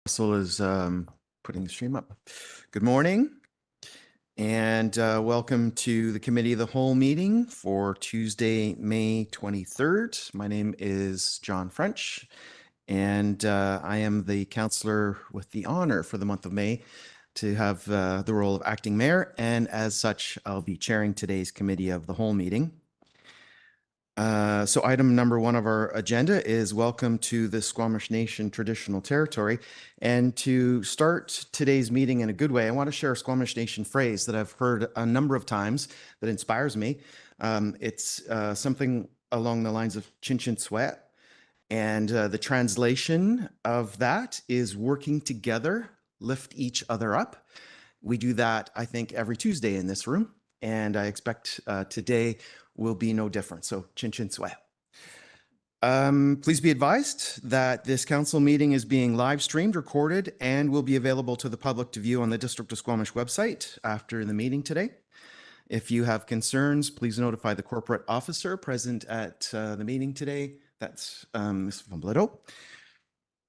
Russell is putting the stream up. Good morning and welcome to the Committee of the Whole meeting for Tuesday, May 23rd. My name is John French and I am the councillor with the honor for the month of May to have the role of acting mayor, and as such I'll be chairing today's Committee of the Whole meeting. So item number one of our agenda is welcome to the Squamish Nation traditional territory. And to start today's meeting in a good way, I want to share a Squamish Nation phrase that I've heard a number of times that inspires me. It's something along the lines of chin chin sweat. And the translation of that is working together, lift each other up. We do that, I think, every Tuesday in this room. And I expect today will be no different. So chin chin sway. Please be advised that this council meeting is being live streamed, recorded, and will be available to the public to view on the District of Squamish website after the meeting today. If you have concerns, please notify the corporate officer present at the meeting today. That's Ms. Fombledo.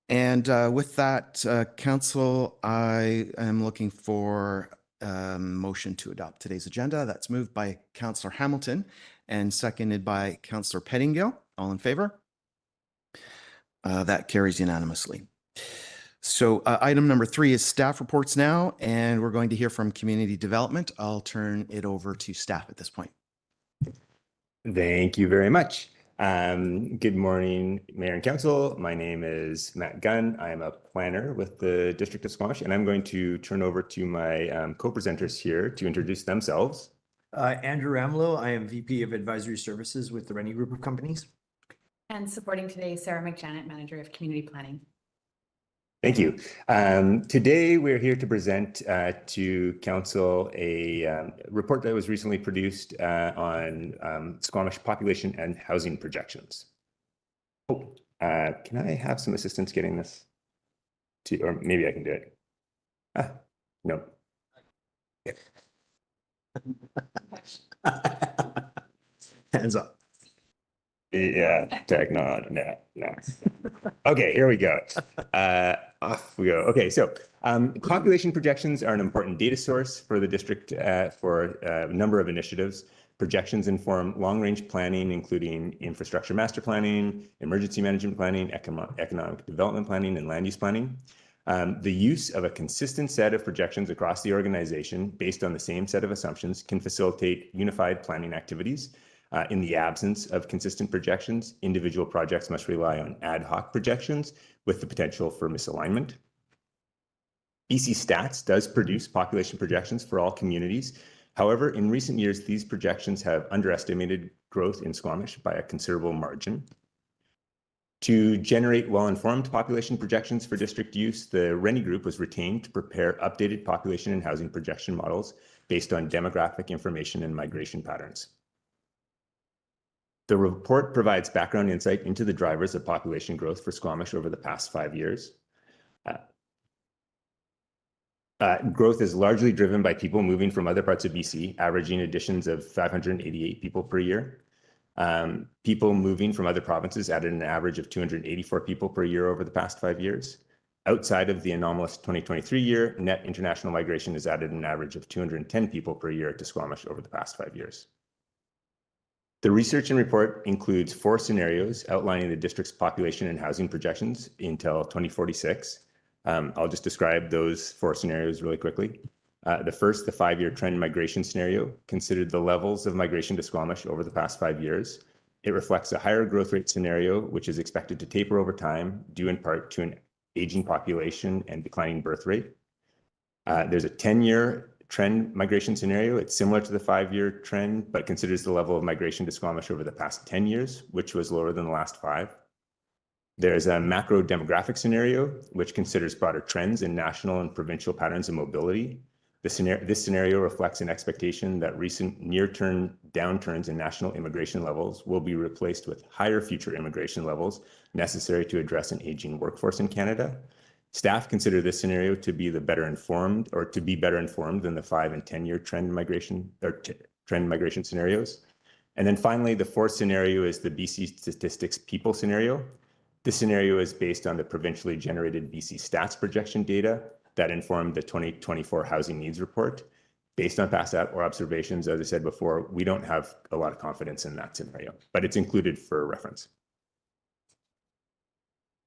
And with that, council, I am looking for motion to adopt today's agenda. That's moved by Councillor Hamilton and seconded by Councillor Pettingill. All in favor? That carries unanimously. So item number 3 is staff reports now, and we're going to hear from community development. I'll turn it over to staff at this point. Thank you very much. Good morning, Mayor and Council. My name is Matt Gunn. I am a planner with the District of Squamish, and I'm going to turn over to my co-presenters here to introduce themselves. Andrew Ramlow. I am VP of Advisory Services with the Rece Group of Companies. And supporting today, Sarah McJanet, Manager of Community Planning. Thank you. Today, we're here to present to Council a report that was recently produced on Squamish population and housing projections. Oh, can I have some assistance getting this to, or maybe I can do it. No. Hands up. Yeah, technology. No. Okay, here we go. Off we go. Okay, so population projections are an important data source for the district for a number of initiatives. Projections inform long-range planning, including infrastructure master planning, emergency management planning, economic development planning, and land use planning. The use of a consistent set of projections across the organization based on the same set of assumptions can facilitate unified planning activities. In the absence of consistent projections, individual projects must rely on ad hoc projections with the potential for misalignment. BC Stats does produce population projections for all communities. However, in recent years, these projections have underestimated growth in Squamish by a considerable margin. To generate well-informed population projections for district use, the Rece Group was retained to prepare updated population and housing projection models based on demographic information and migration patterns. The report provides background insight into the drivers of population growth for Squamish over the past 5 years. Growth is largely driven by people moving from other parts of BC, averaging additions of 588 people per year. People moving from other provinces added an average of 284 people per year over the past 5 years. Outside of the anomalous 2023 year, net international migration has added an average of 210 people per year to Squamish over the past 5 years. The research and report includes 4 scenarios outlining the district's population and housing projections until 2046. I'll just describe those 4 scenarios really quickly. The first, the 5-year trend migration scenario, considered the levels of migration to Squamish over the past 5 years. It reflects a higher growth rate scenario, which is expected to taper over time, due in part to an aging population and declining birth rate. There's a 10-year trend migration scenario. It's similar to the 5-year trend, but considers the level of migration to Squamish over the past 10 years, which was lower than the last 5. There's a macro demographic scenario, which considers broader trends in national and provincial patterns of mobility. This scenario reflects an expectation that recent near-term downturns in national immigration levels will be replaced with higher future immigration levels necessary to address an aging workforce in Canada. Staff consider this scenario to be better informed than the 5- and 10-year trend migration scenarios. And then finally, the 4th scenario is the BC Statistics People scenario. This scenario is based on the provincially generated BC stats projection data that informed the 2024 housing needs report. Based on past observations, as I said before, we don't have a lot of confidence in that scenario, but it's included for reference.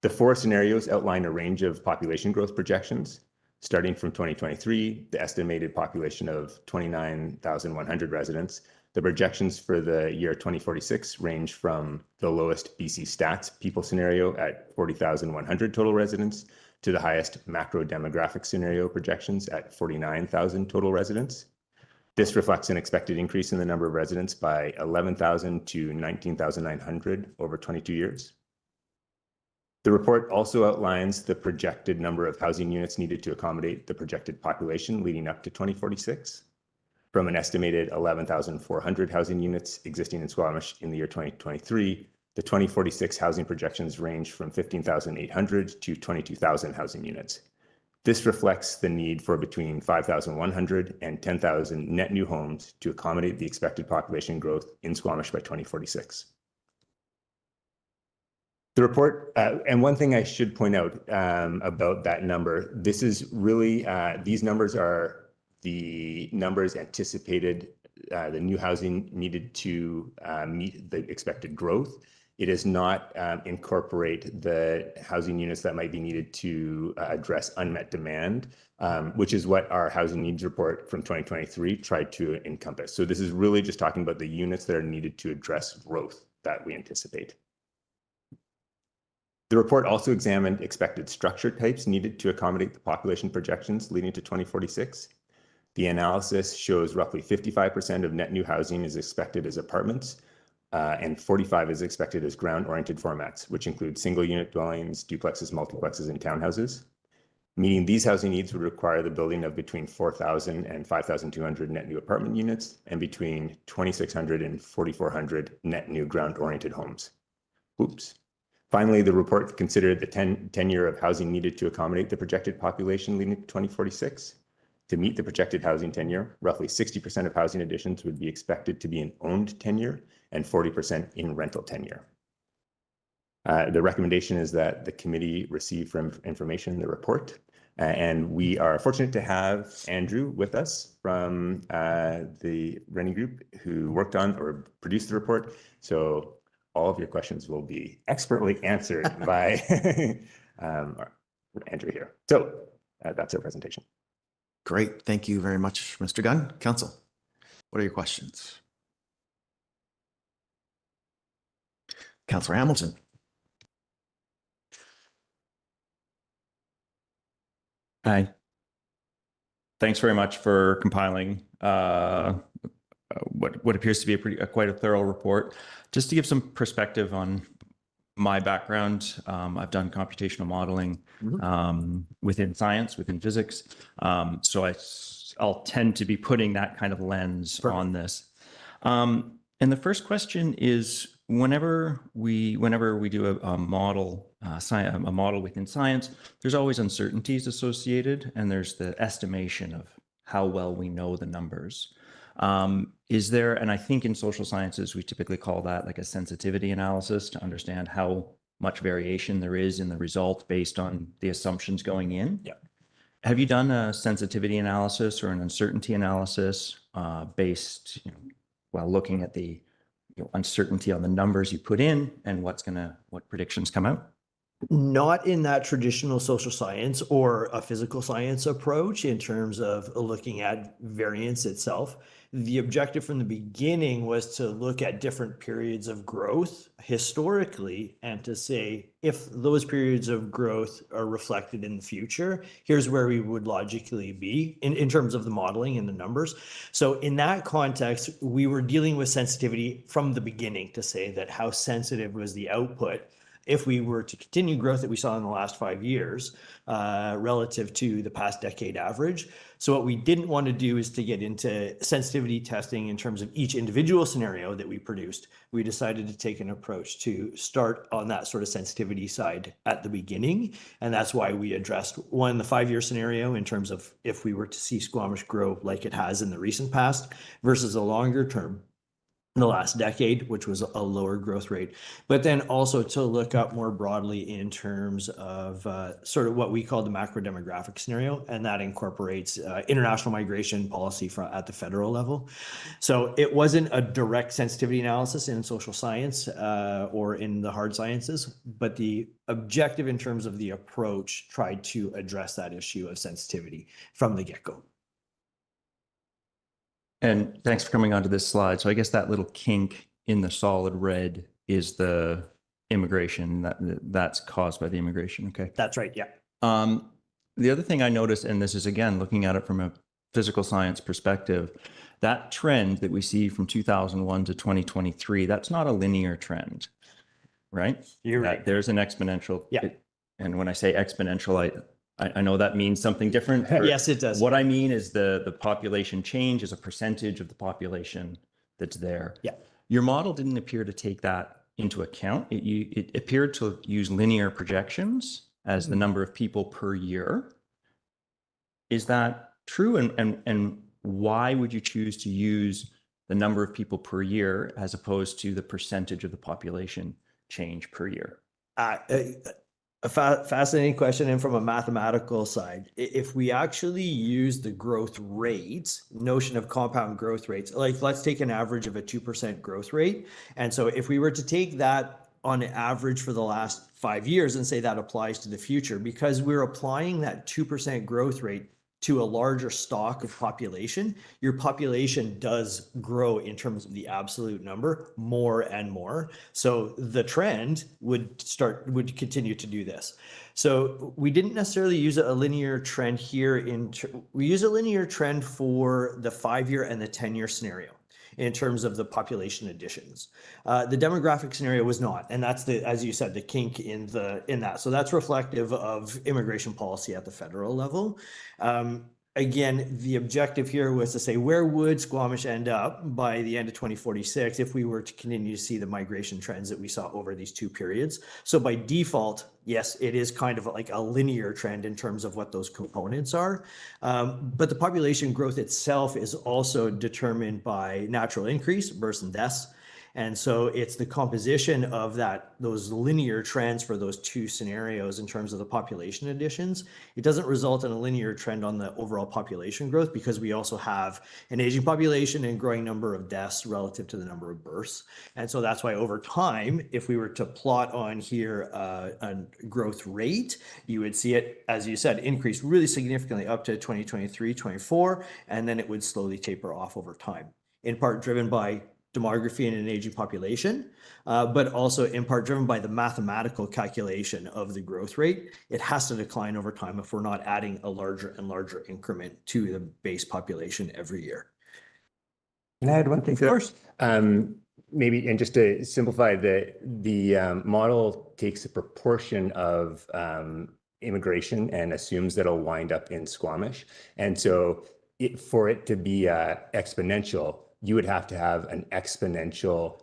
The 4 scenarios outline a range of population growth projections. Starting from 2023, the estimated population of 29,100 residents. The projections for the year 2046 range from the lowest BC stats people scenario at 40,100 total residents to the highest macro demographic scenario projections at 49,000 total residents. This reflects an expected increase in the number of residents by 11,000 to 19,900 over 22 years. The report also outlines the projected number of housing units needed to accommodate the projected population leading up to 2046. From an estimated 11,400 housing units existing in Squamish in the year 2023, the 2046 housing projections range from 15,800 to 22,000 housing units. This reflects the need for between 5,100 and 10,000 net new homes to accommodate the expected population growth in Squamish by 2046. The report, and one thing I should point out about that number, this is really, these numbers are the numbers anticipated, the new housing needed to meet the expected growth. It does not incorporate the housing units that might be needed to address unmet demand, which is what our housing needs report from 2023 tried to encompass. So this is really just talking about the units that are needed to address growth that we anticipate. The report also examined expected structure types needed to accommodate the population projections leading to 2046. The analysis shows roughly 55% of net new housing is expected as apartments, and 45% is expected as ground-oriented formats, which include single-unit dwellings, duplexes, multiplexes, and townhouses. Meaning these housing needs would require the building of between 4,000 and 5,200 net new apartment units and between 2,600 and 4,400 net new ground-oriented homes. Oops. Finally, the report considered the tenure of housing needed to accommodate the projected population leading to 2046. To meet the projected housing tenure, roughly 60% of housing additions would be expected to be in owned tenure and 40% in rental tenure. The recommendation is that the committee receive from information in the report. And we are fortunate to have Andrew with us from the Rece group who worked on or produced the report. So all of your questions will be expertly answered by Andrew here. So that's our presentation. Great. Thank you very much, Mr. Gunn. Council, what are your questions? Councillor Hamilton. Hi. Thanks very much for compiling what appears to be quite a thorough report. Just to give some perspective on my background, I've done computational modeling within science, within physics. So I'll tend to be putting that kind of lens on this. And the first question is, whenever we do a model within science, there's always uncertainties associated, and there's the estimation of how well we know the numbers. Is there, and I think in social sciences, we typically call that like a sensitivity analysis to understand how much variation there is in the result based on the assumptions going in. Yeah. Have you done a sensitivity analysis or an uncertainty analysis based, while looking at the uncertainty on the numbers you put in and what predictions come out? Not in that traditional social science or a physical science approach in terms of looking at variance itself. The objective from the beginning was to look at different periods of growth historically and to say, if those periods of growth are reflected in the future, here's where we would logically be in terms of the modeling and the numbers. So in that context, we were dealing with sensitivity from the beginning to say that how sensitive was the output if we were to continue growth that we saw in the last 5 years relative to the past decade average. So what we didn't want to do is to get into sensitivity testing in terms of each individual scenario that we produced. We decided to take an approach to start on that sort of sensitivity side at the beginning. And that's why we addressed the 5-year scenario in terms of if we were to see Squamish grow like it has in the recent past versus a longer term in the last decade, which was a lower growth rate, but then also to look up more broadly in terms of sort of what we call the macro demographic scenario, and that incorporates international migration policy at the federal level. So it wasn't a direct sensitivity analysis in social science or in the hard sciences, but the objective in terms of the approach tried to address that issue of sensitivity from the get-go. And thanks for coming onto this slide. So I guess that little kink in the solid red is the immigration that's caused by the immigration. Okay. That's right. Yeah. The other thing I noticed, and this is again looking at it from a physical science perspective, that trend that we see from 2001 to 2023, that's not a linear trend, right? You're right. There's an exponential. Yeah. And when I say exponential, I know that means something different. Yes, it does. What I mean is the population change is a percentage of the population that's there. Yeah. Your model didn't appear to take that into account. It appeared to use linear projections as the number of people per year. Is that true? And why would you choose to use the number of people per year as opposed to the percentage of the population change per year? A fascinating question. And from a mathematical side, if we actually use the growth rates, notion of compound growth rates, like let's take an average of a 2% growth rate. And so if we were to take that on average for the last 5 years and say that applies to the future, because we're applying that 2% growth rate to a larger stock of population, your population does grow in terms of the absolute number more and more. So the trend would continue to do this. So we didn't necessarily use a linear trend here. We use a linear trend for the 5-year and the 10-year scenario in terms of the population additions. The demographic scenario was not, and that's as you said, the kink in that. So that's reflective of immigration policy at the federal level. Again, the objective here was to say, where would Squamish end up by the end of 2046 if we were to continue to see the migration trends that we saw over these 2 periods? So by default, yes, it is kind of like a linear trend in terms of what those components are. But the population growth itself is also determined by natural increase, births and deaths. And so it's the composition of those linear trends for those 2 scenarios in terms of the population additions. It doesn't result in a linear trend on the overall population growth because we also have an aging population and growing number of deaths relative to the number of births. And so that's why over time, if we were to plot on here a growth rate, you would see it, as you said, increase really significantly up to 2023, 24, and then it would slowly taper off over time, in part driven by demography and an aging population, but also in part driven by the mathematical calculation of the growth rate. It has to decline over time if we're not adding a larger and larger increment to the base population every year. Can I add one thing? Of course. Maybe, and just to simplify, the model takes a proportion of immigration and assumes that it'll wind up in Squamish. And so for it to be exponential, you would have to have an exponential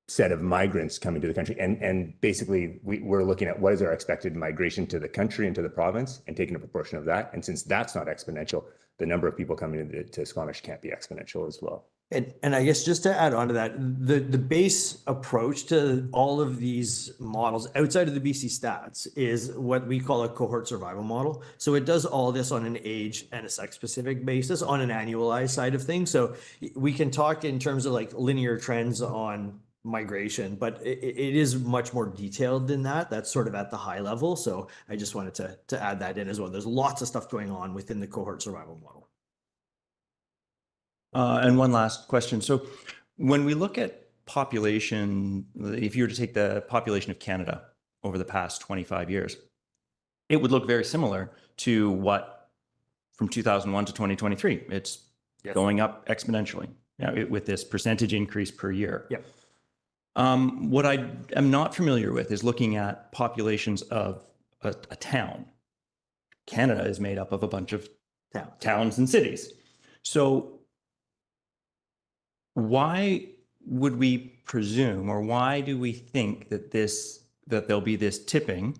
set of migrants coming to the country. And basically, we're looking at what is our expected migration to the country and to the province and taking a proportion of that. And since that's not exponential, the number of people coming to Squamish can't be exponential as well. And I guess just to add on to that, the base approach to all of these models outside of the BC stats is what we call a cohort survival model. So it does all this on an age and a sex specific basis on an annualized side of things. So we can talk in terms of like linear trends on migration, but it is much more detailed than that. That's sort of at the high level. So I just wanted to add that in as well. There's lots of stuff going on within the cohort survival model. And one last question. So when we look at population, if you were to take the population of Canada over the past 25 years, it would look very similar to what from 2001 to 2023. It's going up exponentially, with this percentage increase per year. Yep. What I am not familiar with is looking at populations of a town. Canada is made up of a bunch of towns and cities. So why would we presume, or why do we think that there'll be this tipping,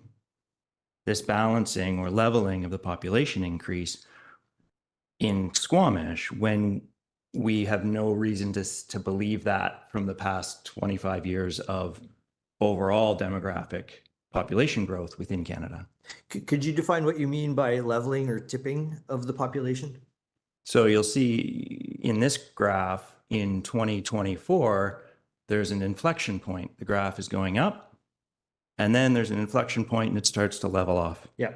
this balancing or leveling of the population increase in Squamish when we have no reason to believe that from the past 25 years of overall demographic population growth within Canada. Could you define what you mean by leveling or tipping of the population? So you'll see in this graph in 2024, there's an inflection point. The graph is going up, and then there's an inflection point and it starts to level off. Yeah.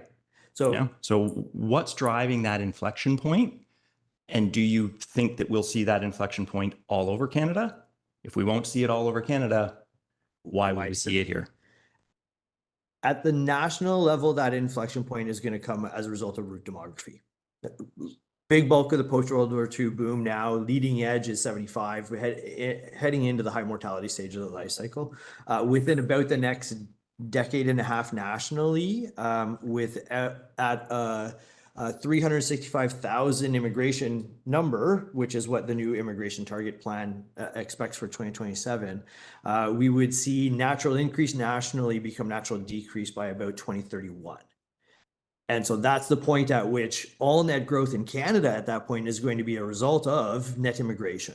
So Yeah. So what's driving that inflection point? And do you think that we'll see that inflection point all over Canada? If we won't see it all over Canada, why would we see it here? at the national level, that inflection point is going to come as a result of root demography. Big bulk of the post-World War II boom now, leading edge is 75, heading into the high mortality stage of the life cycle. Within about the next decade and a half nationally, with at 365,000 immigration number, which is what the new immigration target plan expects for 2027, we would see natural increase nationally become natural decrease by about 2031. And so that's the point at which all net growth in Canada at that point is going to be a result of net immigration,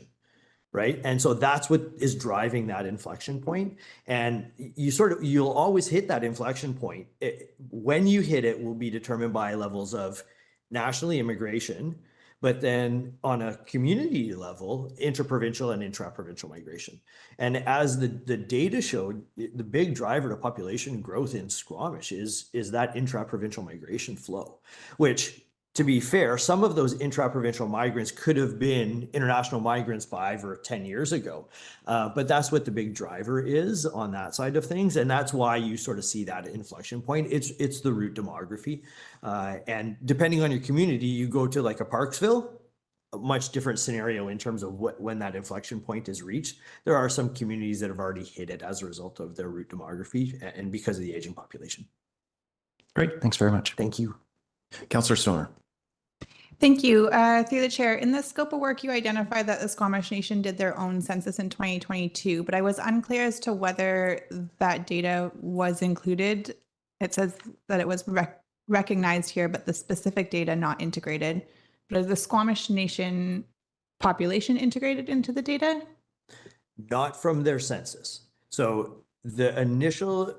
right? And so that's what is driving that inflection point. And you'll always hit that inflection point. When you hit it will be determined by levels of nationally immigration, but then on a community level, interprovincial and intra-provincial migration. And as the data showed, the big driver to population growth in Squamish is that intra-provincial migration flow, which, to be fair, some of those intra-provincial migrants could have been international migrants 5 or 10 years ago. But that's what the big driver is on that side of things. And that's why you sort of see that inflection point. It's the root demography. And depending on your community, you go to like a Parksville, a much different scenario in terms of when that inflection point is reached. There are some communities that have already hit it as a result of their root demography and because of the aging population. Great. Thanks very much. Thank you. Councillor Stoner. Thank you. Through the chair, in the scope of work, you identified that the Squamish Nation did their own census in 2022, but I was unclear as to whether that data was included. It says that it was recognized here, but the specific data not integrated. But is the Squamish Nation population integrated into the data? Not from their census. So the initial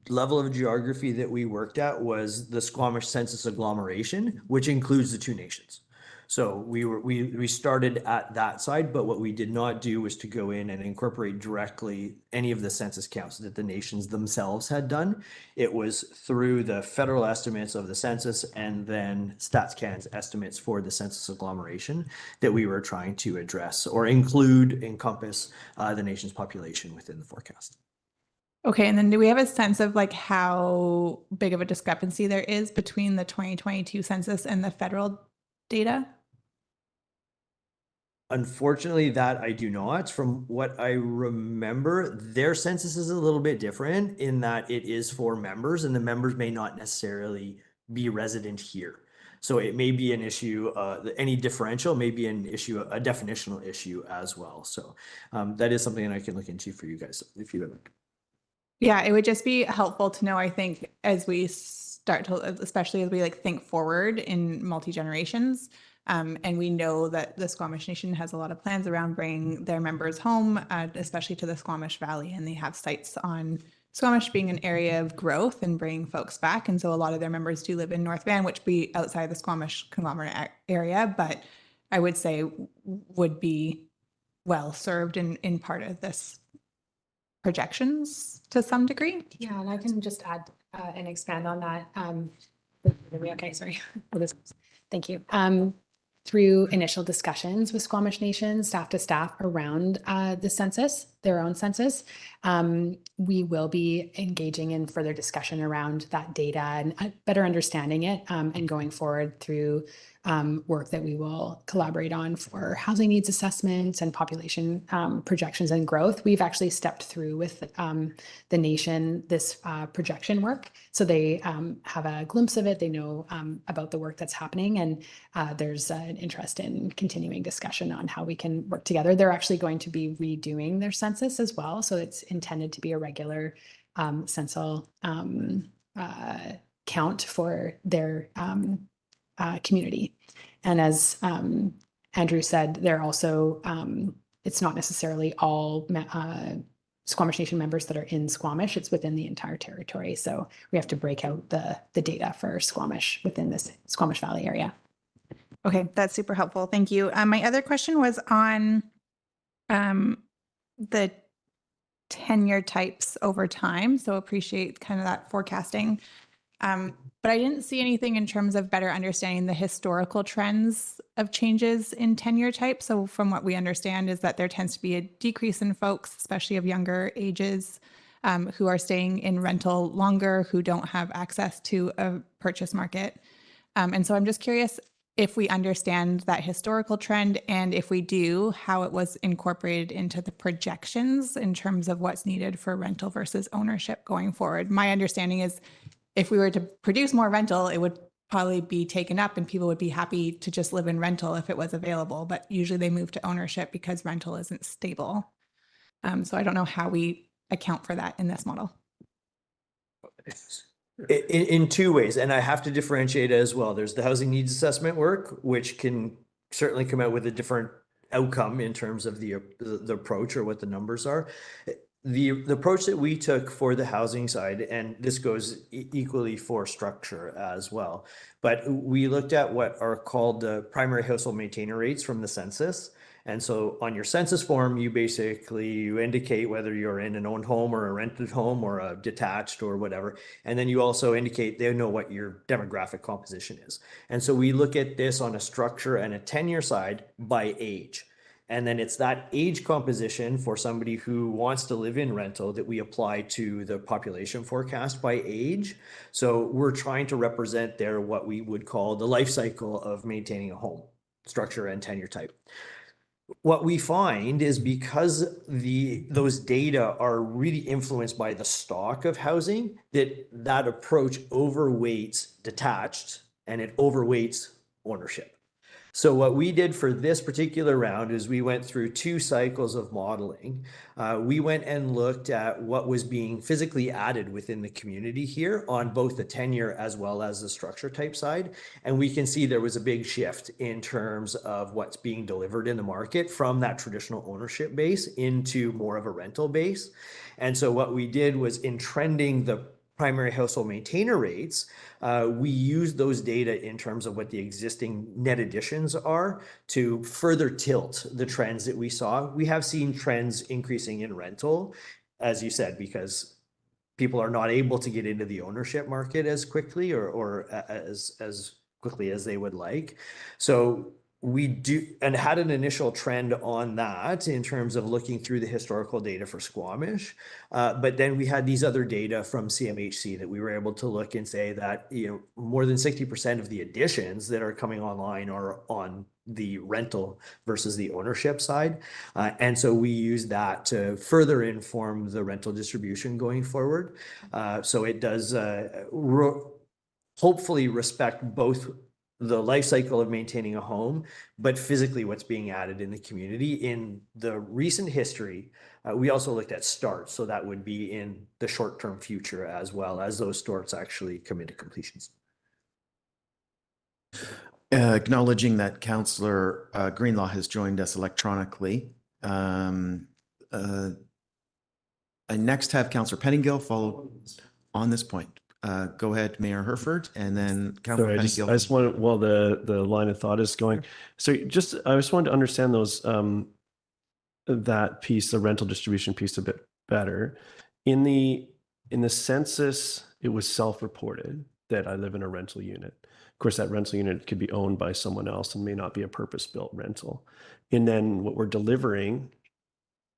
level of geography that we worked at was the Squamish census agglomeration, which includes the two nations. So we started at that side, but what we did not do was to go in and incorporate directly any of the census counts that the nations themselves had done. It was through the federal estimates of the census and then StatsCan's estimates for the census agglomeration that we were trying to address or encompass the nation's population within the forecast. Okay, and then do we have a sense of like how big of a discrepancy there is between the 2022 census and the federal data? Unfortunately, that I do not. From what I remember, their census is a little bit different in that it is for members and the members may not necessarily be resident here. So it may be an issue, any differential may be an issue, a definitional issue as well. So that is something that I can look into for you guys if you would like. Yeah, it would just be helpful to know, I think, as we start to, especially as we like think forward in multi-generations. And we know that the Squamish Nation has a lot of plans around bringing their members home, especially to the Squamish Valley. And they have sites on Squamish being an area of growth and bringing folks back. And so a lot of their members do live in North Van, which be outside the Squamish conglomerate area, but I would say would be well served in part of this projections to some degree. Yeah, and I can just add and expand on that. Okay, sorry. Thank you. Through initial discussions with Squamish Nation, staff to staff around the census, their own census, we will be engaging in further discussion around that data and better understanding it and going forward through work that we will collaborate on for housing needs assessments and population projections and growth. We've actually stepped through with the nation this projection work. So they have a glimpse of it. They know about the work that's happening, and there's an interest in continuing discussion on how we can work together. They're actually going to be redoing their census as well. So it's intended to be a regular censal count for their community. And Andrew said, they're also, it's not necessarily all Squamish Nation members that are in Squamish. It's within the entire territory. So we have to break out the data for Squamish within this Squamish Valley area. Okay, that's super helpful. Thank you. My other question was on the tenure types over time. So appreciate kind of that forecasting. But I didn't see anything in terms of better understanding the historical trends of changes in tenure type. So from what we understand is that there tends to be a decrease in folks, especially of younger ages, who are staying in rental longer, who don't have access to a purchase market. And so I'm just curious if we understand that historical trend, and if we do, how it was incorporated into the projections in terms of what's needed for rental versus ownership going forward. My understanding is if we were to produce more rental, it would probably be taken up and people would be happy to just live in rental if it was available, but usually they move to ownership because rental isn't stable. So I don't know how we account for that in this model. In two ways, and I have to differentiate as well. There's the housing needs assessment work, which can certainly come out with a different outcome in terms of the approach or what the numbers are. The approach that we took for the housing side, and this goes equally for structure as well, but we looked at what are called the primary household maintainer rates from the census. And so on your census form, you indicate whether you're in an owned home or a rented home or a detached or whatever. And then you also indicate they know what your demographic composition is. And so we look at this on a structure and a tenure side by age. And then it's that age composition for somebody who wants to live in rental that we apply to the population forecast by age. So we're trying to represent there what we would call the life cycle of maintaining a home, structure and tenure type. What we find is because those data are really influenced by the stock of housing, that approach overweights detached and it overweights ownership. So what we did for this particular round is we went through 2 cycles of modeling. We went and looked at what was being physically added within the community here on both the tenure as well as the structure type side. And we can see there was a big shift in terms of what's being delivered in the market from that traditional ownership base into more of a rental base. And so what we did was in trending the primary household maintainer rates, we use those data in terms of what the existing net additions are to further tilt the trends that we saw. We have seen trends increasing in rental, as you said, because people are not able to get into the ownership market as quickly or as quickly as they would like. So we do and had an initial trend on that in terms of looking through the historical data for Squamish. But then we had these other data from CMHC that we were able to look and say that, more than 60% of the additions that are coming online are on the rental versus the ownership side. And so we use that to further inform the rental distribution going forward. So it does hopefully respect both the life cycle of maintaining a home, but physically what's being added in the community. In the recent history, we also looked at starts. So that would be in the short-term future as well as those starts actually come into completions. Acknowledging that Councillor Greenlaw has joined us electronically. I next have Councillor Pettingill follow on this point. Go ahead, Mayor Herford, and then Councillor Pettingill. I just want, while the line of thought is going, so I just wanted to understand those that piece, the rental distribution piece, a bit better. In the census, it was self-reported that I live in a rental unit. Of course, that rental unit could be owned by someone else and may not be a purpose-built rental. And then what we're delivering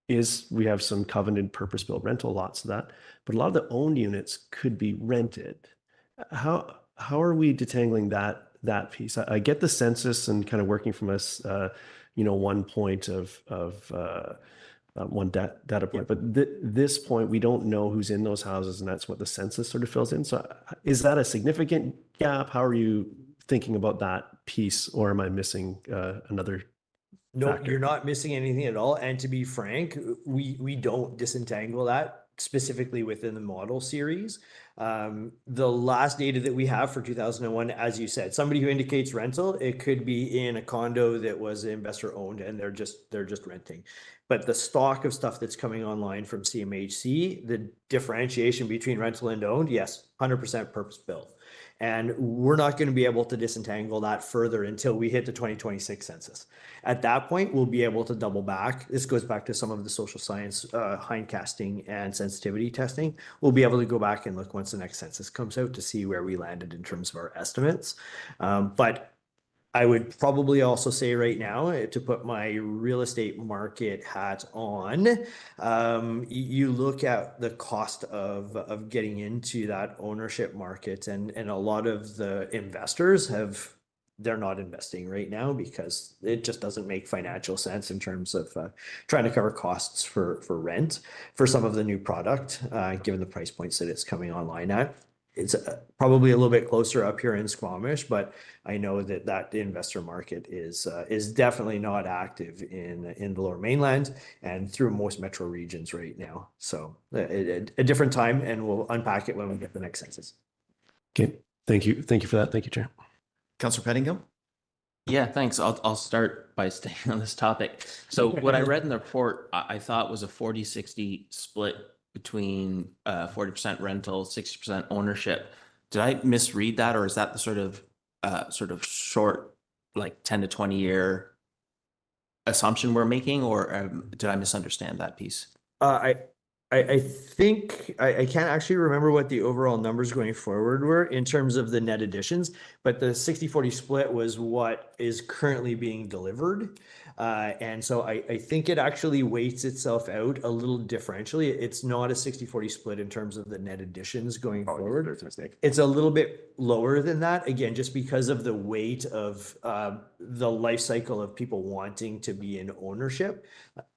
is we have some covenanted purpose-built rental lots of that, but a lot of the owned units could be rented. How are we detangling that piece? I get the census and kind of working from us, one point of one data point, but this point we don't know who's in those houses, and that's what the census sort of fills in. So is that a significant gap? How are you thinking about that piece, or am I missing another? No, factor? you're not missing anything at all. And to be frank, we don't disentangle that specifically within the model series. The last data that we have for 2001, as you said, somebody who indicates rental, it could be in a condo that was investor owned and they're just renting. But the stock of stuff that's coming online from CMHC, the differentiation between rental and owned, yes, 100% purpose built. And we're not going to be able to disentangle that further until we hit the 2026 census. At that point, we'll be able to double back. This goes back to some of the social science hindcasting and sensitivity testing. We'll be able to go back and look once the next census comes out to see where we landed in terms of our estimates. But I would probably also say right now, to put my real estate market hat on, you look at the cost of getting into that ownership market, and a lot of the investors they're not investing right now because it just doesn't make financial sense in terms of trying to cover costs for rent for some of the new product, given the price points that it's coming online at. It's probably a little bit closer up here in Squamish, but I know that the investor market is definitely not active in the Lower Mainland and through most metro regions right now. So a different time, and we'll unpack it when we get the next census. Okay, thank you for that. Thank you, Chair. Councillor Pettingill? Yeah, thanks. I'll start by staying on this topic. So what I read in the report, I thought was a 40-60 split between 40% rental, 60% ownership. Did I misread that, or is that the sort of short, like 10 to 20 year assumption we're making, or did I misunderstand that piece? I think I can't actually remember what the overall numbers going forward were in terms of the net additions, but the 60-40 split was what is currently being delivered. And so I think it actually weights itself out a little differentially. It's not a 60-40 split in terms of the net additions going forward. It's a little bit lower than that, again, just because of the weight of the life cycle of people wanting to be in ownership.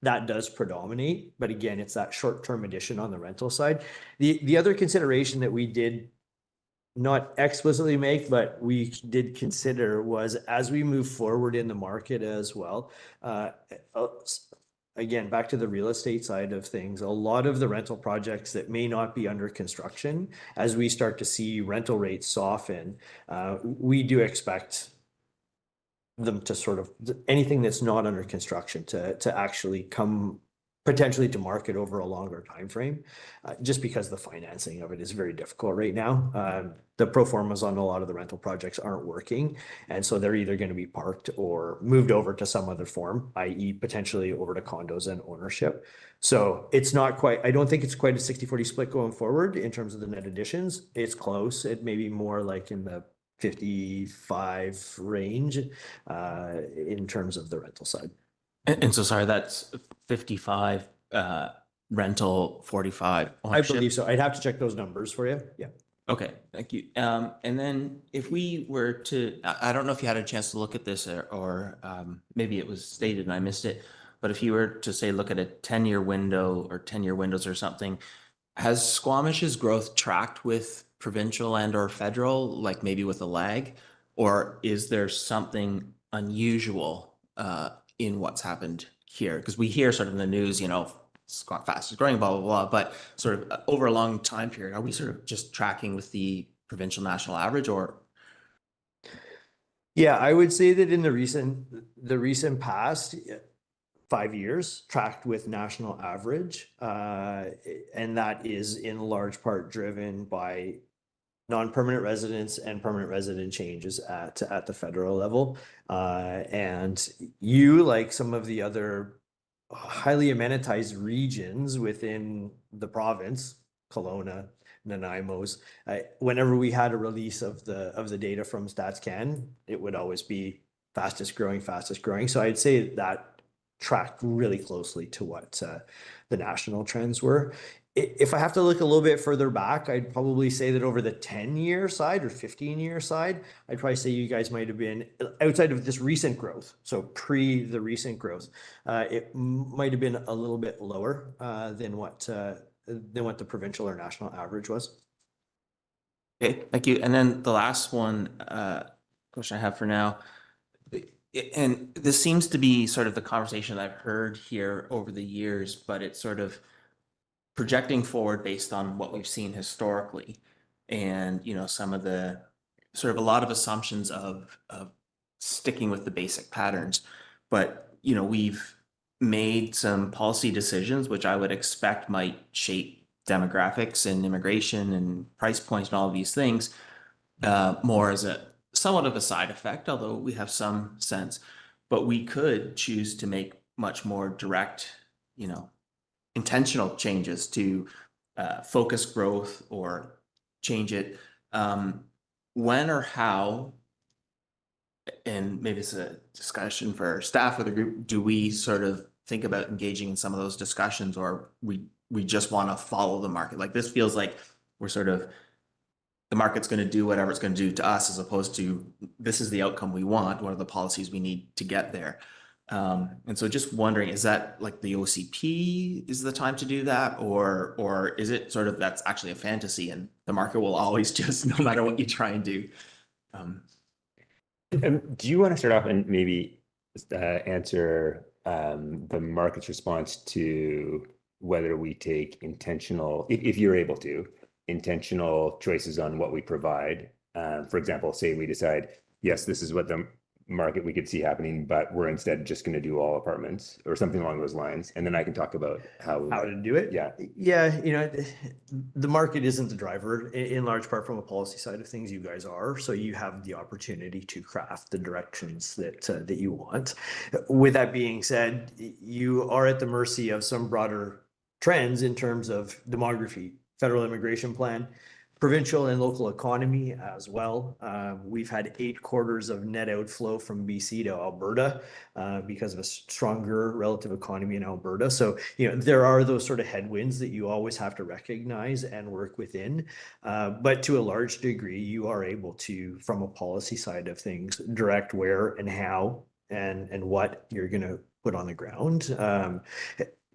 That does predominate, but again, it's that short-term addition on the rental side. The other consideration that we did not explicitly make, but we did consider, was as we move forward in the market as well, again, back to the real estate side of things, a lot of the rental projects that may not be under construction, as we start to see rental rates soften, we do expect them to sort of, anything that's not under construction to actually come potentially to market over a longer time frame, just because the financing of it is very difficult right now. The pro formas on a lot of the rental projects aren't working, and so they're either going to be parked or moved over to some other form, i.e. potentially over to condos and ownership. So it's not quite, I don't think it's quite a 60-40 split going forward in terms of the net additions. It's close. It may be more like in the 55 range in terms of the rental side. And so, sorry, that's 55 rental, 45 ownership. I believe so. I'd have to check those numbers for you. Yeah. Okay, thank you. And then if we were to, I don't know if you had a chance to look at this, or maybe it was stated and I missed it, but if you were to say, look at a 10-year window or 10-year windows or something, has Squamish's growth tracked with provincial and or federal, like maybe with a lag, or is there something unusual in what's happened here? Because we hear sort of in the news, you know, fastest growing, blah, blah, blah, but sort of over a long time period, are we sort of just tracking with the provincial national average, or? Yeah, I would say that in the recent past 5 years tracked with national average, and that is in large part driven by non-permanent residents and permanent resident changes at the federal level. And you, like some of the other highly amenitized regions within the province, Kelowna, Nanaimo's, whenever we had a release of the data from StatsCan, it would always be fastest growing. So I'd say that tracked really closely to what the national trends were. If I have to look a little bit further back, I'd probably say that over the 10-year side or 15-year side, I'd probably say you guys might have been outside of this recent growth. So pre the recent growth, it might have been a little bit lower than what the provincial or national average was. Okay, thank you. And then the last one question I have for now, and this seems to be sort of the conversation I've heard here over the years, but it's sort of projecting forward based on what we've seen historically and, some of the sort of a lot of assumptions of sticking with the basic patterns. But, we've made some policy decisions, which I would expect might shape demographics and immigration and price points and all of these things more as a somewhat of a side effect, although we have some sense. But we could choose to make much more direct, intentional changes to focus growth or change it. When or how, and maybe it's a discussion for staff or the group, do we sort of think about engaging in some of those discussions, or we just want to follow the market? Like, this feels like we're sort of, the market's going to do whatever it's going to do to us, as opposed to this is the outcome we want. What are the policies we need to get there? And so just wondering, is that like the OCP is the time to do that? Or is it sort of that's actually a fantasy and the market will always just, no matter what you try and do? Do you want to start off and maybe answer the market's response to whether we take intentional, if you're able to, intentional choices on what we provide? For example, say we decide, yes, this is what the market we could see happening, but we're instead just going to do all apartments or something along those lines. And then I can talk about how to do it. Yeah. Yeah. The market isn't the driver in large part from a policy side of things. You guys are, so you have the opportunity to craft the directions that you want. With that being said, you are at the mercy of some broader trends in terms of demography, federal immigration plan, provincial and local economy as well. We've had 8 quarters of net outflow from BC to Alberta because of a stronger relative economy in Alberta. So, there are those sort of headwinds that you always have to recognize and work within. But to a large degree, you are able to, from a policy side of things, direct where and how and what you're going to put on the ground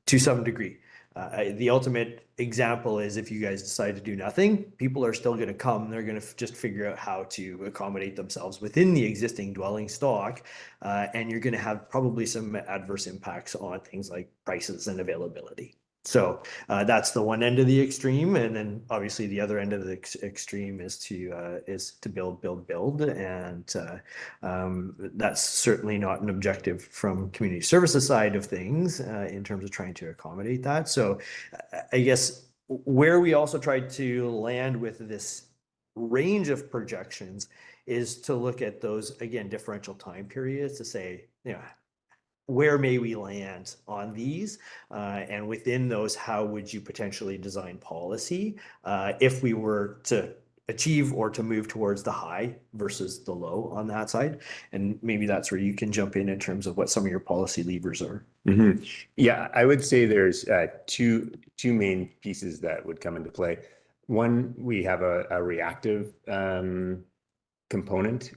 to some degree. The ultimate example is if you guys decide to do nothing, people are still going to come. They're going to just figure out how to accommodate themselves within the existing dwelling stock. And you're going to have probably some adverse impacts on things like prices and availability. So that's the one end of the extreme. And then obviously the other end of the extreme is to build. And that's certainly not an objective from community services side of things in terms of trying to accommodate that. So I guess where we also tried to land with this range of projections is to look at those, again, differential time periods to say, where may we land on these? And within those, how would you potentially design policy if we were to achieve or to move towards the high versus the low on that side? And maybe that's where you can jump in terms of what some of your policy levers are. Mm-hmm. Yeah, I would say there's two main pieces that would come into play. One, we have a reactive component.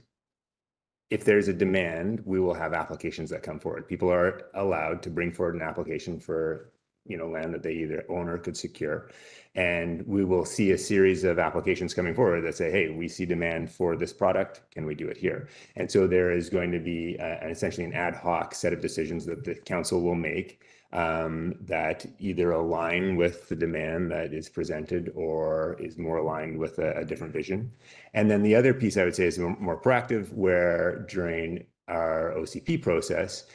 If there's a demand, we will have applications that come forward. People are allowed to bring forward an application for, land that they either own or could secure. And we will see a series of applications coming forward that say, hey, we see demand for this product. Can we do it here? And so there is going to be essentially an ad hoc set of decisions that the council will make that either align with the demand that is presented or is more aligned with a different vision. And then the other piece I would say is more proactive, where during our OCP process,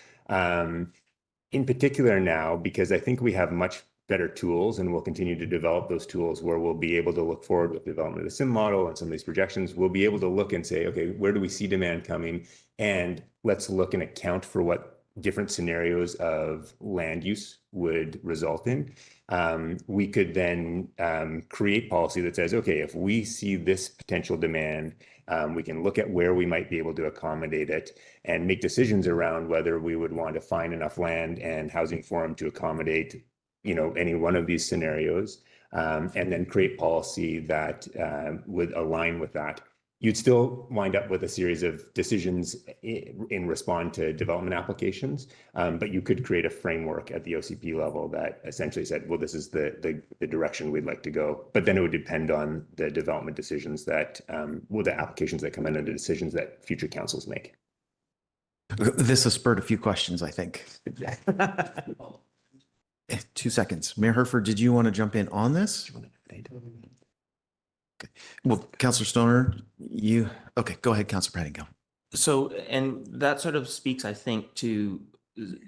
in particular now, because I think we have much better tools and we'll continue to develop those tools where we'll be able to look forward with the development of the SIM model and some of these projections, we'll be able to look and say, okay, where do we see demand coming? And let's look and account for what different scenarios of land use would result in. We could then create policy that says, okay, if we see this potential demand, we can look at where we might be able to accommodate it and make decisions around whether we would want to find enough land and housing forum to accommodate, any one of these scenarios, and then create policy that would align with that. You'd still wind up with a series of decisions in response to development applications, but you could create a framework at the OCP level that essentially said, well, this is the direction we'd like to go. But then it would depend on the development decisions that, the applications that come in and the decisions that future councils make. This has spurred a few questions, I think. 2 seconds. Mayor Herford, did you want to jump in on this? Okay. Well, Councillor Stoner, okay, go ahead, Councillor Pettingill. So, and that sort of speaks, I think, to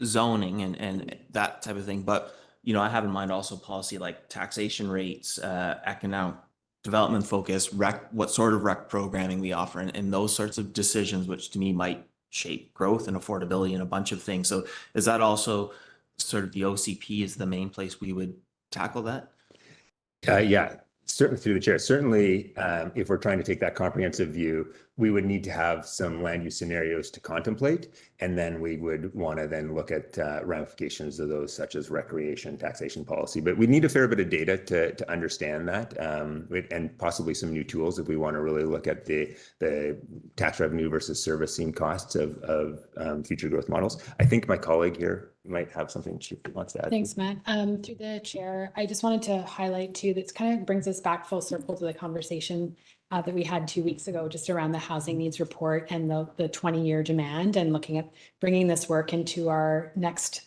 zoning and that type of thing. But, you know, I have in mind also policy like taxation rates, economic development focus, what sort of rec programming we offer, and those sorts of decisions, which to me might shape growth and affordability and a bunch of things. So is that also sort of the OCP is the main place we would tackle that? Yeah, certainly through the chair. Certainly, if we're trying to take that comprehensive view, we would need to have some land use scenarios to contemplate, and then we would want to then look at ramifications of those, such as recreation, taxation policy. But we need a fair bit of data to understand that, and possibly some new tools if we want to really look at the tax revenue versus servicing costs of future growth models. I think my colleague here might have something she wants to add. Thanks, Matt. Through the chair, I just wanted to highlight too, that kind of brings us back full circle to the conversation that we had 2 weeks ago, just around the housing needs report and the 20-year demand, and looking at bringing this work into our next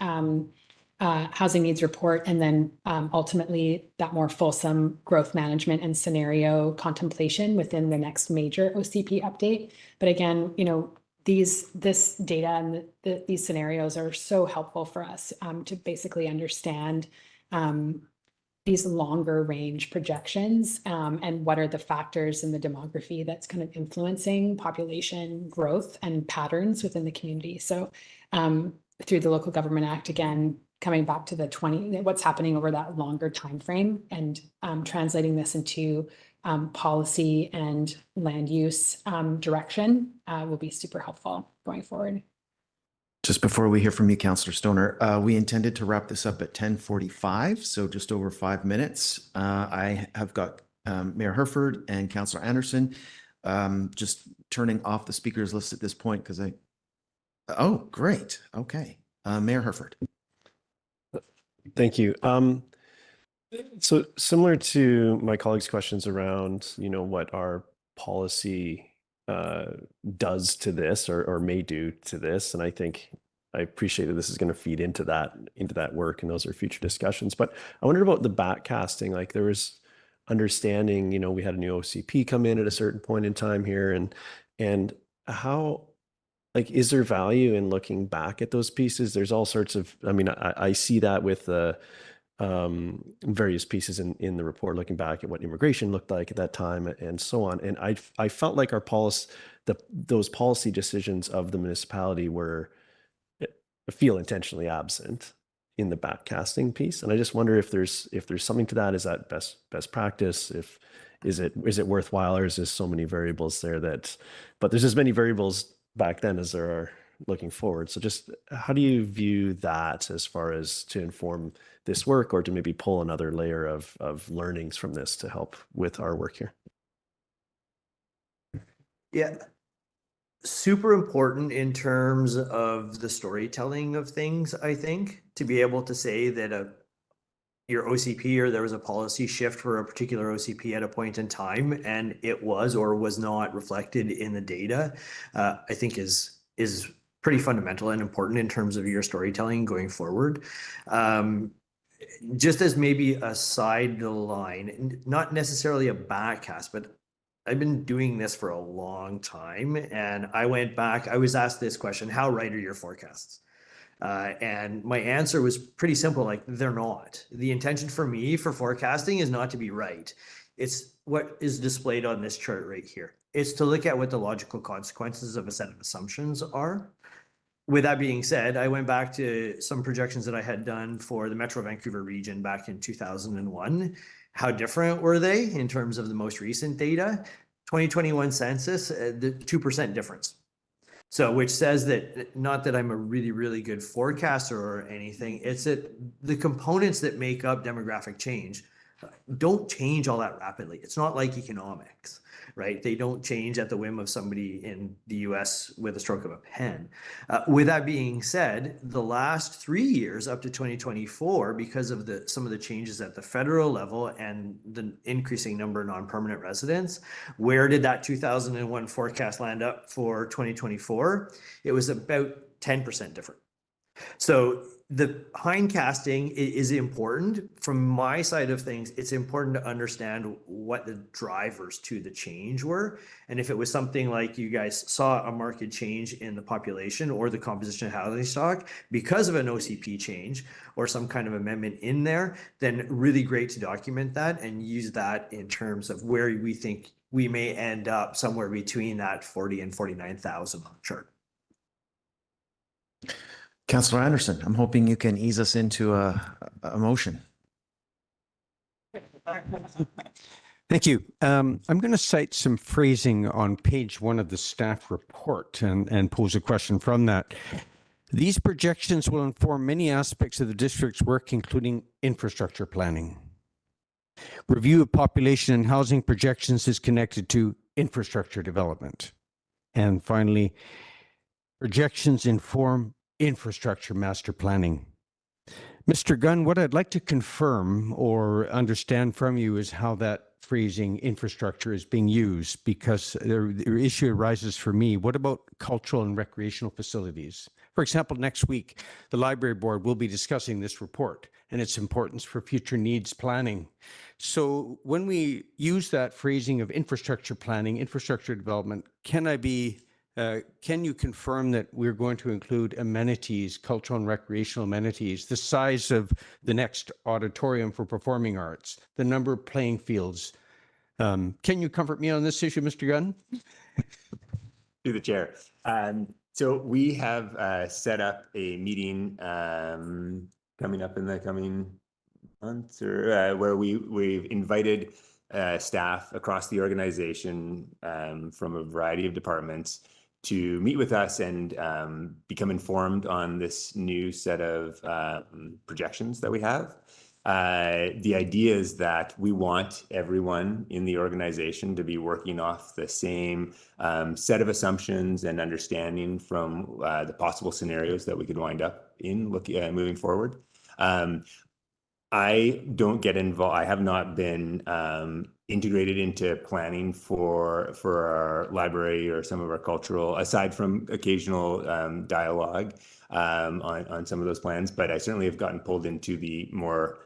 housing needs report, and then ultimately that more fulsome growth management and scenario contemplation within the next major OCP update. But again, you know, this data and these scenarios are so helpful for us to basically understand these longer range projections and what are the factors in the demography that's kind of influencing population growth and patterns within the community. So through the Local Government Act, again, coming back to what's happening over that longer time frame, and translating this into policy and land use direction will be super helpful going forward. Just before we hear from you, Councillor Stoner, we intended to wrap this up at 10:45, so just over 5 minutes. I have got Mayor Herford and Councillor Anderson just turning off the speakers list at this point because oh, great. Okay. Mayor Herford. Thank you. So similar to my colleagues' questions around, you know, what our policy does to this or may do to this, and I think I appreciate that this is going to feed into that work, and those are future discussions. But I wondered about the backcasting. Like, there was understanding, you know, we had a new OCP come in at a certain point in time here, and how, like, is there value in looking back at those pieces? There's all sorts of, I mean, I see that with the various pieces in the report, looking back at what immigration looked like at that time and so on. And I felt like our policy, those policy decisions of the municipality feel intentionally absent in the backcasting piece. And I just wonder if there's something to that. Is that best practice? Is it worthwhile, or is there so many variables there but there's as many variables back then as there are looking forward. So just how do you view that as far as to inform this work, or to maybe pull another layer of learnings from this to help with our work here? Yeah, super important in terms of the storytelling of things, I think, to be able to say that your OCP, or there was a policy shift for a particular OCP at a point in time, and it was or was not reflected in the data, I think is pretty fundamental and important in terms of your storytelling going forward. Just as maybe a sideline, not necessarily a backcast, but I've been doing this for a long time, and I went back, I was asked this question: how right are your forecasts? And my answer was pretty simple, like, they're not. The intention for me for forecasting is not to be right. It's what is displayed on this chart right here. It's to look at what the logical consequences of a set of assumptions are. With that being said, I went back to some projections that I had done for the Metro Vancouver region back in 2001. How different were they in terms of the most recent data? 2021 census, the 2% difference. So, which says that, not that I'm a really, really good forecaster or anything, it's that the components that make up demographic change don't change all that rapidly. It's not like economics, right? They don't change at the whim of somebody in the US with a stroke of a pen. With that being said, the last 3 years up to 2024, because of some of the changes at the federal level and the increasing number of non-permanent residents, where did that 2001 forecast land up for 2024? It was about 10% different. So the hindcasting is important. From my side of things, it's important to understand what the drivers to the change were. And if it was something like you guys saw a market change in the population or the composition of housing stock because of an OCP change or some kind of amendment in there, then really great to document that and use that in terms of where we think we may end up somewhere between that 40 and 49,000 on the chart. Councillor Anderson, I'm hoping you can ease us into a motion. Thank you. I'm going to cite some phrasing on page 1 of the staff report and pose a question from that. These projections will inform many aspects of the district's work, including infrastructure planning. Review of population and housing projections is connected to infrastructure development. And finally, projections inform infrastructure master planning. Mr. Gunn, what I'd like to confirm or understand from you is how that phrasing infrastructure is being used, because the issue arises for me. What about cultural and recreational facilities? For example, next week, the library board will be discussing this report and its importance for future needs planning. So when we use that phrasing of infrastructure planning, infrastructure development, can you confirm that we're going to include amenities, cultural and recreational amenities, the size of the next auditorium for performing arts, the number of playing fields? Can you comfort me on this issue, Mr. Gunn? Through the chair. So we have set up a meeting coming up in the coming months, or where we've invited staff across the organization from a variety of departments to meet with us and become informed on this new set of projections that we have. The idea is that we want everyone in the organization to be working off the same set of assumptions and understanding from the possible scenarios that we could wind up in moving forward. I don't get involved. I have not been integrated into planning for our library or some of our cultural, aside from occasional dialogue on some of those plans. But I certainly have gotten pulled into the more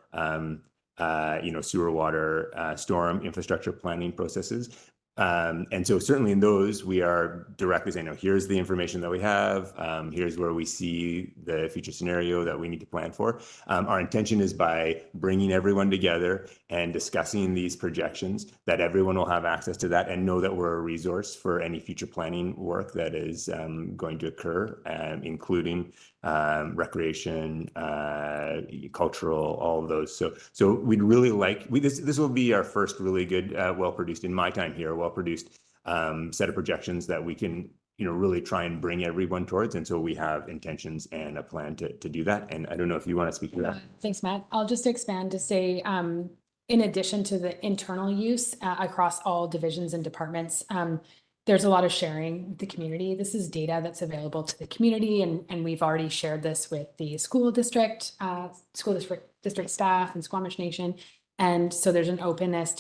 sewer, water, storm infrastructure planning processes. And so certainly in those, we are directly saying, no, here's the information that we have. Here's where we see the future scenario that we need to plan for. Our intention is by bringing everyone together and discussing these projections, that everyone will have access to that and know that we're a resource for any future planning work that is going to occur, including recreation, cultural, all of those. So we'd really like, this will be our first really good, well-produced, in my time here, well-produced set of projections that we can, really try and bring everyone towards. And so we have intentions and a plan to do that. And I don't know if you want to speak to that. Thanks, Matt. I'll just expand to say, in addition to the internal use across all divisions and departments, there's a lot of sharing with the community. This is data that's available to the community, and we've already shared this with the school district staff and Squamish Nation. And so there's an openness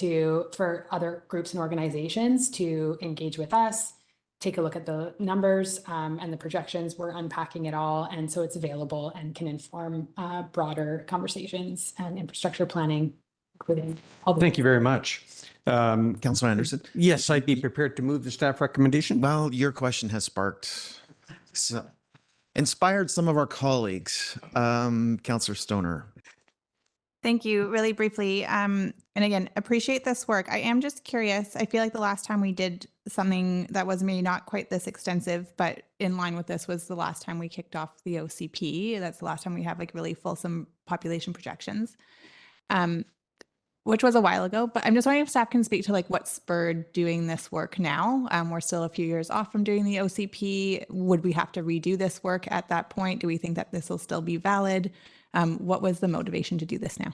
for other groups and organizations to engage with us, take a look at the numbers and the projections. We're unpacking it all. And so it's available and can inform broader conversations and infrastructure planning, including all the— Thank you very much. Councillor Anderson? Yes, I'd be prepared to move the staff recommendation. Well, your question has inspired some of our colleagues. Councillor Stoner. Thank you. Really briefly, and again, appreciate this work. I am just curious. I feel like the last time we did something that was maybe not quite this extensive, but in line with this, was the last time we kicked off the OCP. That's the last time we have like really fulsome population projections, which was a while ago. But I'm just wondering if staff can speak to like what spurred doing this work now. We're still a few years off from doing the OCP. Would we have to redo this work at that point? Do we think that this will still be valid? What was the motivation to do this now?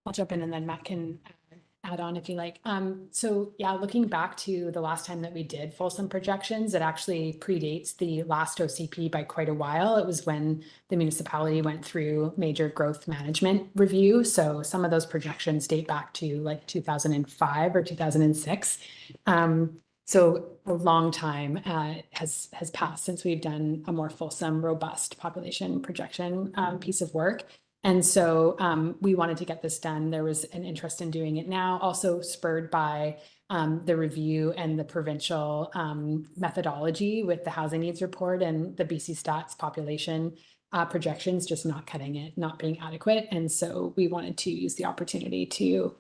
I'll jump in and then Matt can add on if you like. So yeah, looking back to the last time that we did fulsome projections, it actually predates the last OCP by quite a while. It was when the municipality went through major growth management review. So some of those projections date back to like 2005 or 2006. So a long time has passed since we've done a more fulsome, robust population projection piece of work. And so we wanted to get this done. There was an interest in doing it now, also spurred by the review and the provincial methodology with the housing needs report and the BC Stats population projections just not cutting it, not being adequate. And so we wanted to use the opportunity to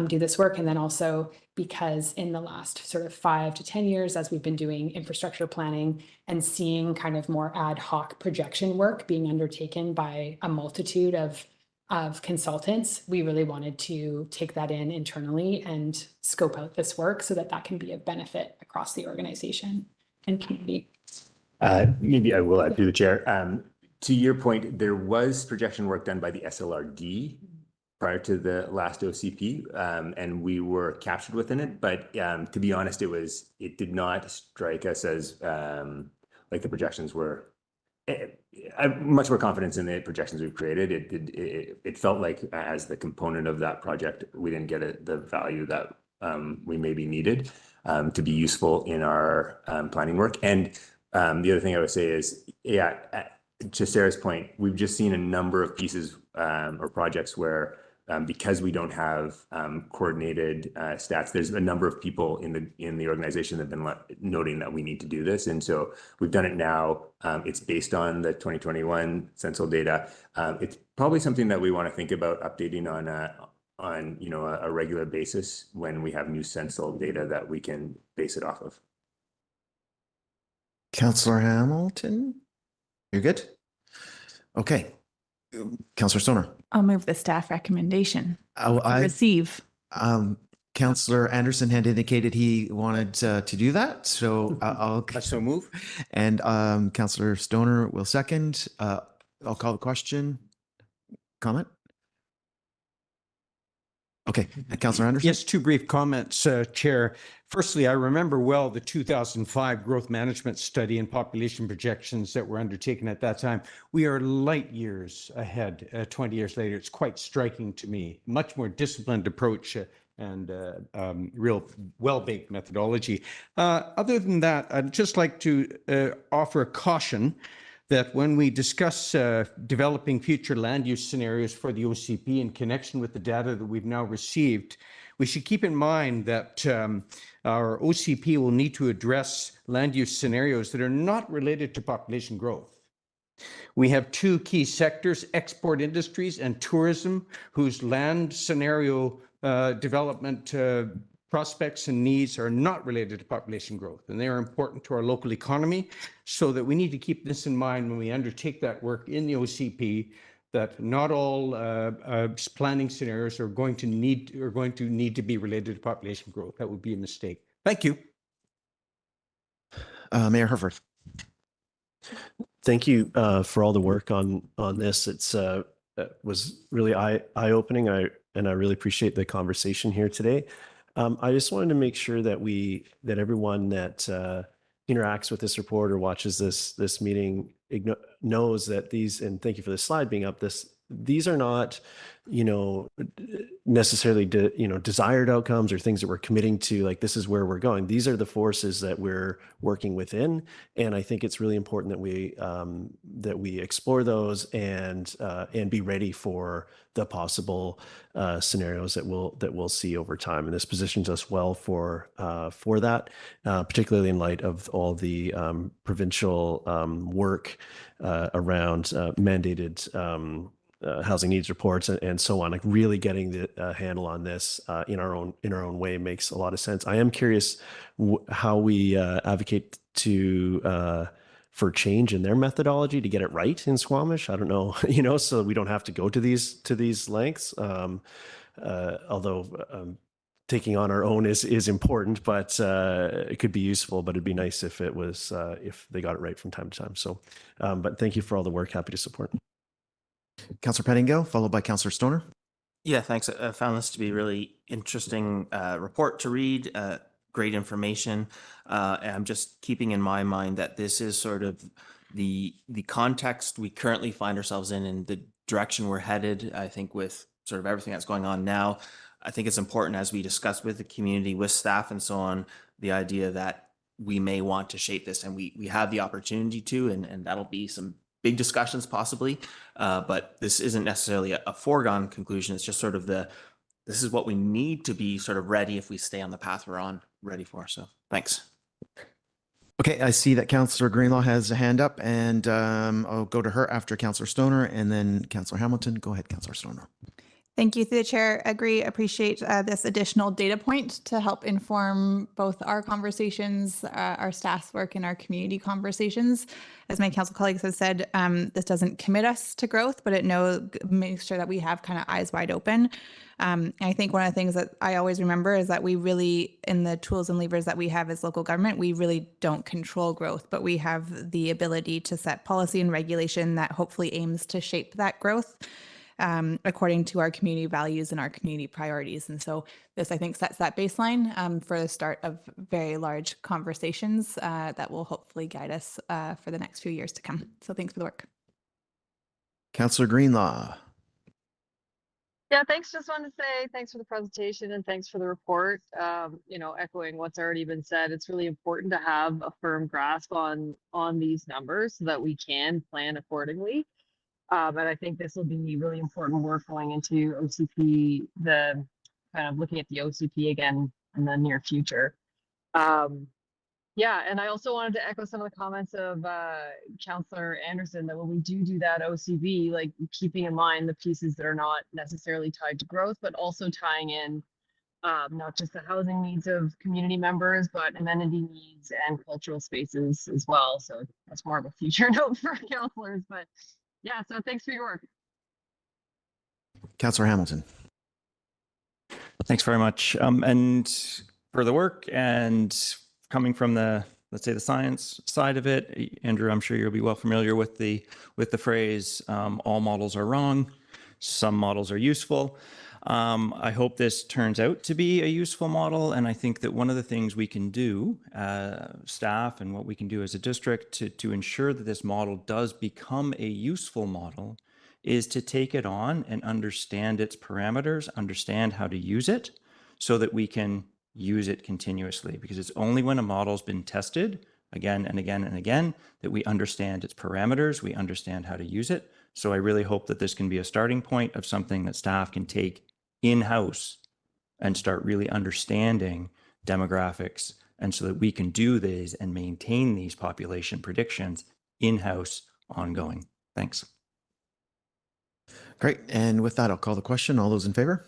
do this work. And then also because in the last sort of 5 to 10 years, as we've been doing infrastructure planning and seeing kind of more ad hoc projection work being undertaken by a multitude of consultants, we really wanted to take that in internally and scope out this work so that that can be of benefit across the organization and community. Maybe I will add through the chair. To your point, there was projection work done by the SLRD prior to the last OCP, and we were captured within it. But to be honest, it did not strike us as like the projections were. I have much more confidence in the projections we've created. It felt like as the component of that project, we didn't get the value that we maybe needed to be useful in our planning work. And the other thing I would say is, to Sarah's point, we've just seen a number of pieces or projects where because we don't have coordinated stats, there's a number of people in the organization that have been noting that we need to do this. And so we've done it now. It's based on the 2021 census data. It's probably something that we want to think about updating on a regular basis when we have new census data that we can base it off of. Councillor Hamilton, you're good? Okay. Councillor Stoner. I'll move the staff recommendation. I Receive. Councillor Anderson had indicated he wanted to do that, so I'll So move. and Councillor Stoner will second. I'll call the question. Comment. Okay, Councillor Anderson. Yes, two brief comments, Chair. Firstly, I remember well the 2005 growth management study and population projections that were undertaken at that time. We are light years ahead 20 years later. It's quite striking to me. Much more disciplined approach and real well-baked methodology. Other than that, I'd just like to offer a caution that when we discuss developing future land use scenarios for the OCP in connection with the data that we've now received, we should keep in mind that our OCP will need to address land use scenarios that are not related to population growth. We have two key sectors, export industries and tourism, whose land scenario development prospects and needs are not related to population growth, and they are important to our local economy, so that we need to keep this in mind when we undertake that work in the OCP, that not all planning scenarios are going to need to be related to population growth. That would be a mistake. Thank you. Mayor Herford. Thank you for all the work on this. It was really eye-opening, and I really appreciate the conversation here today. I just wanted to make sure that everyone that interacts with this report or watches this meeting knows that these, and thank you for the slide being up, these are not, necessarily, desired outcomes or things that we're committing to, like this is where we're going. These are the forces that we're working within. And I think it's really important that we explore those and be ready for the possible scenarios that we'll see over time. And this positions us well for that, particularly in light of all the provincial work around mandated housing needs reports and so on. Like really getting the handle on this in our own way makes a lot of sense. I am curious how we advocate for change in their methodology to get it right in Squamish. I don't know, so we don't have to go to these lengths. Although taking on our own is important, but it could be useful. But it'd be nice if it was if they got it right from time to time. So, but thank you for all the work. Happy to support. Councillor Pettingill, followed by Councillor Stoner. Yeah, thanks. I found this to be a really interesting report to read. Great information. And I'm just keeping in my mind that this is sort of the context we currently find ourselves in and the direction we're headed. I think with sort of everything that's going on now, I think it's important as we discuss with the community, with staff and so on, the idea that we may want to shape this, and we have the opportunity to, and that'll be some big discussions possibly. But this isn't necessarily a foregone conclusion. It's just sort of this is what we need to be sort of ready if we stay on the path we're on, ready for. So thanks. Okay, I see that Councillor Greenlaw has a hand up, and I'll go to her after Councillor Stoner, and then Councillor Hamilton. Go ahead, Councillor Stoner. Thank you through the chair. Agree, appreciate this additional data point to help inform both our conversations, our staff's work, and our community conversations. As my council colleagues have said, this doesn't commit us to growth, but it makes sure that we have kind of eyes wide open. I think one of the things that I always remember is that we really, in the tools and levers that we have as local government, we really don't control growth, but we have the ability to set policy and regulation that hopefully aims to shape that growth according to our community values and our community priorities. And so this, I think, sets that baseline for the start of very large conversations that will hopefully guide us for the next few years to come. So thanks for the work. Councillor Greenlaw. Yeah, thanks. Just wanted to say thanks for the presentation and thanks for the report. Echoing what's already been said, it's really important to have a firm grasp on these numbers so that we can plan accordingly. And I think this will be really important work going into OCP, the kind of looking at the OCP again in the near future. Yeah, and I also wanted to echo some of the comments of Councillor Anderson that when we do that OCB, like keeping in mind the pieces that are not necessarily tied to growth, but also tying in not just the housing needs of community members, but amenity needs and cultural spaces as well. So that's more of a future note for councillors, but yeah, so thanks for your work. Councillor Hamilton. Thanks very much. And for the work and coming from let's say the science side of it, Andrew, I'm sure you'll be well familiar with the phrase, all models are wrong, some models are useful. I hope this turns out to be a useful model. And I think that one of the things we can do, staff, and what we can do as a district to ensure that this model does become a useful model is to take it on and understand its parameters, understand how to use it so that we can use it continuously. Because it's only when a model's been tested again and again and again that we understand its parameters, we understand how to use it. So I really hope that this can be a starting point of something that staff can take in-house and start really understanding demographics, and so that we can do these and maintain these population predictions in-house ongoing. Thanks. Great. And with that, I'll call the question. All those in favor?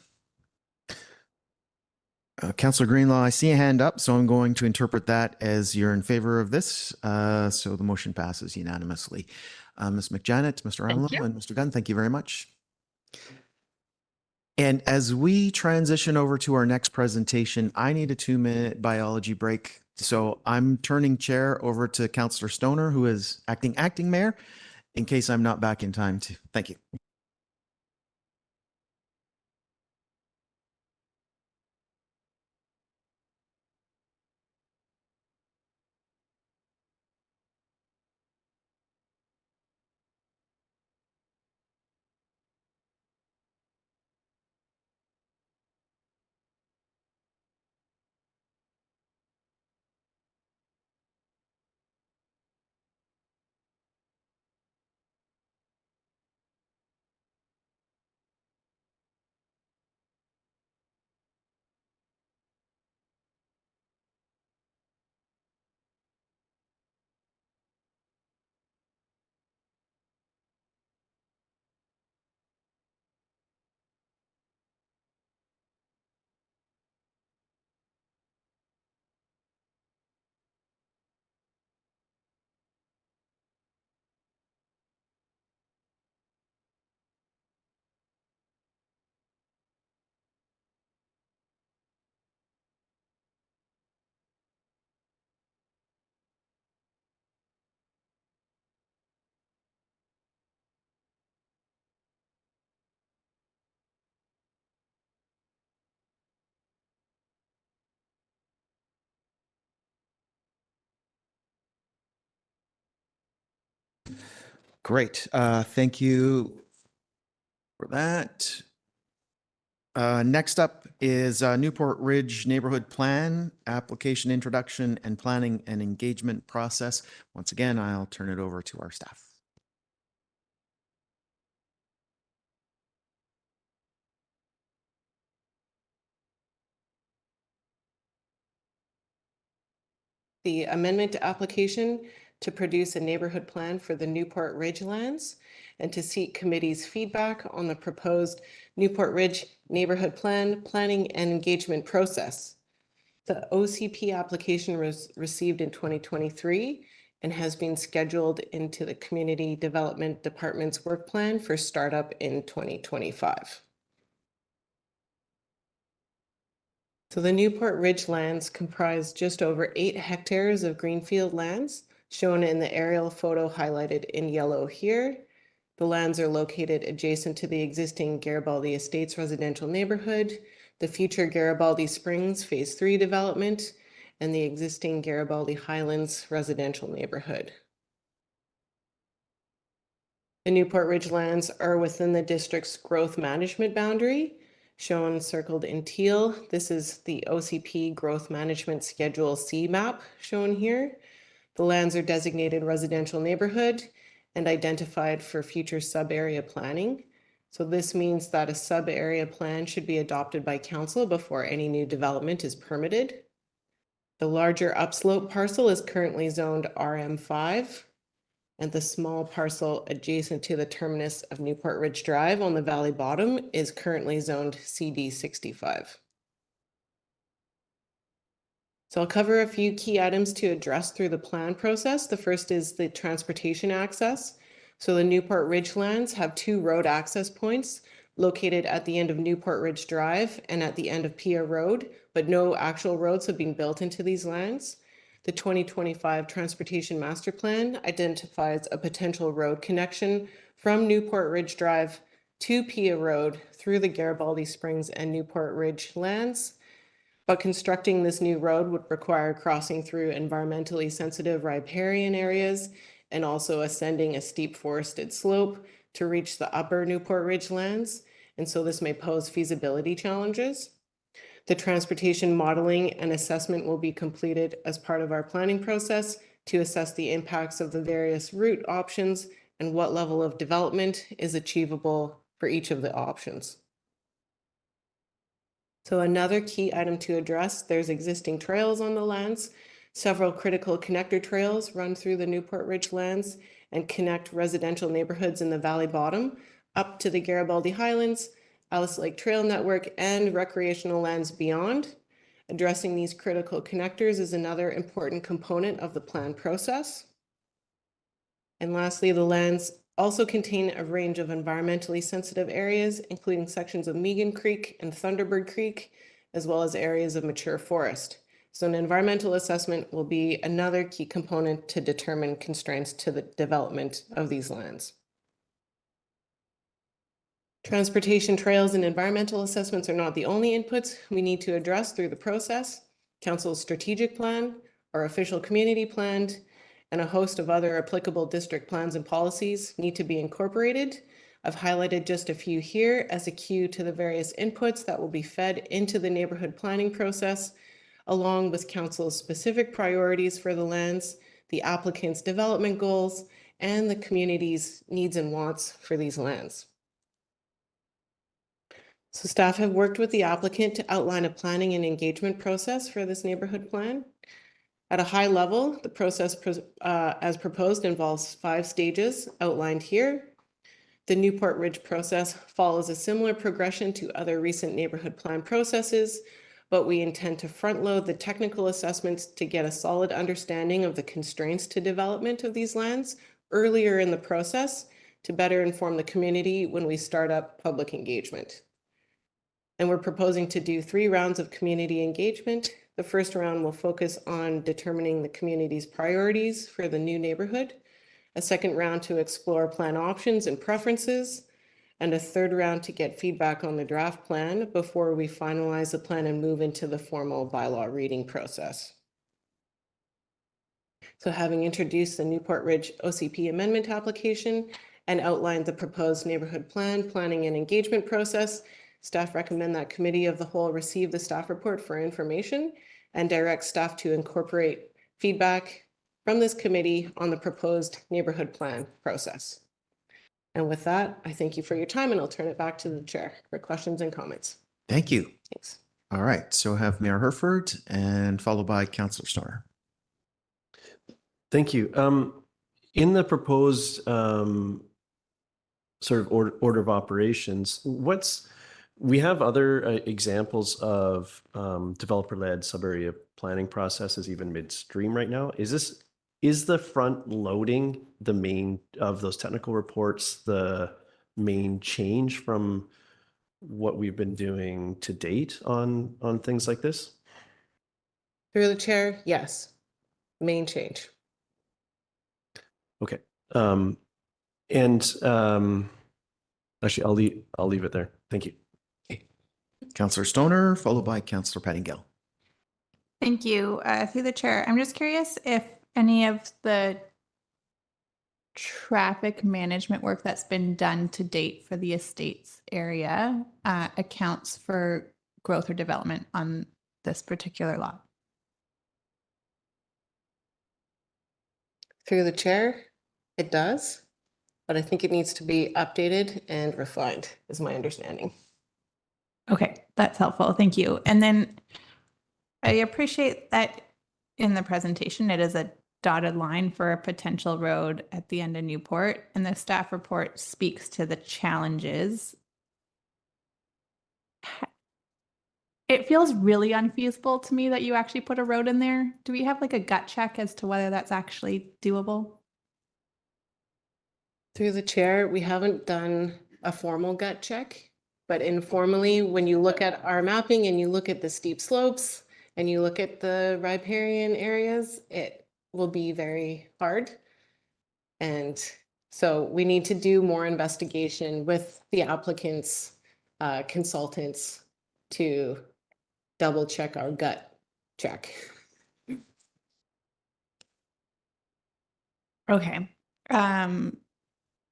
Councillor Greenlaw, I see a hand up, so I'm going to interpret that as you're in favor of this. So the motion passes unanimously. Ms. McJanet, Mr. Amlo, and Mr. Gunn, thank you very much. And as we transition over to our next presentation, I need a 2-minute biology break. So I'm turning chair over to Councillor Stoner, who is acting mayor, in case I'm not back in time to. Thank you. Great. Thank you for that. Next up is Newport Ridge Neighborhood Plan, application introduction and planning and engagement process. Once again, I'll turn it over to our staff. The amendment application to produce a neighborhood plan for the Newport Ridge lands and to seek committee's feedback on the proposed Newport Ridge neighborhood plan, planning and engagement process. The OCP application was received in 2023 and has been scheduled into the Community Development Department's work plan for startup in 2025. So the Newport Ridge lands comprise just over 8 hectares of greenfield lands, shown in the aerial photo highlighted in yellow here. The lands are located adjacent to the existing Garibaldi Estates residential neighborhood, the future Garibaldi Springs Phase 3 development, and the existing Garibaldi Highlands residential neighborhood. The Newport Ridge lands are within the district's growth management boundary, shown circled in teal. This is the OCP Growth Management Schedule C map shown here. The lands are designated residential neighborhood and identified for future sub-area planning. So this means that a sub-area plan should be adopted by council before any new development is permitted. The larger upslope parcel is currently zoned RM5, and the small parcel adjacent to the terminus of Newport Ridge Drive on the valley bottom is currently zoned CD65. So I'll cover a few key items to address through the plan process. The first is the transportation access. So the Newport Ridge lands have 2 road access points located at the end of Newport Ridge Drive and at the end of Pia Road, but no actual roads have been built into these lands. The 2025 Transportation Master Plan identifies a potential road connection from Newport Ridge Drive to Pia Road through the Garibaldi Springs and Newport Ridge lands. But constructing this new road would require crossing through environmentally sensitive riparian areas and also ascending a steep forested slope to reach the upper Newport Ridge lands. And so this may pose feasibility challenges. The transportation modeling and assessment will be completed as part of our planning process to assess the impacts of the various route options and what level of development is achievable for each of the options. So another key item to address, there's existing trails on the lands. Several critical connector trails run through the Newport Ridge lands and connect residential neighborhoods in the valley bottom up to the Garibaldi Highlands, Alice Lake Trail Network, and recreational lands beyond. Addressing these critical connectors is another important component of the plan process. And lastly, the lands also contain a range of environmentally sensitive areas, including sections of Megan Creek and Thunderbird Creek, as well as areas of mature forest. So an environmental assessment will be another key component to determine constraints to the development of these lands. Transportation trails and environmental assessments are not the only inputs we need to address through the process. Council's strategic plan, our official community plan, and a host of other applicable district plans and policies need to be incorporated. I've highlighted just a few here as a cue to the various inputs that will be fed into the neighborhood planning process, along with council's specific priorities for the lands, the applicant's development goals, and the community's needs and wants for these lands. So staff have worked with the applicant to outline a planning and engagement process for this neighborhood plan. At a high level, the process as proposed involves 5 stages outlined here. The Newport Ridge process follows a similar progression to other recent neighborhood plan processes, but we intend to front load the technical assessments to get a solid understanding of the constraints to development of these lands earlier in the process to better inform the community when we start up public engagement. And we're proposing to do 3 rounds of community engagement. The first round will focus on determining the community's priorities for the new neighborhood, a second round to explore plan options and preferences, and a third round to get feedback on the draft plan before we finalize the plan and move into the formal bylaw reading process. So having introduced the Newport Ridge OCP amendment application and outlined the proposed neighborhood plan, planning and engagement process, Staff recommend that committee of the whole receive the staff report for information and direct staff to incorporate feedback from this committee on the proposed neighborhood plan process. And with that, I thank you for your time, and I'll turn it back to the chair for questions and comments. Thank you. Thanks. All right. So I have Mayor Herford and followed by Councillor Stoner. Thank you. In the proposed sort of order of operations, we have other examples of developer-led sub-area planning processes even midstream right now. Is the front loading the main of those technical reports, the main change from what we've been doing to date on things like this? Through the chair, yes. Main change. Okay. Actually, I'll leave it there. Thank you. Councillor Stoner, followed by Councillor Pettingill. Thank you. Through the chair, I'm just curious if any of the traffic management work that's been done to date for the estates area accounts for growth or development on this particular lot. Through the chair, it does, but I think it needs to be updated and refined, is my understanding. Okay, that's helpful. Thank you. And then I appreciate that in the presentation, it is a dotted line for a potential road at the end of Newport, and the staff report speaks to the challenges. It feels really unfeasible to me that you actually put a road in there. Do we have like a gut check as to whether that's actually doable? Through the chair, we haven't done a formal gut check, but informally, when you look at our mapping and you look at the steep slopes and you look at the riparian areas, it will be very hard. And so we need to do more investigation with the applicants, consultants to double check our gut check. Okay.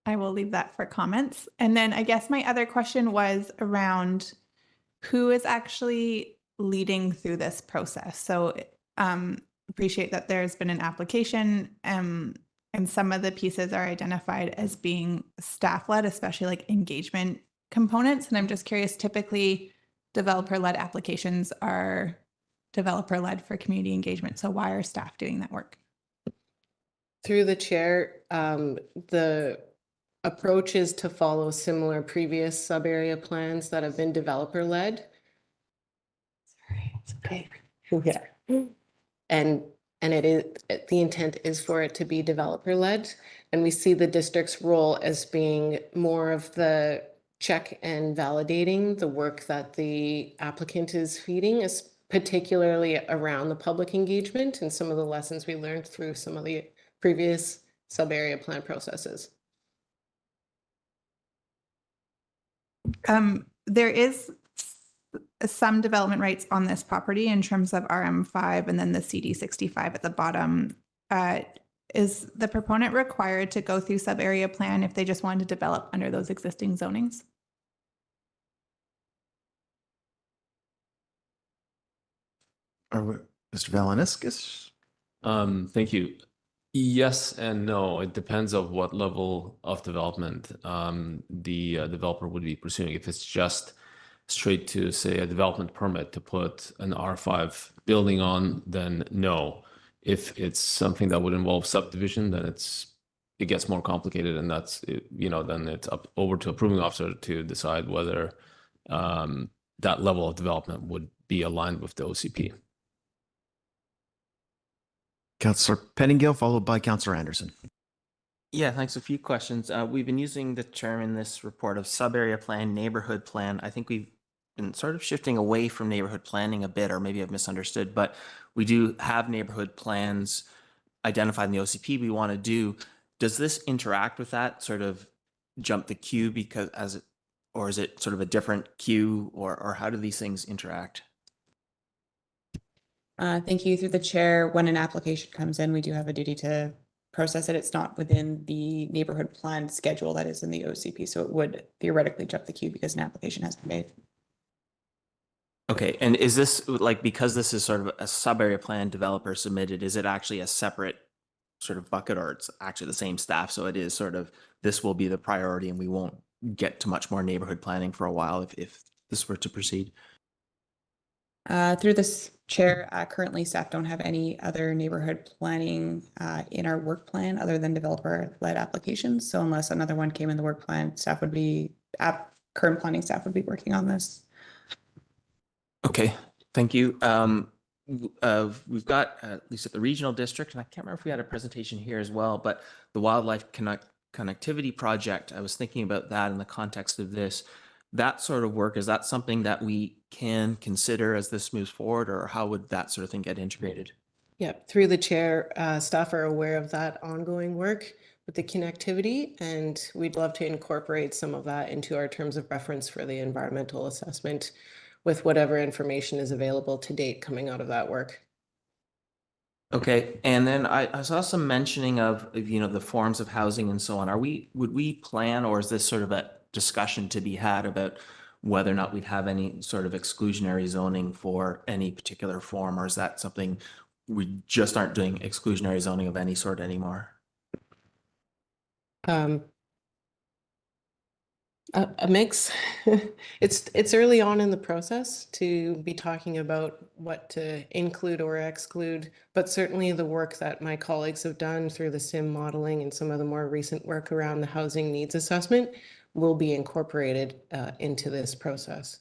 I will leave that for comments. And then I guess my other question was around who is actually leading through this process. So appreciate that there's been an application and some of the pieces are identified as being staff-led, especially like engagement components. And I'm just curious, typically developer-led applications are developer-led for community engagement. So why are staff doing that work? Through the chair, the approach is to follow similar previous sub-area plans that have been developer-led. Sorry, it's okay. Yeah. And it is, the intent is for it to be developer-led. And we see the district's role as being more of the check and validating the work that the applicant is feeding, is particularly around the public engagement and some of the lessons we learned through some of the previous sub-area plan processes. There is some development rights on this property in terms of RM5 and then the CD65 at the bottom. Is the proponent required to go through sub-area plan if they just wanted to develop under those existing zonings? Mr. Valeniskis? Thank you. Yes and no. It depends on what level of development the developer would be pursuing. If it's just straight to, say, a development permit to put an R5 building on, then no. If it's something that would involve subdivision, then it gets more complicated, and that's, then it's over to approving officer to decide whether that level of development would be aligned with the OCP. Councillor Pettingill, followed by Councillor Anderson. Yeah, thanks. A few questions. We've been using the term in this report of sub-area plan, neighborhood plan. I think we've been sort of shifting away from neighborhood planning a bit, or maybe I've misunderstood, but we do have neighborhood plans identified in the OCP we want to do. Does this interact with that, sort of jump the queue or is it sort of a different queue, or how do these things interact? Thank you. Through the chair, when an application comes in, we do have a duty to process it. It's not within the neighborhood plan schedule that is in the OCP, so it would theoretically jump the queue because an application has been made. Okay, and is this like, because this is sort of a sub-area plan developer submitted, is it actually a separate sort of bucket, or it's actually the same staff? So it is sort of, this will be the priority and we won't get to much more neighborhood planning for a while if this were to proceed? Through this chair, currently staff don't have any other neighborhood planning in our work plan other than developer-led applications. So unless another one came in the work plan, staff would be, current planning staff would be working on this. Okay, thank you. We've got, at least at the regional district, and I can't remember if we had a presentation here as well, but the wildlife connectivity project, I was thinking about that in the context of this. That sort of work, is that something that we can consider as this moves forward, or how would that sort of thing get integrated? Yep, through the chair, staff are aware of that ongoing work with the connectivity, and we'd love to incorporate some of that into our terms of reference for the environmental assessment with whatever information is available to date coming out of that work. Okay, and then I saw some mentioning of the forms of housing and so on. Would we plan, or is this sort of a discussion to be had about whether or not we'd have any sort of exclusionary zoning for any particular form, or is that something we just aren't doing exclusionary zoning of any sort anymore? A mix. It's early on in the process to be talking about what to include or exclude, but certainly the work that my colleagues have done through the SIM modeling and some of the more recent work around the housing needs assessment will be incorporated into this process.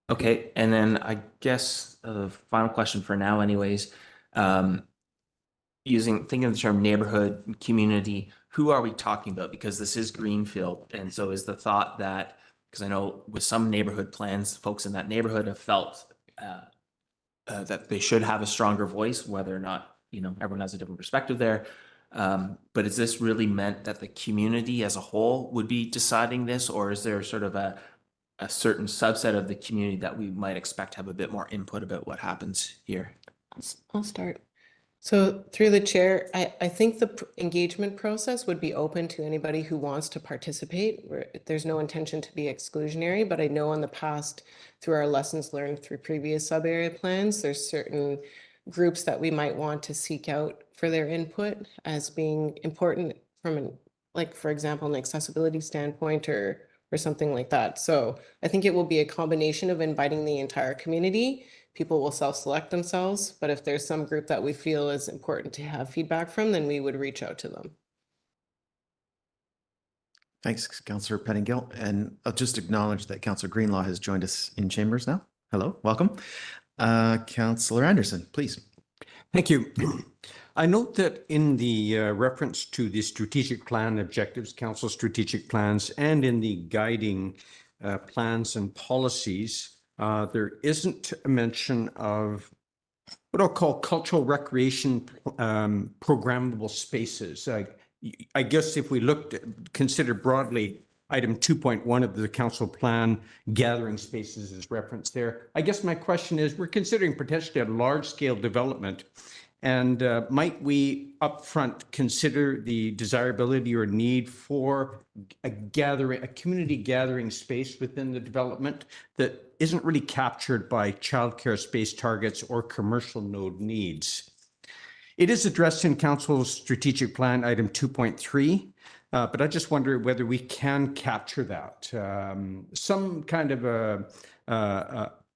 Okay, and then I guess the final question for now anyways, thinking of the term neighborhood, community, who are we talking about? Because this is greenfield. And so is the thought that, because I know with some neighborhood plans, folks in that neighborhood have felt that they should have a stronger voice, whether or not, everyone has a different perspective there. But is this really meant that the community as a whole would be deciding this, or is there sort of a certain subset of the community that we might expect to have a bit more input about what happens here? I'll start. So through the chair, I think the engagement process would be open to anybody who wants to participate. There's no intention to be exclusionary, but I know in the past, through our lessons learned through previous sub-area plans, there's certain groups that we might want to seek out for their input as being important from like, for example, an accessibility standpoint or something like that. So I think it will be a combination of inviting the entire community. People will self-select themselves, but if there's some group that we feel is important to have feedback from, then we would reach out to them. Thanks, Councillor Pettingill. And I'll just acknowledge that Councillor Greenlaw has joined us in chambers now. Hello, welcome. Councillor Anderson, please. Thank you. I note that in the reference to the strategic plan objectives, council strategic plans, and in the guiding plans and policies, there isn't a mention of what I'll call cultural recreation programmable spaces. I guess if we consider broadly item 2.1 of the council plan, gathering spaces is referenced there. I guess my question is, we're considering potentially a large scale development, and might we upfront consider the desirability or need for a community gathering space within the development that isn't really captured by childcare space targets or commercial node needs? It is addressed in Council's strategic plan, item 2.3, but I just wonder whether we can capture that. Some kind of a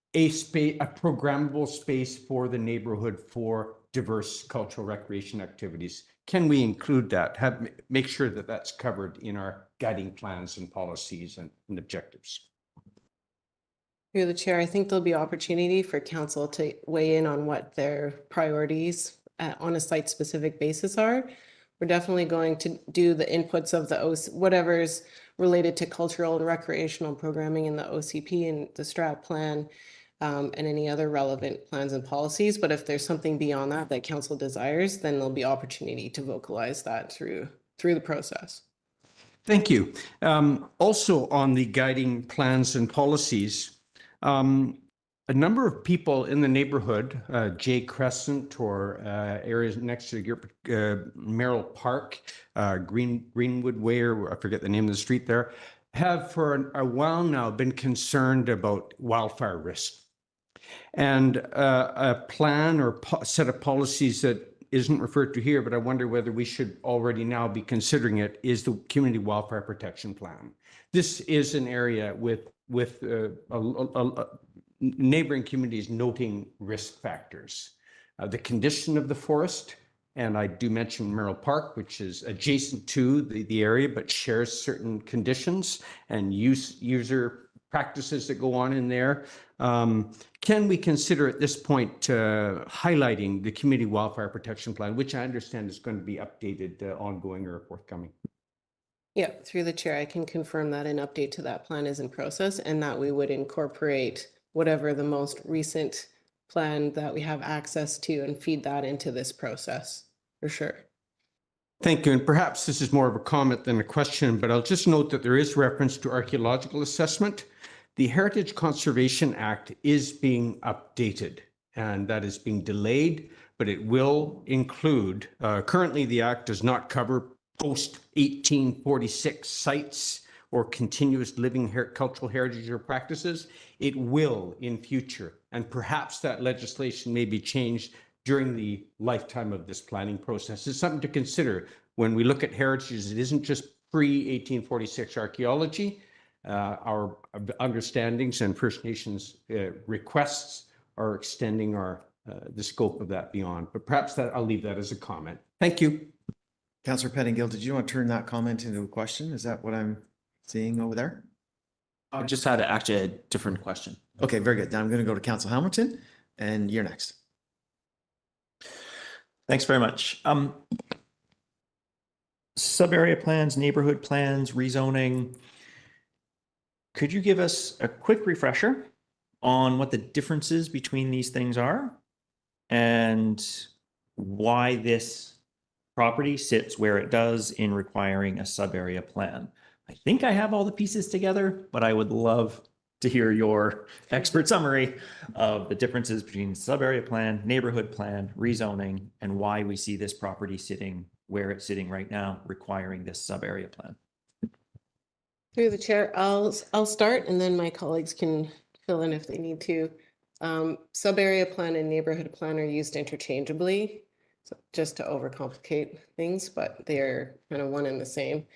programmable space for the neighborhood for diverse cultural recreation activities. Can we include that? Make sure that that's covered in our guiding plans and policies and objectives. Through the chair, I think there'll be opportunity for council to weigh in on what their priorities on a site-specific basis are. We're definitely going to do the inputs of the whatever's related to cultural and recreational programming in the OCP and the strat plan, and any other relevant plans and policies. But if there's something beyond that council desires, then there'll be opportunity to vocalize that through the process. Thank you. Also on the guiding plans and policies, a number of people in the neighborhood, Jay Crescent or areas next to Merrill Park, Greenwood Way, or I forget the name of the street there, have for a while now been concerned about wildfire risk. And a plan or set of policies that isn't referred to here, but I wonder whether we should already now be considering it, is the Community Wildfire Protection Plan. This is an area with neighboring communities noting risk factors. The condition of the forest, and I do mention Merrill Park, which is adjacent to the area, but shares certain conditions and user practices that go on in there. Can we consider at this point highlighting the Community Wildfire Protection Plan, which I understand is going to be updated ongoing or forthcoming? Yeah, through the chair, I can confirm that an update to that plan is in process and that we would incorporate whatever the most recent plan that we have access to and feed that into this process, for sure. Thank you. And perhaps this is more of a comment than a question, but I'll just note that there is reference to archaeological assessment. The Heritage Conservation Act is being updated, and that is being delayed, but it will include, currently the Act does not cover post-1846 sites or continuous living cultural heritage or practices. It will in future, and perhaps that legislation may be changed during the lifetime of this planning process. It's something to consider when we look at heritage. It isn't just pre-1846 archaeology. Our understandings and First Nations requests are extending the scope of that beyond. But perhaps I'll leave that as a comment. Thank you. Councillor Pettingill, did you want to turn that comment into a question? Is that what I'm seeing over there? I just had actually a different question. Okay, very good. Now I'm going to go to Councillor Hamilton, and you're next. Thanks very much. Sub-area plans, neighborhood plans, rezoning. Could you give us a quick refresher on what the differences between these things are and why this property sits where it does in requiring a sub-area plan? I think I have all the pieces together, but I would love to hear your expert summary of the differences between sub-area plan, neighborhood plan, rezoning, and why we see this property sitting where it's sitting right now, requiring this sub-area plan. Through the chair, I'll start and then my colleagues can fill in if they need to. Sub-area plan and neighborhood plan are used interchangeably, so just to overcomplicate things, but they're kind of one and the same.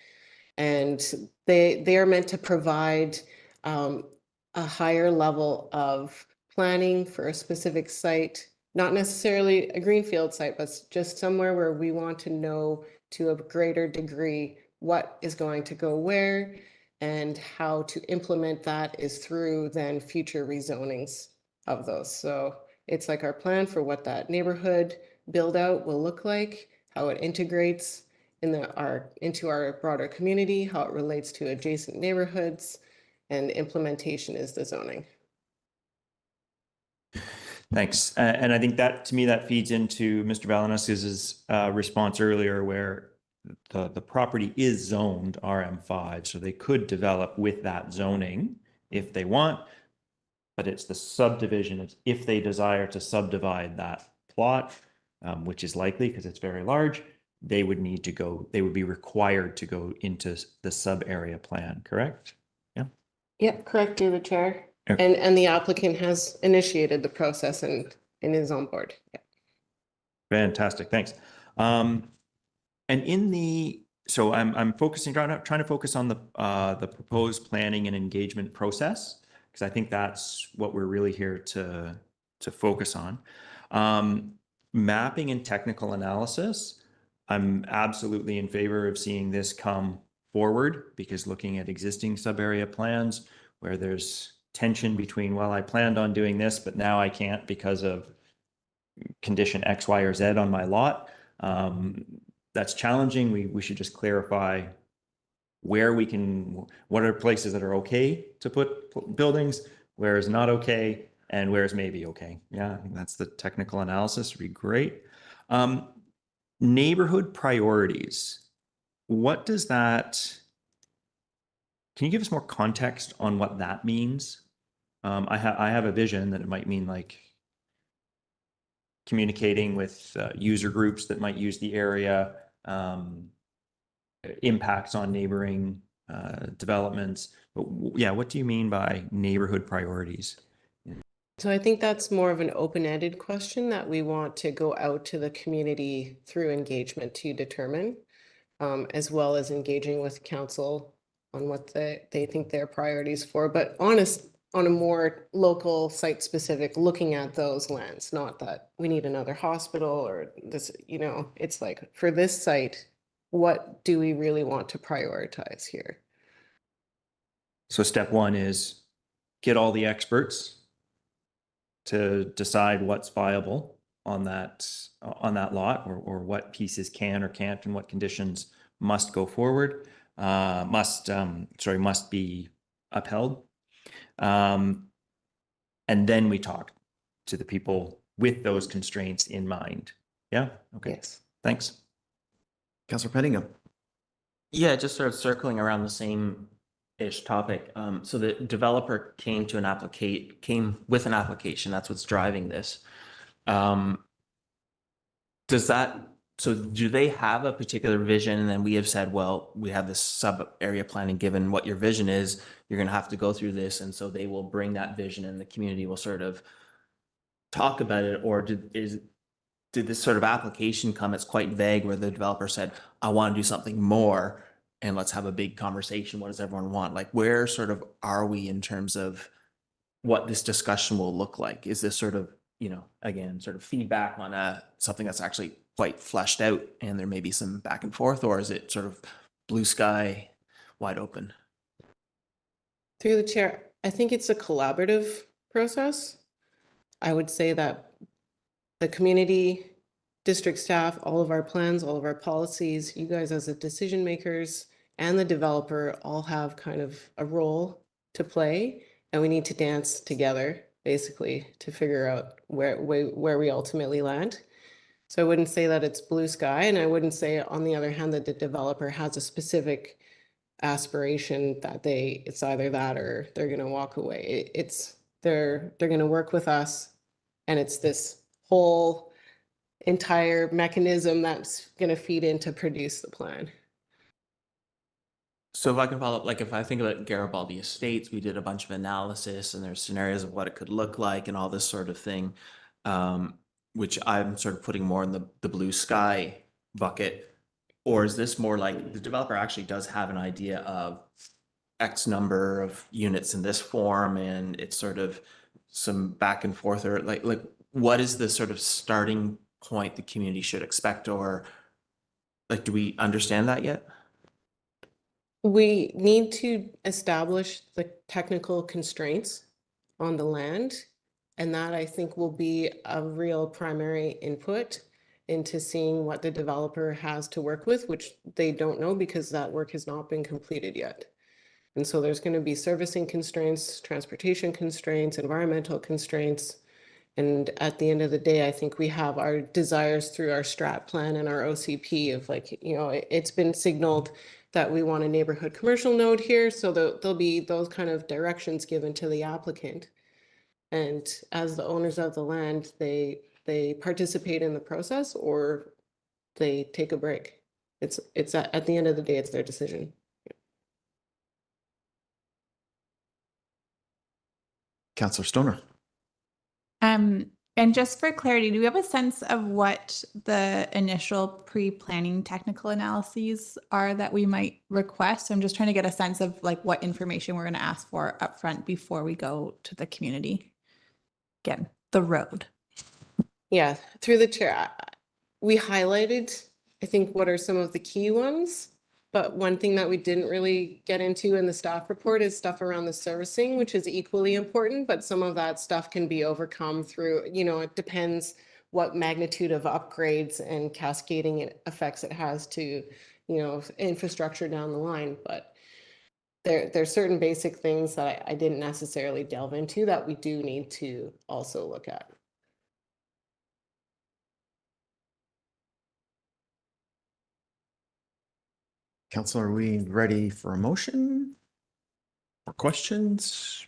And they are meant to provide a higher level of planning for a specific site, not necessarily a greenfield site, but just somewhere where we want to know to a greater degree what is going to go where, and how to implement that is through then future rezonings of those. So it's like our plan for what that neighborhood build out will look like, how it integrates into our broader community, how it relates to adjacent neighborhoods, and implementation is the zoning. Thanks. And I think that, to me, that feeds into Mr. Valanus's response earlier, where the property is zoned RM5, so they could develop with that zoning if they want, but it's the subdivision. It's if they desire to subdivide that plot, which is likely because it's very large, they would be required to go into the sub-area plan, correct? Yeah. Yep, correct, through the chair. Okay. And the applicant has initiated the process and is on board. Yeah. Fantastic, thanks. And so I'm focusing, trying to focus on the proposed planning and engagement process, because I think that's what we're really here to focus on. Mapping and technical analysis, I'm absolutely in favor of seeing this come forward, because looking at existing sub-area plans where there's tension between, well, I planned on doing this, but now I can't because of condition X, Y, or Z on my lot. That's challenging. We should just clarify where what are places that are okay to put buildings, where is not okay, and where is maybe okay. Yeah, I think that's the technical analysis. Would be great. Neighborhood priorities. What does that, can you give us more context on what that means? I have a vision that it might mean like communicating with user groups that might use the area, impacts on neighboring developments. But yeah, what do you mean by neighborhood priorities? So I think that's more of an open-ended question that we want to go out to the community through engagement to determine, as well as engaging with council on what they think their priorities for, but on a more local site specific, looking at those lands, not that we need another hospital or this, it's like for this site, what do we really want to prioritize here? So step one is get all the experts to decide what's viable on that lot, or what pieces can or can't and what conditions must go forward, must be upheld. And then we talk to the people with those constraints in mind. Yeah. Okay. Yes. Thanks. Councillor Pettingham. Yeah, just sort of circling around the same-ish topic. So the developer came with an application. That's what's driving this. Do they have a particular vision? And then we have said, well, we have this sub-area planning, given what your vision is, you're going to have to go through this. And so they will bring that vision and the community will sort of talk about it. Or did this sort of application come? It's quite vague, where the developer said, I want to do something more and let's have a big conversation. What does everyone want? Like, where sort of are we in terms of what this discussion will look like? Is this sort of, again, sort of feedback on something that's actually quite fleshed out and there may be some back and forth, or is it sort of blue sky, wide open? Through the chair, I think it's a collaborative process. I would say that the community, district staff, all of our plans, all of our policies, you guys as the decision makers and the developer all have kind of a role to play, and we need to dance together basically to figure out where we ultimately land. So I wouldn't say that it's blue sky, and I wouldn't say on the other hand that the developer has a specific aspiration that it's either that or they're going to walk away. They're going to work with us, and it's this whole entire mechanism that's going to feed in to produce the plan. So if I can follow up, like if I think about Garibaldi Estates, we did a bunch of analysis and there's scenarios of what it could look like and all this sort of thing, which I'm sort of putting more in the blue sky bucket. Or is this more like the developer actually does have an idea of X number of units in this form and it's sort of some back and forth, or like what is the sort of starting point the community should expect, or like, do we understand that yet? We need to establish the technical constraints on the land, and that I think will be a real primary input into seeing what the developer has to work with, which they don't know because that work has not been completed yet. And so there's going to be servicing constraints, transportation constraints, environmental constraints. And at the end of the day, I think we have our desires through our strat plan and our OCP of it's been signaled that we want a neighborhood commercial node here. So there'll be those kind of directions given to the applicant. And as the owners of the land, they participate in the process or they take a break. It's at the end of the day, it's their decision. Councillor Stoner. And just for clarity, do we have a sense of what the initial pre-planning technical analyses are that we might request? I'm just trying to get a sense of like what information we're going to ask for upfront before we go to the community. Again, the road. Yeah, through the chair, we highlighted, I think, what are some of the key ones. But one thing that we didn't really get into in the staff report is stuff around the servicing, which is equally important, but some of that stuff can be overcome through, it depends what magnitude of upgrades and cascading effects it has to, infrastructure down the line. But there's certain basic things that I didn't necessarily delve into that we do need to also look at. Councillor, are we ready for a motion or questions?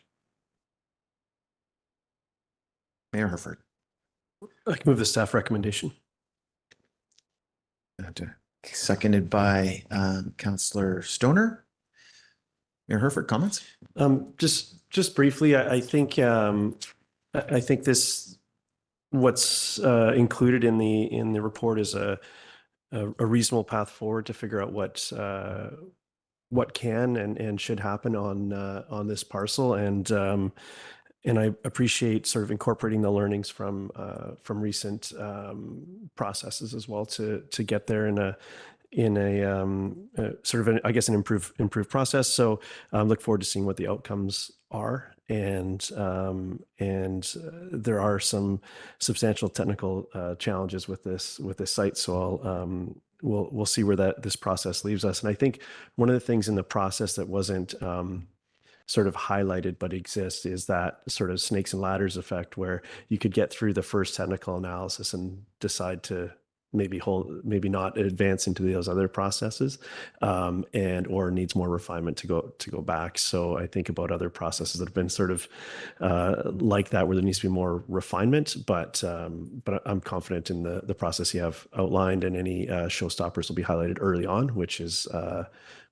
Mayor Herford. I can move the staff recommendation. Seconded by Councillor Stoner. Mayor Herford, comments? Just briefly, I think this what's included in the report is a reasonable path forward to figure out what can and should happen on this parcel, and I appreciate sort of incorporating the learnings from recent processes as well to get there in a sort of an, I guess, an improved process. So look forward to seeing what the outcomes are, and there are some substantial technical challenges with this site. So we'll see where this process leaves us. And I think one of the things in the process that wasn't sort of highlighted but exists is that sort of snakes and ladders effect, where you could get through the first technical analysis and decide to maybe not advance into those other processes, and or needs more refinement to go back. So I think about other processes that have been sort of like that, where there needs to be more refinement, but I'm confident in the process you have outlined, and any showstoppers will be highlighted early on, which will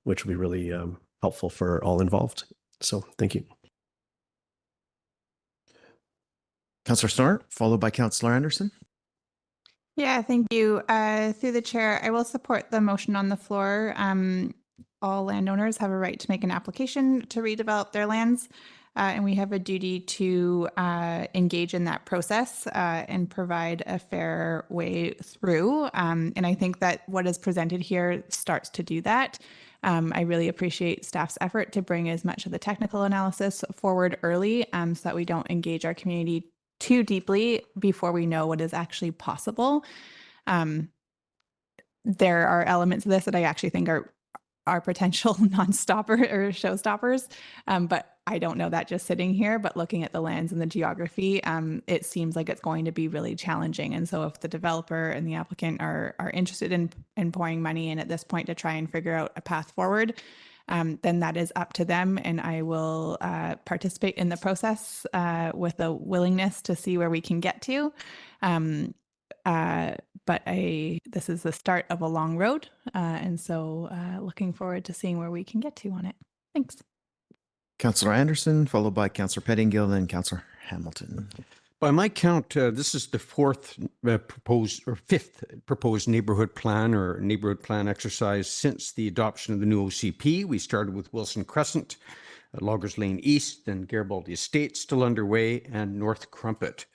be really helpful for all involved. So thank you. Councillor Snort, followed by Councillor Anderson. Yeah, thank you. Through the chair, I will support the motion on the floor. All landowners have a right to make an application to redevelop their lands, and we have a duty to engage in that process and provide a fair way through. And I think that what is presented here starts to do that. I really appreciate staff's effort to bring as much of the technical analysis forward early, so that we don't engage our community too deeply before we know what is actually possible. There are elements of this that I actually think are potential non-stopper or showstoppers, but I don't know that just sitting here. But looking at the lands and the geography, it seems like it's going to be really challenging. And so if the developer and the applicant are interested in pouring money in at this point to try and figure out a path forward, then that is up to them, and I will participate in the process with a willingness to see where we can get to. But this is the start of a long road, and so looking forward to seeing where we can get to on it. Thanks. Councillor Anderson, followed by Councillor Pettingill, then Councillor Hamilton. By my count, this is the fifth proposed neighborhood plan exercise since the adoption of the new OCP. We started with Wilson Crescent, Loggers Lane East, and Garibaldi Estates still underway, and North Crumpet.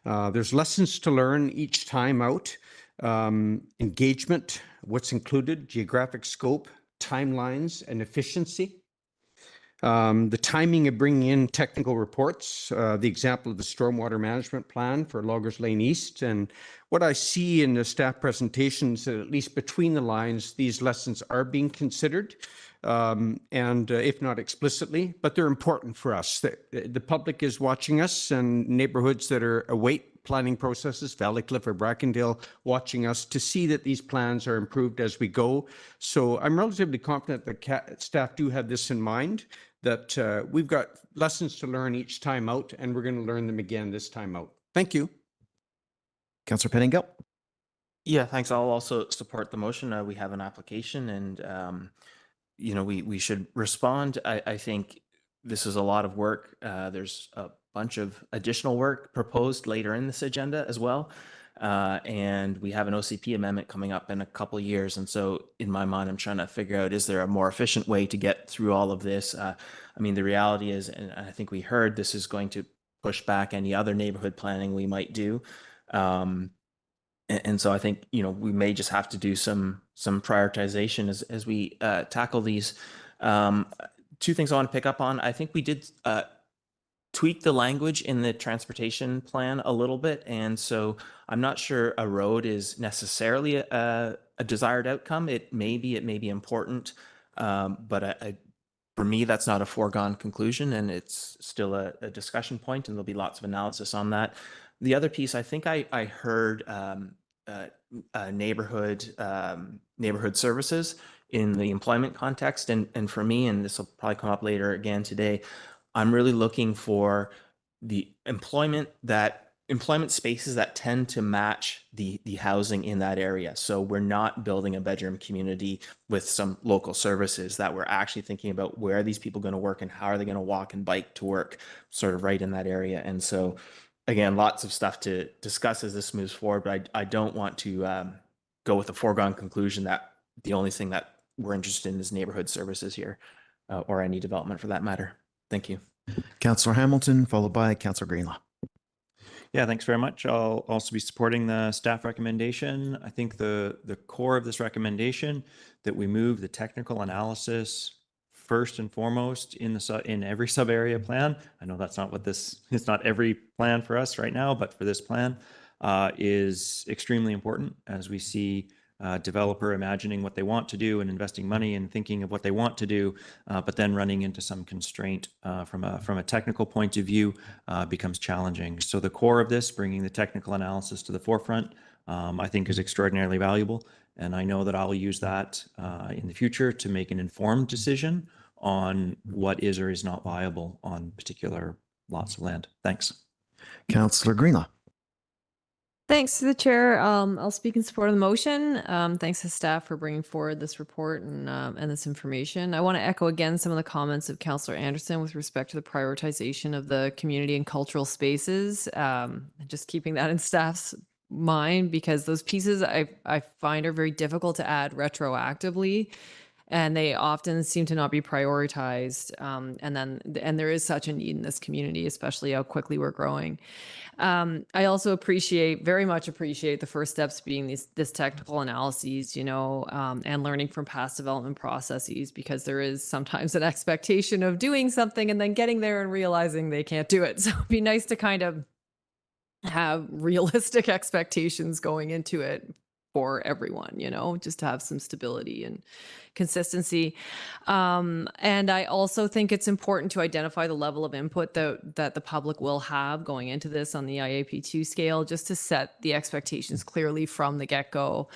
There's lessons to learn each time out. Engagement, what's included, geographic scope, timelines, and efficiency. The timing of bringing in technical reports, the example of the stormwater management plan for Loggers Lane East, and what I see in the staff presentations, at least between the lines, these lessons are being considered, and if not explicitly, but they're important for us. The public is watching us, and neighborhoods that are await planning processes, Valleycliff or Brackendale, watching us to see that these plans are improved as we go. So I'm relatively confident that staff do have this in mind, that we've got lessons to learn each time out, and we're going to learn them again this time out. Thank you. Councillor Pettingill. Yeah, thanks. I'll also support the motion. We have an application, and we should respond. I think this is a lot of work. There's a bunch of additional work proposed later in this agenda as well. And we have an OCP amendment coming up in a couple of years. And so in my mind, I'm trying to figure out, is there a more efficient way to get through all of this? I mean, the reality is, and I think we heard, this is going to push back any other neighborhood planning we might do. And so I think, we may just have to do some prioritization as we tackle these. Two things I want to pick up on. I think we did tweak the language in the transportation plan a little bit. And so I'm not sure a road is necessarily a desired outcome. It may be important, but for me, that's not a foregone conclusion, and it's still a discussion point, and there'll be lots of analysis on that. The other piece, I think I heard neighborhood services in the employment context. And for me, and this will probably come up later again today, I'm really looking for the employment that employment spaces that tend to match the housing in that area. So we're not building a bedroom community with some local services, that we're actually thinking about where are these people going to work and how are they going to walk and bike to work, sort of right in that area. And so again, lots of stuff to discuss as this moves forward, but I don't want to go with a foregone conclusion that the only thing that we're interested in is neighborhood services here, or any development for that matter. Thank you. Councillor Hamilton, followed by Councillor Greenlaw. Yeah, thanks very much. I'll also be supporting the staff recommendation. I think the core of this recommendation, that we move the technical analysis first and foremost in every sub area plan. I know that's not what this, it's not every plan for us right now, but for this plan is extremely important as we see developer imagining what they want to do and investing money and thinking of what they want to do, but then running into some constraint from a technical point of view becomes challenging. So the core of this, bringing the technical analysis to the forefront, I think is extraordinarily valuable. And I know that I'll use that in the future to make an informed decision on what is or is not viable on particular lots of land. Thanks. Councillor Greenlaw. Thanks to the chair. I'll speak in support of the motion. Thanks to staff for bringing forward this report and this information. I want to echo again some of the comments of Councillor Anderson with respect to the prioritization of the community and cultural spaces. Just keeping that in staff's mind, because those pieces I find are very difficult to add retroactively, and they often seem to not be prioritized. And there is such a need in this community, especially how quickly we're growing. I also very much appreciate the first steps being this technical analyses, and learning from past development processes, because there is sometimes an expectation of doing something and then getting there and realizing they can't do it. So it'd be nice to kind of have realistic expectations going into it for everyone, just to have some stability and consistency. And I also think it's important to identify the level of input that the public will have going into this on the IAP2 scale, just to set the expectations clearly from the get-go,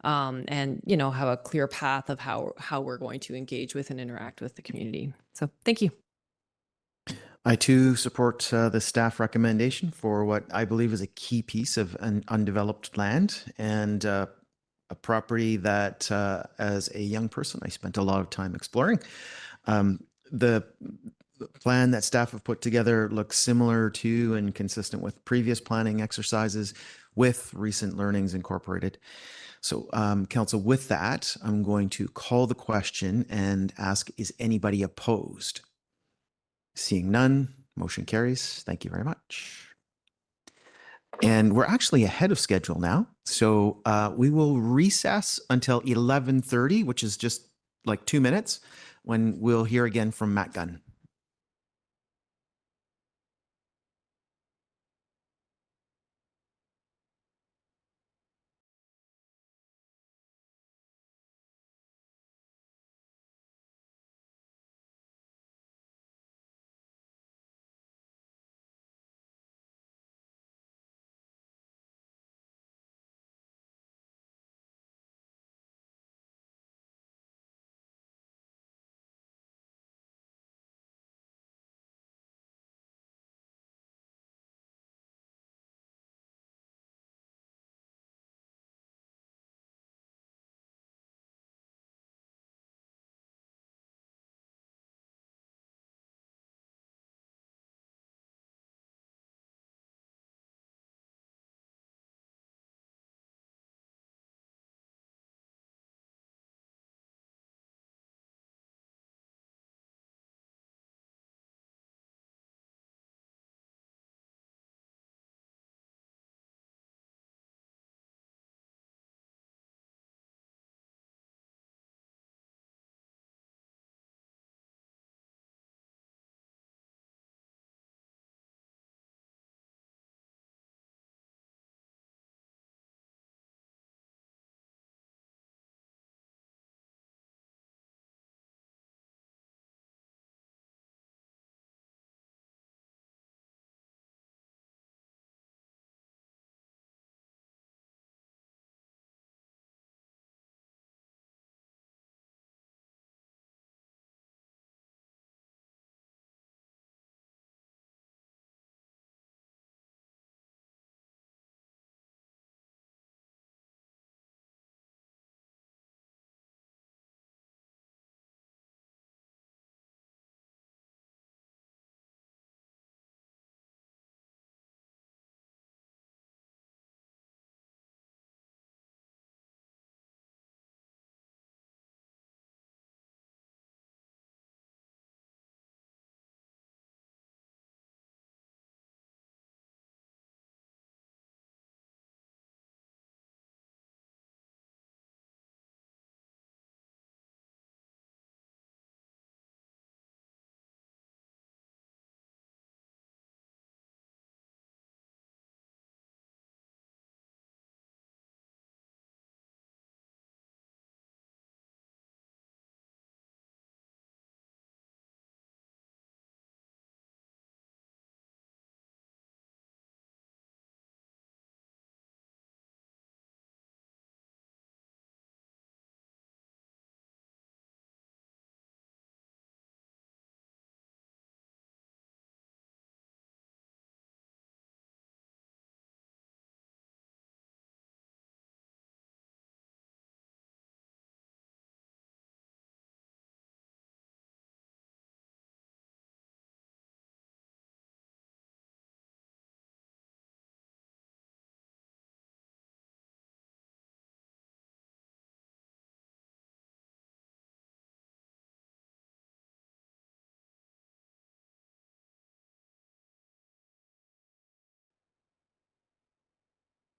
and have a clear path of how we're going to engage with and interact with the community. So thank you. I too support the staff recommendation for what I believe is a key piece of an undeveloped land, and a property that as a young person, I spent a lot of time exploring. The plan that staff have put together looks similar to and consistent with previous planning exercises with recent learnings incorporated. So council, with that, I'm going to call the question and ask, is anybody opposed? Seeing none, motion carries. Thank you very much. And we're actually ahead of schedule now. So we will recess until 11:30, which is just like 2 minutes, when we'll hear again from Matt Gunn.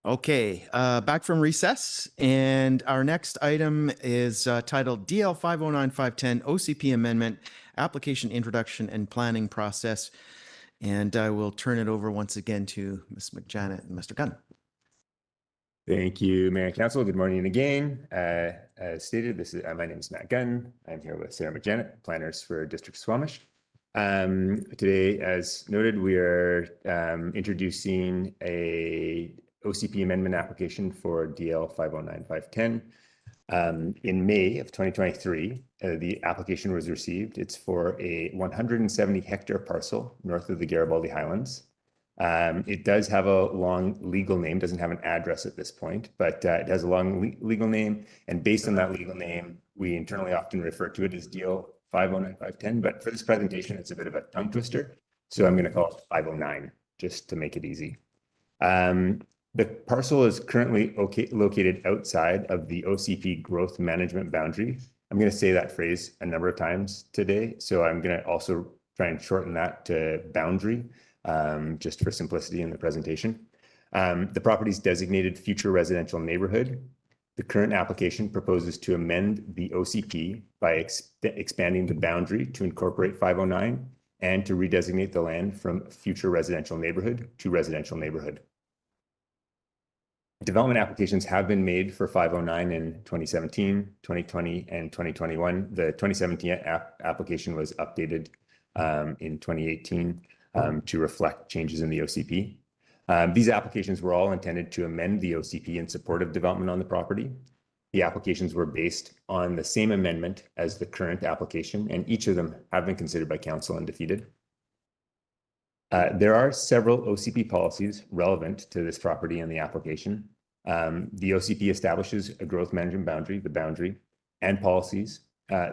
Okay, back from recess, and our next item is titled DL 509510 OCP Amendment, Application Introduction and Planning Process. And I will turn it over once again to Ms. McJanet and Mr. Gunn. Thank you, Mayor and Council. Good morning again. As stated, my name is Matt Gunn. I'm here with Sarah McJanet, planners for District Squamish. Today, as noted, we are introducing a OCP amendment application for DL 509510. In May of 2023, the application was received. It's for a 170 hectare parcel north of the Garibaldi Highlands. It does have a long legal name, doesn't have an address at this point, but it has a long legal name. And based on that legal name, we internally often refer to it as DL 509510. But for this presentation, it's a bit of a tongue twister. So I'm going to call it 509 just to make it easy. The parcel is currently located outside of the OCP growth management boundary. I'm going to say that phrase a number of times today. So I'm going to also try and shorten that to boundary, just for simplicity in the presentation. The property is designated future residential neighborhood. The current application proposes to amend the OCP by expanding the boundary to incorporate 509 and to redesignate the land from future residential neighborhood to residential neighborhood. Development applications have been made for 509 in 2017, 2020, and 2021. The 2017 application was updated in 2018 to reflect changes in the OCP. These applications were all intended to amend the OCP in support of development on the property. The applications were based on the same amendment as the current application, and each of them have been considered by council and defeated. There are several OCP policies relevant to this property and the application. The OCP establishes a growth management boundary, the boundary, and policies.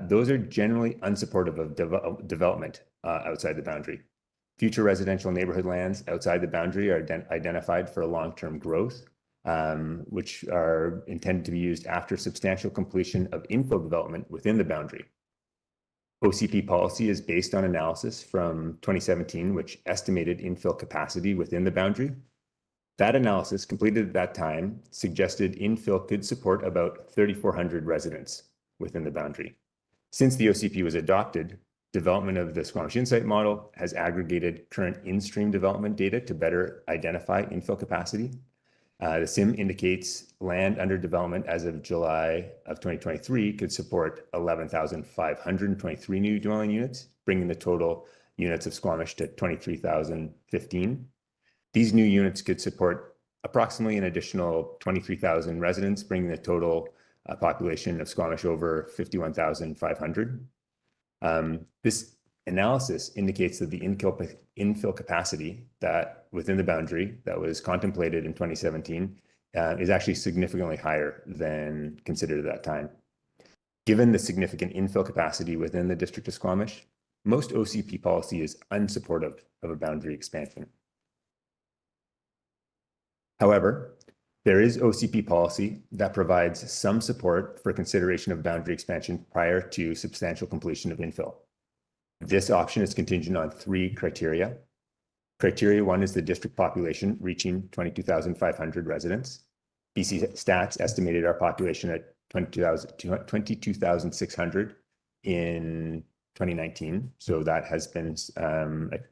Those are generally unsupportive of development outside the boundary. Future residential neighborhood lands outside the boundary are identified for long-term growth, which are intended to be used after substantial completion of infill development within the boundary. OCP policy is based on analysis from 2017, which estimated infill capacity within the boundary. That analysis, completed at that time, suggested infill could support about 3,400 residents within the boundary. Since the OCP was adopted, development of the Squamish Insight model has aggregated current in-stream development data to better identify infill capacity. The SIM indicates land under development as of July of 2023 could support 11,523 new dwelling units, bringing the total units of Squamish to 23,015. These new units could support approximately an additional 23,000 residents, bringing the total population of Squamish over 51,500. This analysis indicates that the infill capacity that within the boundary that was contemplated in 2017 is actually significantly higher than considered at that time. Given the significant infill capacity within the District of Squamish, most OCP policy is unsupportive of a boundary expansion. However, there is OCP policy that provides some support for consideration of boundary expansion prior to substantial completion of infill. This option is contingent on 3 criteria. Criteria 1 is the district population reaching 22,500 residents. BC Stats estimated our population at 22,600 in 2019. So that has been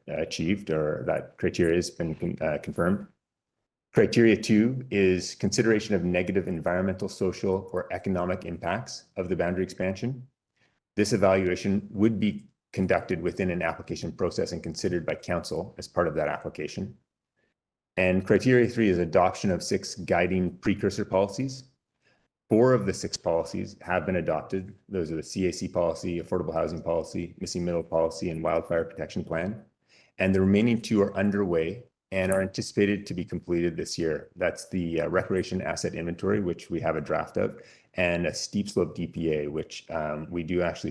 achieved, or that criteria has been confirmed. Criteria 2 is consideration of negative environmental, social, or economic impacts of the boundary expansion. This evaluation would be conducted within an application process and considered by council as part of that application. And criteria 3 is adoption of 6 guiding precursor policies. 4 of the 6 policies have been adopted. Those are the CAC policy, affordable housing policy, missing middle policy, and wildfire protection plan. And the remaining 2 are underway and are anticipated to be completed this year. That's the recreation asset inventory, which we have a draft of, and a steep slope DPA, which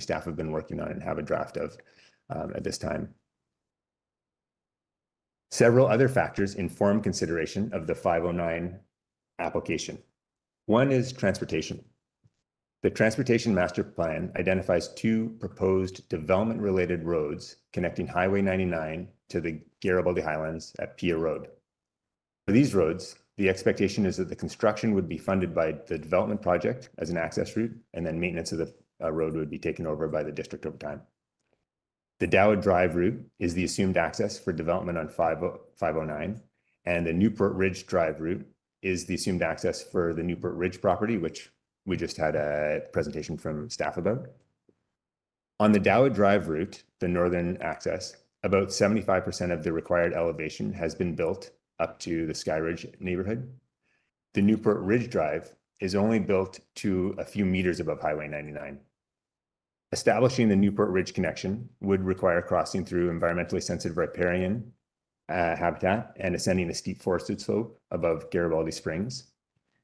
staff have been working on and have a draft of at this time. Several other factors inform consideration of the 509 application. One is transportation. The Transportation Master Plan identifies 2 proposed development-related roads connecting Highway 99 to the Garibaldi Highlands at Pia Road. For these roads, The expectation is that the construction would be funded by the development project as an access route, and then maintenance of the road would be taken over by the district over time. The Dowd Drive route is the assumed access for development on 509, and the Newport Ridge Drive route is the assumed access for the Newport Ridge property, which we just had a presentation from staff about. On the Dowd Drive route, the northern access, about 75% of the required elevation has been built up to the Sky Ridge neighborhood. The Newport Ridge Drive is only built to a few meters above Highway 99. Establishing the Newport Ridge connection would require crossing through environmentally sensitive riparian habitat and ascending a steep forested slope above Garibaldi Springs.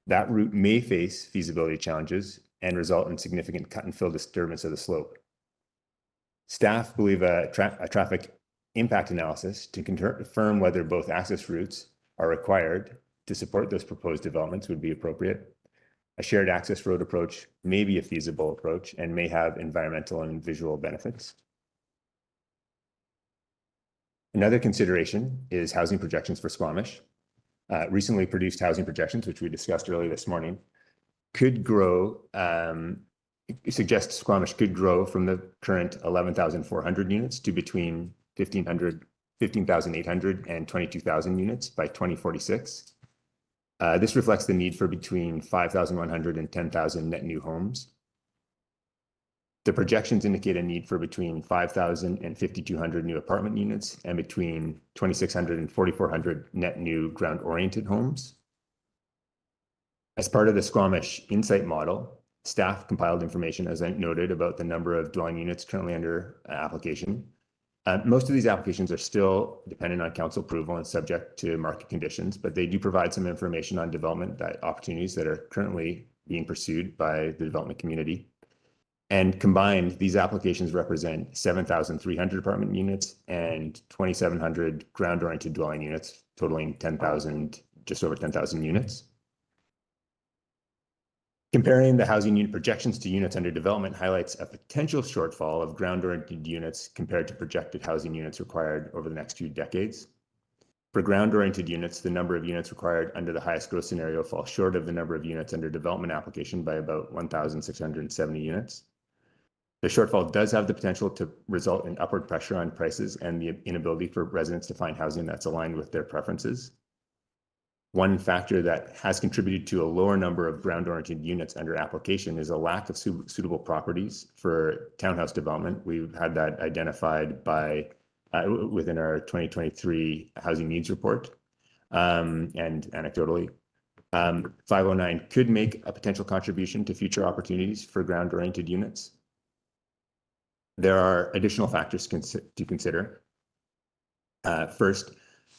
That route may face feasibility challenges and result in significant cut and fill disturbance of the slope. Staff believe a traffic impact analysis to confirm whether both access routes are required to support those proposed developments would be appropriate. A shared access road approach may be a feasible approach and may have environmental and visual benefits. Another consideration is housing projections for Squamish. Recently produced housing projections, which we discussed earlier this morning, could grow, suggest Squamish could grow from the current 11,400 units to between 15,800 and 22,000 units by 2046. This reflects the need for between 5,100 and 10,000 net new homes. The projections indicate a need for between 5,000 and 5,200 new apartment units and between 2,600 and 4,400 net new ground-oriented homes. As part of the Squamish Insight model, staff compiled information, as I noted, about the number of dwelling units currently under application. Most of these applications are still dependent on council approval and subject to market conditions, but they do provide some information on development opportunities that are currently being pursued by the development community. And combined, these applications represent 7,300 apartment units and 2,700 ground-oriented dwelling units, totaling 10,000, just over 10,000 units. Comparing the housing unit projections to units under development highlights a potential shortfall of ground-oriented units compared to projected housing units required over the next 2 decades. For ground-oriented units, the number of units required under the highest growth scenario falls short of the number of units under development application by about 1,670 units. The shortfall does have the potential to result in upward pressure on prices and the inability for residents to find housing that's aligned with their preferences. One factor that has contributed to a lower number of ground-oriented units under application is a lack of suitable properties for townhouse development. We've had that identified by within our 2023 housing needs report, and anecdotally. 509 could make a potential contribution to future opportunities for ground-oriented units. There are additional factors to consider. First,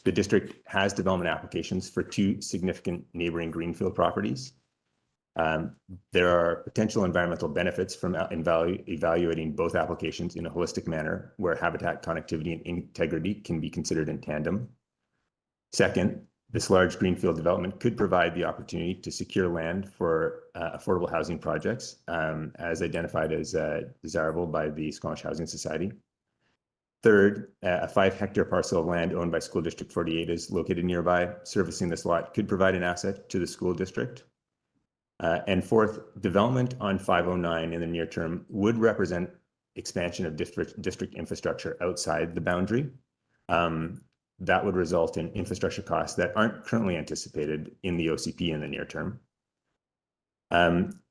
the district has development applications for 2 significant neighboring greenfield properties. There are potential environmental benefits from evaluating both applications in a holistic manner where habitat, connectivity, and integrity can be considered in tandem. Second, this large greenfield development could provide the opportunity to secure land for affordable housing projects, as identified as desirable by the Squamish Housing Society. Third, a 5-hectare parcel of land owned by School District 48 is located nearby. Servicing this lot could provide an asset to the school district. And fourth, development on 509 in the near term would represent expansion of district infrastructure outside the boundary. That would result in infrastructure costs that aren't currently anticipated in the OCP in the near term.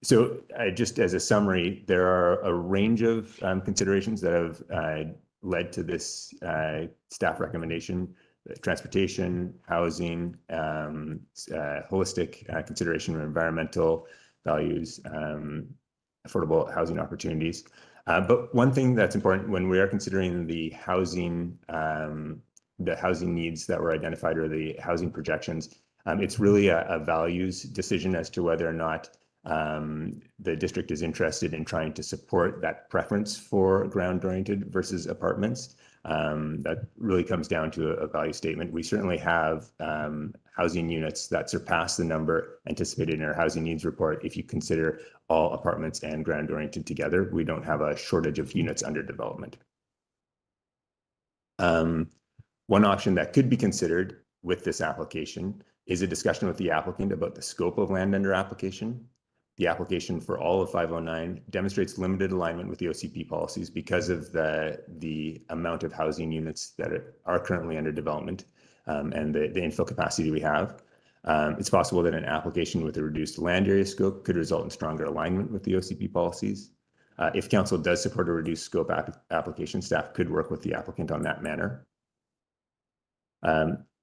So just as a summary, there are a range of considerations that have led to this staff recommendation: transportation, housing, holistic consideration of environmental values, affordable housing opportunities. But one thing that's important when we are considering the housing needs that were identified or the housing projections, it's really a values decision as to whether or not the district is interested in trying to support that preference for ground-oriented versus apartments. That really comes down to a value statement. We certainly have housing units that surpass the number anticipated in our housing needs report. If you consider all apartments and ground-oriented together, we don't have a shortage of units under development. One option that could be considered with this application is a discussion with the applicant about the scope of land under application. The application for all of 509 demonstrates limited alignment with the OCP policies because of the amount of housing units that are currently under development and the infill capacity we have. It's possible that an application with a reduced land area scope could result in stronger alignment with the OCP policies. If council does support a reduced scope application, staff could work with the applicant on that manner.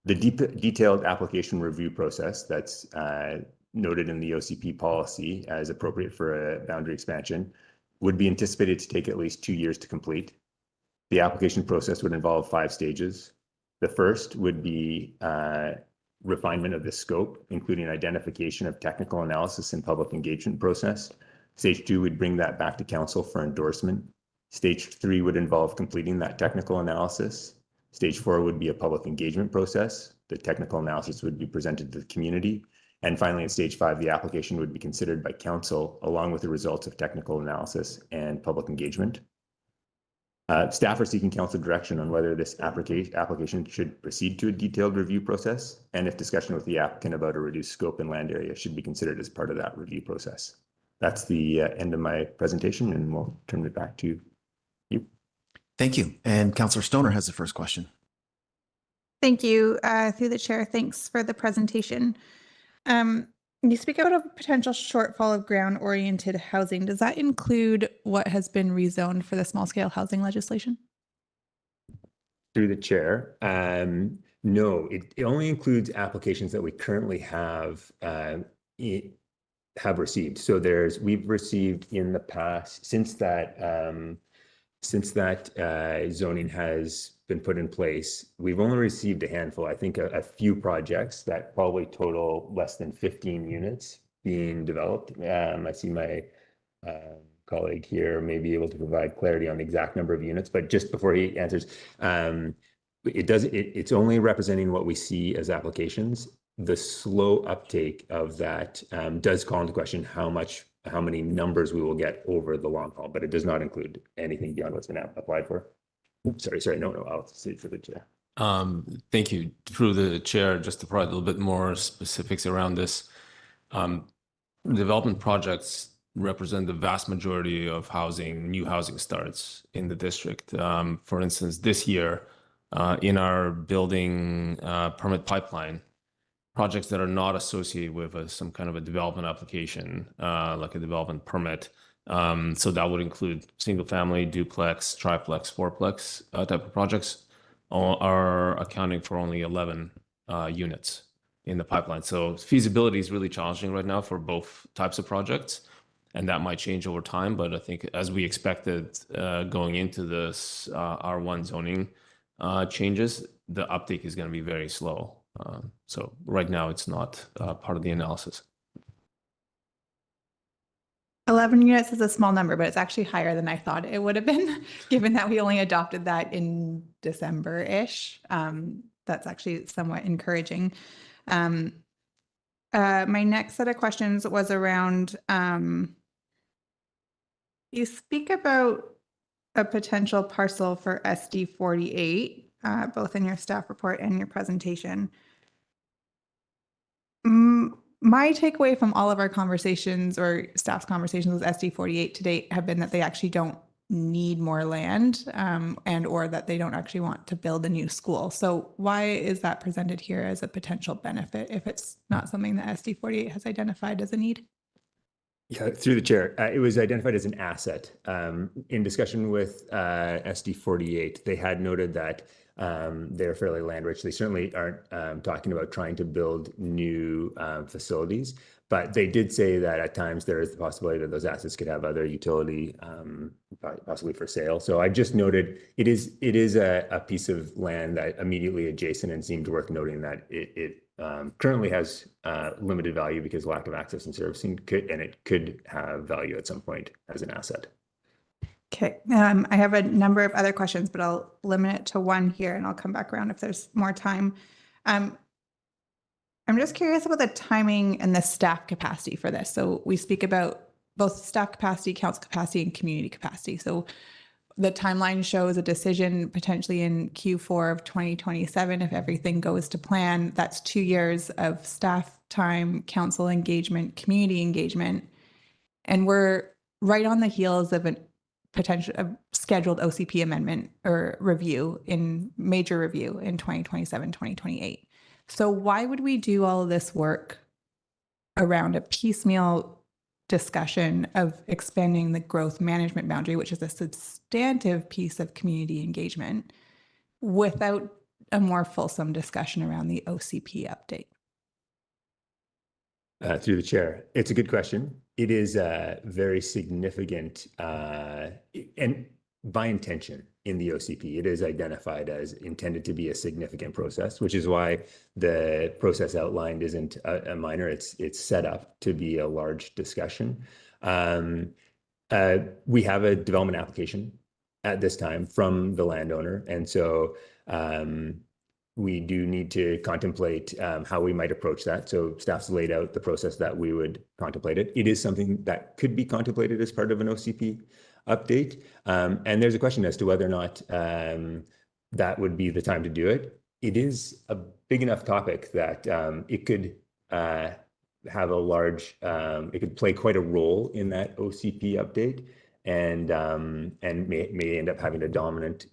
The detailed application review process that's noted in the OCP policy as appropriate for a boundary expansion would be anticipated to take at least 2 years to complete. The application process would involve 5 stages. The first would be refinement of the scope, including identification of technical analysis and public engagement process. Stage 2 would bring that back to council for endorsement. Stage 3 would involve completing that technical analysis. Stage 4 would be a public engagement process. The technical analysis would be presented to the community. And finally, at stage 5, the application would be considered by council along with the results of technical analysis and public engagement. Staff are seeking council direction on whether this application should proceed to a detailed review process, and if discussion with the applicant about a reduced scope and land area should be considered as part of that review process. That's the end of my presentation, and we'll turn it back to you. Thank you. And Councillor Stoner has the first question. Thank you. Through the chair, thanks for the presentation. You speak about a potential shortfall of ground-oriented housing. Does that include what has been rezoned for the small-scale housing legislation? Through the chair, no, it only includes applications that we currently have received. So we've received in the past, since that zoning has been put in place, we've only received a handful, I think a few projects that probably total less than 15 units being developed. I see my colleague here may be able to provide clarity on the exact number of units, but just before he answers, it's only representing what we see as applications. The slow uptake of that does call into question how many numbers we will get over the long haul, but it does not include anything beyond what's been applied for. Sorry, no, I'll say for the chair. Thank you. Through the chair, just to provide a little bit more specifics around this. Development projects represent the vast majority of new housing starts in the district. For instance, this year, in our building permit pipeline, projects that are not associated with some kind of a development application, like a development permit. So that would include single family, duplex, triplex, fourplex type of projects are accounting for only 11 units in the pipeline. So feasibility is really challenging right now for both types of projects, and that might change over time. But I think as we expected going into this R1 zoning changes, the uptake is going to be very slow. So right now it's not part of the analysis. 11 units is a small number, but it's actually higher than I thought it would have been, given that we only adopted that in December-ish. That's actually somewhat encouraging. My next set of questions was around, you speak about a potential parcel for SD 48, both in your staff report and your presentation. My takeaway from all of our conversations or staff's conversations with SD 48 to date have been that they actually don't need more land and or that they don't actually want to build a new school. So why is that presented here as a potential benefit if it's not something that SD 48 has identified as a need? Yeah, through the chair, it was identified as an asset. In discussion with SD 48, they had noted that they're fairly land rich. They certainly aren't talking about trying to build new facilities, but they did say that at times there is the possibility that those assets could have other utility, possibly for sale. So I just noted it is a piece of land that immediately adjacent and seemed worth noting that it currently has limited value because lack of access and servicing and it could have value at some point as an asset. Okay, I have a number of other questions, but I'll limit it to one here and I'll come back around if there's more time. I'm just curious about the timing and the staff capacity for this. So we speak about both staff capacity, council capacity, and community capacity. So the timeline shows a decision potentially in Q4 of 2027 if everything goes to plan. That's 2 years of staff time, council engagement, community engagement. And we're right on the heels of a scheduled OCP amendment or major review in 2027, 2028. So why would we do all of this work around a piecemeal discussion of expanding the growth management boundary, which is a substantive piece of community engagement, without a more fulsome discussion around the OCP update? Through the chair, it's a good question. It is very significant and by intention in the OCP. It is identified as intended to be a significant process, which is why the process outlined isn't a minor. It's set up to be a large discussion. We have a development application at this time from the landowner, and so we do need to contemplate how we might approach that. So staff's laid out the process that we would contemplate it. It is something that could be contemplated as part of an OCP update. And there's a question as to whether or not that would be the time to do it. It is a big enough topic that it could have a large, it could play quite a role in that OCP update, and may end up having a dominant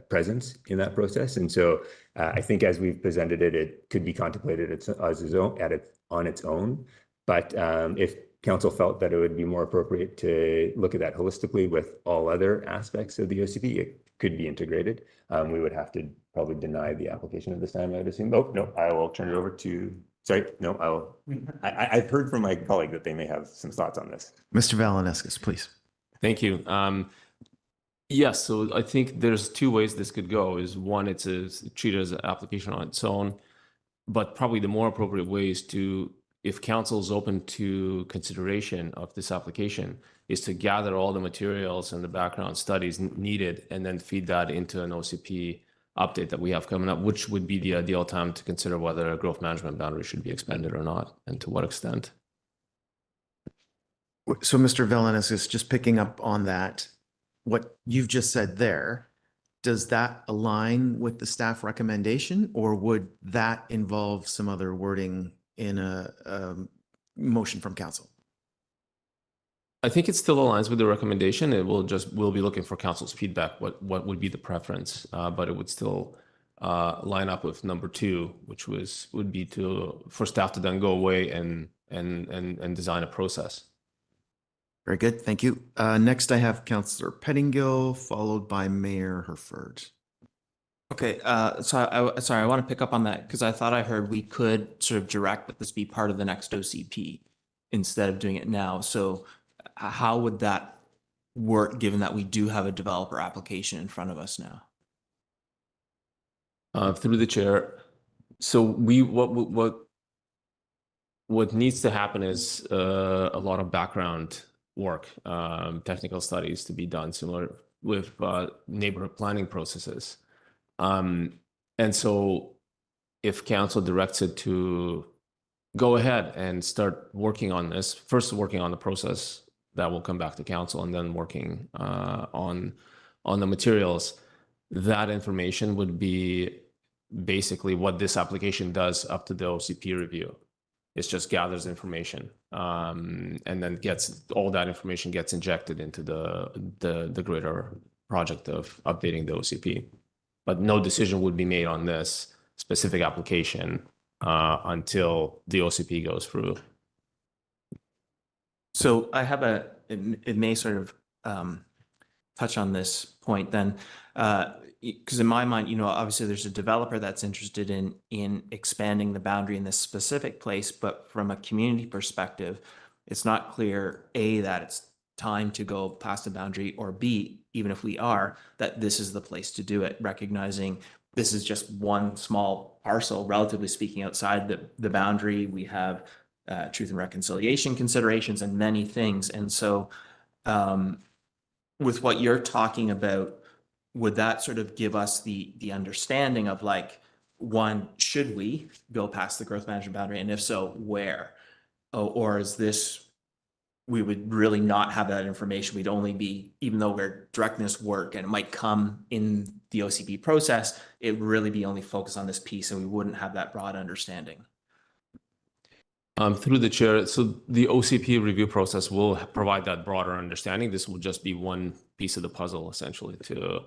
presence in that process. And so I think as we've presented it, it could be contemplated on its own. But if council felt that it would be more appropriate to look at that holistically with all other aspects of the OCP, it could be integrated. We would have to probably deny the application at this time, I would assume. Oh, no, I will turn it over to, sorry, no, I've heard from my colleague that they may have some thoughts on this. Mr. Valaneskis, please. Thank you. Yes, so I think there's two ways this could go. Is one, it's treated as an application on its own, but probably the more appropriate way is to, if council is open to consideration of this application, is to gather all the materials and the background studies needed and then feed that into an OCP update that we have coming up, which would be the ideal time to consider whether a growth management boundary should be expanded or not, and to what extent. So Mr. Valaneskis, just picking up on that, what you've just said there, does that align with the staff recommendation, or would that involve some other wording in a motion from council? I think it still aligns with the recommendation. We'll be looking for council's feedback, what would be the preference, but it would still line up with number 2, which would be for staff to then go away and design a process. Very good, thank you. Next I have Councillor Pettingill, followed by Mayor Herford. Okay, sorry, I want to pick up on that because I thought I heard we could sort of direct that this be part of the next OCP instead of doing it now. So how would that work given that we do have a developer application in front of us now? Through the chair. So what needs to happen is a lot of background work, technical studies to be done similar with neighborhood planning processes. And so if council directs it to go ahead and start working on this, first working on the process that will come back to council, and then working on the materials, that information would be basically what this application does up to the OCP review. It just gathers information, and then all that information gets injected into the greater project of updating the OCP. But no decision would be made on this specific application until the OCP goes through. So I have it may sort of touch on this point then, because in my mind, obviously there's a developer that's interested in expanding the boundary in this specific place, but from a community perspective, it's not clear, A, that it's time to go past the boundary, or B, even if we are, that this is the place to do it, recognizing this is just one small parcel, relatively speaking, outside the boundary. We have truth and reconciliation considerations and many things. And so with what you're talking about, would that sort of give us the understanding of, like, one, should we go past the growth management boundary? And if so, where? Or is this we would really not have that information. We'd only be, even though we're directing this work and it might come in the OCP process, it would really be only focused on this piece and we wouldn't have that broad understanding. Through the chair, so the OCP review process will provide that broader understanding. This will just be one piece of the puzzle, essentially, to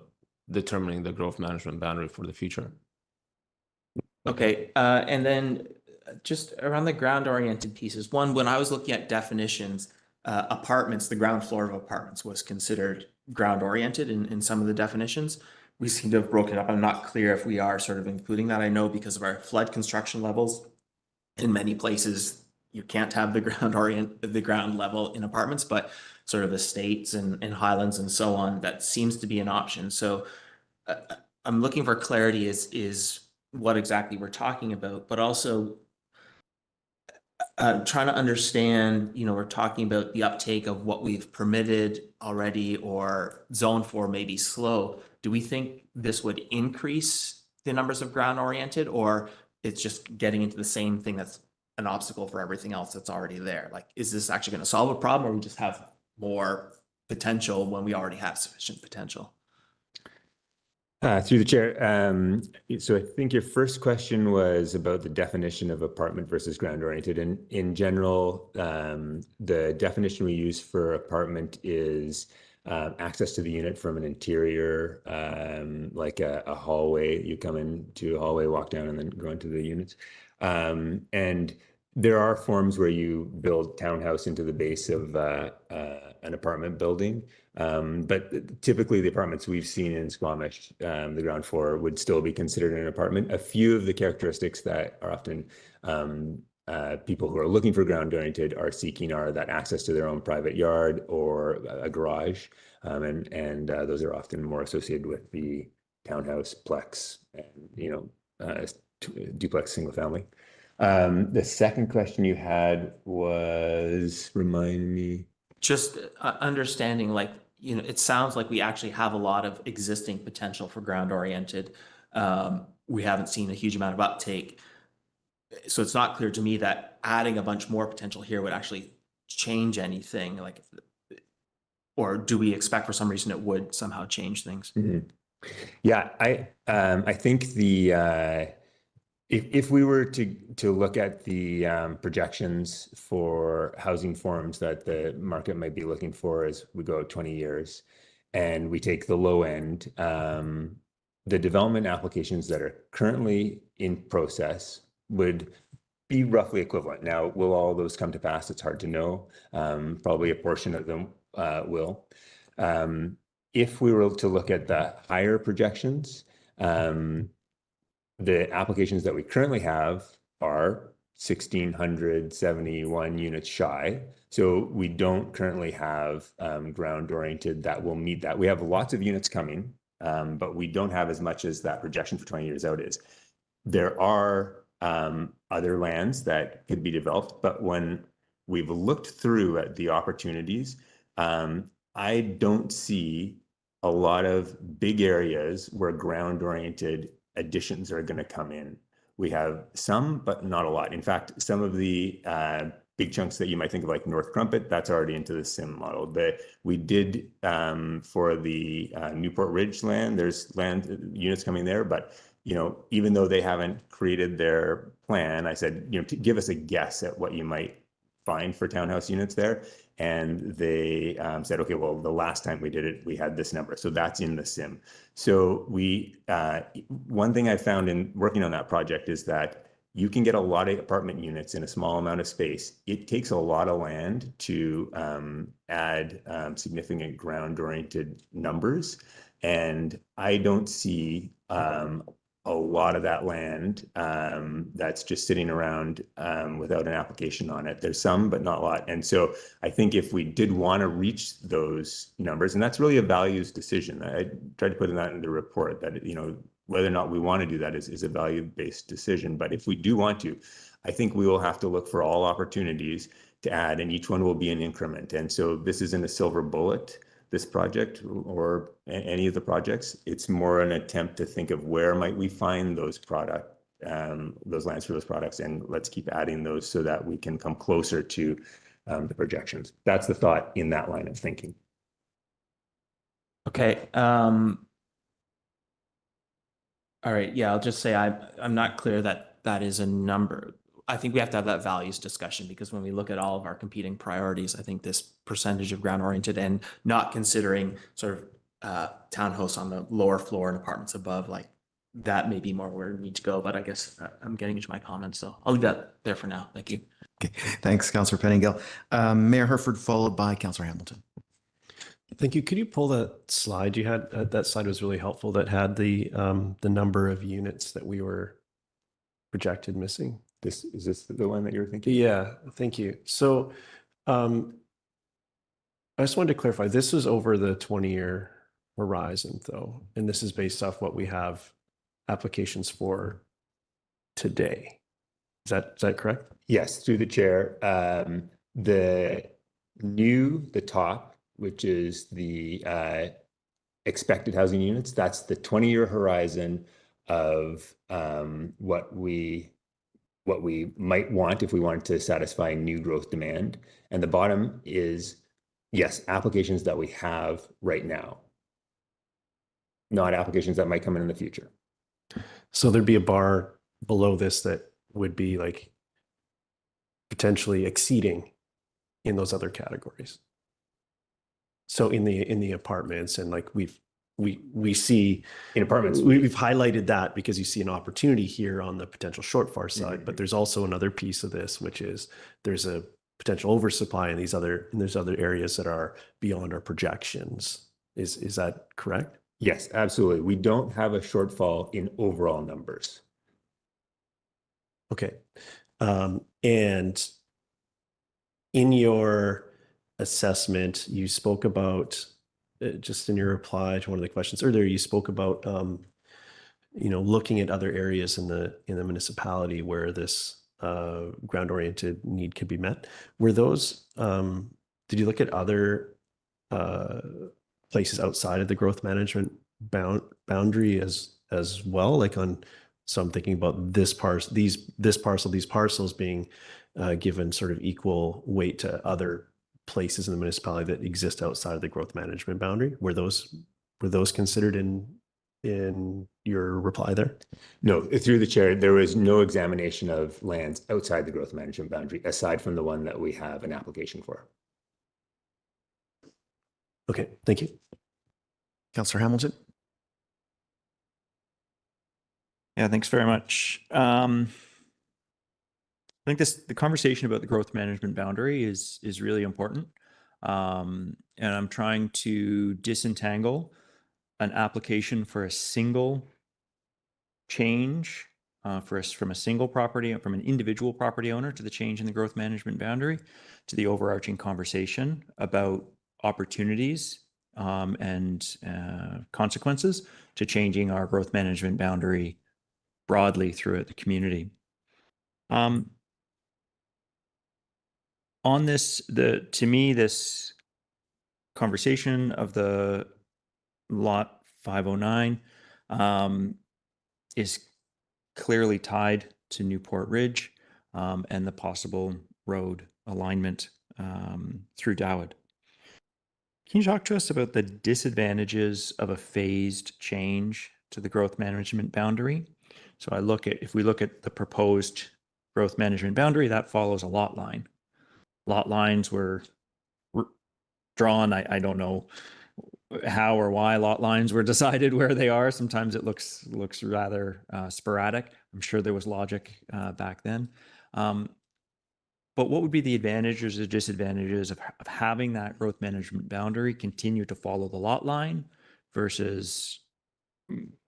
determining the growth management boundary for the future. Okay, and then just around the ground-oriented pieces. One, when I was looking at definitions, apartments, the ground floor of apartments was considered ground-oriented in some of the definitions. We seem to have broken it up. I'm not clear if we are sort of including that. I know because of our flood construction levels, in many places, you can't have the ground level in apartments, but sort of estates and highlands and so on, that seems to be an option. So I'm looking for clarity is what exactly we're talking about, but also trying to understand, we're talking about the uptake of what we've permitted already or zoned for maybe slow. Do we think this would increase the numbers of ground oriented, or it's just getting into the same thing that's an obstacle for everything else that's already there? Like, is this actually going to solve a problem, or we just have more potential when we already have sufficient potential? Through the chair. So I think your first question was about the definition of apartment versus ground oriented. And in general, the definition we use for apartment is access to the unit from an interior, like a hallway. You come into a hallway, walk down, and then go into the units. And there are forms where you build townhouse into the base of an apartment building. But typically the apartments we've seen in Squamish, the ground floor would still be considered an apartment. A few of the characteristics that are often people who are looking for ground oriented are seeking are that access to their own private yard or a garage. And those are often more associated with the townhouse, plex, and, duplex single family. The second question you had was, remind me. Just understanding, like, it sounds like we actually have a lot of existing potential for ground oriented. We haven't seen a huge amount of uptake. So it's not clear to me that adding a bunch more potential here would actually change anything. Like, or do we expect for some reason it would somehow change things? Mm-hmm. Yeah, I think if we were to look at the projections for housing forms that the market might be looking for as we go 20 years, and we take the low end, the development applications that are currently in process would be roughly equivalent. Now, will all those come to pass? It's hard to know. Probably a portion of them will. If we were to look at the higher projections, the applications that we currently have are 1,671 units shy. So we don't currently have ground oriented that will meet that. We have lots of units coming, but we don't have as much as that projection for 20 years out is. There are other lands that could be developed, but when we've looked through at the opportunities, I don't see a lot of big areas where ground oriented additions are going to come in. We have some, but not a lot. In fact, some of the big chunks that you might think of, like North Crumpet, that's already into the SIM model. We did for the Newport Ridge land, there's land units coming there, but even though they haven't created their plan, I said, give us a guess at what you might find for townhouse units there. And they said, okay, well, the last time we did it, we had this number. So that's in the SIM. So one thing I found in working on that project is that you can get a lot of apartment units in a small amount of space. It takes a lot of land to add significant ground-oriented numbers. And I don't see a lot of that land that's just sitting around without an application on it. There's some, but not a lot. And so I think if we did want to reach those numbers, and that's really a values decision. I tried to put that in the report that, whether or not we want to do that is a value-based decision. But if we do want to, I think we will have to look for all opportunities to add, and each one will be an increment. And so this isn't a silver bullet, this project or any of the projects. It's more an attempt to think of where might we find those lands for those products, and let's keep adding those so that we can come closer to the projections. That's the thought in that line of thinking. Okay. All right. Yeah, I'll just say I'm not clear that that is a number. I think we have to have that values discussion, because when we look at all of our competing priorities, I think this percentage of ground oriented and not considering sort of townhouse on the lower floor and apartments above, like that may be more where we need to go. But I guess I'm getting into my comments, so I'll leave that there for now. Thank you. Okay, thanks, Councillor Pettingill. Mayor Herford, followed by Councillor Hamilton. Thank you. Could you pull that slide you had? That slide was really helpful. That had the number of units that we were projected missing. Is this the one that you were thinking? Yeah, thank you. So I just wanted to clarify, this is over the 20-year horizon though, and this is based off what we have applications for today. Is that correct? Yes, through the chair. The top, which is the expected housing units, that's the 20-year horizon of what we might want if we wanted to satisfy new growth demand. And the bottom is, yes, applications that we have right now, not applications that might come in the future. So there'd be a bar below this that would be like potentially exceeding in those other categories. So in the apartments, and like we see in apartments, we've highlighted that because you see an opportunity here on the potential shortfall side, but there's also another piece of this, which is there's a potential oversupply in there's other areas that are beyond our projections. Is that correct? Yes, absolutely. We don't have a shortfall in overall numbers. Okay. And in your assessment, you spoke about, just in your reply to one of the questions earlier, you spoke about, looking at other areas in the municipality where this ground-oriented need could be met. Were those, did you look at other places outside of the growth management boundary as well? Like so I'm thinking about this parcel, these parcels being given sort of equal weight to other places in the municipality that exist outside of the growth management boundary. Were those considered in your reply there? No, through the chair, there was no examination of lands outside the growth management boundary, aside from the one that we have an application for. Okay, thank you. Councillor Hamilton. Yeah, thanks very much. I think the conversation about the growth management boundary is really important. And I'm trying to disentangle an application for a single change from a single property, from an individual property owner, to the change in the growth management boundary, to the overarching conversation about opportunities and consequences to changing our growth management boundary broadly throughout the community. On this, to me, this conversation of the lot 509 is clearly tied to Newport Ridge and the possible road alignment through Dowd. Can you talk to us about the disadvantages of a phased change to the growth management boundary? So if we look at the proposed growth management boundary, that follows a lot line. Lot lines were drawn. I don't know how or why lot lines were decided where they are. Sometimes it looks rather sporadic. I'm sure there was logic back then. But what would be the advantages or disadvantages of having that growth management boundary continue to follow the lot line versus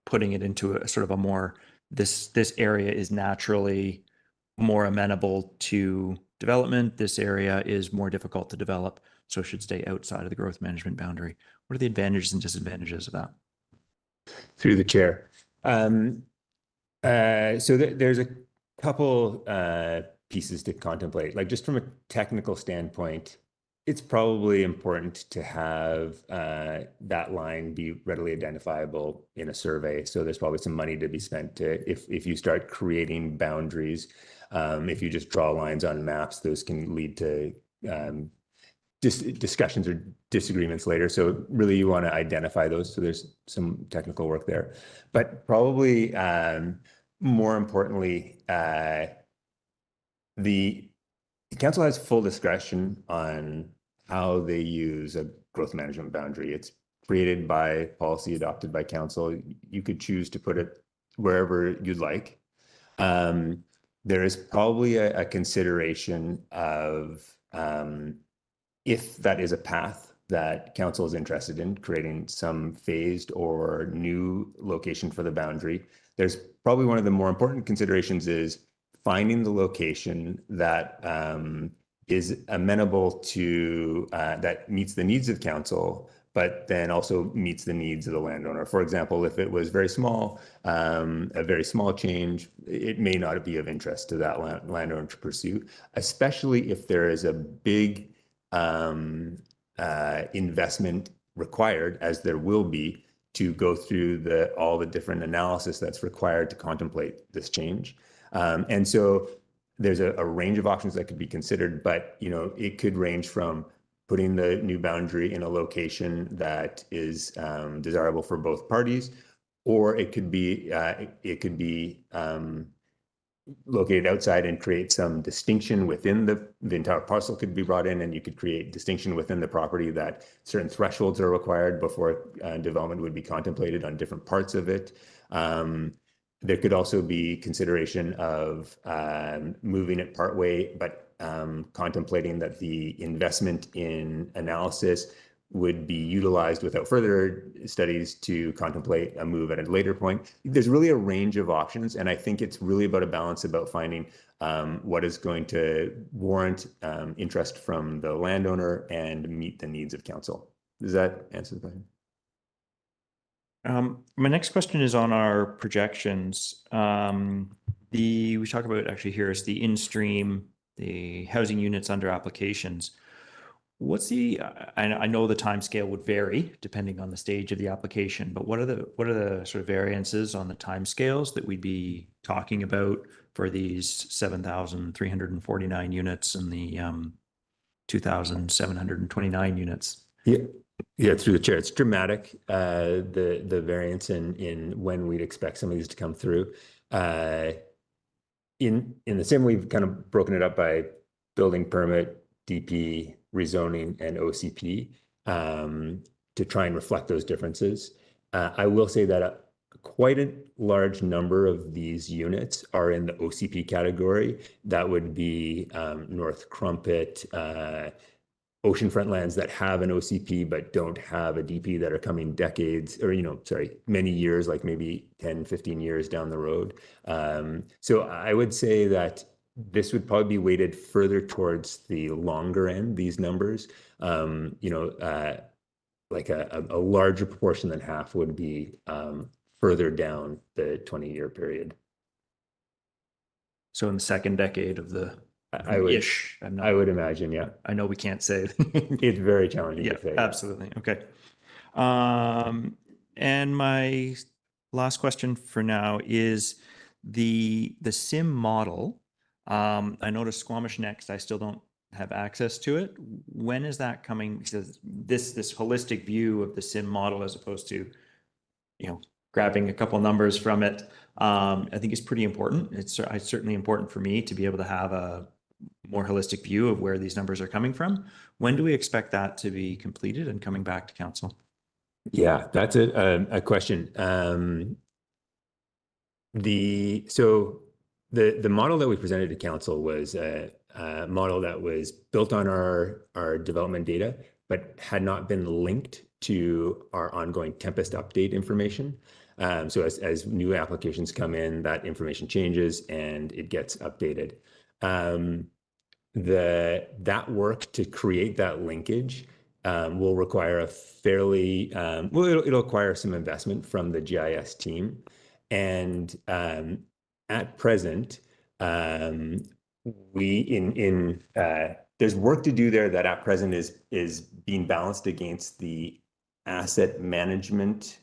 putting it into a sort of a more, this area is naturally more amenable to development. This area is more difficult to develop, so it should stay outside of the growth management boundary. What are the advantages and disadvantages of that? Through the chair. So there's a couple pieces to contemplate. Like, just from a technical standpoint, it's probably important to have that line be readily identifiable in a survey. So there's probably some money to be spent if you start creating boundaries. If you just draw lines on maps, those can lead to discussions or disagreements later. So really you want to identify those. So there's some technical work there, but probably more importantly, the council has full discretion on how they use a growth management boundary. It's created by policy, adopted by council. You could choose to put it wherever you'd like. There is probably a consideration of if that is a path that council is interested in, creating some phased or new location for the boundary. There's probably one of the more important considerations is finding the location that is amenable to, that meets the needs of council, but then also meets the needs of the landowner. For example, if it was very small, a very small change, it may not be of interest to that landowner to pursue, especially if there is a big investment required, as there will be, to go through all the different analysis that's required to contemplate this change. And so there's a range of options that could be considered, but it could range from putting the new boundary in a location that is desirable for both parties, or it could be located outside and create some distinction within the entire parcel could be brought in, and you could create distinction within the property that certain thresholds are required before development would be contemplated on different parts of it. There could also be consideration of moving it partway, but contemplating that the investment in analysis would be utilized without further studies to contemplate a move at a later point. There's really a range of options, and I think it's really about a balance about finding what is going to warrant interest from the landowner and meet the needs of council. Does that answer the question? My next question is on our projections. We talk about actually here is the in-stream, the housing units under applications. What's I know the time scale would vary depending on the stage of the application, but what are the sort of variances on the time scales that we'd be talking about for these 7,349 units and the 2,729 units? Yeah, through the chair, it's dramatic, the variance in when we'd expect some of these to come through. In the same way, we've kind of broken it up by building permit, DP, rezoning, and OCP to try and reflect those differences. I will say that quite a large number of these units are in the OCP category. That would be North Crumpet, oceanfront lands that have an OCP but don't have a DP that are coming decades or, many years, like maybe 10, 15 years down the road. So I would say that this would probably be weighted further towards the longer end, these numbers. Like a larger proportion than half would be further down the 20-year period. So in the second decade of the I would imagine, yeah. I know we can't say. It's very challenging to say. Absolutely. Okay. And my last question for now is the SIM model. I noticed Squamish Next, I still don't have access to it. When is that coming? Because this holistic view of the SIM model, as opposed to, grabbing a couple numbers from it, I think is pretty important. It's certainly important for me to be able to have a more holistic view of where these numbers are coming from. When do we expect that to be completed and coming back to council? Yeah, that's a question. The model that we presented to council was a model that was built on our development data, but had not been linked to our ongoing Tempest update information. So as new applications come in, that information changes and it gets updated. That work to create that linkage will require a fairly it'll require some investment from the GIS team, and at present there's work to do there that at present is being balanced against the asset management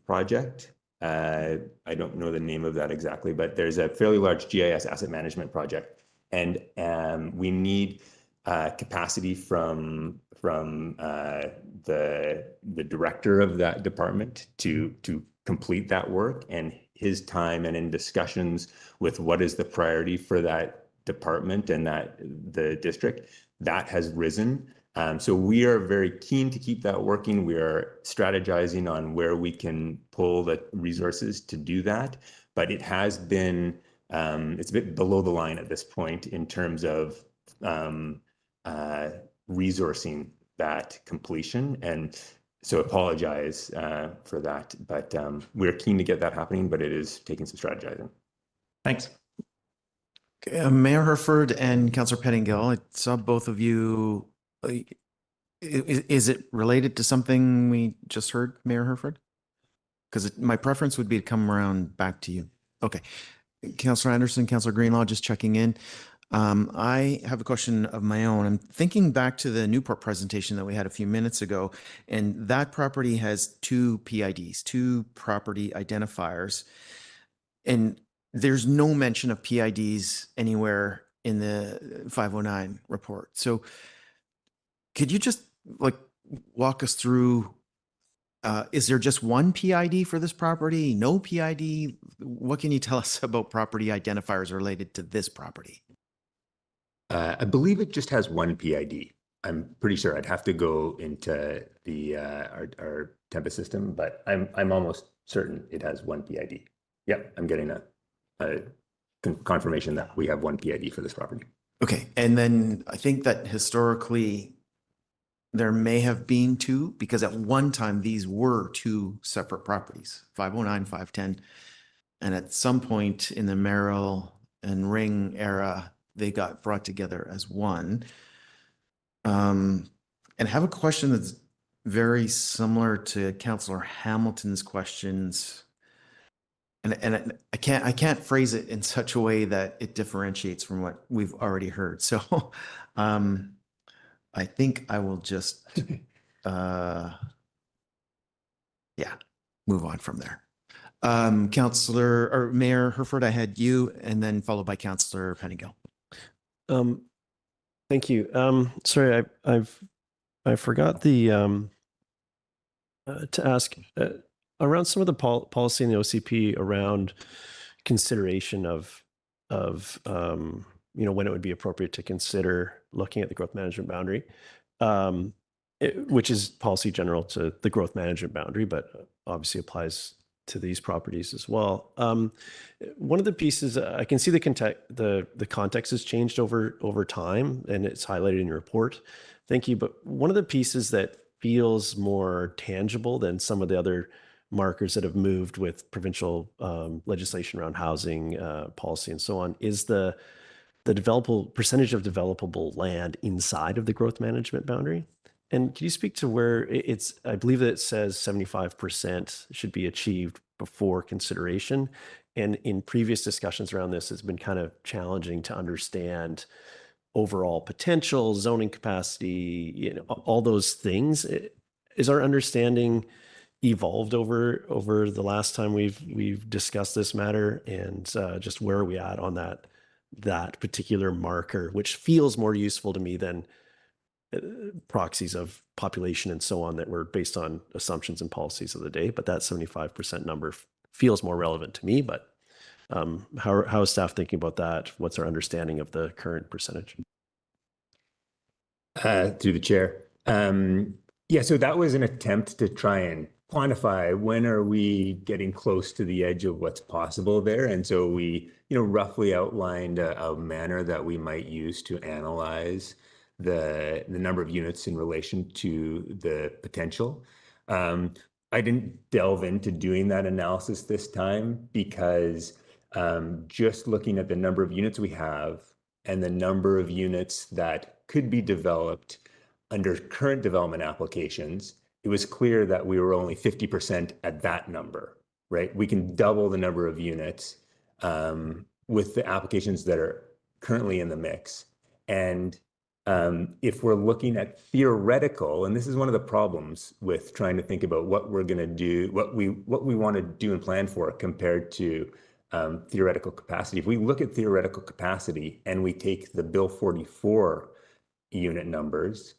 project. I don't know the name of that exactly, but there's a fairly large GIS asset management project. And we need capacity from the director of that department to complete that work, and his time and in discussions with what is the priority for that department and the district, that has risen. So we are very keen to keep that working. We are strategizing on where we can pull the resources to do that, but it has been it's a bit below the line at this point in terms of resourcing that completion. And so apologize for that, but we're keen to get that happening, but it is taking some strategizing. Thanks. Mayor Herford and Councillor Pettingill, I saw both of you. Is it related to something we just heard, Mayor Herford? Because my preference would be to come around back to you. Okay. Councillor Anderson, Councillor Greenlaw, just checking in. I have a question of my own. I'm thinking back to the Newport presentation that we had a few minutes ago, and that property has two PIDs, two property identifiers, and there's no mention of PIDs anywhere in the 509 report. So could you just like walk us through, is there just one PID for this property? No PID? What can you tell us about property identifiers related to this property? I believe it just has one PID. I'm pretty sure. I'd have to go into the our Tempest system, but I'm almost certain it has one PID. Yep, I'm getting a confirmation that we have one PID for this property. Okay, and then I think that historically there may have been two, because at one time these were two separate properties, 509, 510. And at some point in the Merrill and Ring era, they got brought together as one. And I have a question that's very similar to Councillor Hamilton's questions. And I can't phrase it in such a way that it differentiates from what we've already heard. So I think I will just move on from there. Councillor or Mayor Herford, I had you, and then followed by Councillor Pettingill. Thank you. Sorry, I forgot the to ask around some of the policy in the OCP around consideration of when it would be appropriate to consider looking at the growth management boundary, which is policy general to the growth management boundary, but obviously applies to these properties as well. One of the pieces, I can see the context has changed over time, and it's highlighted in your report. Thank you. But one of the pieces that feels more tangible than some of the other markers that have moved with provincial legislation around housing policy and so on is the developable percentage of developable land inside of the growth management boundary. And can you speak to where I believe that it says 75% should be achieved before consideration. And in previous discussions around this, it's been kind of challenging to understand overall potential, zoning capacity, all those things. Is our understanding evolved over the last time we've discussed this matter, and just where are we at on that particular marker, which feels more useful to me than proxies of population and so on that were based on assumptions and policies of the day. But that 75% number feels more relevant to me. But how is staff thinking about that? What's our understanding of the current percentage? Through the chair. So that was an attempt to try and quantify when are we getting close to the edge of what's possible there. And so we, roughly outlined a manner that we might use to analyze the number of units in relation to the potential. I didn't delve into doing that analysis this time because just looking at the number of units we have and the number of units that could be developed under current development applications, it was clear that we were only 50% at that number, right? We can double the number of units with the applications that are currently in the mix. And if we're looking at theoretical, and this is one of the problems with trying to think about what we're going to do, what we want to do and plan for compared to theoretical capacity. If we look at theoretical capacity and we take the Bill 44 unit numbers.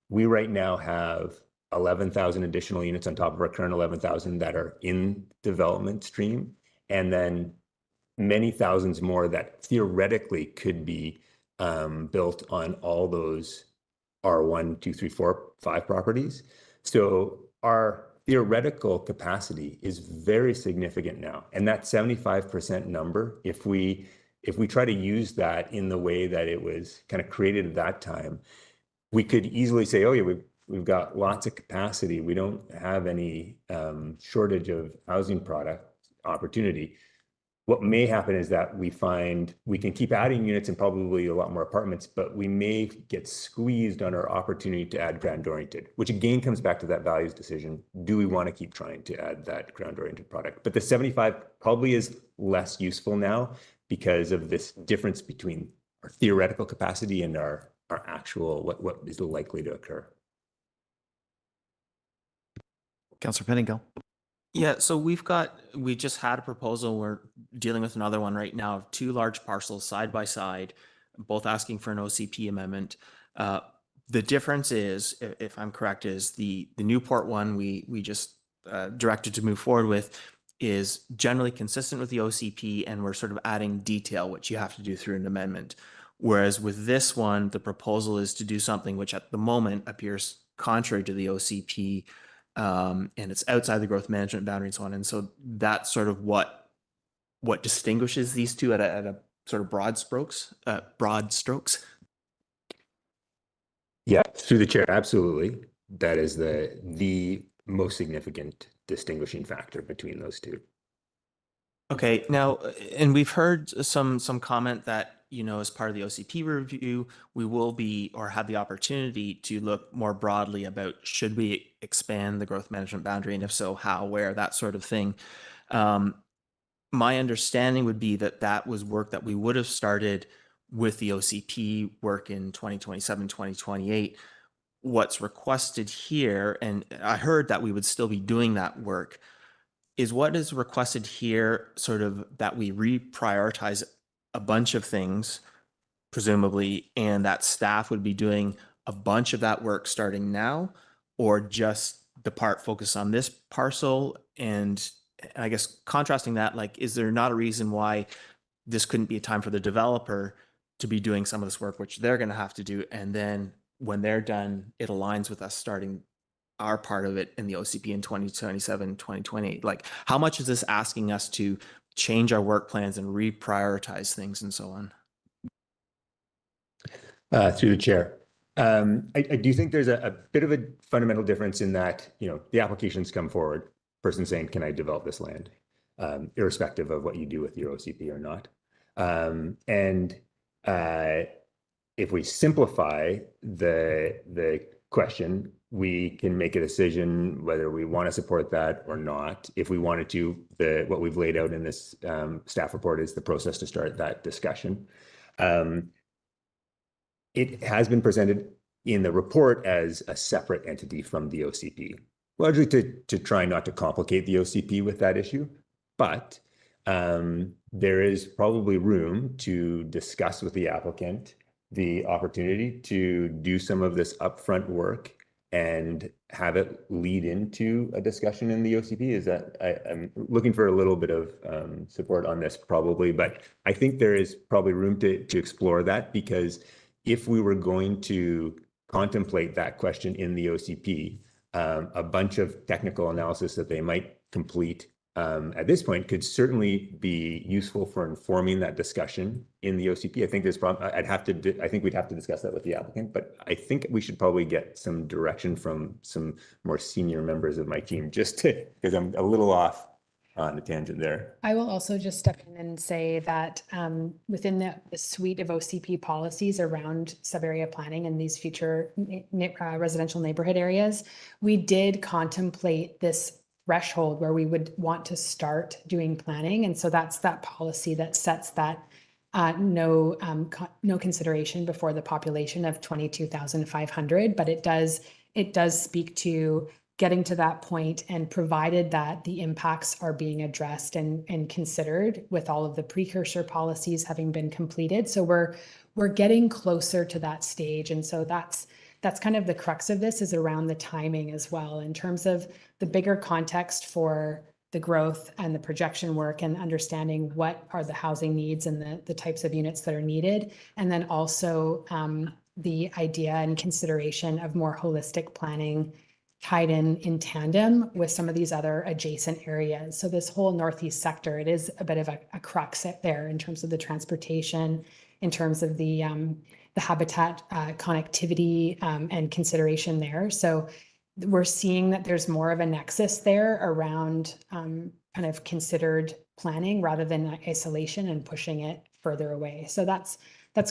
We right now have 11,000 additional units on top of our current 11,000 that are in development stream, and then many thousands more that theoretically could be built on all those R1, 2, 3, 4, 5 properties. So our theoretical capacity is very significant now. And that 75% number, if we try to use that in the way that it was kind of created at that time, we could easily say, oh yeah, we've got lots of capacity. We don't have any shortage of housing product opportunity. What may happen is that we find we can keep adding units and probably a lot more apartments, but we may get squeezed on our opportunity to add ground-oriented, which again comes back to that values decision. Do we want to keep trying to add that ground-oriented product? But the 75 probably is less useful now because of this difference between our theoretical capacity and our actual, what is likely to occur. Councillor Pettingill. Yeah, so we just had a proposal. We're dealing with another one right now of 2 large parcels side by side, both asking for an OCP amendment. The difference is, if I'm correct, is the Newport one we just directed to move forward with is generally consistent with the OCP, and we're sort of adding detail, which you have to do through an amendment. Whereas with this one, the proposal is to do something which at the moment appears contrary to the OCP, and it's outside the growth management boundary and so on. And so that's sort of what distinguishes these two at a sort of broad strokes. Yeah, through the chair, absolutely. That is the most significant distinguishing factor between those two. Okay, now, and we've heard some comment that, as part of the OCP review, we will be or have the opportunity to look more broadly about should we expand the growth management boundary, and if so, how, where, that sort of thing. My understanding would be that was work that we would have started with the OCP work in 2027, 2028. What's requested here, and I heard that we would still be doing that work, is what is requested here sort of that we reprioritize a bunch of things, presumably, and that staff would be doing a bunch of that work starting now, or just the part focused on this parcel? And I guess contrasting that, like, is there not a reason why this couldn't be a time for the developer to be doing some of this work, which they're going to have to do, and then when they're done, it aligns with us starting our part of it in the OCP in 2027, 2028. Like, how much is this asking us to change our work plans and reprioritize things and so on? Through the chair. I do think there's a bit of a fundamental difference in that, the applications come forward, person saying, can I develop this land, irrespective of what you do with your OCP or not. If we simplify the question, we can make a decision whether we want to support that or not. If we wanted to, what we've laid out in this staff report is the process to start that discussion. It has been presented in the report as a separate entity from the OCP, largely to try not to complicate the OCP with that issue. But there is probably room to discuss with the applicant the opportunity to do some of this upfront work and have it lead into a discussion in the OCP. Is that I'm looking for a little bit of support on this probably, but I think there is probably room to explore that, because if we were going to contemplate that question in the OCP, a bunch of technical analysis that they might complete at this point could certainly be useful for informing that discussion in the OCP. I think there's probably, I think we'd have to discuss that with the applicant, but I think we should probably get some direction from some more senior members of my team, because I'm a little off on the tangent there. I will also just step in and say that within the suite of OCP policies around sub-area planning and these future residential neighborhood areas, we did contemplate this threshold where we would want to start doing planning. And so that's that policy that sets that no consideration before the population of 22,500, but it does speak to getting to that point, and provided that the impacts are being addressed and considered with all of the precursor policies having been completed. So we're getting closer to that stage. And so that's kind of the crux of this, is around the timing as well, in terms of the bigger context for the growth and the projection work, and understanding what are the housing needs and the types of units that are needed. And then also the idea and consideration of more holistic planning tied in tandem with some of these other adjacent areas. So this whole Northeast sector, it is a bit of a crux there in terms of the transportation, in terms of the habitat connectivity and consideration there. So we're seeing that there's more of a nexus there around kind of considered planning rather than isolation and pushing it further away. So that's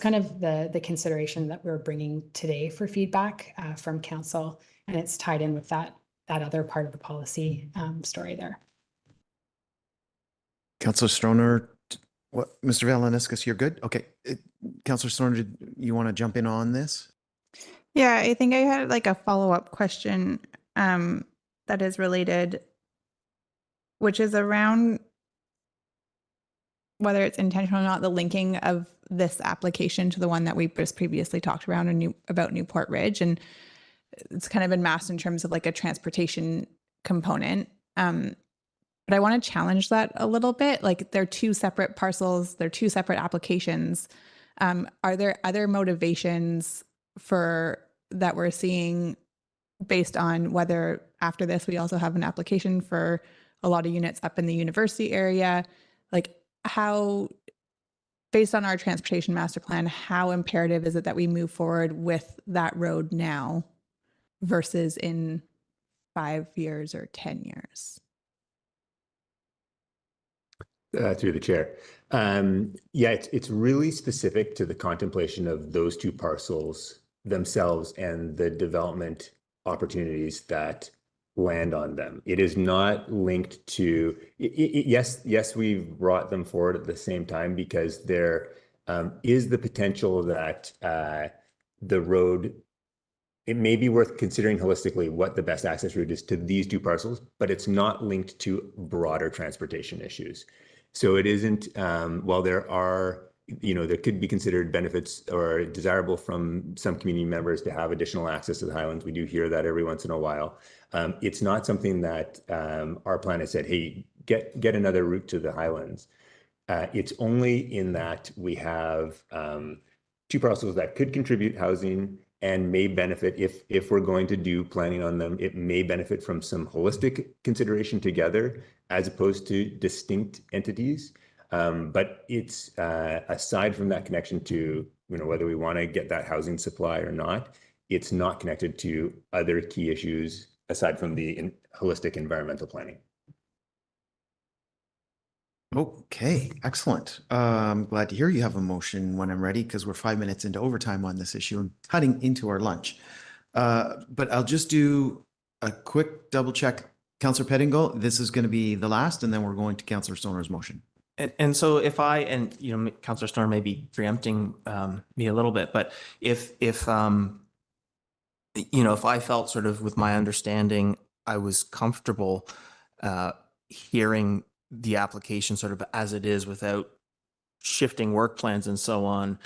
kind of the consideration that we're bringing today for feedback from council, and it's tied in with that other part of the policy story there. Councillor Stroner, what, Mr. Valaniskas, you're good? Okay. Councillor Stroner, did you want to jump in on this? Yeah, I think I had like a follow-up question that is related, which is around whether it's intentional or not, the linking of this application to the one that we just previously talked around about Newport Ridge. And it's kind of been masked in terms of like a transportation component. But I want to challenge that a little bit. Like, they're two separate parcels, they're two separate applications. Are there other motivations for that we're seeing based on whether after this we also have an application for a lot of units up in the university area? Like, how, based on our transportation master plan, how imperative is it that we move forward with that road now versus in 5 years or 10 years? Through the chair. Yeah, it's really specific to the contemplation of those two parcels themselves and the development opportunities that land on them. It is not linked to, yes, we've brought them forward at the same time because there is the potential that the road, it may be worth considering holistically what the best access route is to these two parcels, but it's not linked to broader transportation issues. So it isn't, while there are, there could be considered benefits or desirable from some community members to have additional access to the Highlands. We do hear that every once in a while. It's not something that our plan has said, hey, get another route to the Highlands. It's only in that we have two parcels that could contribute housing and may benefit, if we're going to do planning on them, it may benefit from some holistic consideration together as opposed to distinct entities. But it's aside from that connection to whether we want to get that housing supply or not, it's not connected to other key issues aside from the holistic environmental planning. Okay, excellent. I'm glad to hear you have a motion when I'm ready, because we're 5 minutes into overtime on this issue and cutting into our lunch. But I'll just do a quick double check. Councillor Pettingill, this is going to be the last, and then we're going to Councillor Stoner's motion. And so if I, Councillor Stoner may be preempting me a little bit, but if I felt sort of with my understanding, I was comfortable hearing the application sort of as it is without shifting work plans and so on,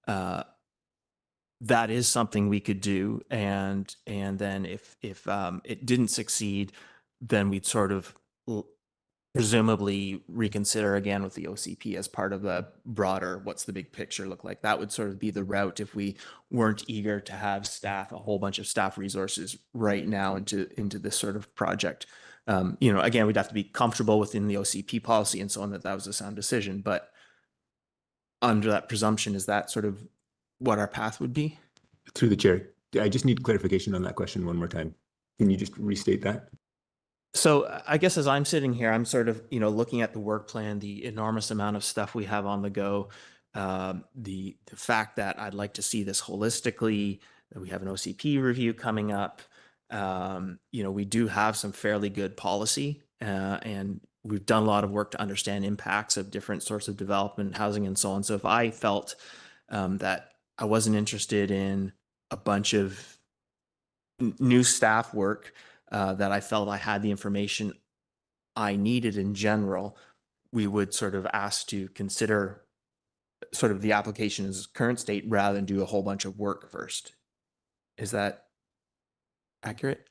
that is something we could do. And then if it didn't succeed, then we'd sort of presumably reconsider again with the OCP as part of the broader, what's the big picture look like? That would sort of be the route if we weren't eager to have staff, a whole bunch of staff resources right now into this sort of project. Again, we'd have to be comfortable within the OCP policy and so on, that was a sound decision. But under that presumption, is that sort of what our path would be? Through the chair, I just need clarification on that question one more time. Can you just restate that? So I guess as I'm sitting here, I'm sort of, looking at the work plan, the enormous amount of stuff we have on the go, the fact that I'd like to see this holistically, that we have an OCP review coming up. We do have some fairly good policy, and we've done a lot of work to understand impacts of different sorts of development, housing, and so on. So if I felt that I wasn't interested in a bunch of new staff work, that I felt I had the information I needed in general, we would sort of ask to consider sort of the application's current state rather than do a whole bunch of work first. Is that accurate?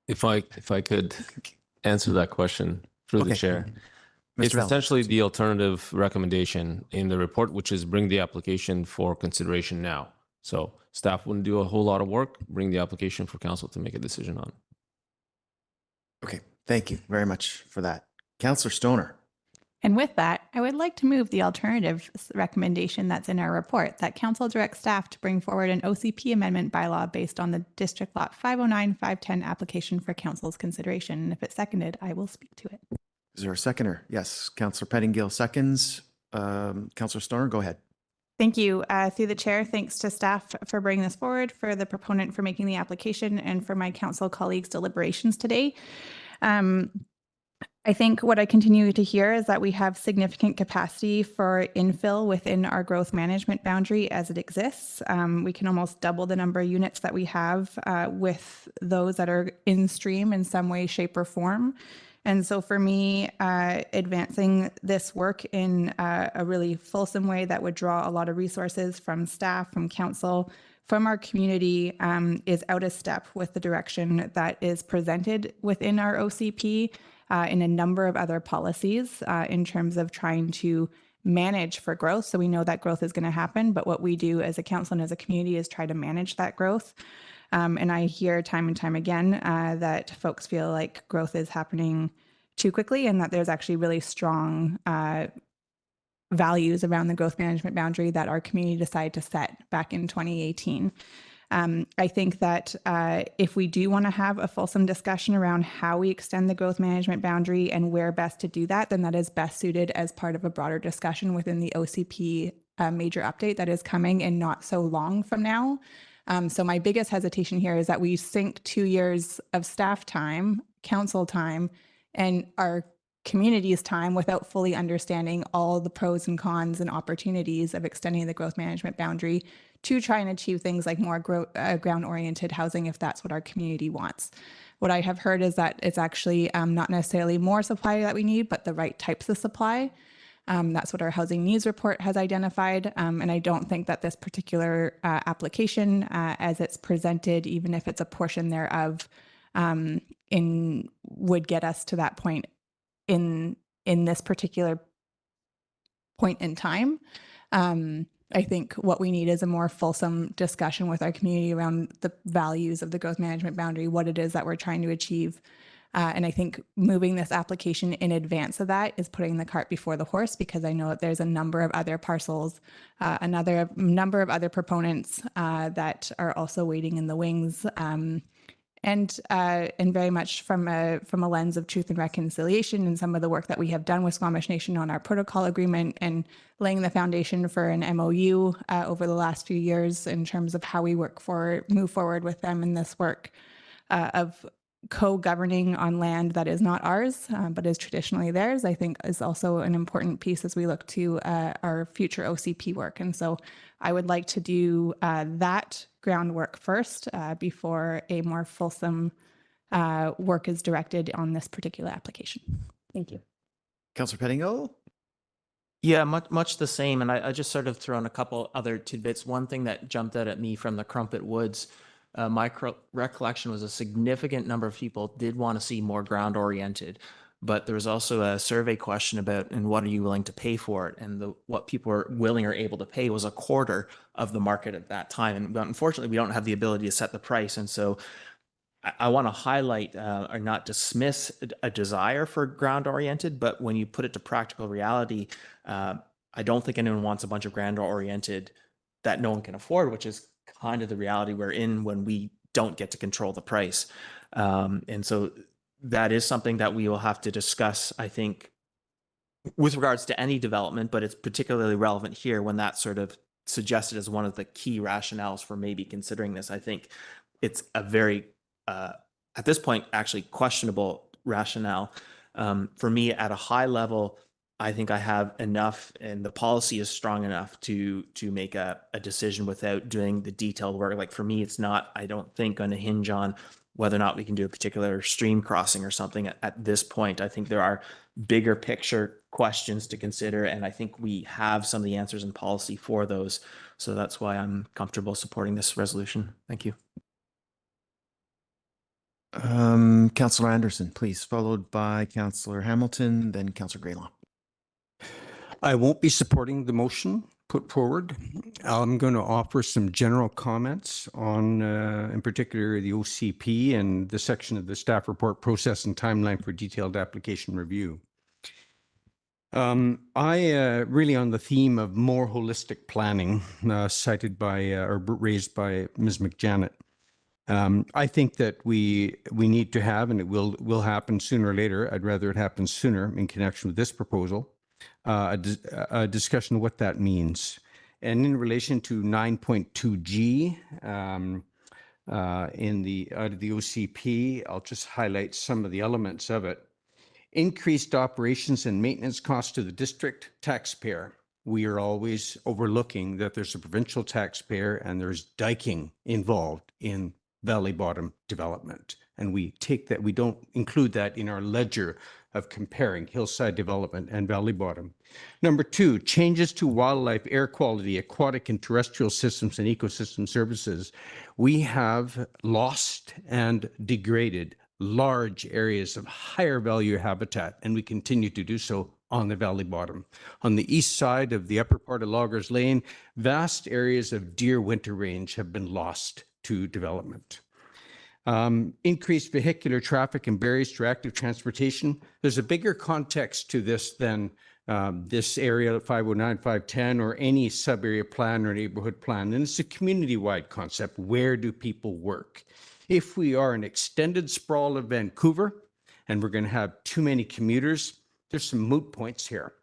If I could answer that question through the Okay. chair. Mr. It's Vell. essentially the alternative recommendation in the report, which is bring the application for consideration now. So staff wouldn't do a whole lot of work, bring the application for council to make a decision on. Okay, thank you very much for that. Councillor Stoner. And with that, I would like to move the alternative recommendation that's in our report that council direct staff to bring forward an OCP amendment bylaw based on the District Lot 509-510 application for council's consideration. And if it's seconded, I will speak to it. Is there a seconder? Yes, Councillor Pettingill seconds. Councillor Stoner, go ahead. Thank you. Through the chair, thanks to staff for bringing this forward, for the proponent for making the application, and for my council colleagues' deliberations today. I think what I continue to hear is that we have significant capacity for infill within our growth management boundary as it exists. We can almost double the number of units that we have with those that are in stream in some way, shape, or form. And so for me, advancing this work in a really fulsome way that would draw a lot of resources from staff, from council, from our community is out of step with the direction that is presented within our OCP in a number of other policies in terms of trying to manage for growth. So we know that growth is going to happen, but what we do as a council and as a community is try to manage that growth. And I hear time and time again that folks feel like growth is happening too quickly and that there's actually really strong values around the growth management boundary that our community decided to set back in 2018. I think that if we do want to have a fulsome discussion around how we extend the growth management boundary and where best to do that, then that is best suited as part of a broader discussion within the OCP major update that is coming in not so long from now. So my biggest hesitation here is that we sink 2 years of staff time, council time, and our community's time without fully understanding all the pros and cons and opportunities of extending the growth management boundary to try and achieve things like more ground-oriented housing if that's what our community wants. What I have heard is that it's actually not necessarily more supply that we need, but the right types of supply. That's what our housing needs report has identified. And I don't think that this particular application, as it's presented, even if it's a portion thereof, would get us to that point in this particular point in time. I think what we need is a more fulsome discussion with our community around the values of the growth management boundary, what it is that we're trying to achieve. And I think moving this application in advance of that is putting the cart before the horse, because I know that there's a number of other parcels, another number of other proponents that are also waiting in the wings. And very much from a lens of truth and reconciliation and some of the work that we have done with Squamish Nation on our protocol agreement and laying the foundation for an MOU over the last few years in terms of how we move forward with them in this work of co-governing on land that is not ours, but is traditionally theirs, I think is also an important piece as we look to our future OCP work. And so I would like to do that groundwork first before a more fulsome work is directed on this particular application. Thank you. Councillor Pettingill? Yeah, much the same. And I just sort of throw in a couple other tidbits. One thing that jumped out at me from the Crumpet Woods, my recollection was a significant number of people did want to see more ground oriented, but there was also a survey question about, and what are you willing to pay for it? And what people are willing or able to pay was a quarter of the market at that time. And unfortunately, we don't have the ability to set the price. And so I want to highlight or not dismiss a desire for ground oriented, but when you put it to practical reality, I don't think anyone wants a bunch of ground oriented that no one can afford, which is kind of the reality we're in when we don't get to control the price. And so that is something that we will have to discuss, I think, with regards to any development, but it's particularly relevant here when that's sort of suggested as one of the key rationales for maybe considering this. I think it's a very, at this point, actually questionable rationale. For me, at a high level, I think I have enough and the policy is strong enough to make a decision without doing the detailed work. Like for me, it's not, I don't think, going to hinge on whether or not we can do a particular stream crossing or something at this point. I think there are bigger picture questions to consider, and I think we have some of the answers in policy for those. So that's why I'm comfortable supporting this resolution. Thank you. Councillor Anderson, please, followed by Councillor Hamilton, then Councillor Greylaw. I won't be supporting the motion put forward. I'm going to offer some general comments on, in particular, the OCP and the section of the staff report process and timeline for detailed application review. I really on the theme of more holistic planning cited by or raised by Ms. McJanet. I think that we need to have, and it will happen sooner or later. I'd rather it happen sooner in connection with this proposal. A discussion of what that means. And in relation to 9.2G in the out of the OCP, I'll just highlight some of the elements of it. Increased operations and maintenance costs to the district taxpayer. We are always overlooking that there's a provincial taxpayer and there's diking involved in Valley Bottom development. And we take that, we don't include that in our ledger of comparing hillside development and Valley Bottom. Number two, changes to wildlife, air quality, aquatic and terrestrial systems and ecosystem services. We have lost and degraded large areas of higher value habitat, and we continue to do so on the Valley Bottom. On the east side of the upper part of Loggers Lane, vast areas of deer winter range have been lost to development. Increased vehicular traffic and barriers to active transportation. There's a bigger context to this than this area 509, 510 or any sub-area plan or neighborhood plan. And it's a community-wide concept. Where do people work? If we are an extended sprawl of Vancouver and we're going to have too many commuters, there's some moot points here.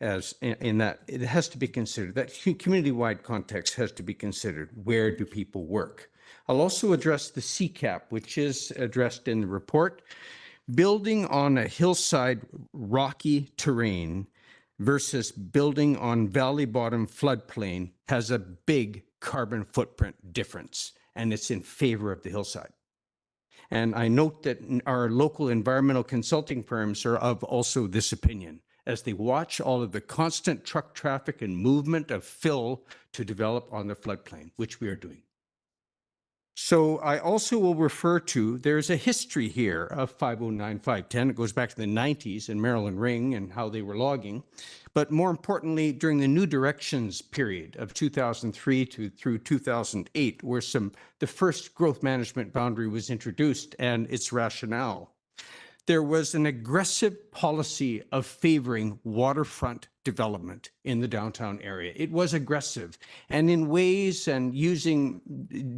As in that it has to be considered, that community-wide context has to be considered. Where do people work? I'll also address the CCAP, which is addressed in the report. Building on a hillside rocky terrain versus building on valley bottom floodplain has a big carbon footprint difference, and it's in favor of the hillside. And I note that our local environmental consulting firms are of also this opinion, as they watch all of the constant truck traffic and movement of fill to develop on the floodplain, which we are doing. So I also will refer to, there's a history here of 509, 510. It goes back to the 90s and Maryland Ring and how they were logging. But more importantly, during the New Directions period of 2003 through 2008, where the first growth management boundary was introduced and its rationale. There was an aggressive policy of favoring waterfront development in the downtown area. It was aggressive and in ways and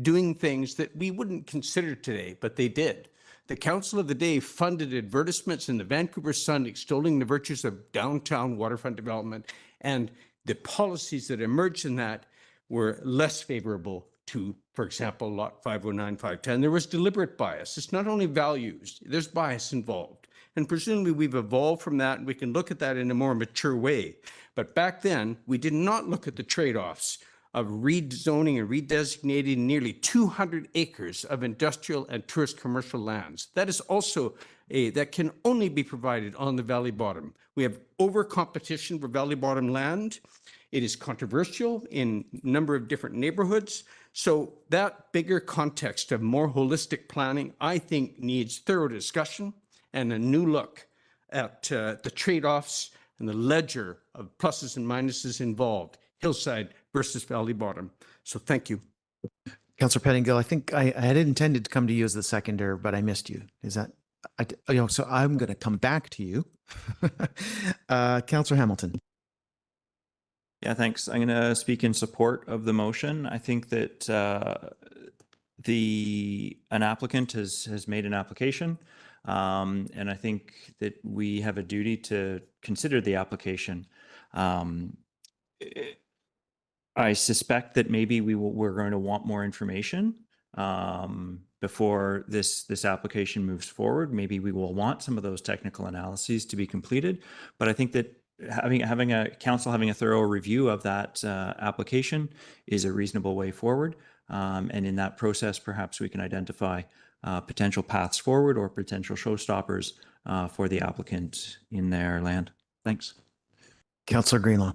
doing things that we wouldn't consider today, but they did. The Council of the Day funded advertisements in the Vancouver Sun extolling the virtues of downtown waterfront development, and the policies that emerged in that were less favorable to, for example, lot 509, 510. There was deliberate bias. It's not only values, there's bias involved. And presumably we've evolved from that and we can look at that in a more mature way. But back then, we did not look at the trade-offs of rezoning and redesignating nearly 200 acres of industrial and tourist commercial lands. That is also that can only be provided on the Valley Bottom. We have over-competition for Valley Bottom land. It is controversial in a number of different neighborhoods. So that bigger context of more holistic planning, I think, needs thorough discussion and a new look at the trade-offs and the ledger of pluses and minuses involved, hillside versus Valley Bottom. So thank you. Councillor Pettingill, I think I had intended to come to you as the seconder, but I missed you. Is that, so I'm going to come back to you. Councillor Hamilton. Yeah, thanks. I'm going to speak in support of the motion. I think that an applicant has made an application, and I think that we have a duty to consider the application. I suspect that maybe we're going to want more information before this application moves forward. Maybe we will want some of those technical analyses to be completed, but I think that having a council having a thorough review of that application is a reasonable way forward. And in that process, perhaps we can identify potential paths forward or potential showstoppers for the applicant in their land. Thanks. Councillor Greenlaw.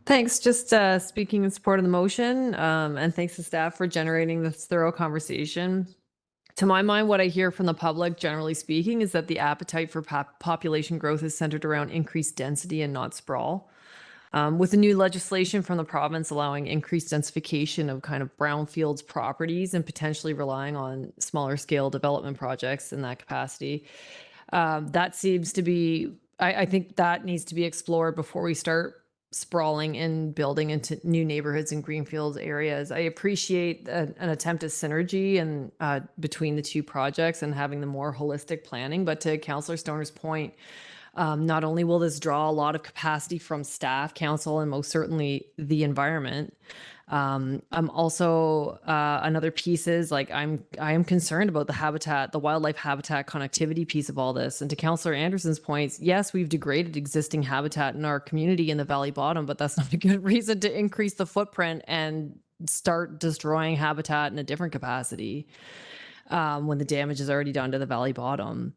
Thanks. Just speaking in support of the motion, and thanks to staff for generating this thorough conversation. To my mind, what I hear from the public, generally speaking, is that the appetite for population growth is centered around increased density and not sprawl. With the new legislation from the province allowing increased densification of kind of brownfields properties and potentially relying on smaller scale development projects in that capacity, that seems to be, I think that needs to be explored before we start sprawling and building into new neighborhoods and greenfield areas. I appreciate an attempt at synergy and between the two projects and having the more holistic planning. But to Councillor Stoner's point, not only will this draw a lot of capacity from staff, council, and most certainly the environment. I'm also another piece is like I am concerned about the habitat, the wildlife habitat connectivity piece of all this. And to Councillor Anderson's points, yes, we've degraded existing habitat in our community in the Valley Bottom, but that's not a good reason to increase the footprint and start destroying habitat in a different capacity when the damage is already done to the Valley Bottom.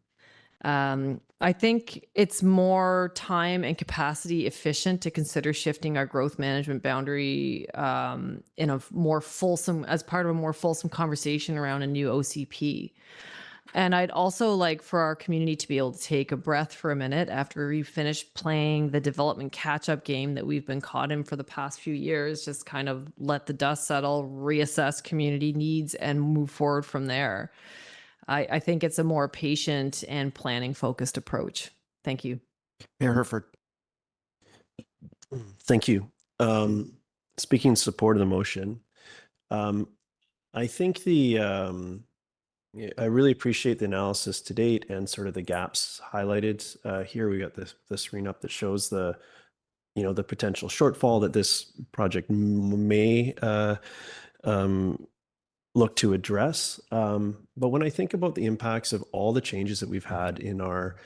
I think it's more time and capacity efficient to consider shifting our growth management boundary in a more fulsome, as part of a more fulsome conversation around a new OCP. And I'd also like for our community to be able to take a breath for a minute after we finish playing the development catch-up game that we've been caught in for the past few years, just kind of let the dust settle, reassess community needs, and move forward from there. I think it's a more patient and planning focused approach. Thank you. Mayor Herford. Thank you. Speaking in support of the motion, I think I really appreciate the analysis to date and sort of the gaps highlighted here. We got the screen up that shows the potential shortfall that this project may look to address. But when I think about the impacts of all the changes that we've had in our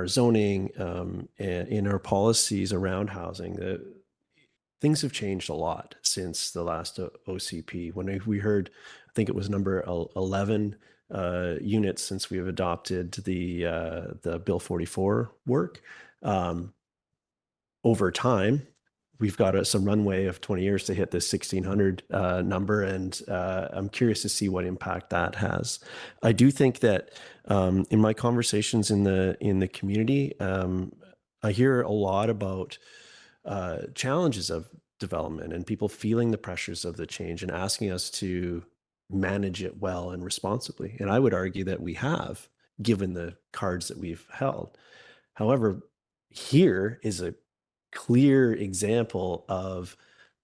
zoning, and in our policies around housing, things have changed a lot since the last OCP. When we heard, I think it was number 11 units since we have adopted the Bill 44 work. Over time, we've got some runway of 20 years to hit this 1,600 number, and I'm curious to see what impact that has. I do think that in my conversations in the community, I hear a lot about challenges of development and people feeling the pressures of the change and asking us to manage it well and responsibly. And I would argue that we have, given the cards that we've held. However, here is a clear example of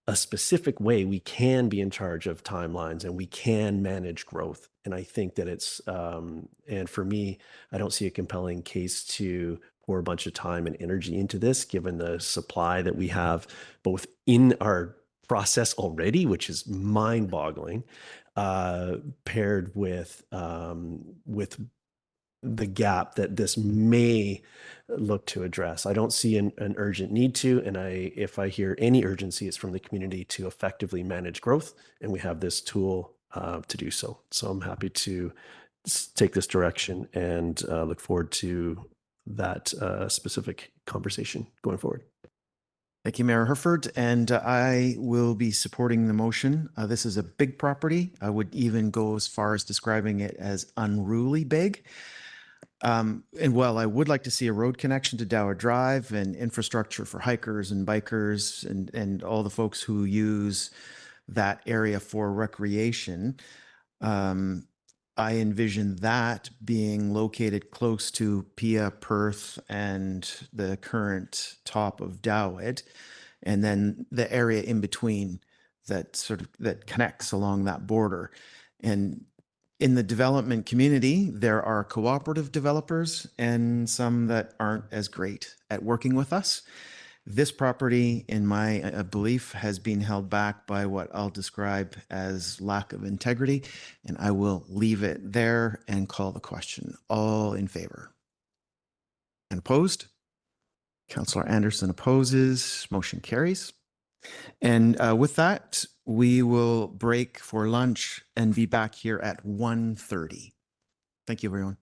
a specific way we can be in charge of timelines and we can manage growth. And I think that it's, and for me, I don't see a compelling case to pour a bunch of time and energy into this, given the supply that we have both in our process already, which is mind-boggling, paired with the gap that this may look to address. I don't see an urgent need to, and if I hear any urgency, it's from the community to effectively manage growth, and we have this tool to do so. So I'm happy to take this direction and look forward to that specific conversation going forward. Thank you, Mayor Herford, and I will be supporting the motion. This is a big property. I would even go as far as describing it as unruly big. And while I would like to see a road connection to Dower Drive and infrastructure for hikers and bikers and all the folks who use that area for recreation, I envision that being located close to Pia, Perth, and the current top of Dowit, and then the area in between that connects along that border. And in the development community, there are cooperative developers and some that aren't as great at working with us. This property, in my belief, has been held back by what I'll describe as lack of integrity, and I will leave it there and call the question. All in favor? And opposed? Councillor Anderson opposes. Motion carries. And with that, we will break for lunch and be back here at 1:30. Thank you, everyone.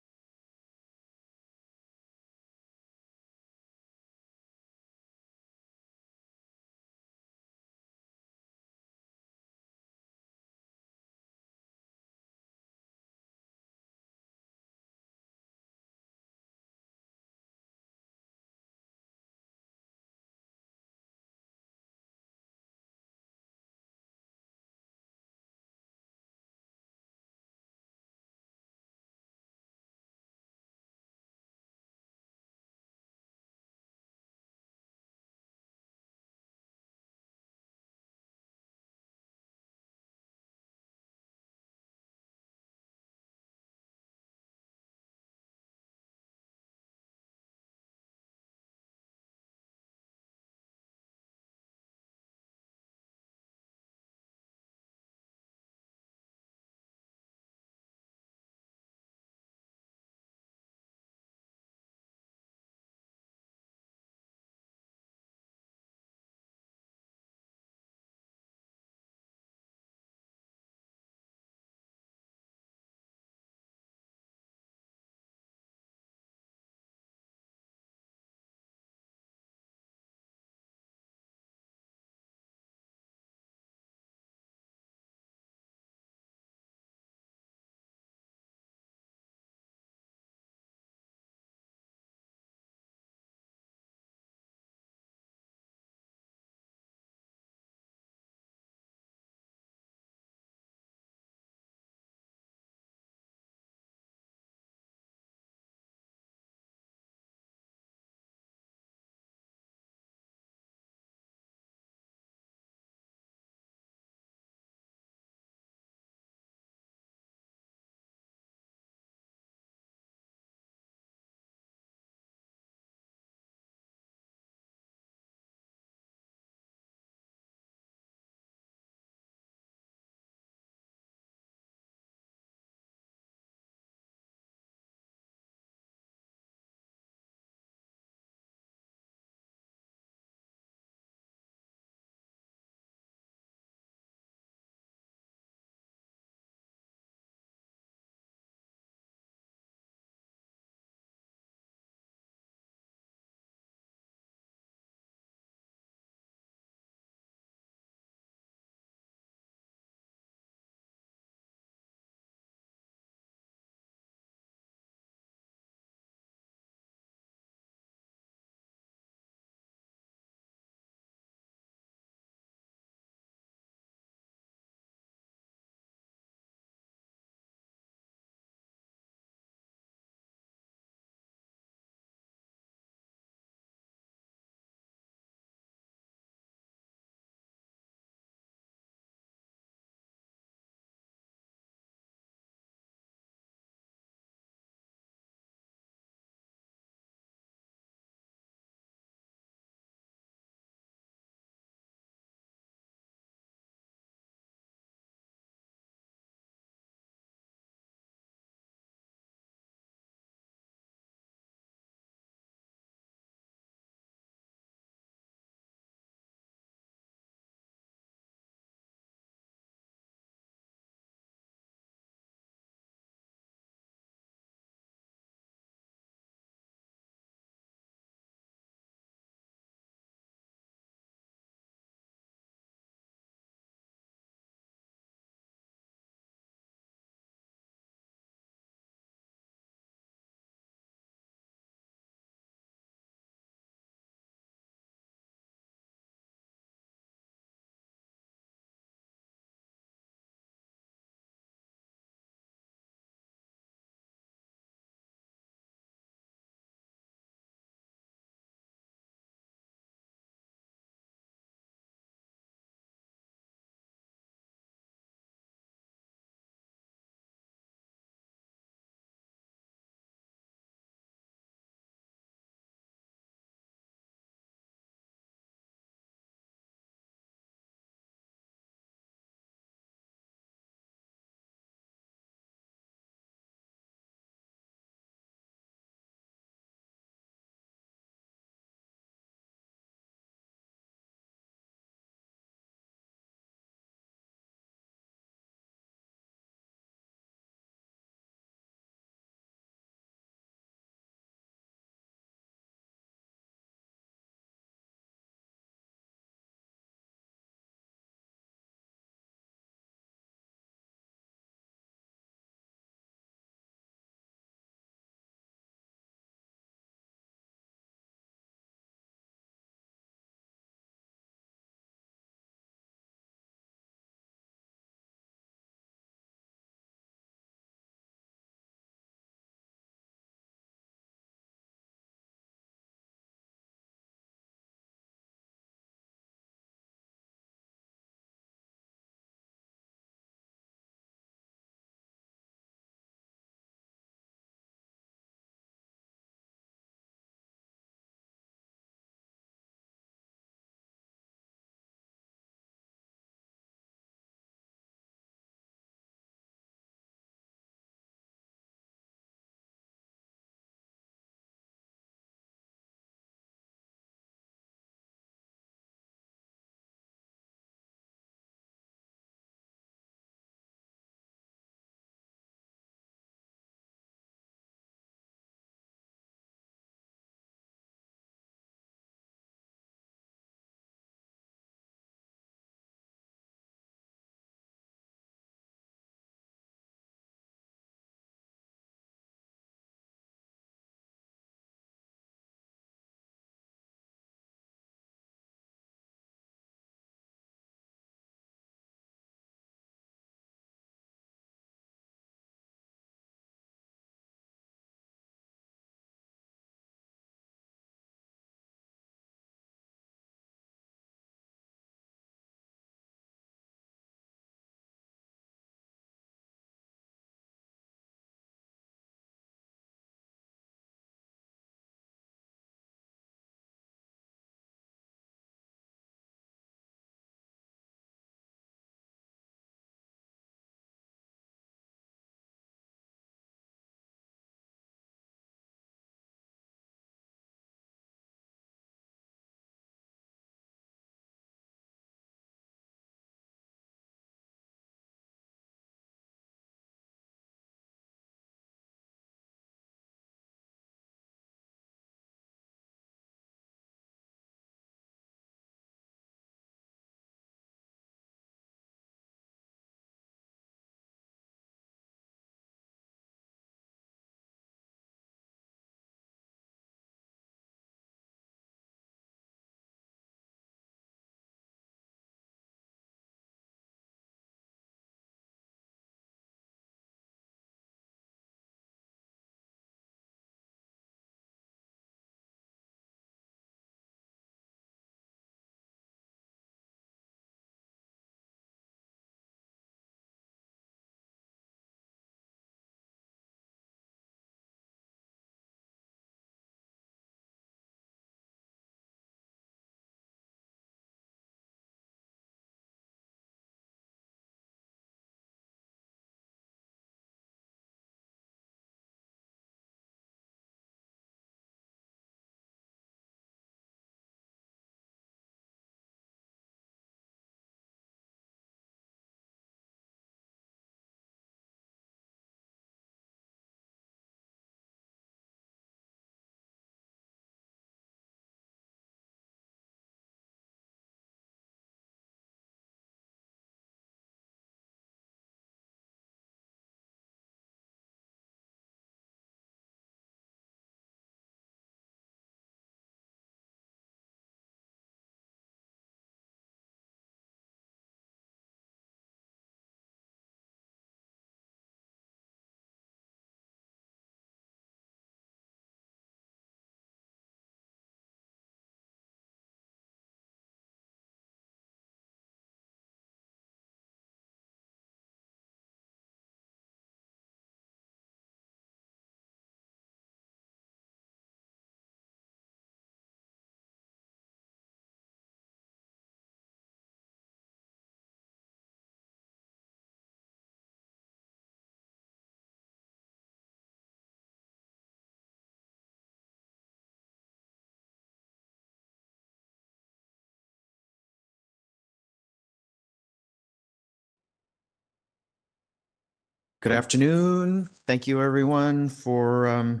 Good afternoon. Thank you, everyone, for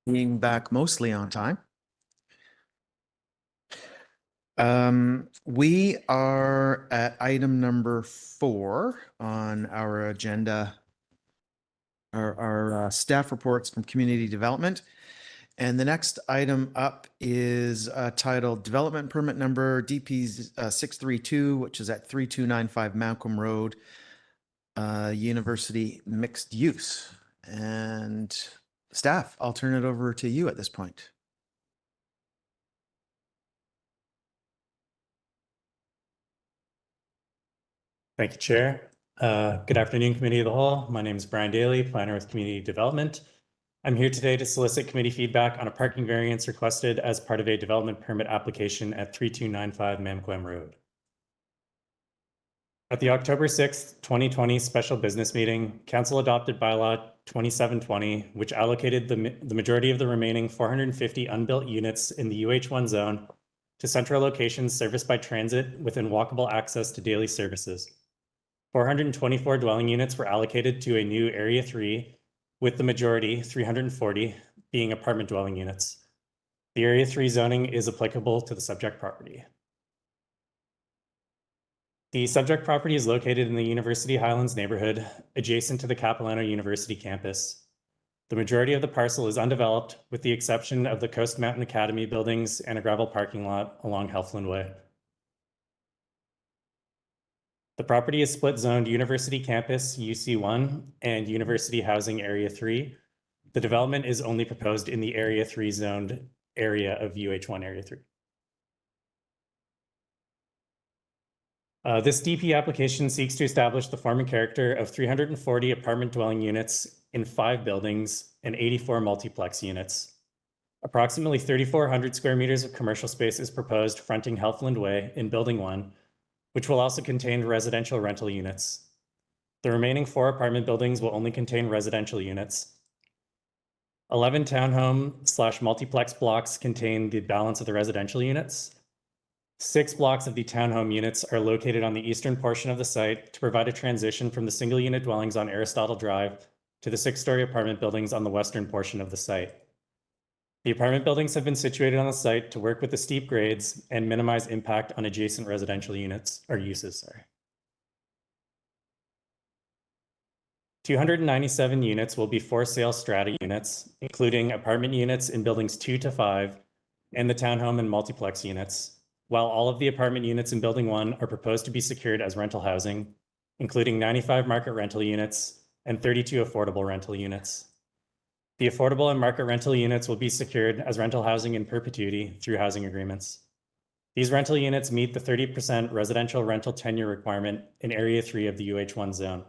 being back mostly on time. We are at item number 4 on our agenda, our staff reports from community development. And the next item up is titled Development Permit Number DP 632, which is at 3295 Malcolm Road, University Mixed Use. And staff, I'll turn it over to you at this point. Thank you, Chair. Good afternoon, Committee of the Whole. My name is Brian Daly, Planner with Community Development. I'm here today to solicit committee feedback on a parking variance requested as part of a development permit application at 3295 Mamquam Road. At the October 6th, 2020 special business meeting, Council adopted bylaw 2720, which allocated the majority of the remaining 450 unbuilt units in the UH1 zone to central locations serviced by transit within walkable access to daily services. 424 dwelling units were allocated to a new Area 3, with the majority, 340, being apartment dwelling units. The Area 3 zoning is applicable to the subject property. The subject property is located in the University Highlands neighborhood, adjacent to the Capilano University campus. The majority of the parcel is undeveloped, with the exception of the Coast Mountain Academy buildings and a gravel parking lot along Helfland Way. The property is split zoned University Campus UC1 and University Housing Area 3. The development is only proposed in the Area 3 zoned area of UH1 Area 3. This DP application seeks to establish the form and character of 340 apartment dwelling units in 5 buildings and 84 multiplex units. Approximately 3,400 square meters of commercial space is proposed fronting Helfland Way in Building 1, which will also contain residential rental units. The remaining 4 apartment buildings will only contain residential units. 11 townhome/multiplex blocks contain the balance of the residential units. 6 blocks of the townhome units are located on the eastern portion of the site to provide a transition from the single unit dwellings on Aristotle Drive to the 6-story apartment buildings on the western portion of the site. The apartment buildings have been situated on the site to work with the steep grades and minimize impact on adjacent residential units or uses. 297 units will be for sale strata units, including apartment units in buildings 2 to 5 and the townhome and multiplex units, while all of the apartment units in Building 1 are proposed to be secured as rental housing, including 95 market rental units and 32 affordable rental units. The affordable and market rental units will be secured as rental housing in perpetuity through housing agreements. These rental units meet the 30% residential rental tenure requirement in Area 3 of the UH1 zone.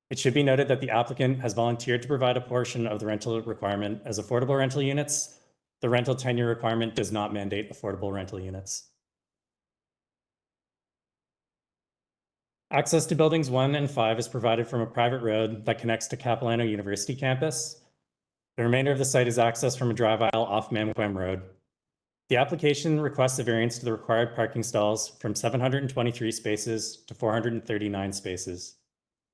It should be noted that the applicant has volunteered to provide a portion of the rental requirement as affordable rental units. The rental tenure requirement does not mandate affordable rental units. Access to buildings 1 and 5 is provided from a private road that connects to Capilano University campus. The remainder of the site is accessed from a drive aisle off Mamquam Road. The application requests a variance to the required parking stalls from 723 spaces to 439 spaces.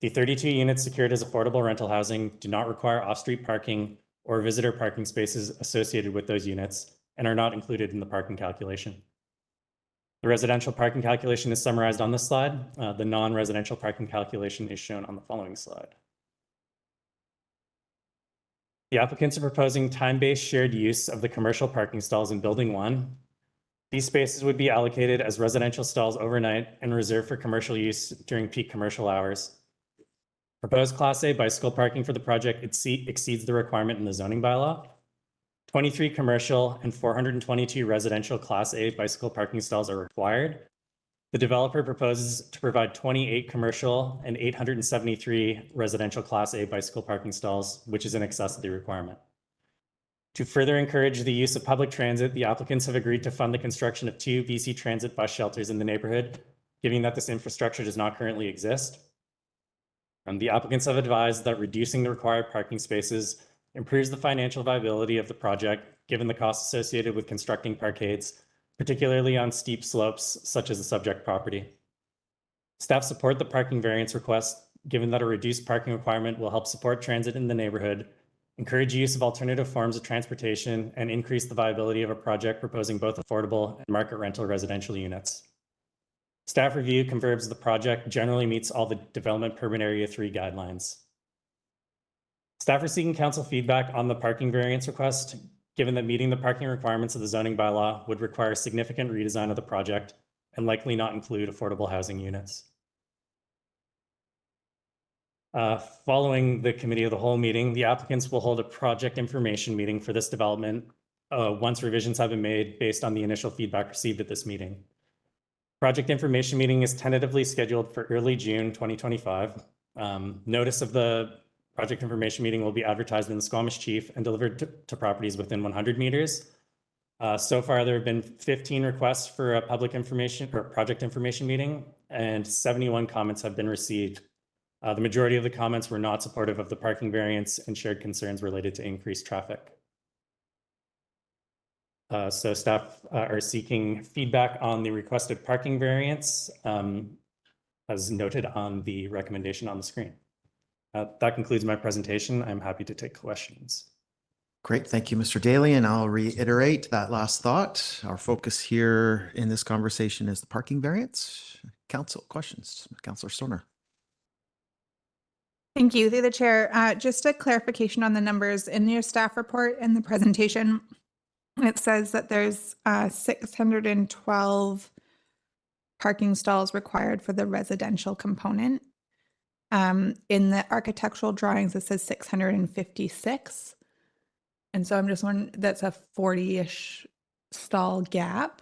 The 32 units secured as affordable rental housing do not require off-street parking or visitor parking spaces associated with those units and are not included in the parking calculation. The residential parking calculation is summarized on this slide. The non-residential parking calculation is shown on the following slide. The applicants are proposing time-based shared use of the commercial parking stalls in Building 1. These spaces would be allocated as residential stalls overnight and reserved for commercial use during peak commercial hours. Proposed Class A bicycle parking for the project exceeds the requirement in the zoning bylaw. 23 commercial and 422 residential Class A bicycle parking stalls are required. The developer proposes to provide 28 commercial and 873 residential Class A bicycle parking stalls, which is in excess of the requirement. To further encourage the use of public transit, the applicants have agreed to fund the construction of 2 BC Transit bus shelters in the neighborhood, given that this infrastructure does not currently exist. The applicants have advised that reducing the required parking spaces improves the financial viability of the project, given the costs associated with constructing parkades, particularly on steep slopes such as the subject property. Staff support the parking variance request given that a reduced parking requirement will help support transit in the neighborhood, encourage use of alternative forms of transportation, and increase the viability of a project proposing both affordable and market rental residential units. Staff review confirms the project generally meets all the Development Permit Area 3 guidelines. Staff are seeking council feedback on the parking variance request, given that meeting the parking requirements of the zoning bylaw would require significant redesign of the project and likely not include affordable housing units. Following the committee of the whole meeting, the applicants will hold a project information meeting for this development once revisions have been made based on the initial feedback received at this meeting. Project information meeting is tentatively scheduled for early June 2025. Notice of the project information meeting will be advertised in the Squamish Chief and delivered to properties within 100 meters. So far, there have been 15 requests for a public information or project information meeting, and 71 comments have been received. The majority of the comments were not supportive of the parking variance and shared concerns related to increased traffic. So staff are seeking feedback on the requested parking variance, as noted on the recommendation on the screen. That concludes my presentation. I'm happy to take questions. Great. Thank you, Mr. Daly. And I'll reiterate that last thought. Our focus here in this conversation is the parking variance. Council questions. Councillor Stoner. Thank you. Through the chair, just a clarification on the numbers in your staff report and the presentation. It says that there's 612 parking stalls required for the residential component. In the architectural drawings, it says 656. And so I'm just wondering, that's a 40-ish stall gap.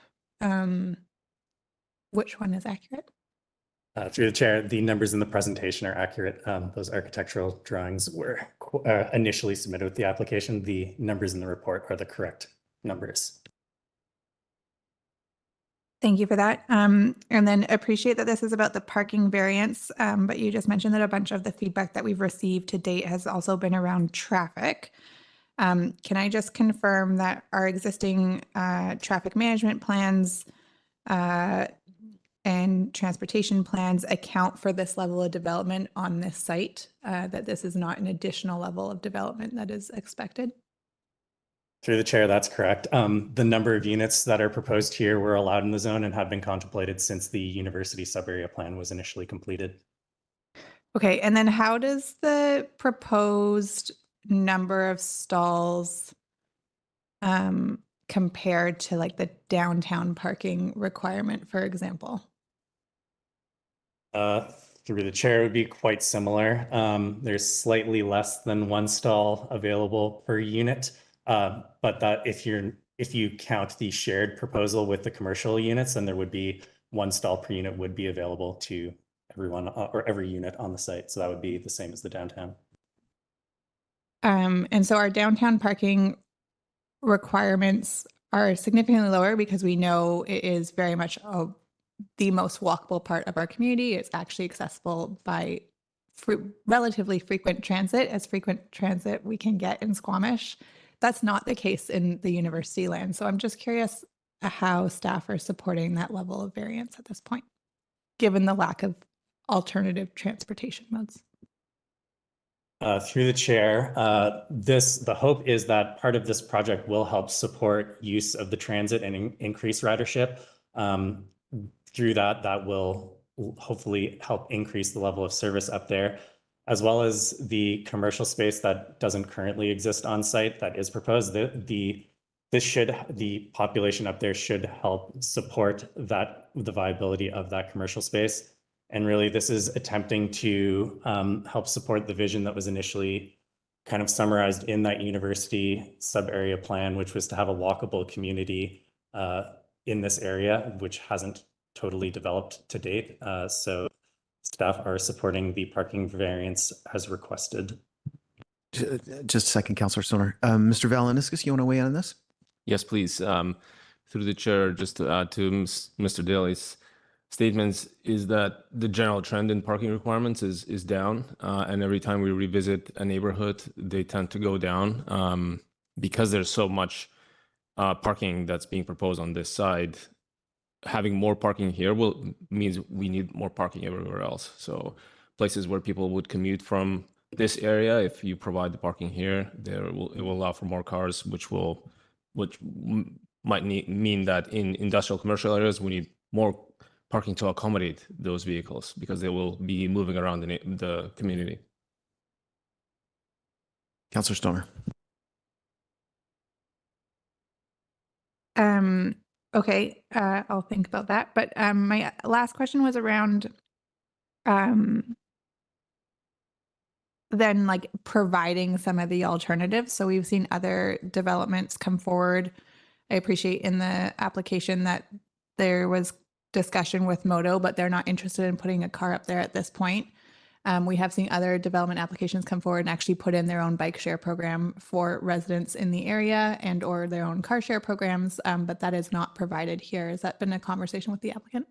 Which one is accurate? Through the chair, the numbers in the presentation are accurate. Those architectural drawings were initially submitted with the application. The numbers in the report are the correct numbers. Thank you for that. And then appreciate that this is about the parking variance, but you just mentioned that a bunch of the feedback that we've received to date has also been around traffic. Can I just confirm that our existing traffic management plans and transportation plans account for this level of development on this site, that this is not an additional level of development that is expected? Through the chair, that's correct. The number of units that are proposed here were allowed in the zone and have been contemplated since the university sub-area plan was initially completed. Okay, and then how does the proposed number of stalls compared to like the downtown parking requirement, for example? Through the chair, it would be quite similar. There's slightly less than one stall available per unit, but that if you count the shared proposal with the commercial units, then there would be one stall per unit would be available to everyone or every unit on the site. So that would be the same as the downtown. And so our downtown parking requirements are significantly lower because we know it is very much the most walkable part of our community. It's actually accessible by relatively frequent transit, as frequent transit we can get in Squamish. That's not the case in the university land. So I'm just curious how staff are supporting that level of variance at this point, given the lack of alternative transportation modes. Through the chair, the hope is that part of this project will help support use of the transit and increase ridership. Through that will hopefully help increase the level of service up there, as well as the commercial space that doesn't currently exist on site that is proposed. The population up there should help support the viability of that commercial space. And really, this is attempting to help support the vision that was initially kind of summarized in that university sub-area plan, which was to have a walkable community in this area, which hasn't totally developed to date. So staff are supporting the parking variance as requested. Just a second, Councillor Stoner. Mr. Valaniskas, you want to weigh in on this? Yes, please. Through the chair, just to add to Mr. Daly's statements, is that the general trend in parking requirements is down, and every time we revisit a neighborhood, they tend to go down because there's so much parking that's being proposed on this side. Having more parking here means we need more parking everywhere else. So places where people would commute from this area. If you provide the parking here, it will allow for more cars, might mean that in industrial commercial areas we need more parking to accommodate those vehicles because they will be moving around the community. Councillor Stoner. Okay, I'll think about that. But my last question was around then like providing some of the alternatives. So we've seen other developments come forward. I appreciate in the application that there was discussion with Moto, but they're not interested in putting a car up there at this point. We have seen other development applications come forward and actually put in their own bike share program for residents in the area and or their own car share programs, but that is not provided here. Has that been a conversation with the applicant?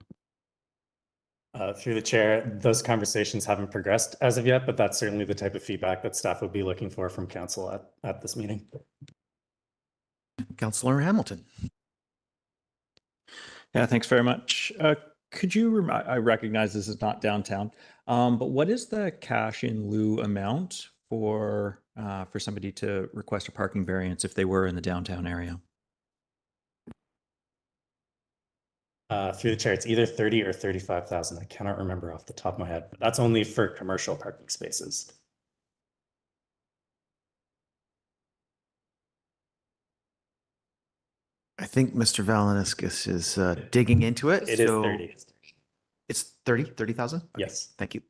Through the chair, those conversations haven't progressed as of yet, but that's certainly the type of feedback that staff would be looking for from council at this meeting. Councillor Hamilton. Yeah, thanks very much. Could you, I recognize this is not downtown, but what is the cash in lieu amount for somebody to request a parking variance if they were in the downtown area? Through the chair, it's either 30 or 35,000. I cannot remember off the top of my head, but that's only for commercial parking spaces. I think Mr. Valeniskis is digging into it. It is 30. It's 30,000? Okay. Yes. Thank you.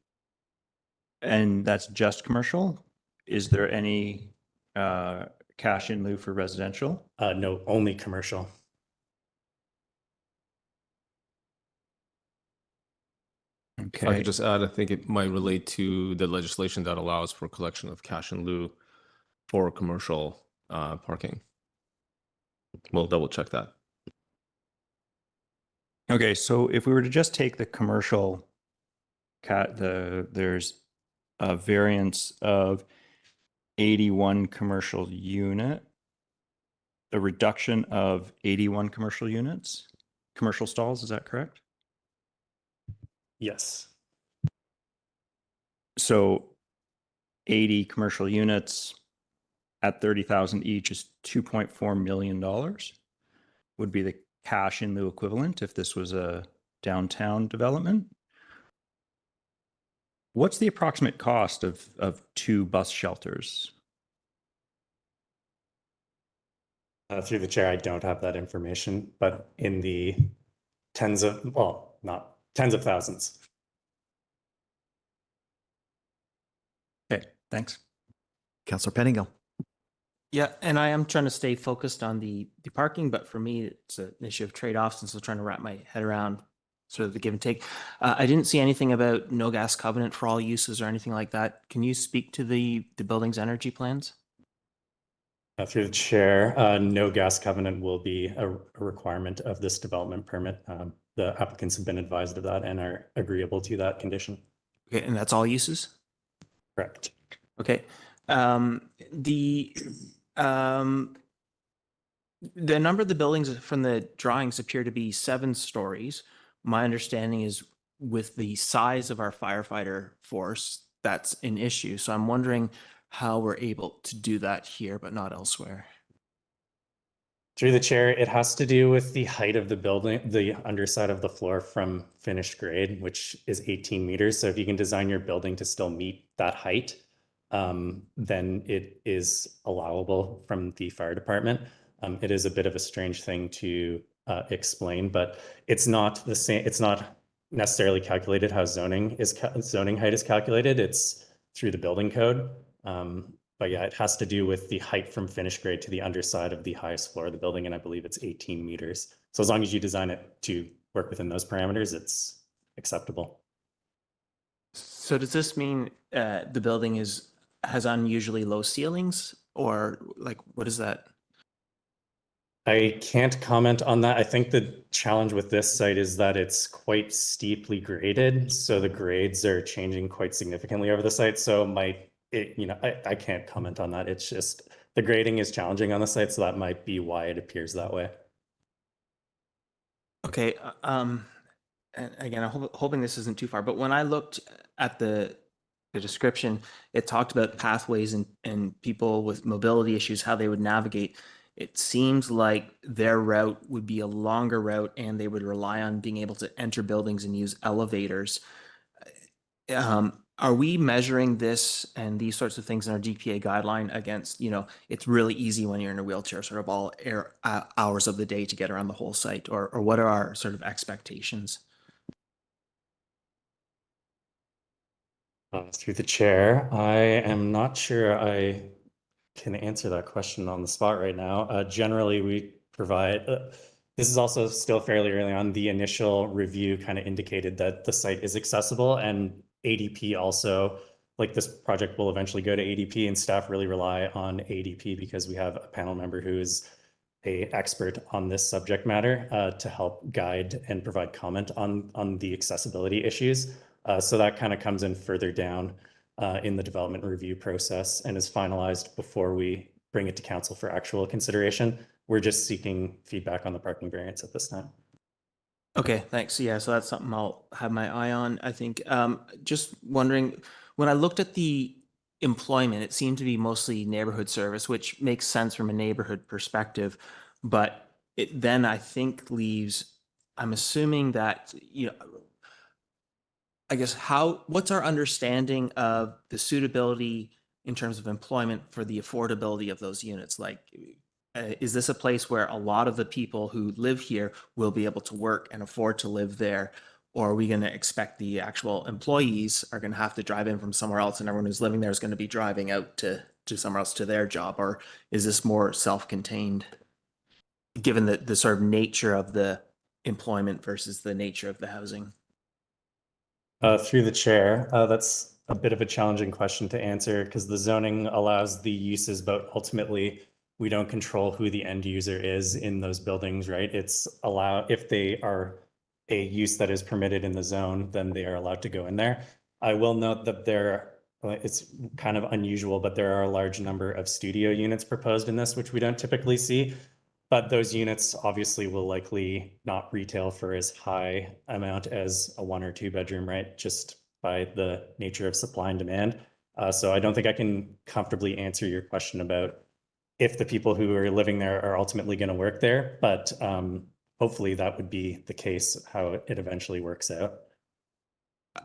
And that's just commercial? Is there any cash in lieu for residential? No, only commercial. If I could just add, I think it might relate to the legislation that allows for collection of cash in lieu for commercial parking. We'll double check that. Okay, so if we were to just take the commercial there's a variance of 81 commercial unit, a reduction of 81 commercial units, commercial stalls, is that correct? Yes. So 80 commercial units at 30,000 each is $2.4 million would be the cash in lieu equivalent if this was a downtown development. What's the approximate cost of 2 bus shelters? Through the chair, I don't have that information, but in the tens of, well, not tens of thousands. Okay, thanks. Councillor Pettingill. Yeah, and I am trying to stay focused on the parking, but for me, it's an issue of trade-offs, and so trying to wrap my head around sort of the give and take. I didn't see anything about no gas covenant for all uses or anything like that. Can you speak to the building's energy plans? Through the chair, no gas covenant will be a requirement of this development permit. The applicants have been advised of that and are agreeable to that condition. Okay, and that's all uses? Correct. Okay. The number of the buildings from the drawings appear to be 7 stories. My understanding is with the size of our firefighter force, that's an issue. So I'm wondering how we're able to do that here, but not elsewhere. Through the chair, it has to do with the height of the building, the underside of the floor from finished grade, which is 18 meters. So if you can design your building to still meet that height, then it is allowable from the fire department. It is a bit of a strange thing to explain, but it's not the same. It's not necessarily calculated how zoning height is calculated. It's through the building code. But yeah, it has to do with the height from finished grade to the underside of the highest floor of the building, and I believe it's 18 meters. So as long as you design it to work within those parameters, it's acceptable. So does this mean the building has unusually low ceilings, or like what is that? I can't comment on that. I think the challenge with this site is that it's quite steeply graded. So the grades are changing quite significantly over the site. So I can't comment on that. It's just the grading is challenging on the site. So that might be why it appears that way. Okay. And again, I'm hoping this isn't too far, but when I looked at the the description, it talked about pathways and people with mobility issues, how they would navigate. It seems like their route would be a longer route and they would rely on being able to enter buildings and use elevators. Are we measuring this and these sorts of things in our DPA guideline against, it's really easy when you're in a wheelchair, sort of all hours of the day to get around the whole site, or what are our sort of expectations? Through the chair, I am not sure I can answer that question on the spot right now. Generally, we provide, this is also still fairly early on. The initial review kind of indicated that the site is accessible, and ADP also, like this project will eventually go to ADP, and staff really rely on ADP because we have a panel member who is an expert on this subject matter to help guide and provide comment on the accessibility issues. So that kind of comes in further down in the development review process and is finalized before we bring it to council for actual consideration. We're just seeking feedback on the parking variance at this time. Okay, thanks. Yeah, so that's something I'll have my eye on. I think just wondering, when I looked at the employment, it seemed to be mostly neighborhood service, which makes sense from a neighborhood perspective. But it then I think leaves, I'm assuming that, I guess what's our understanding of the suitability in terms of employment for the affordability of those units? Like, is this a place where a lot of the people who live here will be able to work and afford to live there? Or are we going to expect the actual employees are going to have to drive in from somewhere else and everyone who's living there is going to be driving out to somewhere else to their job? Or is this more self-contained, given the sort of nature of the employment versus the nature of the housing? Through the chair, that's a bit of a challenging question to answer because the zoning allows the uses, but ultimately we don't control who the end user is in those buildings, right? It's if they are a use that is permitted in the zone, then they are allowed to go in there. I will note that it's kind of unusual, but there are a large number of studio units proposed in this, which we don't typically see. But those units obviously will likely not retail for as high amount as a 1 or 2 bedroom, right? Just by the nature of supply and demand. So I don't think I can comfortably answer your question about if the people who are living there are ultimately going to work there, but hopefully that would be the case, how it eventually works out.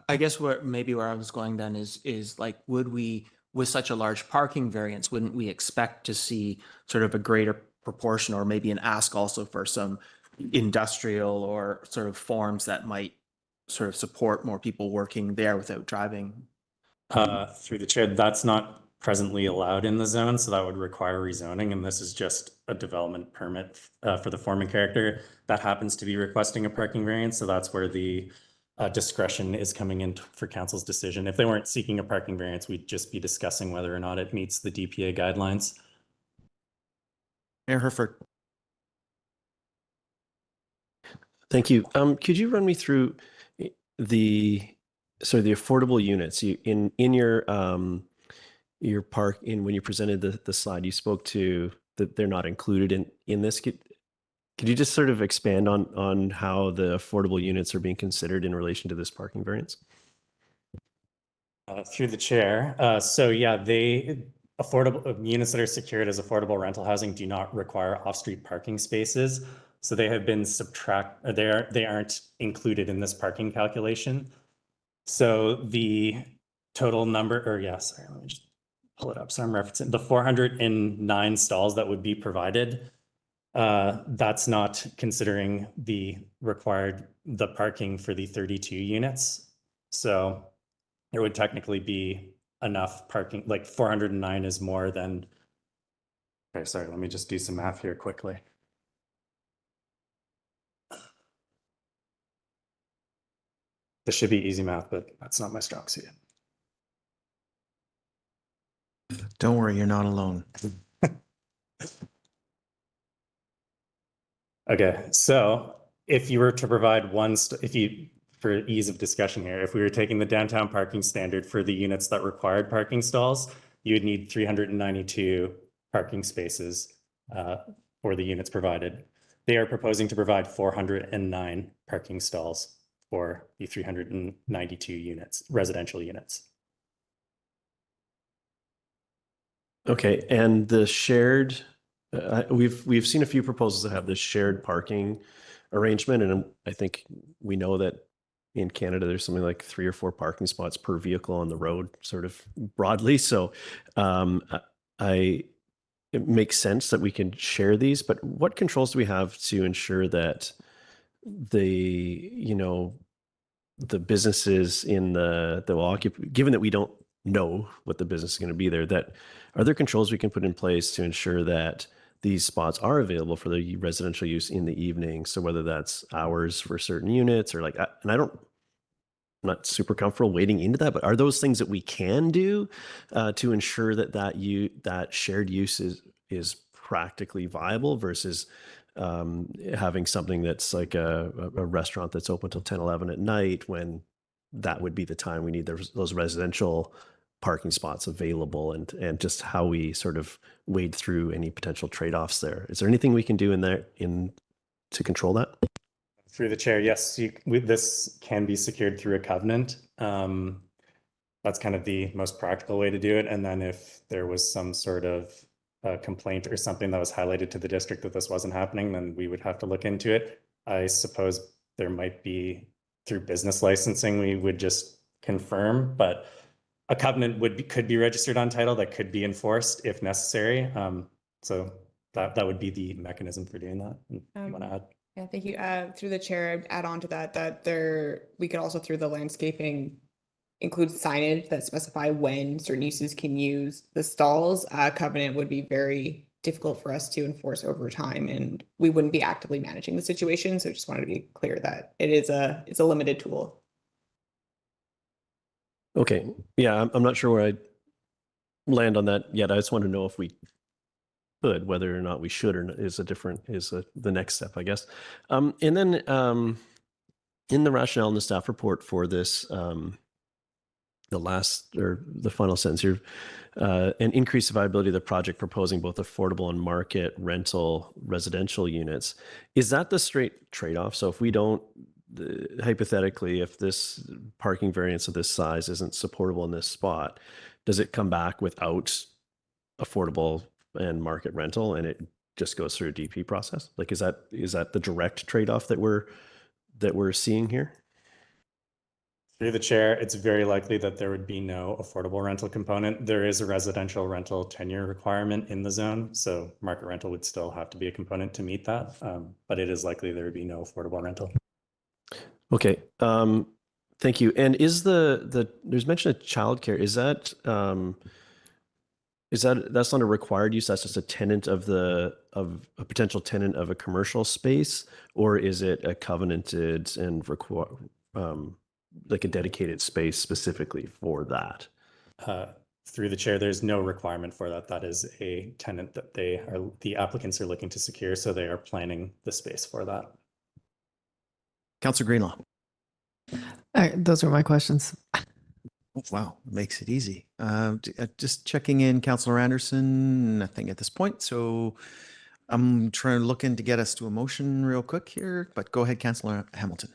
I guess where I was going then is like, would we, with such a large parking variance, wouldn't we expect to see sort of a greater proportion or maybe an ask also for some industrial or sort of forms that might sort of support more people working there without driving? Through the chair, that's not presently allowed in the zone, so that would require rezoning, and this is just a development permit for the form and character that happens to be requesting a parking variance, so that's where the discretion is coming in for council's decision. If they weren't seeking a parking variance, we'd just be discussing whether or not it meets the DPA guidelines. Mayor Herford. Thank you. Could you run me through the affordable units in your park when you presented the slide? You spoke to that they're not included in this. Could you just sort of expand on how the affordable units are being considered in relation to this parking variance? Through the chair. So yeah, affordable units that are secured as affordable rental housing do not require off-street parking spaces. So they have been they aren't included in this parking calculation. So the total number, sorry, let me just pull it up. So I'm referencing the 409 stalls that would be provided. That's not considering the parking for the 32 units. So there would technically be enough parking, like 409 is more than, okay, sorry, let me just do some math here quickly. This should be easy math, but that's not my strong suit. Don't worry, you're not alone. Okay, so if you were to provide for ease of discussion here, if we were taking the downtown parking standard for the units that required parking stalls, you would need 392 parking spaces for the units provided. They are proposing to provide 409 parking stalls for the 392 units, residential units. Okay, and the shared, we've seen a few proposals that have this shared parking arrangement, and I think we know that in Canada there's something like 3 or 4 parking spots per vehicle on the road, sort of broadly. So, it makes sense that we can share these, but what controls do we have to ensure that the businesses in the will occupy, given that we don't know what the business is going to be there, that are there controls we can put in place to ensure that these spots are available for the residential use in the evening? So whether that's hours for certain units or like, and I'm not super comfortable wading into that, but are those things that we can do to ensure that that shared use is practically viable versus having something that's like a restaurant that's open till 10, 11 at night, when that would be the time we need those residential parking spots available, and just how we sort of wade through any potential trade-offs there. Is there anything we can do in there to control that? Through the chair, yes, this can be secured through a covenant. That's kind of the most practical way to do it. And then if there was some sort of complaint or something that was highlighted to the district that this wasn't happening, then we would have to look into it. I suppose there might be through business licensing, we would just confirm, but a covenant could be registered on title that could be enforced if necessary. So that would be the mechanism for doing that. You want to add? Yeah, thank you. Through the chair, I'd add on to that we could also, through the landscaping, include signage that specify when certain uses can use the stalls. Covenant would be very difficult for us to enforce over time, and we wouldn't be actively managing the situation. So just wanted to be clear that it's a limited tool. Okay, yeah, I'm not sure where I'd land on that yet. I just want to know if we could, whether or not we should, or is the next step, I guess. And then in the rationale in the staff report for this, the final sentence here, an increase the viability of the project proposing both affordable and market rental residential units. Is that the straight trade-off? So if we don't, hypothetically, if this parking variance of this size isn't supportable in this spot, does it come back without affordable and market rental, and it just goes through a DP process? Like, is that the direct trade-off that we're seeing here? Through the chair, it's very likely that there would be no affordable rental component. There is a residential rental tenure requirement in the zone, so market rental would still have to be a component to meet that, but it is likely there would be no affordable rental. Okay, thank you. And is there's mention of childcare? That's not a required use? That's just a tenant of a potential tenant of a commercial space, or is it a covenanted and like a dedicated space specifically for that? Through the chair, there's no requirement for that. That is a tenant that the applicants are looking to secure, so they are planning the space for that. Councillor Greenlaw. Those were my questions. Wow, makes it easy. Just checking in, Councillor Anderson, nothing at this point. So I'm looking to get us to a motion real quick here, but go ahead, Councillor Hamilton.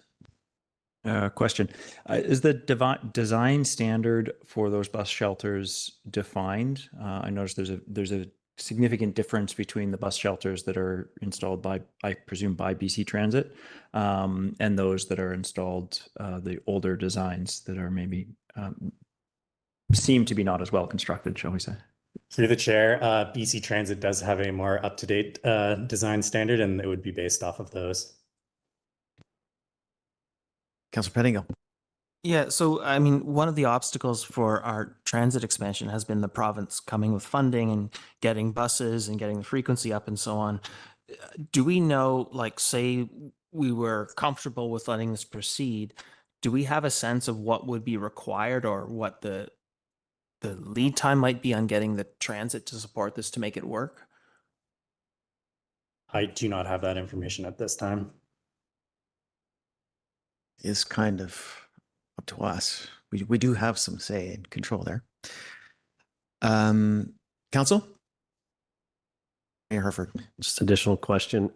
Question. Is the design standard for those bus shelters defined? I noticed there's a significant difference between the bus shelters that are installed by, I presume, by BC Transit, and those that are installed, the older designs that are maybe seem to be not as well constructed, shall we say? Through the chair, BC Transit does have a more up-to-date design standard, and it would be based off of those. Councillor Pettingill. Yeah, so I mean, one of the obstacles for our transit expansion has been the province coming with funding and getting buses and getting the frequency up and so on. Do we know, like, say we were comfortable with letting this proceed, do we have a sense of what would be required or what the lead time might be on getting the transit to support this to make it work? I do not have that information at this time. Is kind of up to us. We do have some say and control there. Council? Mayor Herford. Just additional question.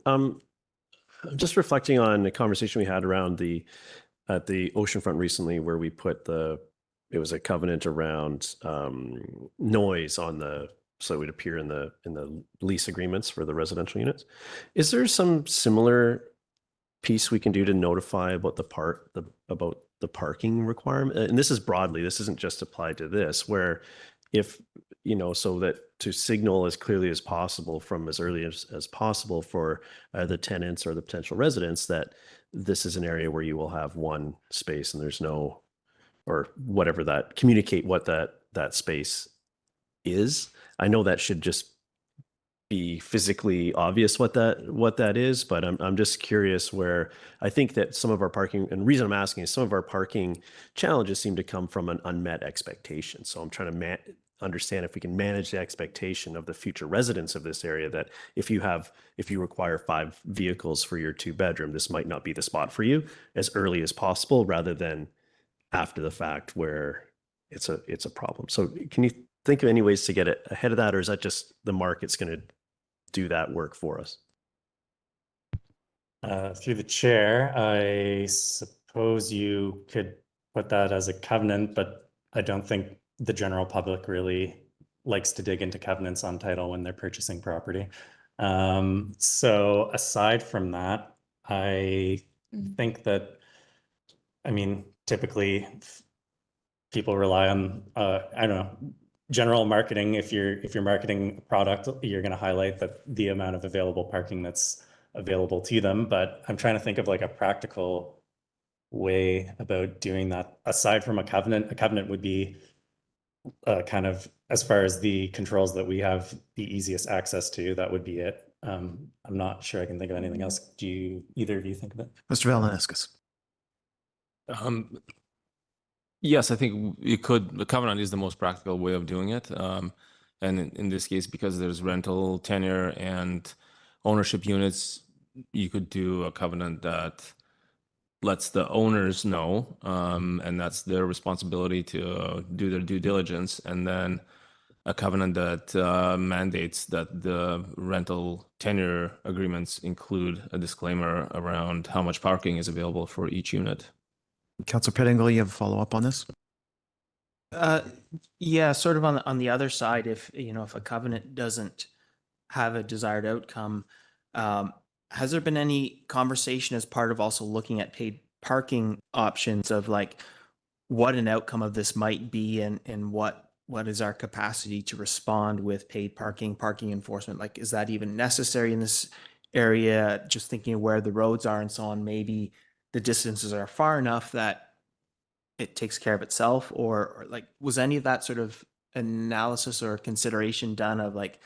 Just reflecting on the conversation we had around at the oceanfront recently, where we put it was a covenant around noise on the so it would appear in the lease agreements for the residential units. Is there some similar piece we can do to notify about about the parking requirement? And this is broadly, this isn't just applied to this, where if, so that to signal as clearly as possible from as early as possible for the tenants or the potential residents that this is an area where you will have one space and there's no, or whatever, that communicate what that space is. I know that should just be physically obvious what that is, but I'm just curious where I think that some of our parking, and the reason I'm asking is some of our parking challenges seem to come from an unmet expectation. So I'm trying to understand if we can manage the expectation of the future residents of this area, that if you require 5 vehicles for your 2-bedroom, this might not be the spot for you, as early as possible rather than after the fact where it's a problem. So can you think of any ways to get it ahead of that, or is that just the market's going to do that work for us? Through the chair, I suppose you could put that as a covenant, but I don't think the general public really likes to dig into covenants on title when they're purchasing property. So aside from that, I think that, I mean, typically people rely on, I don't know, general marketing. If you're marketing a product, you're going to highlight the amount of available parking that's available to them. But I'm trying to think of like a practical way about doing that aside from a covenant. A covenant would be kind of, as far as the controls that we have the easiest access to, that would be it. I'm not sure I can think of anything else. Do either of you think of it? Mr. Valanescus. Yes, I think the covenant is the most practical way of doing it. And in this case, because there's rental, tenure, and ownership units, you could do a covenant that lets the owners know, and that's their responsibility to do their due diligence. And then a covenant that mandates that the rental tenure agreements include a disclaimer around how much parking is available for each unit. Councillor Pettingill, you have a follow-up on this? Yeah, sort of on the other side, if a covenant doesn't have a desired outcome, has there been any conversation as part of also looking at paid parking options of like what an outcome of this might be, and what is our capacity to respond with paid parking enforcement? Like, is that even necessary in this area? Just thinking of where the roads are and so on, maybe the distances are far enough that it takes care of itself, or like, was any of that sort of analysis or consideration done of like,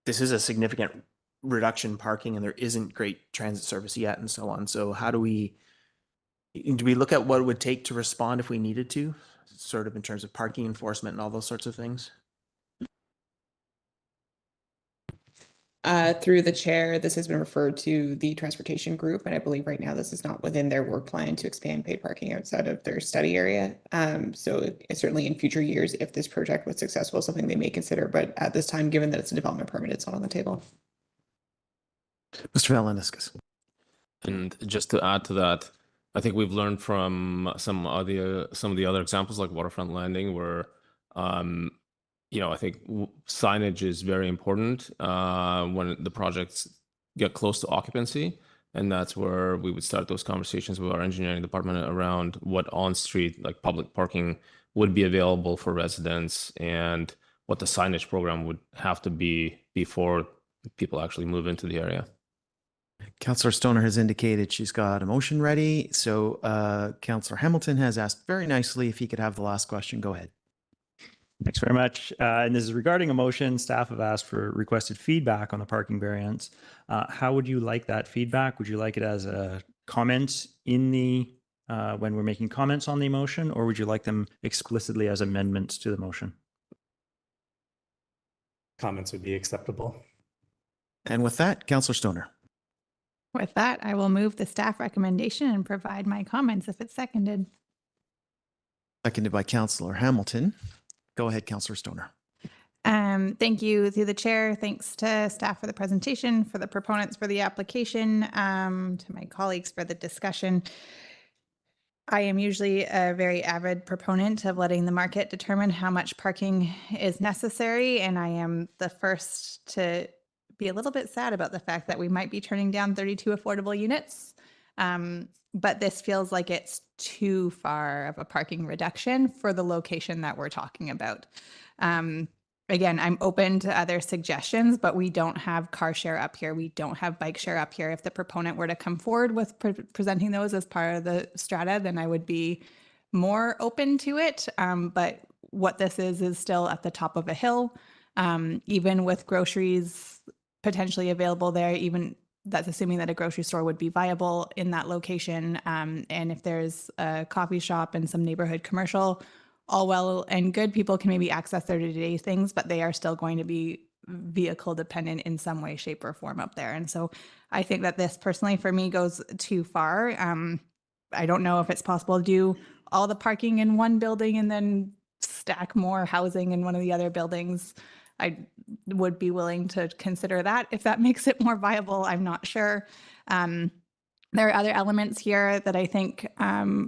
this is a significant reduction in parking and there isn't great transit service yet and so on. So how do we look at what it would take to respond if we needed to, sort of in terms of parking enforcement and all those sorts of things? Through the chair, this has been referred to the transportation group, and I believe right now this is not within their work plan to expand paid parking outside of their study area. So certainly in future years, if this project was successful, something they may consider, but at this time, given that it's a development permit, it's not on the table. Mr. Valanescus. And just to add to that, I think we've learned from some of the other examples like Waterfront Landing, where I think signage is very important when the projects get close to occupancy. And that's where we would start those conversations with our engineering department around what on-street, like public parking, would be available for residents and what the signage program would have to be before people actually move into the area. Councillor Stoner has indicated she's got a motion ready. So Councillor Hamilton has asked very nicely if he could have the last question. Go ahead. Thanks very much. And this is regarding a motion. Staff have asked for requested feedback on the parking variance. How would you like that feedback? Would you like it as a comment in the when we're making comments on the motion, or would you like them explicitly as amendments to the motion? Comments would be acceptable. And with that, Councillor Stoner. With that, I will move the staff recommendation and provide my comments if it's seconded. Seconded by Councillor Hamilton. Go ahead, Councillor Stoner. Thank you through the chair. Thanks to staff for the presentation, for the proponents for the application, to my colleagues for the discussion. I am usually a very avid proponent of letting the market determine how much parking is necessary. And I am the first to be a little bit sad about the fact that we might be turning down 32 affordable units. But this feels like it's too far of a parking reduction for the location that we're talking about. Again, I'm open to other suggestions, but we don't have car share up here. We don't have bike share up here. If the proponent were to come forward with presenting those as part of the strata, then I would be more open to it. But what this is still at the top of a hill. Even with groceries potentially available there, even that's assuming that a grocery store would be viable in that location. And if there's a coffee shop and some neighborhood commercial, all well and good, people can maybe access their day-to-day things, but they are still going to be vehicle dependent in some way, shape, or form up there. And so I think that this personally for me goes too far. I don't know if it's possible to do all the parking in one building and then stack more housing in one of the other buildings. I would be willing to consider that if that makes it more viable. I'm not sure. There are other elements here that I think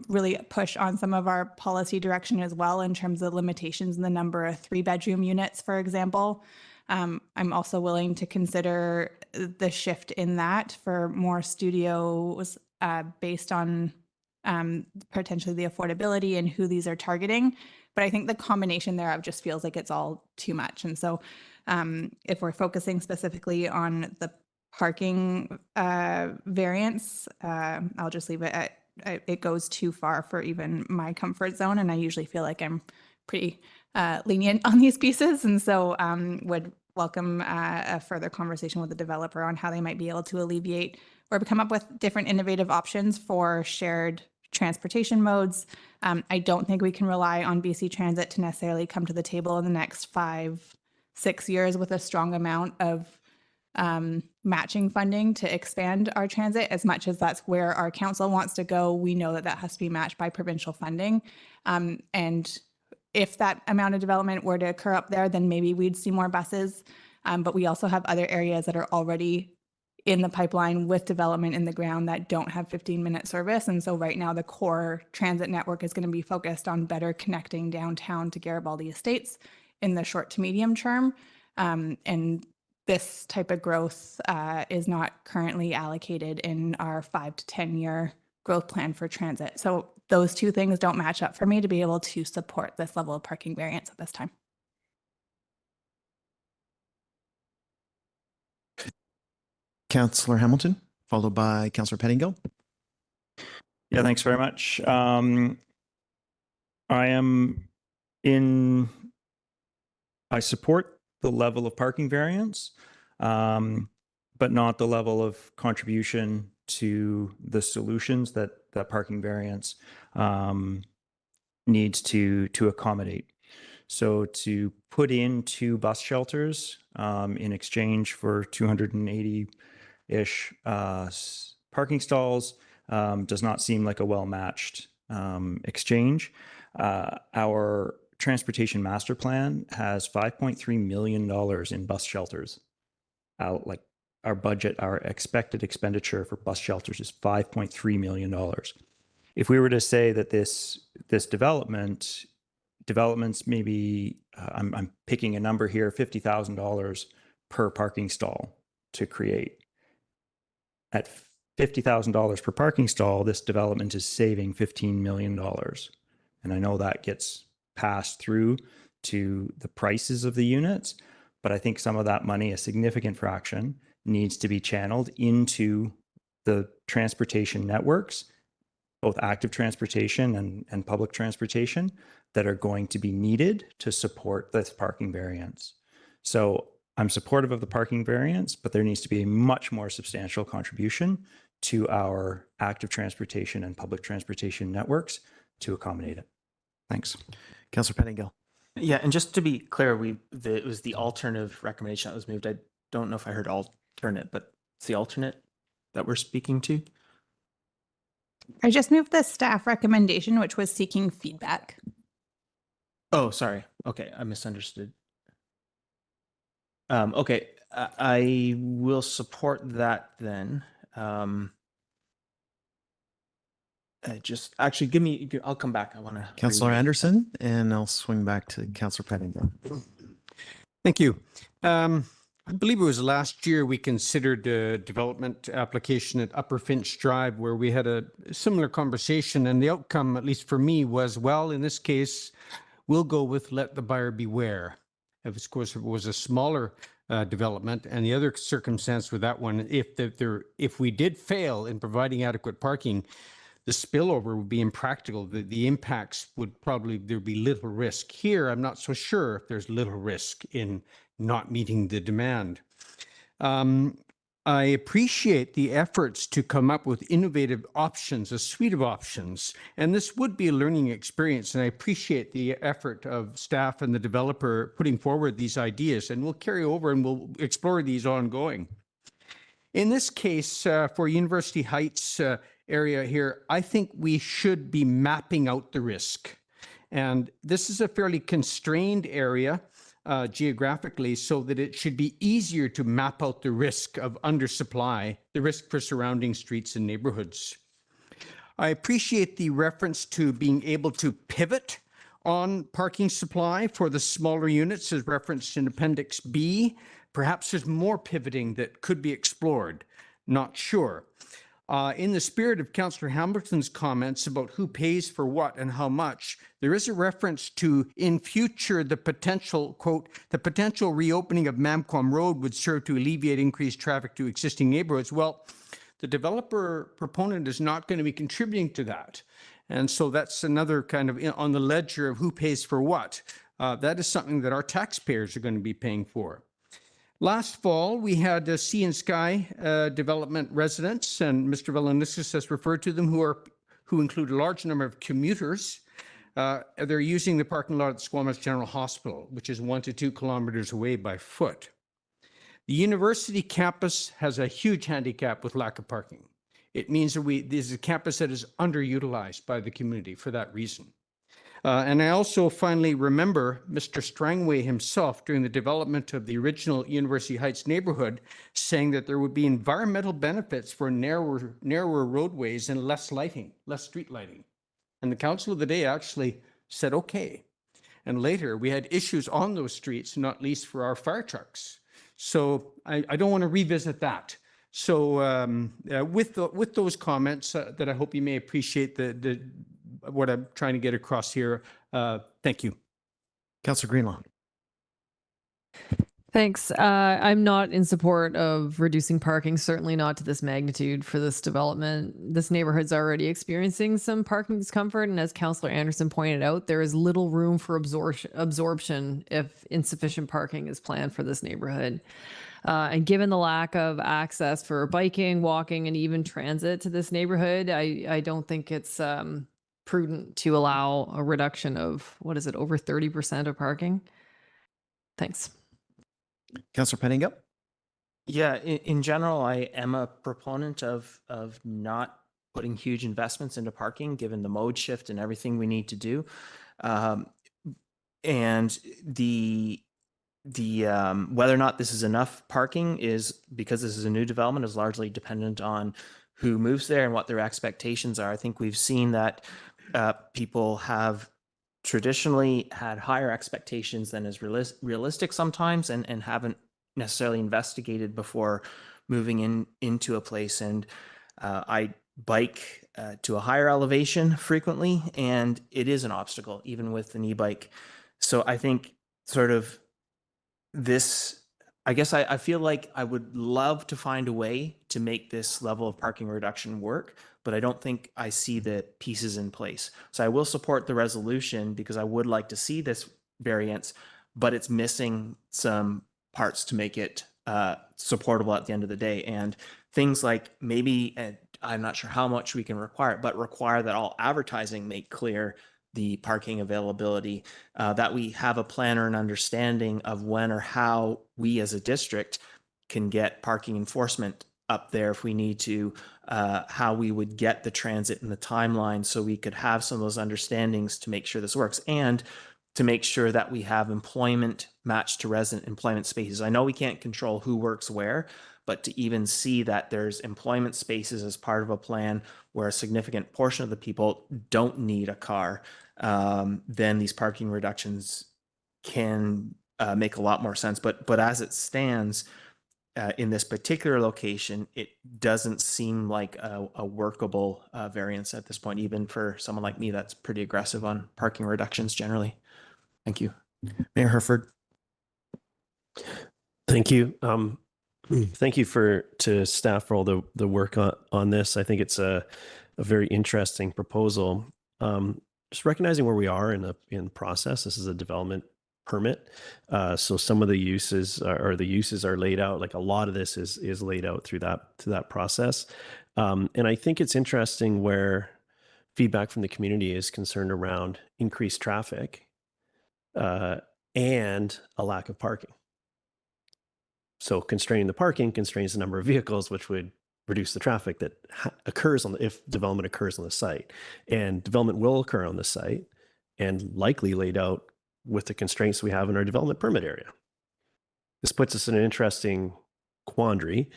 really push on some of our policy direction as well in terms of limitations in the number of 3-bedroom units, for example. I'm also willing to consider the shift in that for more studios based on potentially the affordability and who these are targeting. But I think the combination thereof just feels like it's all too much. And so if we're focusing specifically on the parking variance, I'll just leave it at it goes too far for even my comfort zone. And I usually feel like I'm pretty lenient on these pieces. And so would welcome a further conversation with the developer on how they might be able to alleviate or come up with different innovative options for shared transportation modes. I don't think we can rely on BC Transit to necessarily come to the table in the next 5-6 years with a strong amount of matching funding to expand our transit. As much as that's where our council wants to go, we know that that has to be matched by provincial funding. And if that amount of development were to occur up there, then maybe we'd see more buses. But we also have other areas that are already in the pipeline with development in the ground that don't have 15-minute service. And so right now the core transit network is going to be focused on better connecting downtown to Garibaldi Estates in the short to medium term. And this type of growth is not currently allocated in our 5 to 10-year growth plan for transit. So those two things don't match up for me to be able to support this level of parking variance at this time. Councillor Hamilton, followed by Councillor Pettingill. Yeah, thanks very much. I support the level of parking variance, but not the level of contribution to the solutions that parking variance needs to accommodate. So to put in 2 bus shelters in exchange for 280-ish parking stalls does not seem like a well-matched exchange. Our transportation master plan has $5.3 million in bus shelters. Like our budget, our expected expenditure for bus shelters is $5.3 million. If we were to say that this developments maybe, I'm picking a number here, $50,000 per parking stall to create. At $50,000 per parking stall, this development is saving $15 million. And I know that gets passed through to the prices of the units, but I think some of that money, a significant fraction, needs to be channeled into the transportation networks, both active transportation and public transportation, that are going to be needed to support this parking variance. So I'm supportive of the parking variance, but there needs to be a much more substantial contribution to our active transportation and public transportation networks to accommodate it. Thanks. Councillor Pettingill. Yeah, and just to be clear, it was the alternative recommendation that was moved. I don't know if I heard alternate, but it's the alternate that we're speaking to. I just moved the staff recommendation, which was seeking feedback. Oh, sorry. Okay, I misunderstood. Okay, I will support that then. just actually give me, I'll come back. I want to. Councillor Anderson, and I'll swing back to Councillor Pettingill. Thank you. I believe it was last year we considered a development application at Upper Finch Drive where we had a similar conversation, and the outcome, at least for me, was, well, in this case, we'll go with let the buyer beware. Of course, if it was a smaller development, and the other circumstance with that one, if we did fail in providing adequate parking, the spillover would be impractical. The impacts would probably, there'd be little risk. Here, I'm not so sure if there's little risk in not meeting the demand. I appreciate the efforts to come up with innovative options, a suite of options, and this would be a learning experience, and I appreciate the effort of staff and the developer putting forward these ideas, and we'll carry over and we'll explore these ongoing. In this case, for University Heights area here, I think we should be mapping out the risk. And this is a fairly constrained area geographically, so that it should be easier to map out the risk of undersupply, the risk for surrounding streets and neighborhoods. I appreciate the reference to being able to pivot on parking supply for the smaller units as referenced in Appendix B. Perhaps there's more pivoting that could be explored, not sure. In the spirit of Councillor Hamilton's comments about who pays for what and how much, there is a reference to, in future, the potential, quote, the potential reopening of Mamquam Road would serve to alleviate increased traffic to existing neighborhoods. Well, the developer proponent is not going to be contributing to that. And so that's another kind of on the ledger of who pays for what. That is something that our taxpayers are going to be paying for. Last fall, we had Sea and Sky development residents, and Mr. Valeniskas has referred to them, who include a large number of commuters. They're using the parking lot at the Squamish General Hospital, which is 1 to 2 kilometers away by foot. The university campus has a huge handicap with lack of parking. It means that this is a campus that is underutilized by the community for that reason. And I also finally remember Mr. Strangway himself during the development of the original University Heights neighborhood saying that there would be environmental benefits for narrower roadways and less lighting, less street lighting. And the council of the day actually said, okay. And later we had issues on those streets, not least for our fire trucks. So I don't want to revisit that. So with those comments that I hope you may appreciate what I'm trying to get across here. Thank you. Councillor Greenlaw. Thanks. I'm not in support of reducing parking, certainly not to this magnitude for this development. This neighborhood's already experiencing some parking discomfort, and as Councillor Anderson pointed out, there is little room for absorption if insufficient parking is planned for this neighborhood. And given the lack of access for biking, walking, and even transit to this neighborhood, I don't think it's prudent to allow a reduction of, what is it, over 30% of parking? Thanks. Councillor Pettingill. Yeah, in general, I am a proponent of not putting huge investments into parking, given the mode shift and everything we need to do. And the whether or not this is enough parking is, because this is a new development, is largely dependent on who moves there and what their expectations are. I think we've seen that people have traditionally had higher expectations than is realistic sometimes, and haven't necessarily investigated before moving into a place. And I bike to a higher elevation frequently, and it is an obstacle, even with an e-bike. So I think sort of this, I guess I feel like I would love to find a way to make this level of parking reduction work, but I don't think I see the pieces in place. So I will support the resolution because I would like to see this variance, but it's missing some parts to make it supportable at the end of the day. And things like maybe, I'm not sure how much we can require, but require that all advertising make clear the parking availability, that we have a plan or an understanding of when or how we as a district can get parking enforcement up there if we need to, how we would get the transit and the timeline, so we could have some of those understandings to make sure this works, and to make sure that we have employment matched to resident employment spaces. I know we can't control who works where, but to even see that there's employment spaces as part of a plan where a significant portion of the people don't need a car, then these parking reductions can make a lot more sense. But as it stands, in this particular location, it doesn't seem like a workable variance at this point, even for someone like me that's pretty aggressive on parking reductions generally. Thank you. Mayor Herford. Thank you. Thank you to staff for all the work on this. I think it's a very interesting proposal. Just recognizing where we are in the process. This is a development permit, so some of the uses are laid out. Like a lot of this is laid out through that process, and I think it's interesting where feedback from the community is concerned around increased traffic and a lack of parking. So constraining the parking constrains the number of vehicles, which would reduce the traffic that occurs if development occurs on the site. And development will occur on the site and likely laid out with the constraints we have in our development permit area. This puts us in an interesting quandary.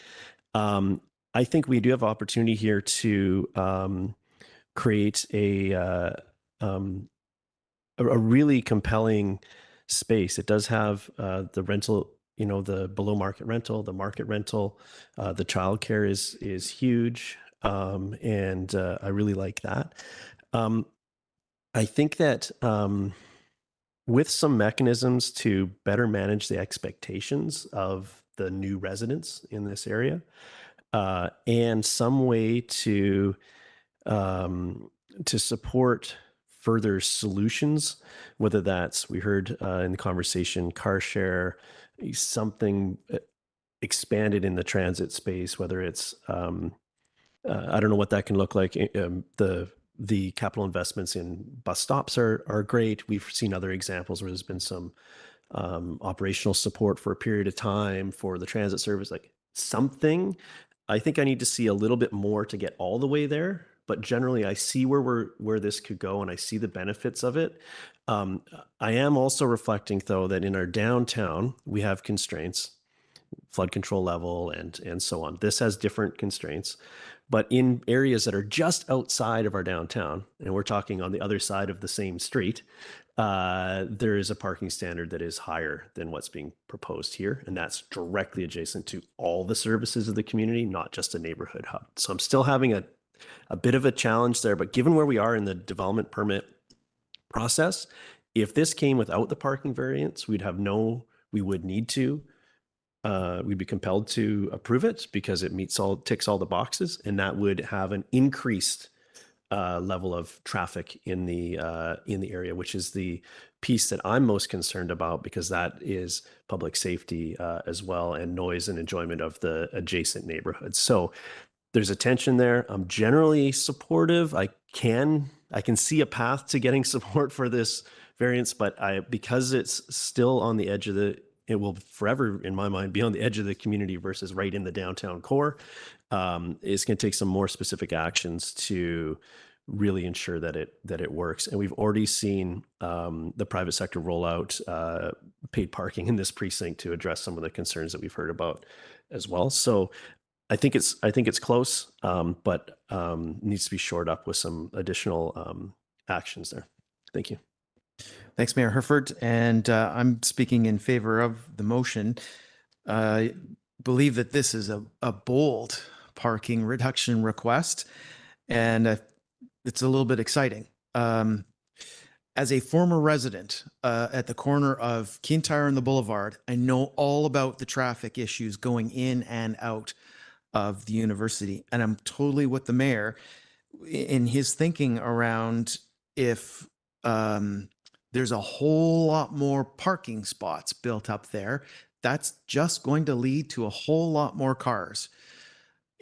I think we do have opportunity here to create a really compelling space. It does have the rental, the below market rental, the market rental, the childcare is huge, and I really like that. I think that with some mechanisms to better manage the expectations of the new residents in this area, and some way to support further solutions, whether that's, we heard in the conversation, car share, something expanded in the transit space, whether it's, I don't know what that can look like. The capital investments in bus stops are great. We've seen other examples where there's been some operational support for a period of time for the transit service, like something. I think I need to see a little bit more to get all the way there. But generally, I see where this could go, and I see the benefits of it. I am also reflecting, though, that in our downtown, we have constraints, flood control level, and so on. This has different constraints. But in areas that are just outside of our downtown, and we're talking on the other side of the same street, there is a parking standard that is higher than what's being proposed here. And that's directly adjacent to all the services of the community, not just a neighborhood hub. So I'm still having a bit of a challenge there, but given where we are in the development permit process, if this came without the parking variance, we'd be compelled to approve it because it ticks all the boxes, and that would have an increased level of traffic in the area, which is the piece that I'm most concerned about, because that is public safety as well, and noise and enjoyment of the adjacent neighborhoods. So there's a tension there. I'm generally supportive. I can see a path to getting support for this variance, but because it's still on the edge of it will forever, in my mind, be on the edge of the community versus right in the downtown core. It's going to take some more specific actions to really ensure that it works. And we've already seen the private sector roll out paid parking in this precinct to address some of the concerns that we've heard about as well. So I think it's close, but needs to be shored up with some additional actions there. Thank you. Thanks, Mayor Herford. And I'm speaking in favor of the motion. I believe that this is a bold parking reduction request, and it's a little bit exciting. As a former resident at the corner of Kintyre and the Boulevard, I know all about the traffic issues going in and out of the university. And I'm totally with the mayor in his thinking around if there's a whole lot more parking spots built up there, that's just going to lead to a whole lot more cars.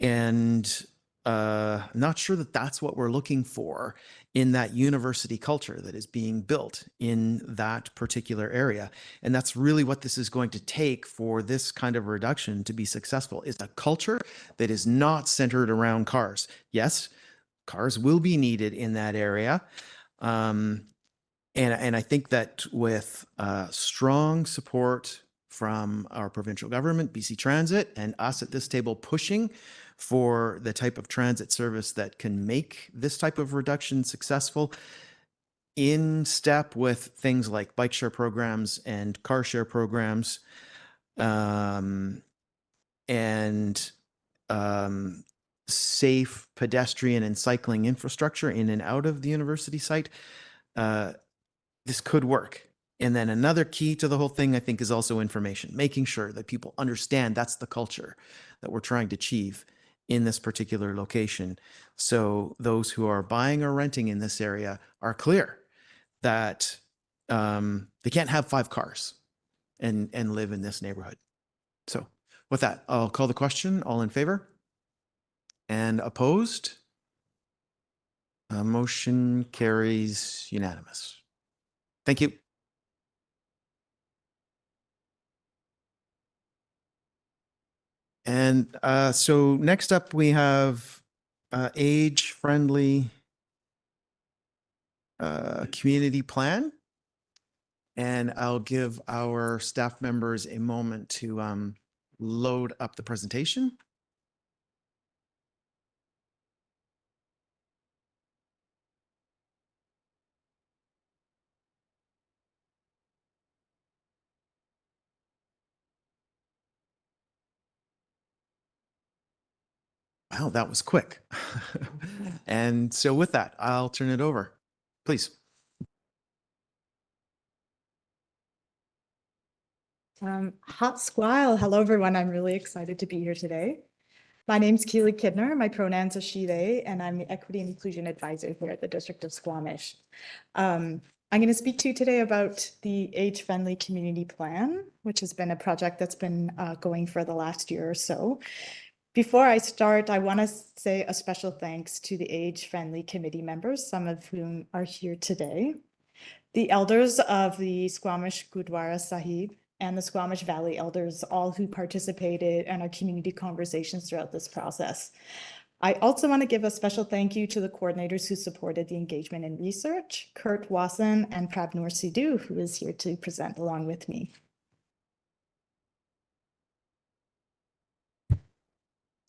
And I'm not sure that that's what we're looking for in that university culture that is being built in that particular area. And that's really what this is going to take for this kind of reduction to be successful, is a culture that is not centered around cars. Yes, cars will be needed in that area. And I think that with strong support from our provincial government, BC Transit, and us at this table pushing for the type of transit service that can make this type of reduction successful, in step with things like bike share programs and car share programs, and safe pedestrian and cycling infrastructure in and out of the university site. This could work. And then another key to the whole thing, I think, is also information, making sure that people understand that's the culture that we're trying to achieve in this particular location. So those who are buying or renting in this area are clear that they can't have 5 cars and live in this neighborhood. So with that, I'll call the question. All in favor? And opposed? Motion carries unanimous. Thank you. And so next up we have age-friendly community plan. And I'll give our staff members a moment to load up the presentation. Wow, that was quick. And so with that, I'll turn it over. Please. Hot squile. Hello, everyone. I'm really excited to be here today. My name's Keely Kidner. My pronouns are she, they, and I'm the Equity and Inclusion Advisor here at the District of Squamish. I'm going to speak to you today about the Age-Friendly Community Plan, which has been a project that's been going for the last year or so. Before I start, I want to say a special thanks to the Age-Friendly Committee members, some of whom are here today. The elders of the Squamish Gurdwara Sahib and the Squamish Valley elders, all who participated in our community conversations throughout this process. I also want to give a special thank you to the coordinators who supported the engagement and research, Kurt Wasson and Prabnoor Sidhu, who is here to present along with me.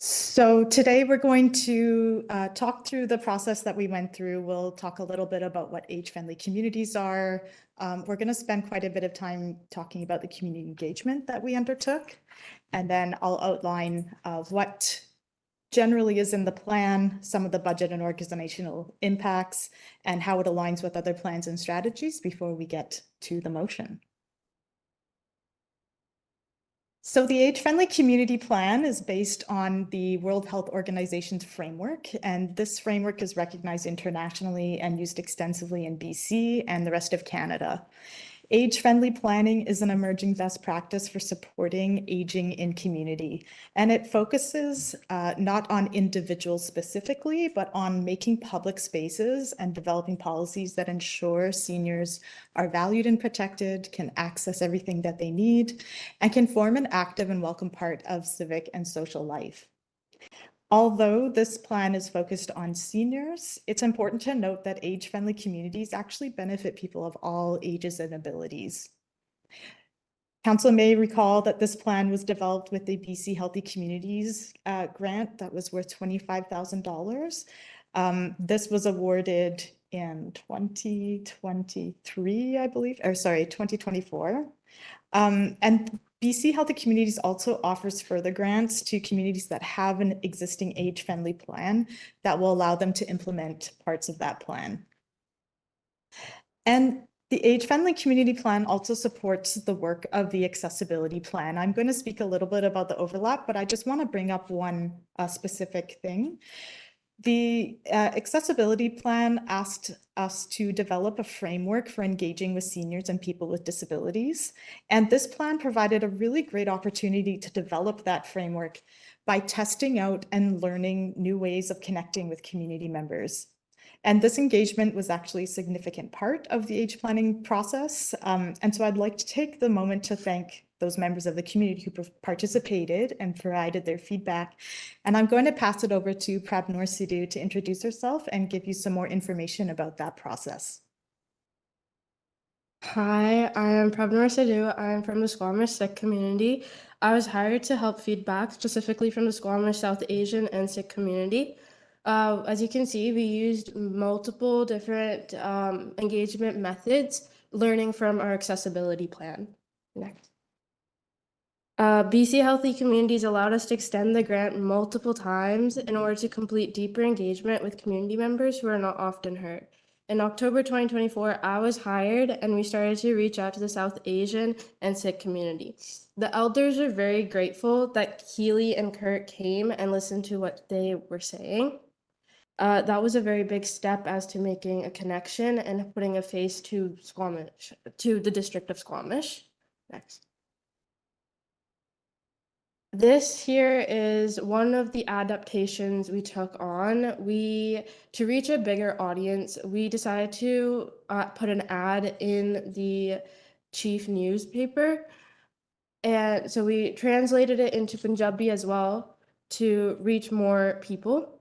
So today we're going to talk through the process that we went through. We'll talk a little bit about what age-friendly communities are. We're going to spend quite a bit of time talking about the community engagement that we undertook. And then I'll outline what generally is in the plan, some of the budget and organizational impacts, and how it aligns with other plans and strategies before we get to the motion. So the Age-Friendly Community Plan is based on the World Health Organization's framework, and this framework is recognized internationally and used extensively in BC and the rest of Canada. Age-friendly planning is an emerging best practice for supporting aging in community, and it focuses not on individuals specifically, but on making public spaces and developing policies that ensure seniors are valued and protected, can access everything that they need, and can form an active and welcome part of civic and social life. Although this plan is focused on seniors, it's important to note that age-friendly communities actually benefit people of all ages and abilities. Council may recall that this plan was developed with the BC Healthy Communities grant that was worth $25,000. This was awarded in 2023, I believe, or sorry, 2024. And BC Healthy Communities also offers further grants to communities that have an existing age-friendly plan that will allow them to implement parts of that plan. And the Age-Friendly Community Plan also supports the work of the Accessibility Plan. I'm going to speak a little bit about the overlap, but I just want to bring up one specific thing. The Accessibility Plan asked us to develop a framework for engaging with seniors and people with disabilities. And this plan provided a really great opportunity to develop that framework by testing out and learning new ways of connecting with community members. And this engagement was actually a significant part of the age planning process. And so I'd like to take the moment to thank those members of the community who participated and provided their feedback. And I'm going to pass it over to Prabnoor Sidhu to introduce herself and give you some more information about that process. Hi, I am Prabhnar Sadhu. I am from the Squamish Sikh community. I was hired to help feedback specifically from the Squamish, South Asian, and Sikh community. As you can see, we used multiple different engagement methods, learning from our accessibility plan. Next. BC Healthy Communities allowed us to extend the grant multiple times in order to complete deeper engagement with community members who are not often heard. In October 2024, I was hired and we started to reach out to the South Asian and Sikh community. The elders were very grateful that Keely and Kurt came and listened to what they were saying. That was a very big step as to making a connection and putting a face to Squamish, to the district of Squamish. Next. This here is one of the adaptations we took on. To reach a bigger audience, we decided to put an ad in the chief newspaper. And so we translated it into Punjabi as well to reach more people.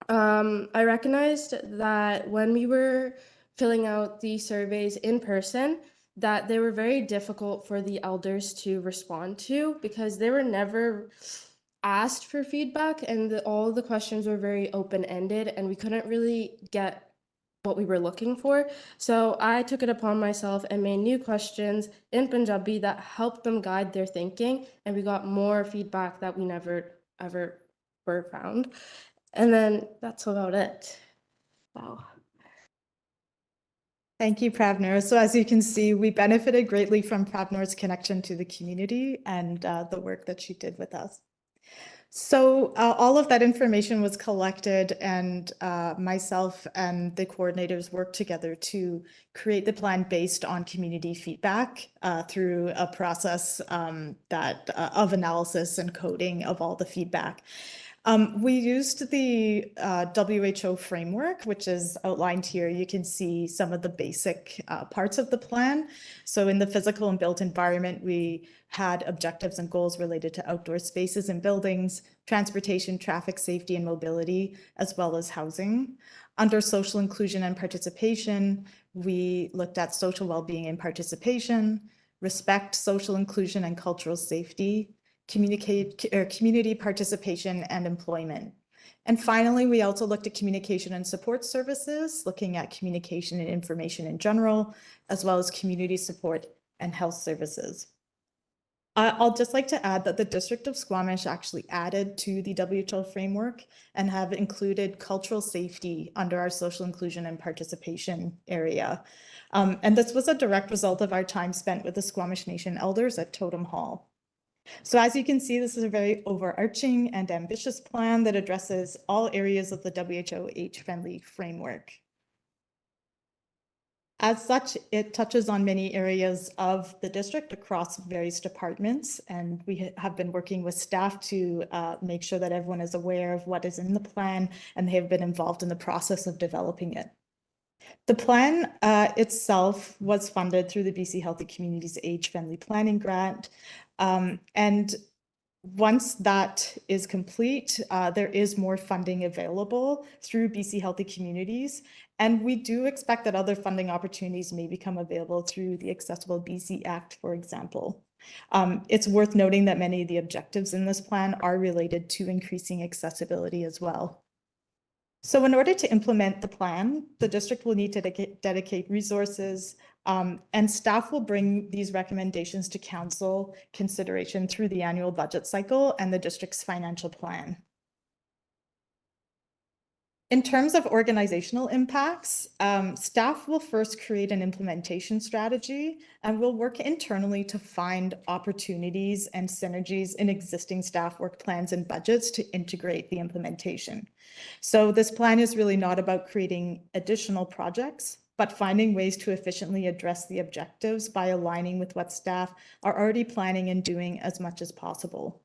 I recognized that when we were filling out the surveys in person, that they were very difficult for the elders to respond to because they were never asked for feedback and all the questions were very open-ended and we couldn't really get what we were looking for. So I took it upon myself and made new questions in Punjabi that helped them guide their thinking, and we got more feedback that we never ever were found. And then that's about it. Wow. Thank you, Pravner. So as you can see, we benefited greatly from Pravner's connection to the community and the work that she did with us. So all of that information was collected and myself and the coordinators worked together to create the plan based on community feedback through a process of analysis and coding of all the feedback. We used the WHO framework, which is outlined here. You can see some of the basic parts of the plan. So in the physical and built environment, we had objectives and goals related to outdoor spaces and buildings, transportation, traffic safety and mobility, as well as housing. Under social inclusion and participation, we looked at social well-being and participation, respect, social inclusion and cultural safety, community participation and employment. And finally, we also looked at communication and support services, looking at communication and information in general, as well as community support and health services. I'll just like to add that the District of Squamish actually added to the WHO framework and have included cultural safety under our social inclusion and participation area. And this was a direct result of our time spent with the Squamish Nation elders at Totem Hall. So as you can see, this is a very overarching and ambitious plan that addresses all areas of the WHO age-friendly framework. As such, it touches on many areas of the district across various departments, and we have been working with staff to make sure that everyone is aware of what is in the plan, and they have been involved in the process of developing it. The plan itself was funded through the BC Healthy Communities Age-Friendly Planning Grant. And once that is complete, there is more funding available through BC Healthy Communities. And we do expect that other funding opportunities may become available through the Accessible BC Act, for example. It's worth noting that many of the objectives in this plan are related to increasing accessibility as well. So in order to implement the plan, the district will need to dedicate resources, and staff will bring these recommendations to council consideration through the annual budget cycle and the district's financial plan. In terms of organizational impacts, staff will first create an implementation strategy and will work internally to find opportunities and synergies in existing staff work plans and budgets to integrate the implementation. So this plan is really not about creating additional projects, but finding ways to efficiently address the objectives by aligning with what staff are already planning and doing as much as possible.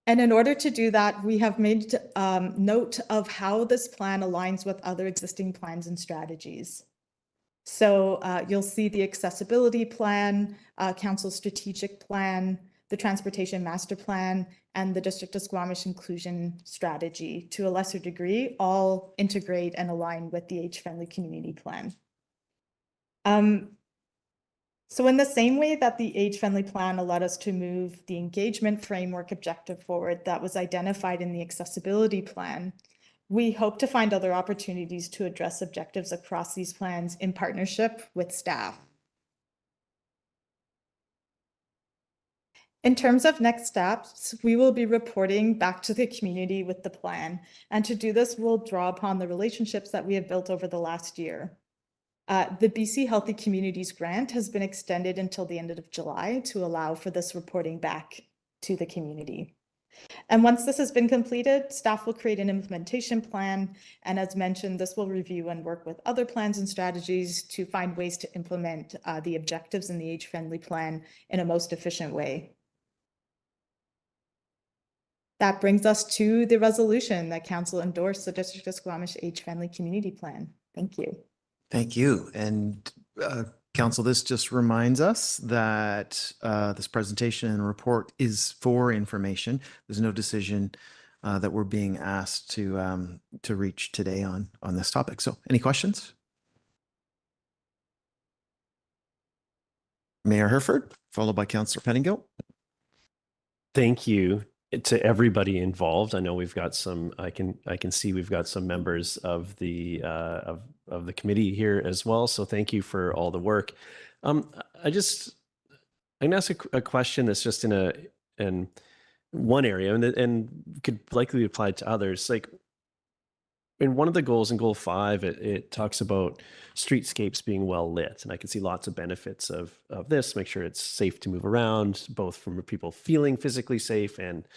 And in order to do that, we have made note of how this plan aligns with other existing plans and strategies. So you'll see the accessibility plan, council strategic plan, the Transportation Master Plan, and the District of Squamish Inclusion Strategy, to a lesser degree, all integrate and align with the age-friendly community plan. So in the same way that the age-friendly plan allowed us to move the engagement framework objective forward that was identified in the accessibility plan, we hope to find other opportunities to address objectives across these plans in partnership with staff. In terms of next steps, we will be reporting back to the community with the plan. And to do this, we'll draw upon the relationships that we have built over the last year. The BC Healthy Communities Grant has been extended until the end of July to allow for this reporting back to the community. And once this has been completed, staff will create an implementation plan. And as mentioned, this will review and work with other plans and strategies to find ways to implement the objectives in the age-friendly plan in a most efficient way. That brings us to the resolution that Council endorsed the District of Squamish Age-Friendly Community Plan. Thank you. Thank you. And Council, this just reminds us that this presentation and report is for information. There's no decision that we're being asked to reach today on this topic. So any questions? Mayor Herford, followed by Councillor Pettingill. Thank you to everybody involved. I know we've got some, I can see we've got some members of the committee here as well. So thank you for all the work. I can ask a question that's just in one area and could likely be applied to others. Like in one of the goals, in goal 5, it talks about streetscapes being well lit. And I can see lots of benefits of this, make sure it's safe to move around, both from people feeling physically safe and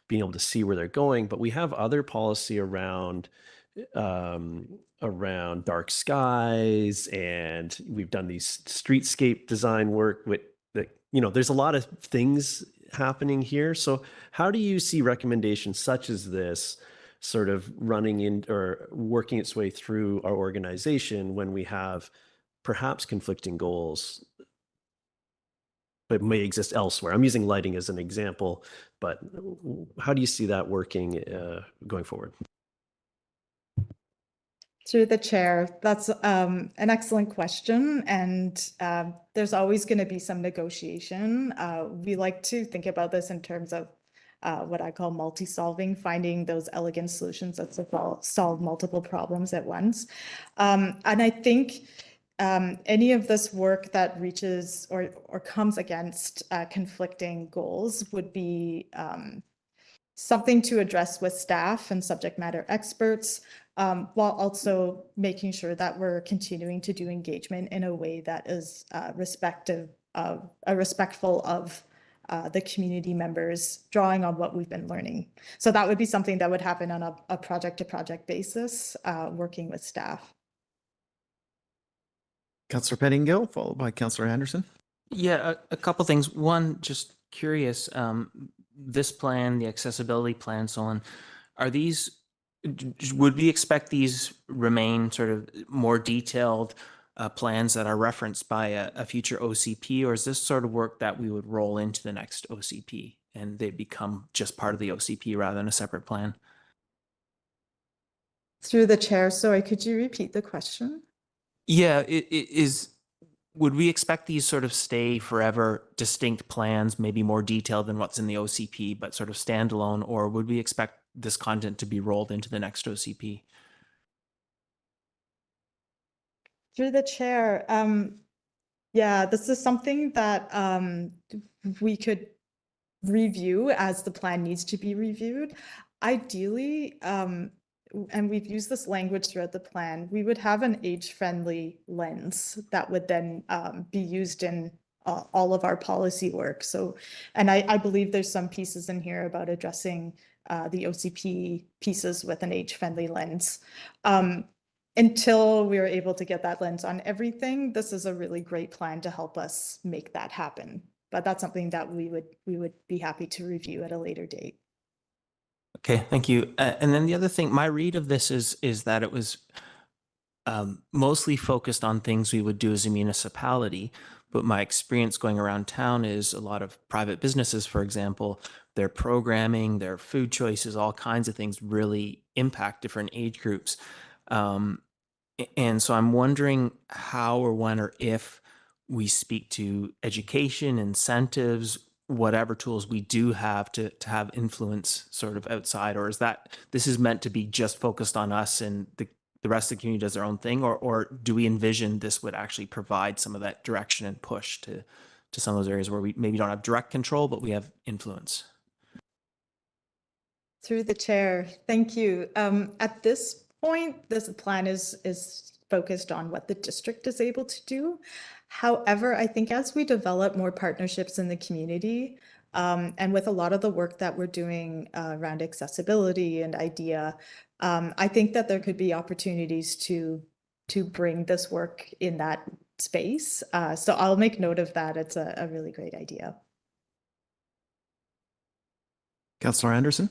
being able to see where they're going. But we have other policy around dark skies, and we've done these streetscape design work with there's a lot of things happening here. So how do you see recommendations such as this sort of running in or working its way through our organization when we have perhaps conflicting goals but may exist elsewhere? I'm using lighting as an example, but how do you see that working going forward? Through the chair, that's an excellent question, and there's always going to be some negotiation. We like to think about this in terms of what I call multi-solving, finding those elegant solutions that solve multiple problems at once. And I think any of this work that reaches or comes against conflicting goals would be something to address with staff and subject matter experts, while also making sure that we're continuing to do engagement in a way that is respectful of the community members, drawing on what we've been learning. So that would be something that would happen on a project-to-project basis, working with staff. Councillor Pettingill, followed by Councillor Anderson. Yeah, a couple things. One, just curious, this plan, the accessibility plan, so on, are these, would we expect these remain sort of more detailed plans that are referenced by a future OCP, or is this sort of work that we would roll into the next OCP and they become just part of the OCP rather than a separate plan? Through the chair, sorry, could you repeat the question? Yeah, would we expect these sort of stay forever distinct plans, maybe more detailed than what's in the OCP, but sort of standalone, or would we expect this content to be rolled into the next OCP? Through the chair, yeah, this is something that we could review as the plan needs to be reviewed. Ideally, and we've used this language throughout the plan, we would have an age-friendly lens that would then be used in all of our policy work. So, and I believe there's some pieces in here about addressing the OCP pieces with an age-friendly lens. Until we are able to get that lens on everything, this is a really great plan to help us make that happen. But that's something that we would be happy to review at a later date. Okay, thank you. And then the other thing, my read of this is that it was mostly focused on things we would do as a municipality, but my experience going around town is a lot of private businesses, for example, their programming, their food choices, all kinds of things really impact different age groups. And so I'm wondering how or when or if we speak to education, incentives, whatever tools we do have to have influence sort of outside, or is that this is meant to be just focused on us and the rest of the community does their own thing, or do we envision this would actually provide some of that direction and push to some of those areas where we maybe don't have direct control, but we have influence? Through the chair, thank you. At this point, this plan is focused on what the district is able to do. However, I think as we develop more partnerships in the community, and with a lot of the work that we're doing around accessibility and IDEA, I think that there could be opportunities to bring this work in that space. So I'll make note of that. It's a really great idea. Councillor Anderson?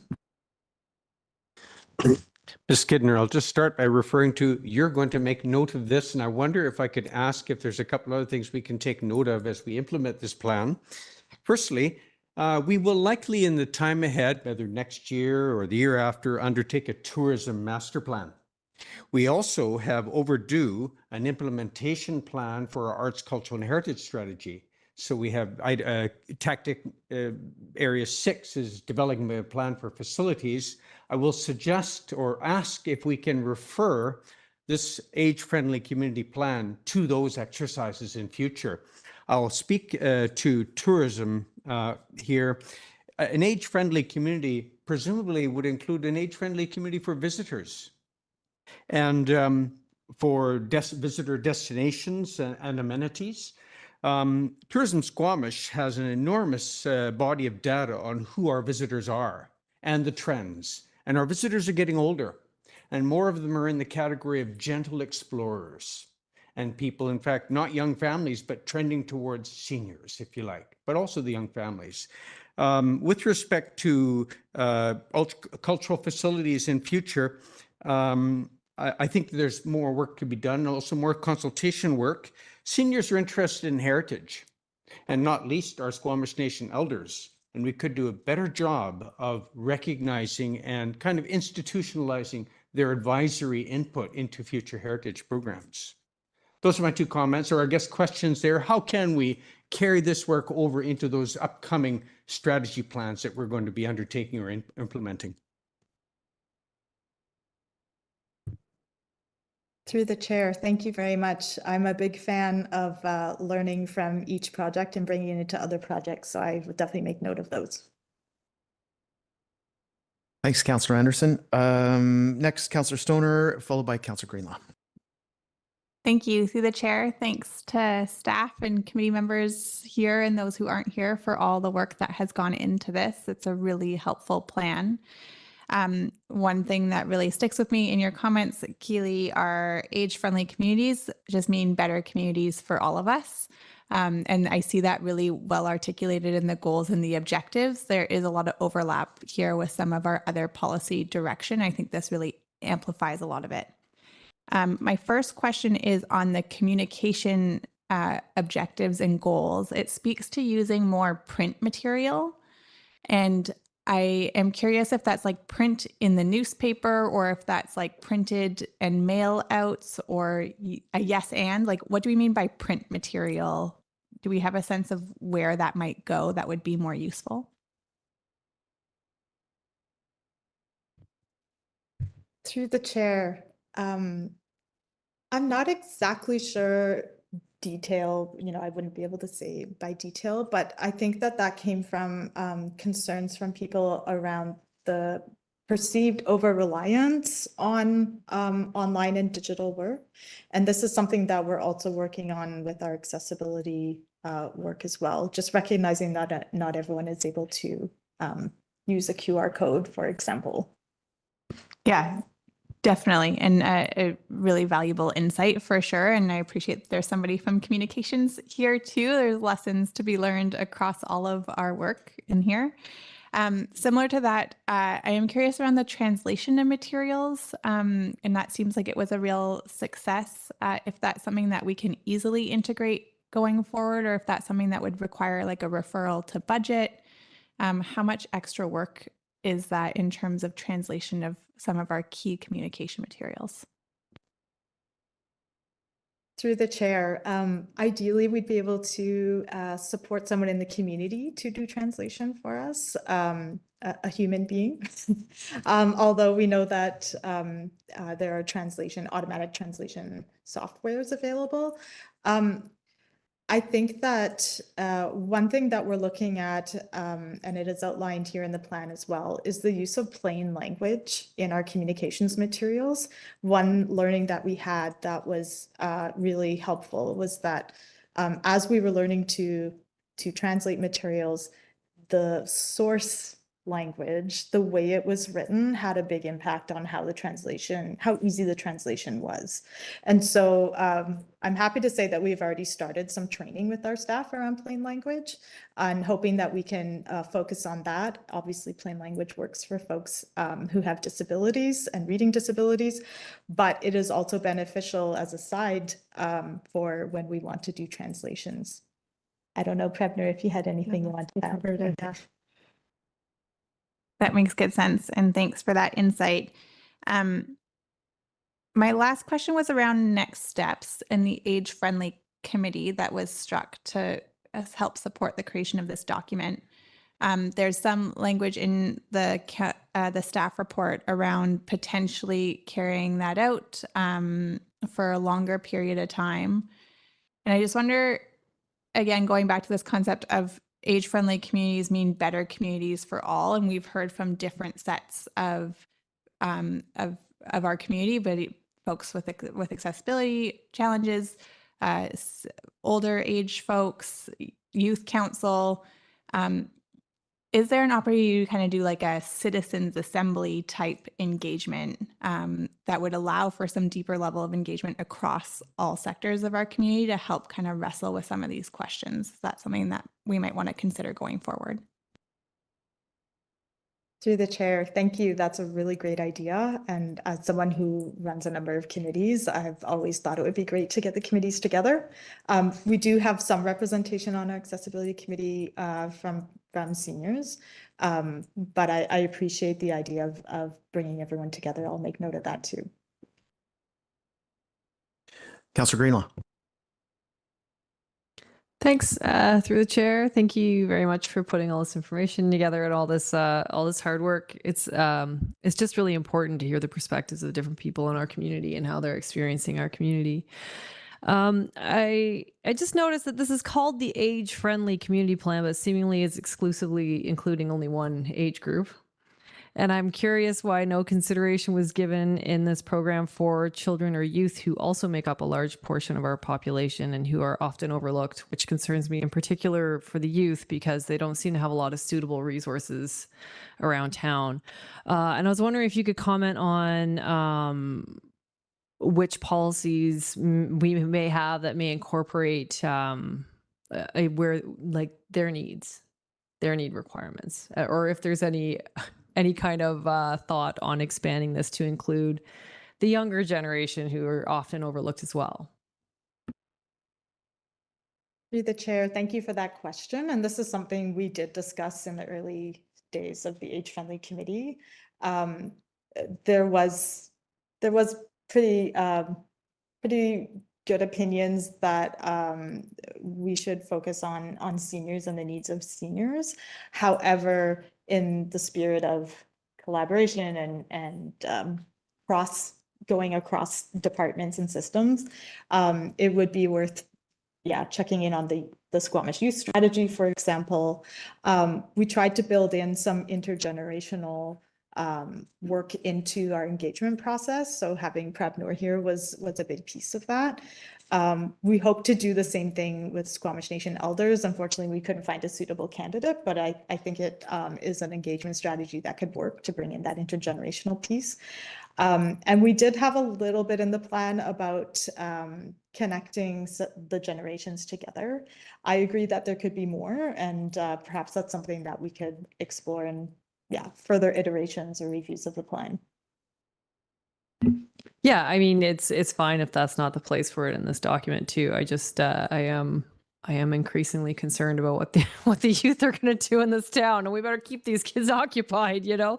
Ms. Kidner, I'll just start by referring to, you're going to make note of this, and I wonder if I could ask if there's a couple other things we can take note of as we implement this plan. Firstly, we will likely in the time ahead, whether next year or the year after, undertake a tourism master plan. We also have overdue an implementation plan for our arts, cultural, and heritage strategy. So we have tactic area 6 is developing a plan for facilities. I will suggest or ask if we can refer this age-friendly community plan to those exercises in future. I'll speak to tourism here. An age-friendly community presumably would include an age-friendly community for visitors and for visitor destinations and amenities. Tourism Squamish has an enormous body of data on who our visitors are and the trends. And our visitors are getting older, and more of them are in the category of gentle explorers and people, in fact, not young families, but trending towards seniors, if you like, but also the young families. With respect to cultural facilities in future, I think there's more work to be done, and also more consultation work. Seniors are interested in heritage, and not least our Squamish Nation elders. And we could do a better job of recognizing and kind of institutionalizing their advisory input into future heritage programs. Those are my 2 comments, or I guess questions there. How can we carry this work over into those upcoming strategy plans that we're going to be undertaking or implementing? Through the chair, thank you very much. I'm a big fan of learning from each project and bringing it into other projects, so I would definitely make note of those. Thanks, Councillor Anderson. Next, Councillor Stoner, followed by Councillor Greenlaw. Thank you. Through the chair, thanks to staff and committee members here and those who aren't here for all the work that has gone into this. It's a really helpful plan. One thing that really sticks with me in your comments, Keely, are age-friendly communities just mean better communities for all of us. And I see that really well articulated in the goals and the objectives. There is a lot of overlap here with some of our other policy direction. I think this really amplifies a lot of it. My first question is on the communication objectives and goals. It speaks to using more print material, and I am curious if that's like print in the newspaper or if that's like printed and mail outs or a yes and. Like, what do we mean by print material? Do we have a sense of where that might go that would be more useful? Through the chair, I'm not exactly sure detail, I wouldn't be able to say by detail, but I think that came from concerns from people around the perceived over-reliance on online and digital work. And this is something that we're also working on with our accessibility work as well, just recognizing that not everyone is able to use a QR code, for example. Yeah. Definitely. And a really valuable insight for sure. And I appreciate that there's somebody from communications here too. There's lessons to be learned across all of our work in here. Similar to that, I am curious around the translation of materials. And that seems like it was a real success. If that's something that we can easily integrate going forward, or if that's something that would require like a referral to budget. How much extra work is that in terms of translation of some of our key communication materials? Through the chair, ideally we'd be able to support someone in the community to do translation for us, a human being. Although we know that there are automatic translation softwares available. I think that one thing that we're looking at, and it is outlined here in the plan as well, is the use of plain language in our communications materials. One learning that we had that was really helpful was that as we were learning to translate materials, the source language, the way it was written, had a big impact on how easy the translation was. And so I'm happy to say that we've already started some training with our staff around plain language, and hoping that we can focus on that. Obviously, plain language works for folks who have disabilities and reading disabilities, but it is also beneficial as a side for when we want to do translations. I don't know, Prevner, if you had anything you want to add. That makes good sense. And thanks for that insight. My last question was around next steps in the age-friendly committee that was struck to help support the creation of this document. There's some language in the staff report around potentially carrying that out for a longer period of time. And I just wonder, again, going back to this concept of age-friendly communities mean better communities for all, and we've heard from different sets of our community, but folks with accessibility challenges, older age folks, youth council. Is there an opportunity to kind of do like a citizens assembly type engagement that would allow for some deeper level of engagement across all sectors of our community to help kind of wrestle with some of these questions? Is that something that we might want to consider going forward? Through the chair, thank you. That's a really great idea. And as someone who runs a number of committees, I've always thought it would be great to get the committees together. We do have some representation on our accessibility committee from seniors, but I appreciate the idea of bringing everyone together. I'll make note of that too. Councillor Greenlaw. Thanks, through the chair. Thank you very much for putting all this information together and all this hard work. It's just really important to hear the perspectives of different people in our community and how they're experiencing our community. I just noticed that this is called the age-friendly community plan, but seemingly is exclusively including only one age group. And I'm curious why no consideration was given in this program for children or youth who also make up a large portion of our population and who are often overlooked, which concerns me in particular for the youth because they don't seem to have a lot of suitable resources around town. And I was wondering if you could comment on which policies we may have that may incorporate where like their need requirements, or if there's any kind of thought on expanding this to include the younger generation who are often overlooked as well. Through the chair, thank you for that question. And this is something we did discuss in the early days of the age-friendly committee. There was pretty good opinions that we should focus on seniors and the needs of seniors. However, in the spirit of collaboration and going across departments and systems, it would be worth checking in on the Squamish youth strategy, for example. We tried to build in some intergenerational work into our engagement process. So having Prabnor here was a big piece of that. We hope to do the same thing with Squamish Nation elders. Unfortunately, we couldn't find a suitable candidate, but I think it is an engagement strategy that could work to bring in that intergenerational piece. And we did have a little bit in the plan about connecting the generations together. I agree that there could be more, and perhaps that's something that we could explore in further iterations or reviews of the plan. Yeah, I mean, it's fine if that's not the place for it in this document too. I just, I am I am increasingly concerned about what the youth are going to do in this town, and we better keep these kids occupied, you know.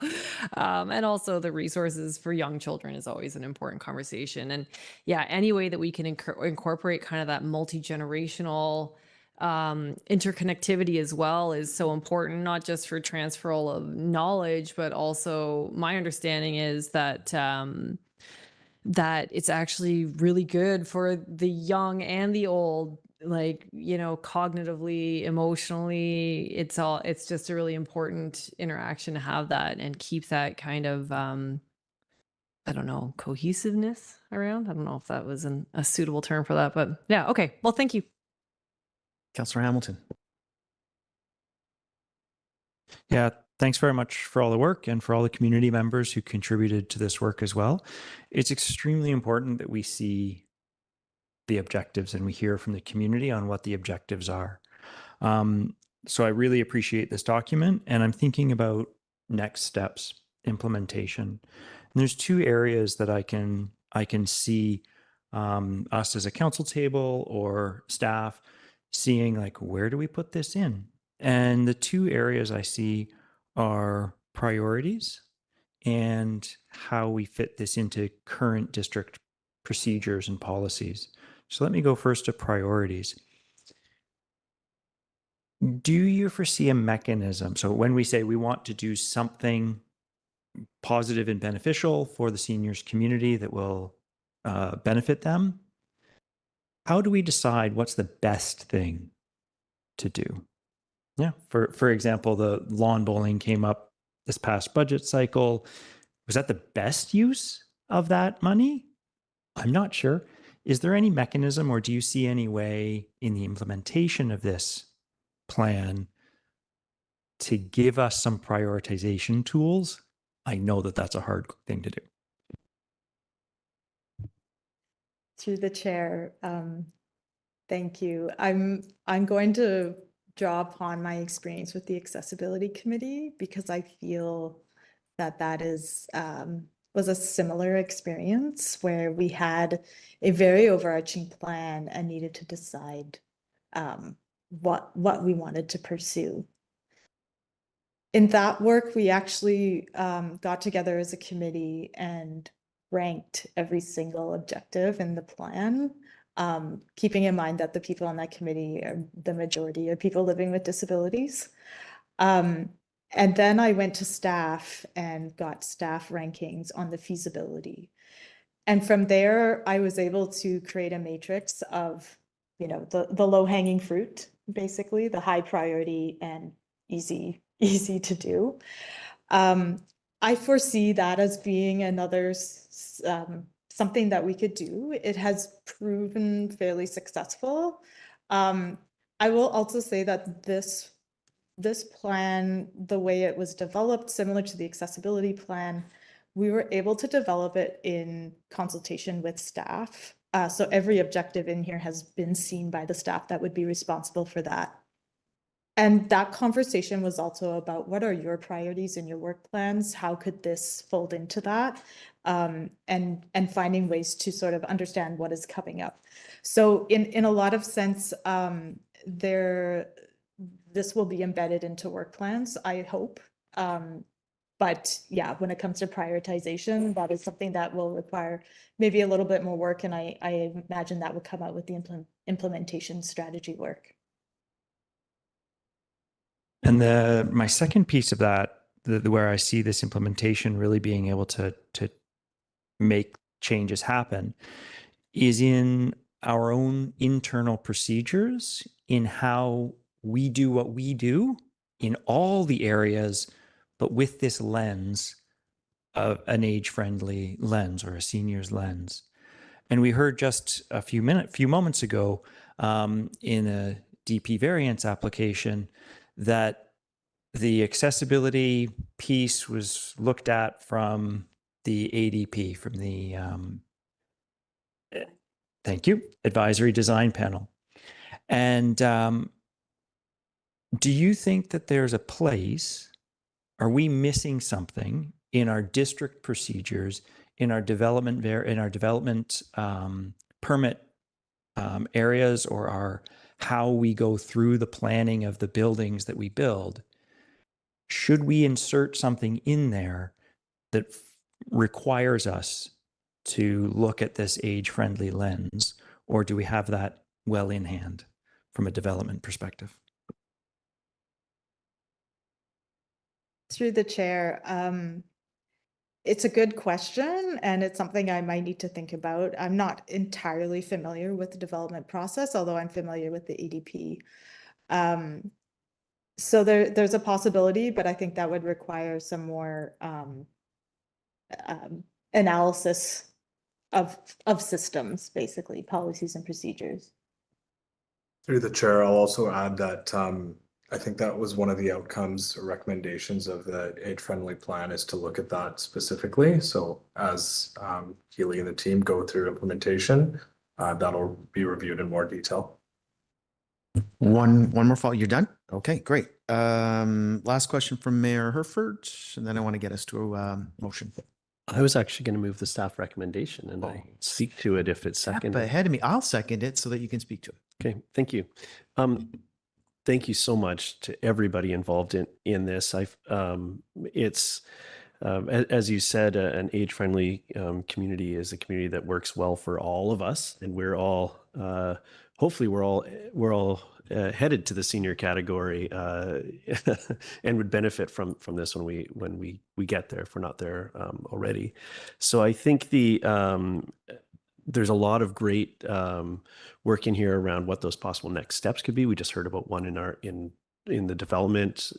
And also the resources for young children is always an important conversation. And yeah, any way that we can incorporate kind of that multi-generational interconnectivity as well is so important, not just for transferal of knowledge, but also my understanding is that that it's actually really good for the young and the old, like, you know, cognitively, emotionally. It's just a really important interaction to have that and keep that kind of I don't know, cohesiveness around. I don't know if that was a suitable term for that, but yeah, okay. Well, thank you. Councillor Hamilton. Yeah, thanks very much for all the work and for all the community members who contributed to this work as well. It's extremely important that we see the objectives and we hear from the community on what the objectives are. So I really appreciate this document, and I'm thinking about next steps, implementation. And there's two areas that I can see us as a council table or staff seeing, like, where do we put this in? And the two areas I see are priorities and how we fit this into current district procedures and policies. So let me go first to priorities. Do you foresee a mechanism? So when we say we want to do something positive and beneficial for the seniors community that will benefit them, how do we decide what's the best thing to do? Yeah, for example, the lawn bowling came up this past budget cycle. Was that the best use of that money? I'm not sure. Is there any mechanism, or do you see any way in the implementation of this plan to give us some prioritization tools? I know that that's a hard thing to do. Through the chair, thank you. I'm going to draw upon my experience with the accessibility committee, because I feel that that is was a similar experience where we had a very overarching plan and needed to decide what we wanted to pursue. In that work, we actually got together as a committee and ranked every single objective in the plan, keeping in mind that the people on that committee are the majority of people living with disabilities. And then I went to staff and got staff rankings on the feasibility. And from there, I was able to create a matrix of, you know, the low-hanging fruit, basically, the high priority and easy to do. I foresee that as being another something that we could do. It has proven fairly successful. I will also say that this plan, the way it was developed, similar to the accessibility plan, we were able to develop it in consultation with staff. So every objective in here has been seen by the staff that would be responsible for that. And that conversation was also about, what are your priorities in your work plans? How could this fold into that? And finding ways to sort of understand what is coming up. So in a lot of sense, this will be embedded into work plans, I hope. But yeah, when it comes to prioritization, that is something that will require maybe a little bit more work. And I imagine that would come out with the implementation strategy work. And my second piece of that, where I see this implementation really being able to make changes happen, is in our own internal procedures, in how we do what we do in all the areas, but with this lens of an age-friendly lens or a senior's lens. And we heard just a few moments ago in a DP variance application that the accessibility piece was looked at from the ADP, from the thank you, advisory design panel. And do you think that there's a place, are we missing something in our district procedures, in our development permit areas, or our how we go through the planning of the buildings that we build, should we insert something in there that requires us to look at this age-friendly lens, or do we have that well in hand from a development perspective? Through the chair, it's a good question, and it's something I might need to think about. I'm not entirely familiar with the development process, although I'm familiar with the EDP. So there's a possibility, but I think that would require some more analysis of systems, basically policies and procedures. Through the chair, I'll also add that I think that was one of the outcomes or recommendations of the age-friendly plan, is to look at that specifically. So as Keely and the team go through implementation, that'll be reviewed in more detail. One more follow. You're done? Okay, great. Last question from Mayor Herford, and then I want to get us to a motion. I was actually going to move the staff recommendation, and I speak to it if it's seconded. Ahead of me. I'll second it so that you can speak to it. Okay, thank you. Thank you so much to everybody involved in this. It's as you said, an age-friendly community is a community that works well for all of us, and we're all hopefully we're all headed to the senior category and would benefit from this when we get there, if we're not there already. So I think there's a lot of great work in here around what those possible next steps could be. We just heard about one in the development,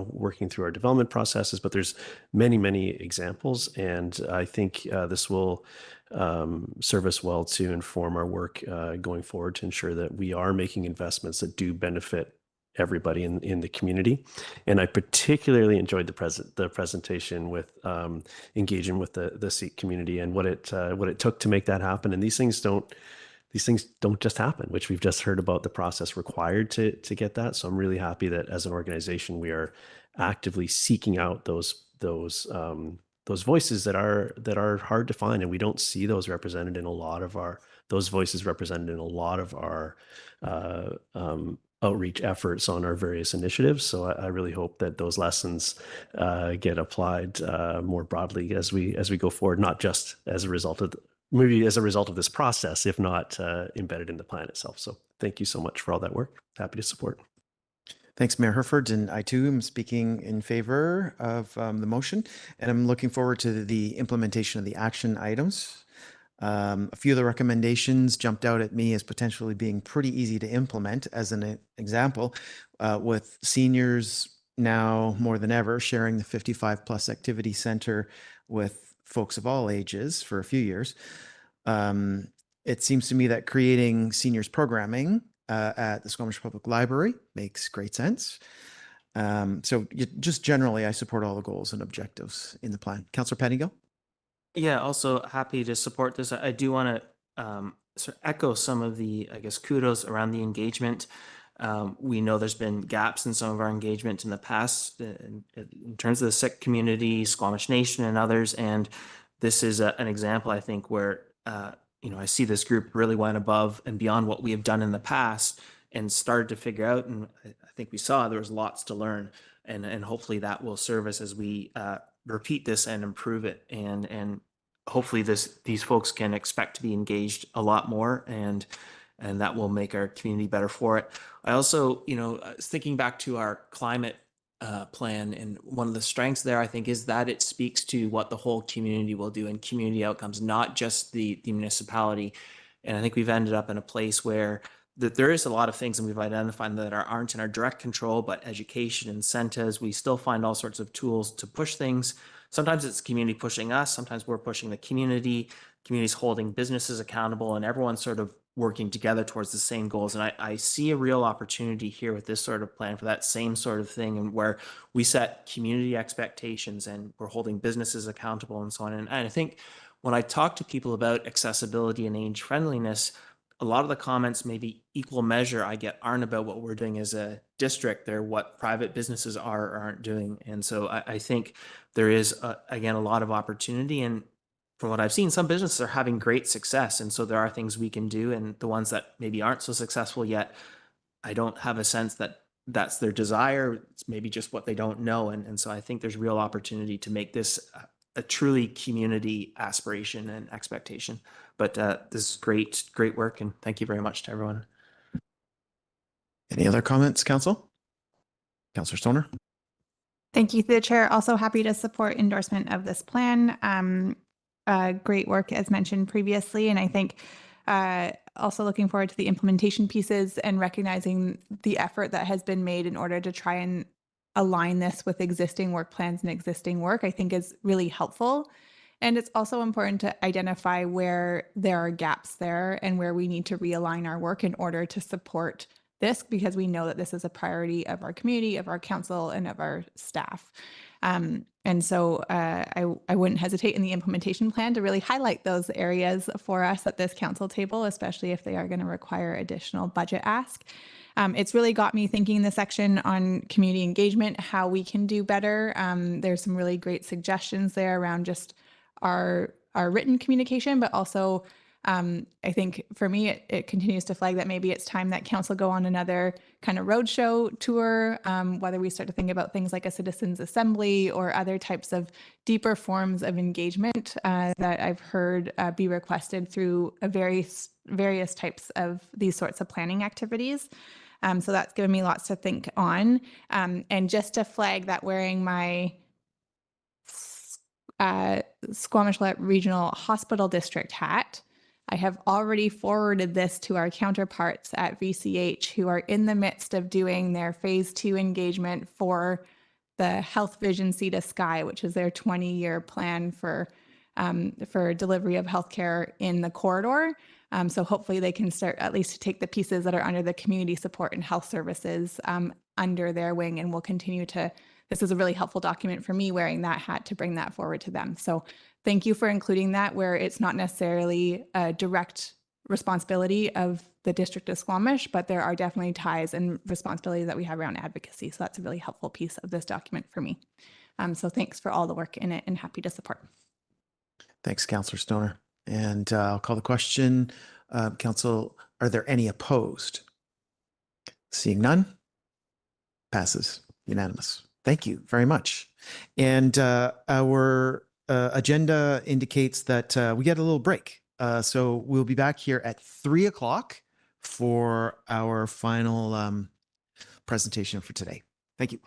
working through our development processes, but there's many examples. And I think this will serve us well to inform our work going forward, to ensure that we are making investments that do benefit everybody in the community. And I particularly enjoyed the presentation with engaging with the Sikh community and what it took to make that happen. And these things don't just happen, which we've just heard about the process required to get that. So I'm really happy that as an organization, we are actively seeking out those voices that are hard to find, and we don't see those represented in a lot of our outreach efforts on our various initiatives. So I really hope that those lessons get applied more broadly as we go forward, not just as a result of this process, if not embedded in the plan itself. So thank you so much for all that work. Happy to support. Thanks, Mayor Herford. And I too am speaking in favor of the motion, and I'm looking forward to the implementation of the action items. A few of the recommendations jumped out at me as potentially being pretty easy to implement. As an example, with seniors now more than ever sharing the 55+ activity center with folks of all ages for a few years, it seems to me that creating seniors programming at the Squamish Public Library makes great sense. So just generally, I support all the goals and objectives in the plan. Councillor Pettingill? Yeah, also happy to support this. I do want to sort of echo some of the, I guess, kudos around the engagement. We know there's been gaps in some of our engagement in the past in terms of the Sikh community, Squamish Nation, and others. And this is an example, I think, where I see this group really went above and beyond what we have done in the past and started to figure out. And I think we saw there was lots to learn, and hopefully that will serve us as we repeat this and improve it. And hopefully these folks can expect to be engaged a lot more, and that will make our community better for it. I also, thinking back to our climate plan, and one of the strengths there, I think, is that it speaks to what the whole community will do and community outcomes, not just the municipality. And I think we've ended up in a place where there is a lot of things, and we've identified that aren't in our direct control, but education, incentives, we still find all sorts of tools to push things. Sometimes it's community pushing us, sometimes we're pushing the community's holding businesses accountable, and everyone's sort of working together towards the same goals. And I see a real opportunity here with this sort of plan for that same sort of thing, and where we set community expectations and we're holding businesses accountable and so on. And I think when I talk to people about accessibility and age friendliness, a lot of the comments, maybe equal measure, I get aren't about what we're doing as a district. They're what private businesses are or aren't doing. And so I think there is, again, a lot of opportunity. And from what I've seen, some businesses are having great success. And so there are things we can do. And the ones that maybe aren't so successful yet, I don't have a sense that that's their desire. It's maybe just what they don't know. And so I think there's real opportunity to make this a truly community aspiration and expectation. But this is great work. And thank you very much to everyone. Any other comments, Council? Councillor Stoner? Thank you, through the chair. Also happy to support endorsement of this plan. Great work as mentioned previously. And I think also looking forward to the implementation pieces and recognizing the effort that has been made in order to try and align this with existing work plans and existing work, I think is really helpful. And it's also important to identify where there are gaps there and where we need to realign our work in order to support this, because we know that this is a priority of our community, of our council, and of our staff. And so I wouldn't hesitate in the implementation plan to really highlight those areas for us at this council table, especially if they are going to require additional budget ask. It's really got me thinking in the section on community engagement, how we can do better. There's some really great suggestions there around just our written communication, but also I think for me, it continues to flag that maybe it's time that council go on another kind of roadshow tour, whether we start to think about things like a citizens assembly or other types of deeper forms of engagement that I've heard be requested through various types of these sorts of planning activities. So that's given me lots to think on. And just to flag that wearing my Squamish Regional Hospital District hat, I have already forwarded this to our counterparts at VCH, who are in the midst of doing their phase 2 engagement for the Health Vision Sea to Sky, which is their 20-year plan for delivery of healthcare in the corridor. So hopefully they can start at least to take the pieces that are under the community support and health services under their wing, and we'll continue to. This is a really helpful document for me wearing that hat to bring that forward to them. So thank you for including that where it's not necessarily a direct responsibility of the District of Squamish, but there are definitely ties and responsibilities that we have around advocacy. So that's a really helpful piece of this document for me. So thanks for all the work in it and happy to support. Thanks, Councillor Stoner. And I'll call the question. Council, are there any opposed? Seeing none, passes unanimous. Thank you very much. And our agenda indicates that we get a little break. So we'll be back here at 3 o'clock for our final presentation for today. Thank you.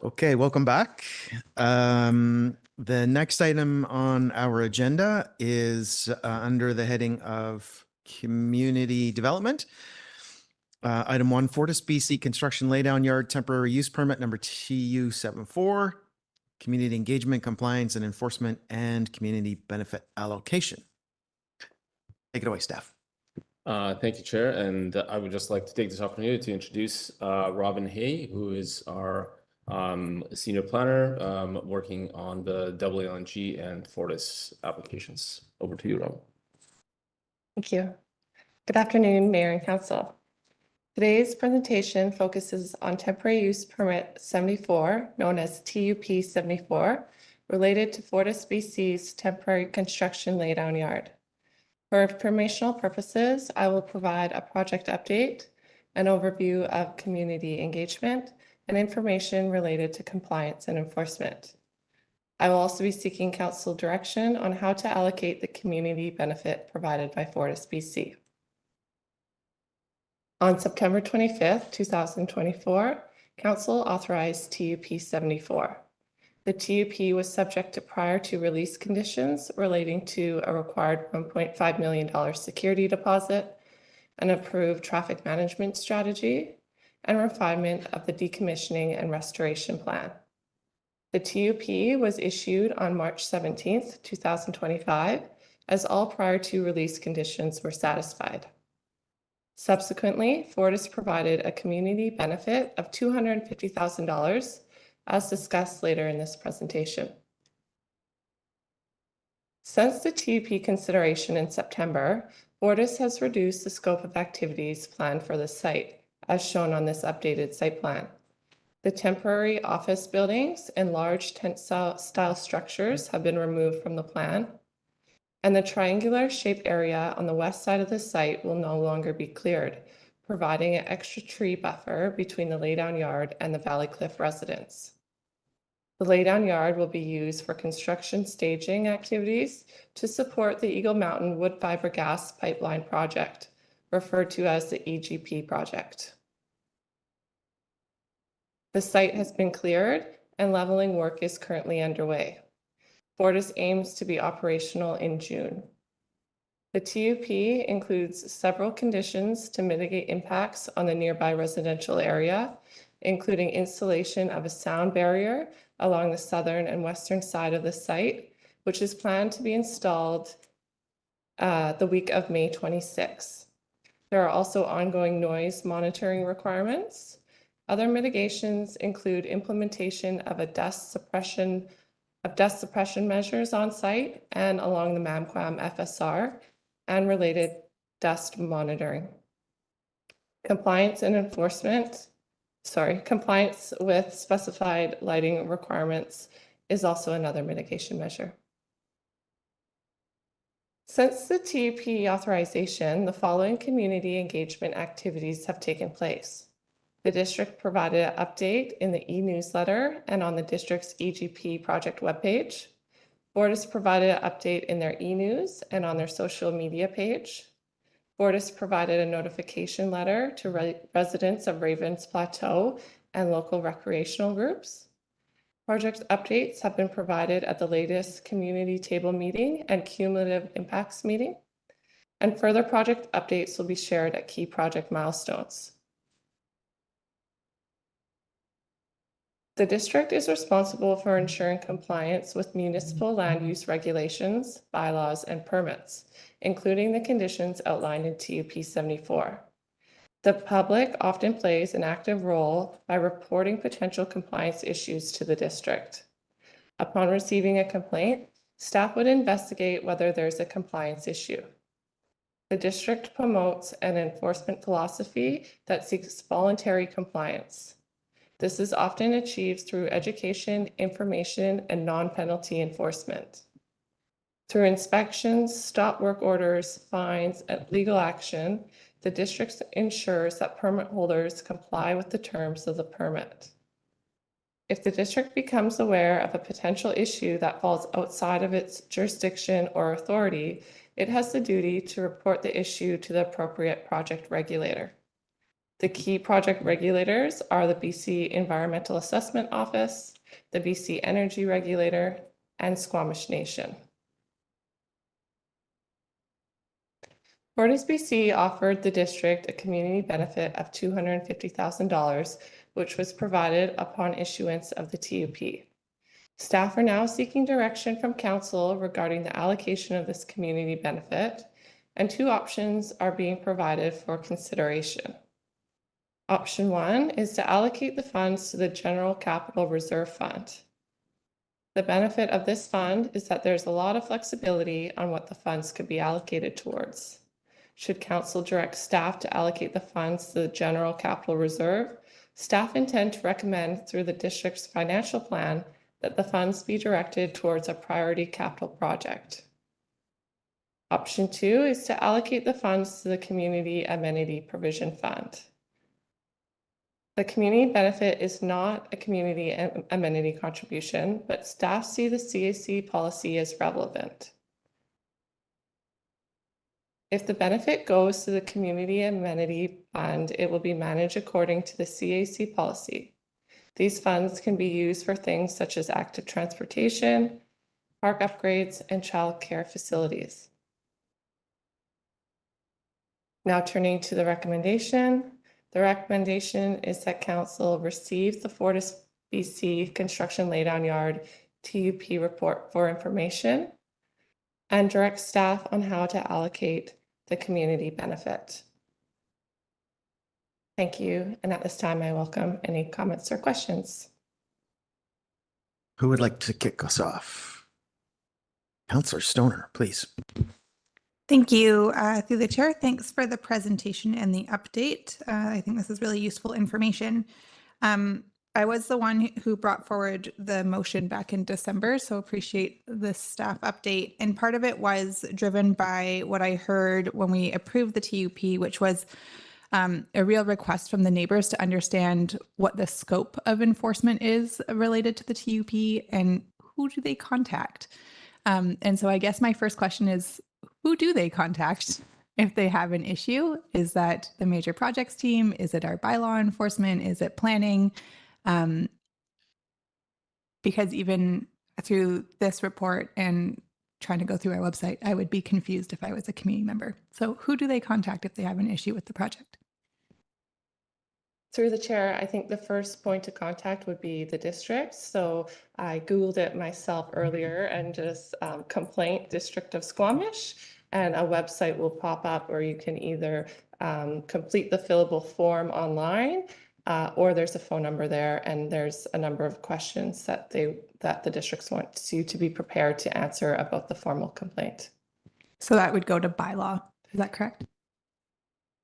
Okay, welcome back. The next item on our agenda is under the heading of community development. Item 1, Fortis BC Construction Laydown Yard Temporary Use Permit number TU74, Community Engagement, Compliance and Enforcement, and Community Benefit Allocation. Take it away, staff. Thank you, Chair. And I would just like to take this opportunity to introduce Robin Hay, who is our senior planner working on the WLNG and Fortis applications. Over to you, Robin. Thank you. Good afternoon, Mayor and Council. Today's presentation focuses on temporary use permit 74, known as TUP 74, related to Fortis BC's temporary construction laydown yard. For informational purposes, I will provide a project update, an overview of community engagement, and information related to compliance and enforcement. I will also be seeking council direction on how to allocate the community benefit provided by Fortis BC. On September 25th, 2024, Council authorized TUP 74. The TUP was subject to prior to release conditions relating to a required $1.5 million security deposit, an approved traffic management strategy, and refinement of the decommissioning and restoration plan. The TUP was issued on March 17th, 2025, as all prior to release conditions were satisfied. Subsequently, Fortis provided a community benefit of $250,000, as discussed later in this presentation. Since the TUP consideration in September, Fortis has reduced the scope of activities planned for the site, as shown on this updated site plan. The temporary office buildings and large tent-style structures have been removed from the plan, and the triangular shaped area on the west side of the site will no longer be cleared, providing an extra tree buffer between the laydown yard and the Valley Cliff residents. The laydown yard will be used for construction staging activities to support the Eagle Mountain Wood Fiber Gas Pipeline project, referred to as the EGP project. The site has been cleared and leveling work is currently underway. Fortis aims to be operational in June. The TUP includes several conditions to mitigate impacts on the nearby residential area, including installation of a sound barrier along the southern and western side of the site, which is planned to be installed the week of May 26. There are also ongoing noise monitoring requirements. Other mitigations include implementation of dust suppression measures on site and along the Mamquam FSR and related dust monitoring. Compliance with specified lighting requirements is also another mitigation measure. Since the TUP authorization, the following community engagement activities have taken place. The district provided an update in the e-newsletter and on the district's EGP project webpage. Fortis provided an update in their e-news and on their social media page. Fortis provided a notification letter to residents of Ravens Plateau and local recreational groups. Project updates have been provided at the latest community table meeting and cumulative impacts meeting. And further project updates will be shared at key project milestones. The district is responsible for ensuring compliance with municipal land use regulations, bylaws, and permits, including the conditions outlined in TUP 74. The public often plays an active role by reporting potential compliance issues to the district. Upon receiving a complaint, staff would investigate whether there's a compliance issue. The district promotes an enforcement philosophy that seeks voluntary compliance. This is often achieved through education, information, and non-penalty enforcement. Through inspections, stop work orders, fines, and legal action, the district ensures that permit holders comply with the terms of the permit. If the district becomes aware of a potential issue that falls outside of its jurisdiction or authority, it has the duty to report the issue to the appropriate project regulator. The key project regulators are the BC Environmental Assessment Office, the BC Energy Regulator, and Squamish Nation. FortisBC offered the district a community benefit of $250,000, which was provided upon issuance of the TUP. Staff are now seeking direction from council regarding the allocation of this community benefit, and two options are being provided for consideration. Option 1 is to allocate the funds to the General Capital Reserve Fund. The benefit of this fund is that there's a lot of flexibility on what the funds could be allocated towards. Should council direct staff to allocate the funds to the General Capital Reserve, staff intend to recommend through the district's financial plan that the funds be directed towards a priority capital project. Option 2 is to allocate the funds to the Community Amenity Provision Fund. The community benefit is not a community amenity contribution, but staff see the CAC policy as relevant. If the benefit goes to the Community Amenity Fund, it will be managed according to the CAC policy. These funds can be used for things such as active transportation, park upgrades, and child care facilities. Now turning to the recommendation. The recommendation is that council receive the FortisBC Construction Laydown Yard TUP report for information and direct staff on how to allocate the community benefit. Thank you. And at this time, I welcome any comments or questions. Who would like to kick us off? Councillor Stoner, please. Thank you. Through the chair, thanks for the presentation and the update. I think this is really useful information. I was the one who brought forward the motion back in December, so appreciate the staff update. And part of it was driven by what I heard when we approved the TUP, which was a real request from the neighbors to understand what the scope of enforcement is related to the TUP and who do they contact. And so I guess my first question is, who do they contact if they have an issue? Is that the major projects team? Is it our bylaw enforcement? Is it planning? Because even through this report and trying to go through our website, I would be confused if I was a community member. So who do they contact if they have an issue with the project? Through the chair, I think the first point of contact would be the district. So I Googled it myself earlier and just complaint District of Squamish, and a website will pop up where you can either complete the fillable form online or there's a phone number there, and there's a number of questions that the districts want you to be prepared to answer about the formal complaint. So that would go to bylaw, is that correct?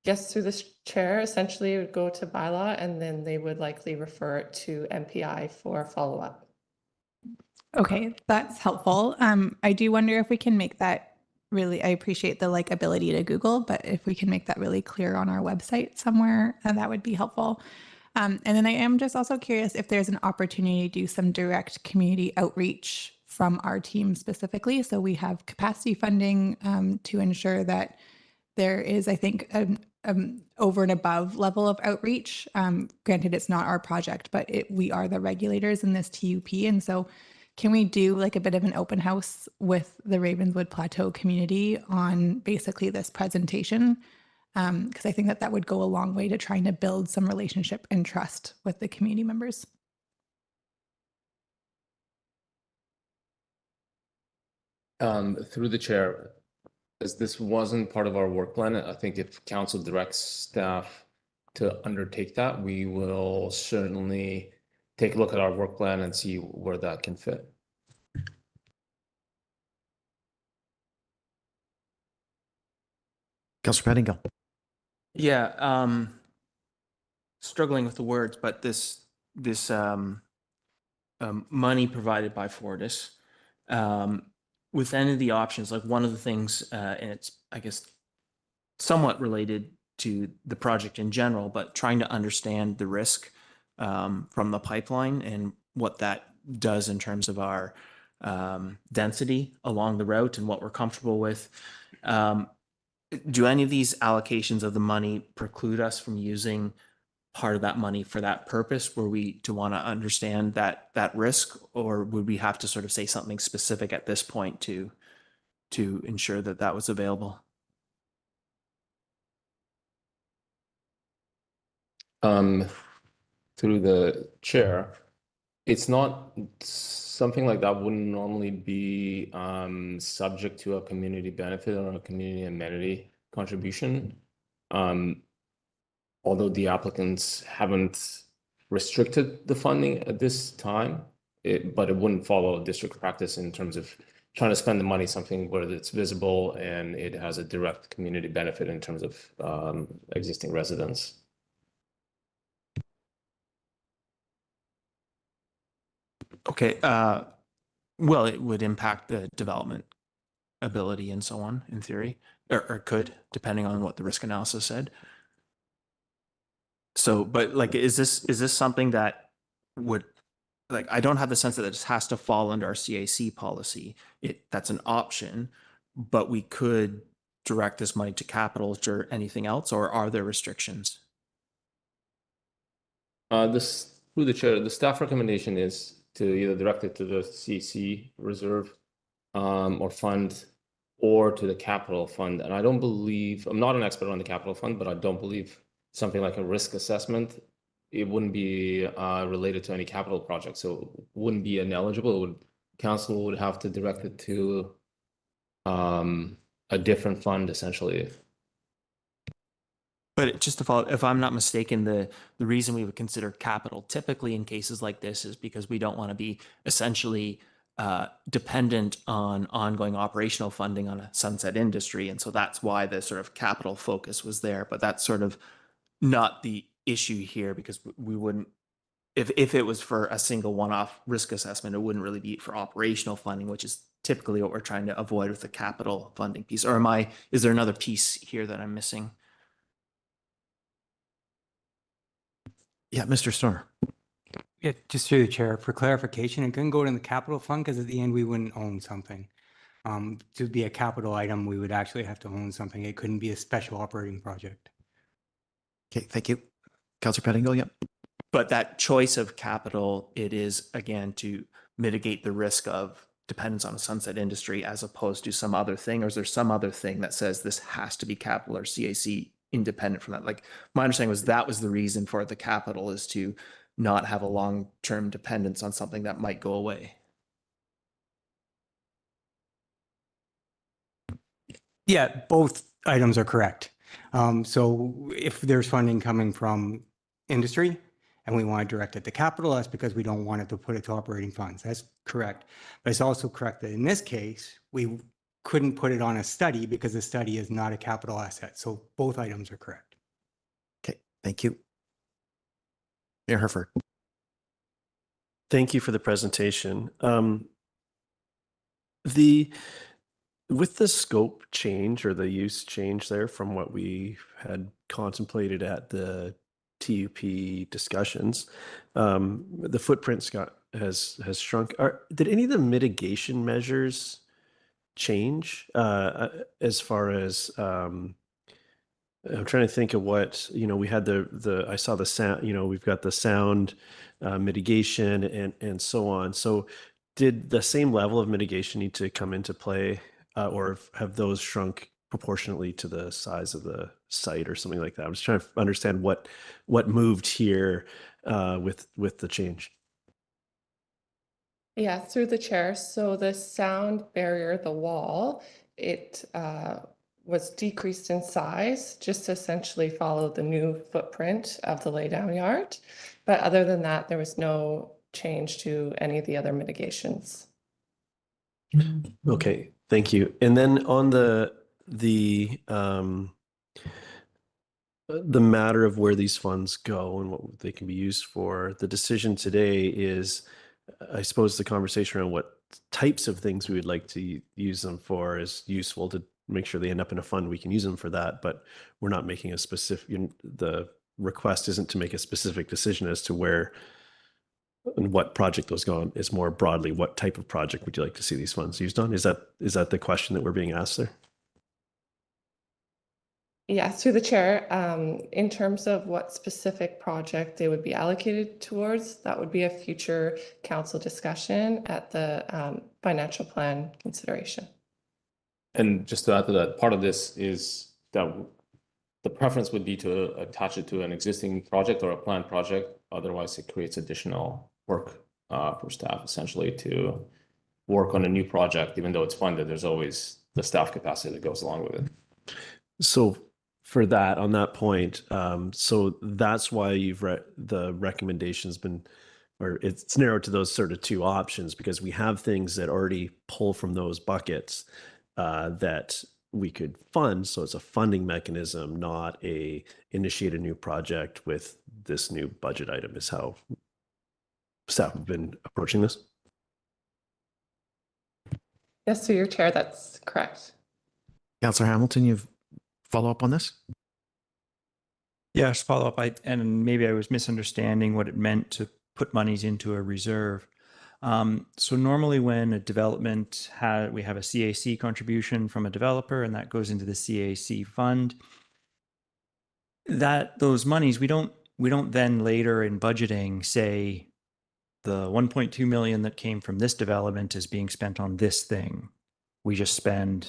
Yes, through the chair, essentially it would go to bylaw, and then they would likely refer it to MPI for follow-up. Okay, that's helpful. I do wonder if we can make that really, I appreciate the ability to Google, but if we can make that really clear on our website somewhere, that would be helpful. And then I am just also curious if there's an opportunity to do some direct community outreach from our team specifically. So we have capacity funding to ensure that there is, I think, over and above level of outreach. Granted, it's not our project, but we are the regulators in this TUP. And so can we do a bit of an open house with the Ravenswood Plateau community on basically this presentation? Because I think that would go a long way to trying to build some relationship and trust with the community members. Through the chair, as this wasn't part of our work plan, I think if council directs staff to undertake that, we will certainly take a look at our work plan and see where that can fit. Councillor Pettingill. Yeah, struggling with the words, but this money provided by Fortis, with any of the options, one of the things, and it's, I guess, somewhat related to the project in general, but trying to understand the risk from the pipeline and what that does in terms of our density along the route and what we're comfortable with. Do any of these allocations of the money preclude us from using part of that money for that purpose? Were we to want to understand that risk, or would we have to sort of say something specific at this point to ensure that that was available? Through the chair, it's not something like that wouldn't normally be subject to a community benefit or a community amenity contribution. Although the applicants haven't restricted the funding at this time, but it wouldn't follow district practice in terms of trying to spend the money something where it's visible and it has a direct community benefit in terms of existing residents. Okay, well, it would impact the development ability and so on, in theory, or could, depending on what the risk analysis said. So, but like, is this something that would, like, I don't have the sense that this has to fall under our CAC policy. That's an option, but we could direct this money to capital or anything else, or are there restrictions? Through the chair, the staff recommendation is to either direct it to the CC reserve or fund, or to the capital fund. And I don't believe, I'm not an expert on the capital fund, but I don't believe something like a risk assessment, it wouldn't be related to any capital project. So it wouldn't be ineligible. Council would have to direct it to a different fund essentially. But just to follow, if I'm not mistaken, the reason we would consider capital typically in cases like this is because we don't want to be essentially dependent on ongoing operational funding on a sunset industry. And so that's why the sort of capital focus was there. But that's sort of not the issue here, because we wouldn't, if it was for a single one-off risk assessment, it wouldn't really be for operational funding, which is typically what we're trying to avoid with the capital funding piece. Or is there another piece here that I'm missing? Yeah, Mr. Storr. Yeah, just through the chair, for clarification, it couldn't go in the capital fund because at the end we wouldn't own something. To be a capital item, we would actually have to own something. It couldn't be a special operating project. Okay, thank you. Councillor Pettingill, yep. But that choice of capital, it is, again, to mitigate the risk of dependence on a sunset industry as opposed to some other thing? Or is there some other thing that says this has to be capital or CAC independent from that? Like, my understanding was that was the reason for the capital, is to not have a long-term dependence on something that might go away. Yeah, both items are correct. So if there's funding coming from industry and we want to direct it to capital, that's because we don't want it to put it to operating funds. That's correct. But it's also correct that in this case, we couldn't put it on a study because the study is not a capital asset. So both items are correct. Okay, thank you. Mayor Herford. Thank you for the presentation. With the scope change or the use change there from what we had contemplated at the TUP discussions, the footprint has shrunk. Did any of the mitigation measures change as far as I'm trying to think of what, we had I saw the sound, we've got the sound mitigation and so on. So did the same level of mitigation need to come into play, or have those shrunk proportionately to the size of the site or something like that? I'm just trying to understand what moved here with the change. Yeah, through the chair. So the sound barrier, the wall, it was decreased in size, just to essentially follow the new footprint of the laydown yard. But other than that, there was no change to any of the other mitigations. Okay, thank you. And then on the matter of where these funds go and what they can be used for, the decision today is, I suppose, the conversation around what types of things we would like to use them for is useful to make sure they end up in a fund. We can use them for that, but we're not making a specific, the request isn't to make a specific decision as to where and what project those go on. It's more broadly, what type of project would you like to see these funds used on? Is that the question that we're being asked there? Yeah, through the chair, in terms of what specific project they would be allocated towards, that would be a future council discussion at the financial plan consideration. And just to add to that, part of this is that the preference would be to attach it to an existing project or a planned project. Otherwise, it creates additional work for staff essentially to work on a new project. Even though it's funded, there's always the staff capacity that goes along with it. So for that, on that point, so that's why you've read the recommendation's been, or it's narrowed to those sort of two options, because we have things that already pull from those buckets that we could fund. So it's a funding mechanism, not a initiate a new project with this new budget item, is how staff have been approaching this. Yes, through your chair, that's correct. Councillor Hamilton, you've follow up on this? Yes, follow up. And maybe I was misunderstanding what it meant to put monies into a reserve. So normally when a development we have a CAC contribution from a developer, and that goes into the CAC fund. Those monies, we don't then later in budgeting say the 1.2 million that came from this development is being spent on this thing. We just spend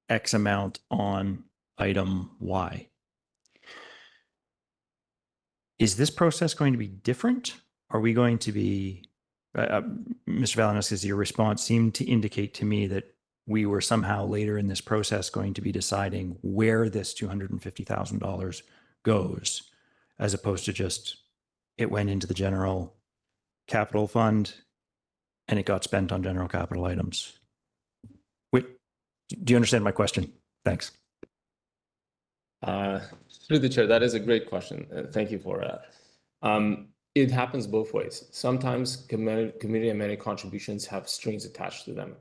X amount on item Y. Is this process going to be different? Are we going to be, Mr. Valeneskis, your response seemed to indicate to me that we were somehow later in this process going to be deciding where this $250,000 goes, as opposed to just it went into the general capital fund and it got spent on general capital items. Wait, do you understand my question? Thanks. Through the chair, that is a great question. Thank you for that. It happens both ways. Sometimes community amenity contributions have strings attached to them.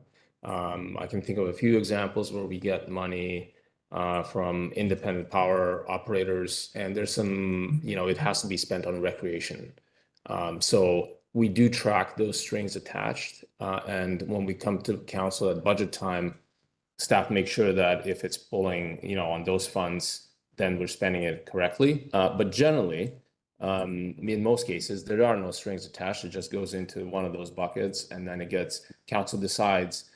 I can think of a few examples where we get money from independent power operators, and there's some, it has to be spent on recreation. So we do track those strings attached. And when we come to council at budget time, staff make sure that if it's pulling, on those funds, then we're spending it correctly. But generally, in most cases, there are no strings attached. It just goes into one of those buckets, and then council decides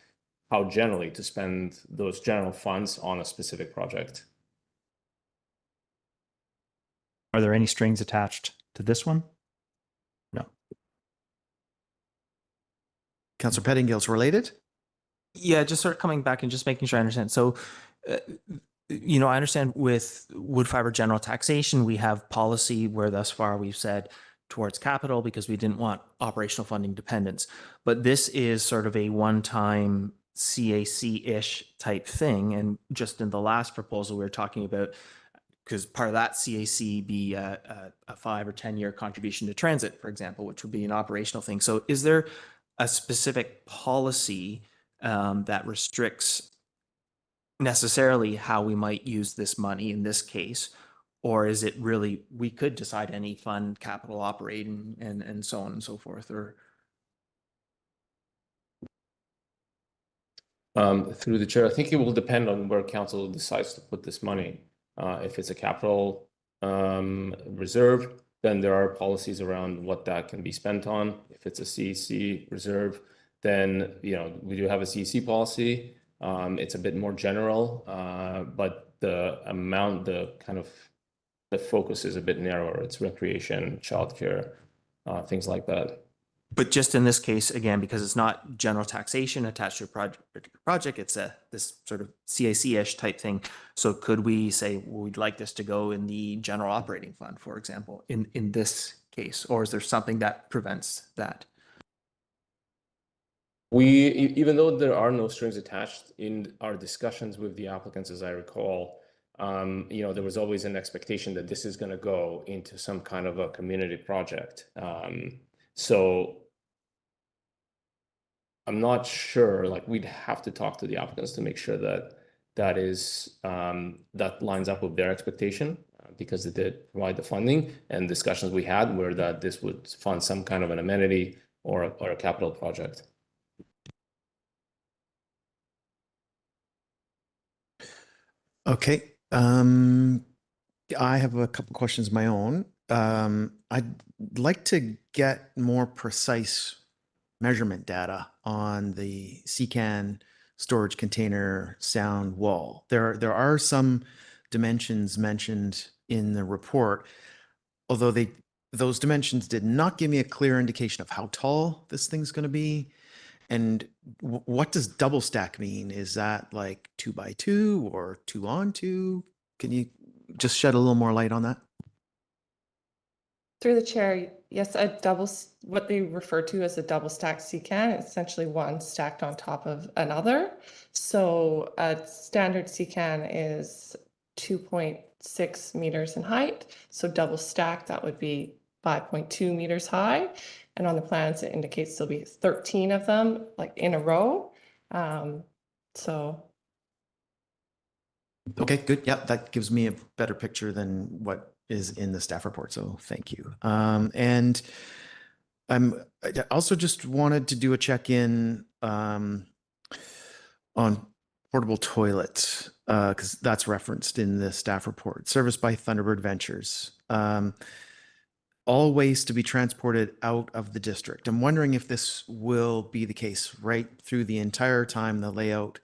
how generally to spend those general funds on a specific project. Are there any strings attached to this one? No. Councillor Pettingill's related? Yeah, just sort of coming back and just making sure I understand. So, I understand with wood fiber general taxation, we have policy where thus far we've said towards capital because we didn't want operational funding dependence. But this is sort of a one-time CAC-ish type thing. And just in the last proposal, we were talking about, because part of that CAC be a 5 or 10 year contribution to transit, for example, which would be an operational thing. So is there a specific policy that restricts necessarily how we might use this money in this case? Or is it really, we could decide any fund, capital operating and so on and so forth? Or through the chair, I think it will depend on where council decides to put this money. If it's a capital reserve, then there are policies around what that can be spent on. If it's a CEC reserve, then we do have a CEC policy. It's a bit more general, but the amount, the focus is a bit narrower. It's recreation, childcare, things like that. But just in this case, again, because it's not general taxation attached to a project, it's this sort of CAC-ish type thing. So could we say, well, we'd like this to go in the general operating fund, for example, in this case? Or is there something that prevents that? Even though there are no strings attached in our discussions with the applicants, as I recall, there was always an expectation that this is going to go into some kind of a community project. So I'm not sure, we'd have to talk to the applicants to make sure that that lines up with their expectation, because they did provide the funding, and discussions we had were that this would fund some kind of an amenity or a capital project. Okay. I have a couple questions of my own. I'd like to get more precise measurement data on the CCAN storage container sound wall. There are some dimensions mentioned in the report, although those dimensions did not give me a clear indication of how tall this thing's going to be. And what does double stack mean? Is that like 2 by 2 or 2 on 2? Can you just shed a little more light on that? Through the chair, yes, what they refer to as a double stack CCAN, essentially one stacked on top of another. So a standard CCAN is 2.6 meters in height. So double stack, that would be 5.2 meters high. And on the plans, it indicates there'll be 13 of them like in a row. So. Okay, good. Yeah, that gives me a better picture than what is in the staff report. So thank you. And I also just wanted to do a check-in on portable toilets, because that's referenced in the staff report. Serviced by Thunderbird Ventures. All waste to be transported out of the district. I'm wondering if this will be the case right through the entire time the layout,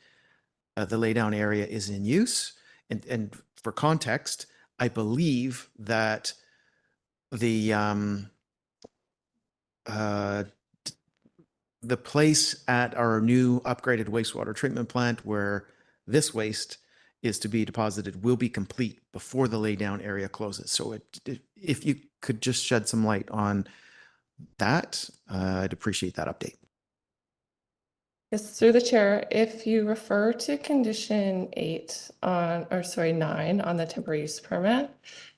the laydown area is in use. And for context, I believe that the place at our new upgraded wastewater treatment plant where this waste is to be deposited will be complete before the laydown area closes. So if you could just shed some light on that, I'd appreciate that update. Yes, through the chair, if you refer to condition 9 on the temporary use permit,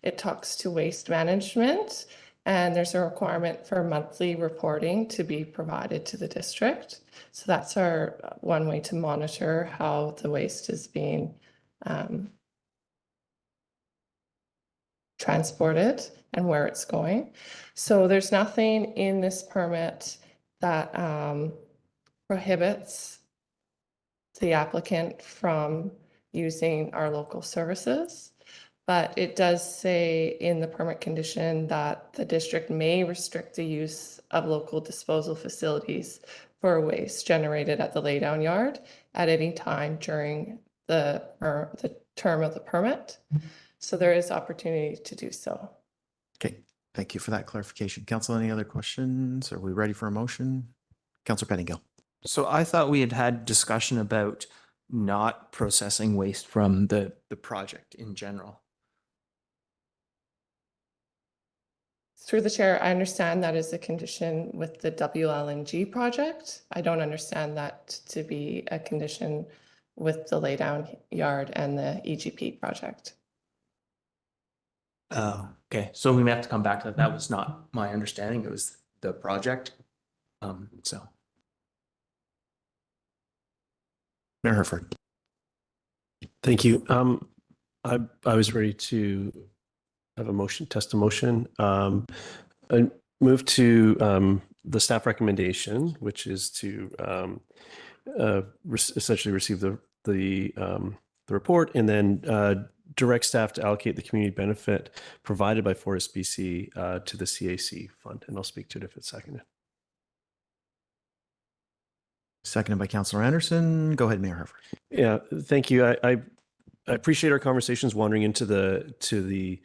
it talks to waste management, and there's a requirement for monthly reporting to be provided to the district. So that's our one way to monitor how the waste is being transported and where it's going. So there's nothing in this permit that prohibits the applicant from using our local services. But it does say in the permit condition that the district may restrict the use of local disposal facilities for waste generated at the laydown yard at any time during the term of the permit. So there is opportunity to do so. Okay, thank you for that clarification. Council, any other questions? Are we ready for a motion? Councillor Pettingill. So I thought we had had discussion about not processing waste from the project in general. Through the chair, I understand that is a condition with the WLNG project. I don't understand that to be a condition with the laydown yard and the EGP project. Oh, okay. So we may have to come back to that. That was not my understanding. It was the project. So. Mayor Herford. Thank you. I was ready to have a motion, test a motion. I move to the staff recommendation, which is to essentially receive the report and then direct staff to allocate the community benefit provided by Forest BC to the CAC fund. And I'll speak to it if it's seconded. Seconded by Councillor Anderson. Go ahead, Mayor Herford. Yeah, thank you. I appreciate our conversations wandering into the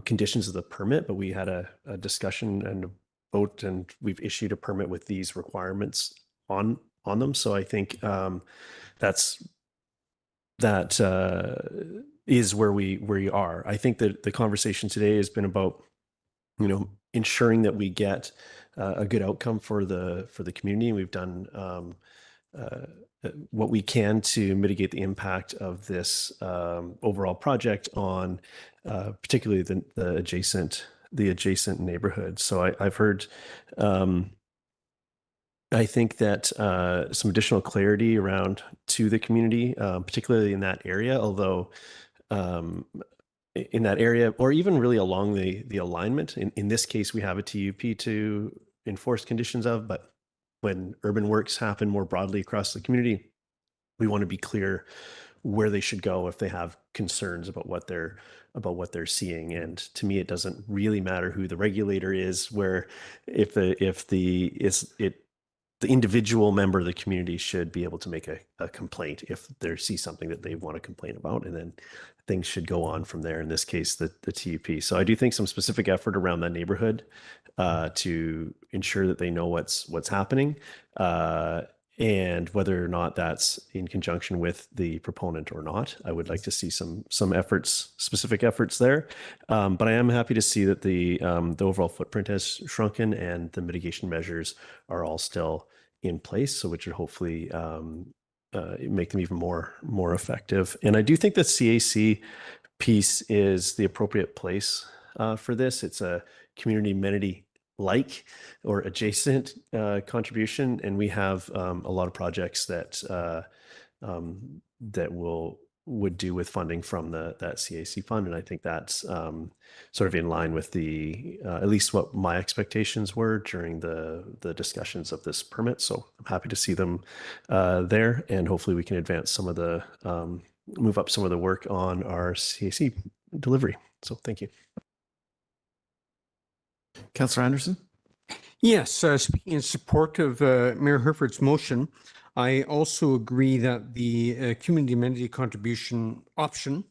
conditions of the permit, but we had a discussion and a vote, and we've issued a permit with these requirements on them. So I think that is where we are. I think that the conversation today has been about, ensuring that we get a good outcome for the community. We've done what we can to mitigate the impact of this overall project on particularly the adjacent neighborhood. So I've heard I think that some additional clarity around to the community, particularly in that area, although in that area, or even really along the alignment. In this case, we have a TUP to enforce conditions of, but when urban works happen more broadly across the community, we want to be clear where they should go if they have concerns about what they're seeing. And to me, it doesn't really matter who the regulator is, where if the individual member of the community should be able to make a complaint if they see something that they want to complain about, and then things should go on from there. In this case, the TUP. So I do think some specific effort around that neighborhood to ensure that they know what's happening, and whether or not that's in conjunction with the proponent or not. I would like to see some efforts, specific efforts there. But I am happy to see that the overall footprint has shrunken and the mitigation measures are all still in place, so which would hopefully make them even more effective. And I do think the CAC piece is the appropriate place for this. It's a community amenity like or adjacent contribution, and we have a lot of projects that would do with funding from that CAC fund, and I think that's sort of in line with the at least what my expectations were during the discussions of this permit. So I'm happy to see them there, and hopefully we can advance some of the move up some of the work on our CAC delivery. So thank you. Councillor Anderson? Yes, speaking in support of Mayor Herford's motion, I also agree that the community amenity contribution option,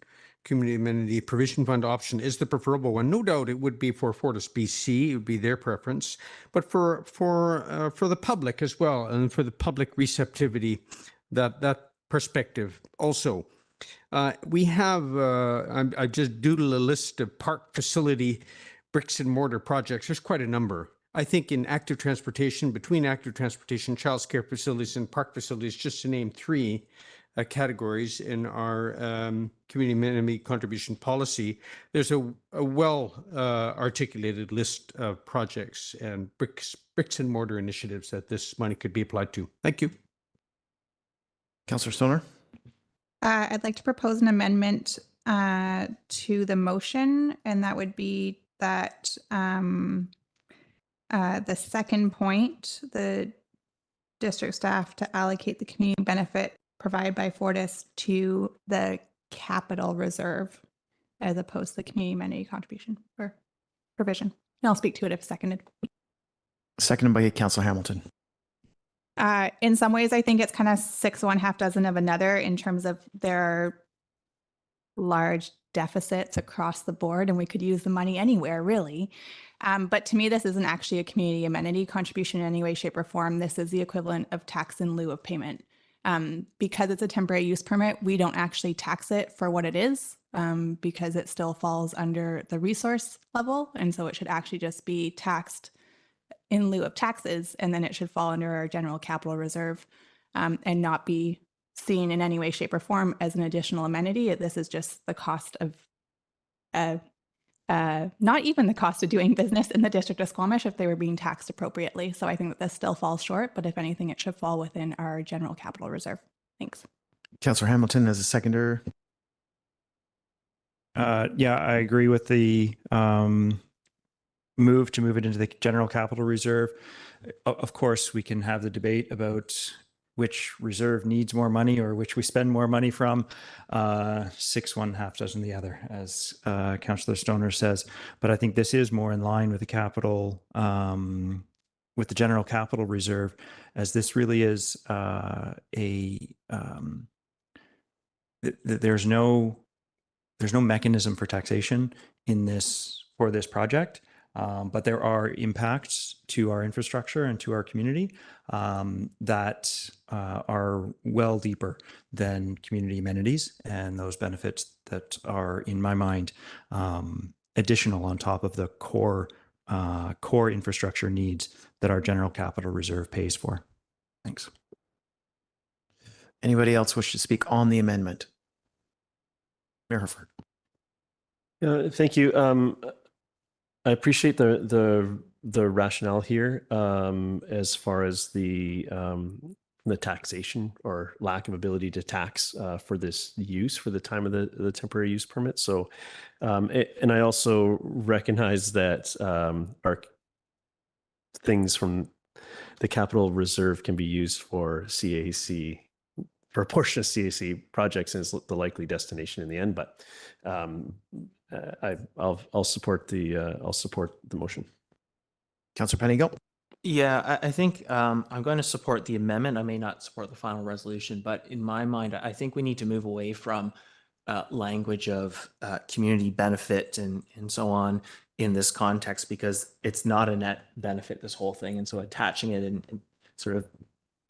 community amenity provision fund option, is the preferable one. No doubt it would be for Fortis BC, it would be their preference, but for the public as well, and for the public receptivity, that perspective also. We have, I just doodle a list of park facility bricks and mortar projects. There's quite a number. I think in active transportation, between active transportation, child care facilities, and park facilities, just to name three categories in our community amenity contribution policy, there's a well articulated list of projects and bricks and mortar initiatives that this money could be applied to. Thank you. Councillor Stoner? I'd like to propose an amendment to the motion, and that would be that the second point, the district staff to allocate the community benefit provided by Fortis to the capital reserve as opposed to the community amenity contribution or provision. And I'll speak to it if seconded. Seconded by Councillor Hamilton. In some ways, I think it's kind of 6 of one, half dozen of another in terms of there are large deficits across the board and we could use the money anywhere really. But to me, this isn't actually a community amenity contribution in any way, shape or form. This is the equivalent of tax in lieu of payment. Because it's a temporary use permit, we don't actually tax it for what it is because it still falls under the resource level. And so it should actually just be taxed in lieu of taxes, and then it should fall under our general capital reserve and not be seen in any way, shape or form as an additional amenity. This is just the cost of, not even the cost of doing business in the district of Squamish if they were being taxed appropriately. So I think that this still falls short, but if anything, it should fall within our general capital reserve. Thanks. Councillor Hamilton as a seconder. Yeah, I agree with the move to move it into the general capital reserve. Of course, we can have the debate about which reserve needs more money or which we spend more money from. 6 one, half dozen the other, as Councillor Stoner says. But I think this is more in line with the capital, with the general capital reserve, as this really is there's no mechanism for taxation in this for this project. But there are impacts to our infrastructure and to our community that are well deeper than community amenities, and those benefits that are, in my mind, additional on top of the core infrastructure needs that our general capital reserve pays for. Thanks. Anybody else wish to speak on the amendment? Mayor Herford. Thank you. I appreciate the rationale here as far as the taxation or lack of ability to tax for this use for the time of the temporary use permit. So, and I also recognize that our things from the capital reserve can be used for CAC for a portion of CAC projects is the likely destination in the end. But I'll support the motion. Councillor Pettingill. Yeah, I think I'm going to support the amendment. I may not support the final resolution, but in my mind, I think we need to move away from language of community benefit and so on in this context, because it's not a net benefit, this whole thing. And so attaching it and sort of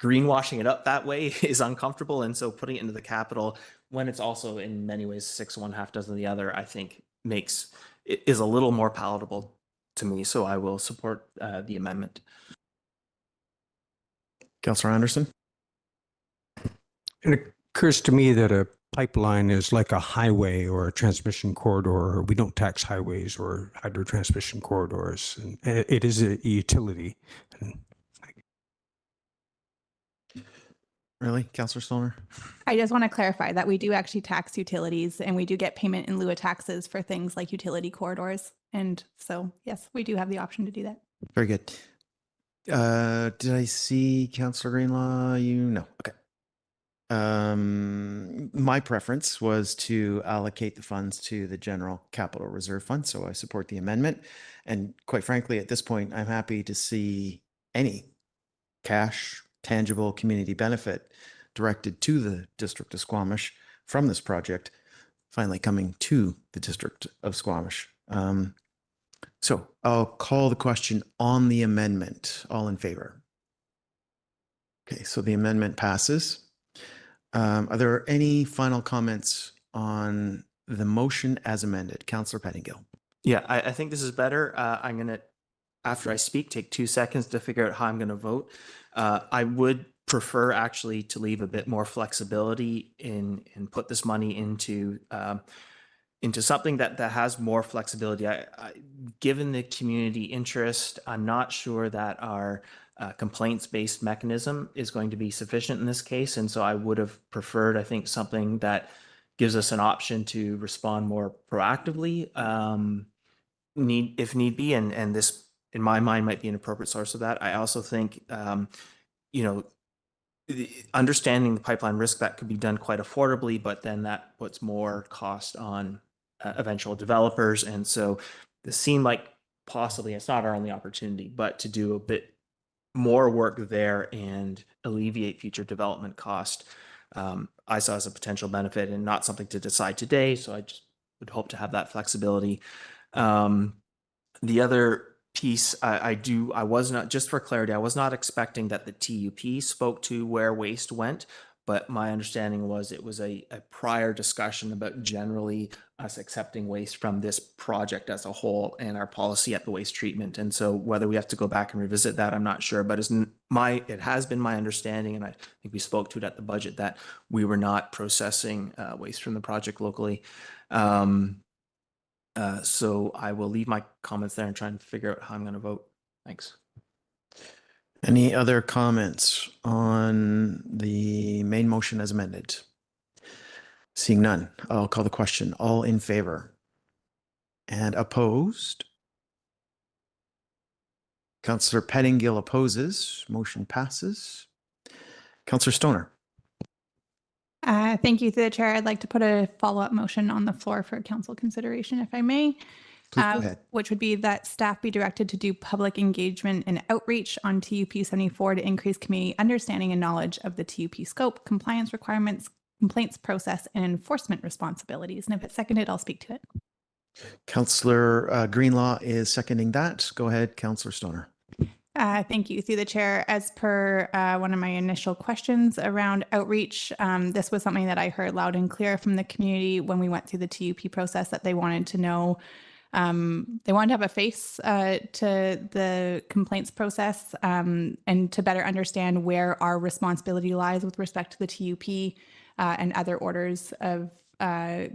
greenwashing it up that way is uncomfortable. And so putting it into the capital when it's also in many ways 6 one, half dozen the other, I think is a little more palatable to me. So I will support the amendment. Councillor Anderson. It occurs to me that a pipeline is like a highway or a transmission corridor. We don't tax highways or hydro transmission corridors. And it is a utility. Really, Councillor Stoner? I just want to clarify that we do actually tax utilities, and we do get payment in lieu of taxes for things like utility corridors. And so, yes, we do have the option to do that. Very good. Did I see Councillor Greenlaw? No. Okay. My preference was to allocate the funds to the General Capital Reserve Fund, so I support the amendment. And quite frankly, at this point, I'm happy to see any cash, tangible community benefit directed to the District of Squamish from this project finally coming to the District of Squamish. So I'll call the question on the amendment. All in favor? Okay, so the amendment passes. Are there any final comments on the motion as amended? Councillor Pettingill. Yeah, I think this is better. I'm going to, after I speak, take 2 seconds to figure out how I'm going to vote. I would prefer actually to leave a bit more flexibility and put this money into something that has more flexibility. Given the community interest, I'm not sure that our complaints-based mechanism is going to be sufficient in this case. And so I would have preferred, I think, something that gives us an option to respond more proactively if need be. And this, in my mind, might be an appropriate source of that. I also think, understanding the pipeline risk, that could be done quite affordably, but then that puts more cost on eventual developers. And so this seemed like possibly, it's not our only opportunity, but to do a bit more work there and alleviate future development cost, I saw as a potential benefit and not something to decide today. So I just would hope to have that flexibility. The other piece, I was not, just for clarity, I was not expecting that the TUP spoke to where waste went, but my understanding was it was a prior discussion about generally us accepting waste from this project as a whole and our policy at the waste treatment. And so whether we have to go back and revisit that, I'm not sure, but it has been my understanding, and I think we spoke to it at the budget, that we were not processing waste from the project locally. So I will leave my comments there and try and figure out how I'm going to vote. Thanks. Any other comments on the main motion as amended? Seeing none, I'll call the question. All in favor? And opposed? Councillor Pettingill opposes. Motion passes. Councillor Stoner. Thank you, through the chair. I'd like to put a follow-up motion on the floor for council consideration, if I may. Please go ahead. Which would be that staff be directed to do public engagement and outreach on TUP 74 to increase community understanding and knowledge of the TUP scope, compliance requirements, complaints process, and enforcement responsibilities. And if it's seconded, I'll speak to it. Councillor Greenlaw is seconding that. Go ahead, Councillor Stoner. Thank you. Through the chair, as per one of my initial questions around outreach, this was something that I heard loud and clear from the community when we went through the TUP process, that they wanted to know, they wanted to have a face to the complaints process and to better understand where our responsibility lies with respect to the TUP and other orders of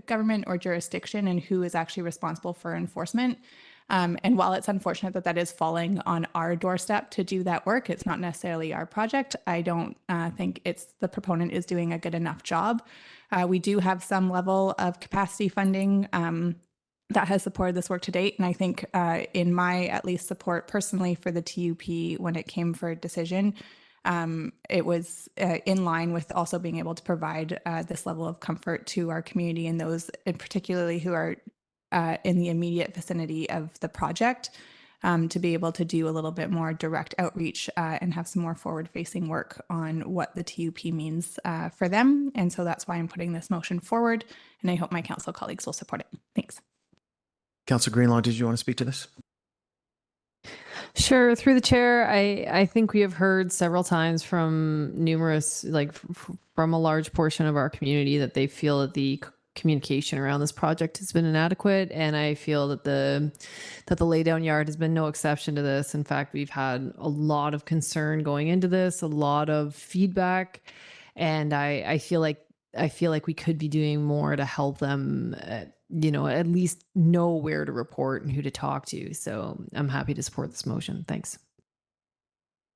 government or jurisdiction, and who is actually responsible for enforcement. And while it's unfortunate that that is falling on our doorstep to do that work, it's not necessarily our project. I don't think the proponent is doing a good enough job. We do have some level of capacity funding that has supported this work to date. And I think in my at least support personally for the TUP when it came for a decision, It was in line with also being able to provide this level of comfort to our community and those particularly who are in the immediate vicinity of the project, to be able to do a little bit more direct outreach and have some more forward-facing work on what the TUP means for them. And so that's why I'm putting this motion forward, and I hope my council colleagues will support it. Thanks. Councillor Greenlaw, did you want to speak to this? Sure. Through the chair, I think we have heard several times from numerous, from a large portion of our community, that they feel that the communication around this project has been inadequate, and I feel that the laydown yard has been no exception to this. In fact, we've had a lot of concern going into this, a lot of feedback, and I feel like we could be doing more to help them. At least know where to report and who to talk to. So I'm happy to support this motion. Thanks.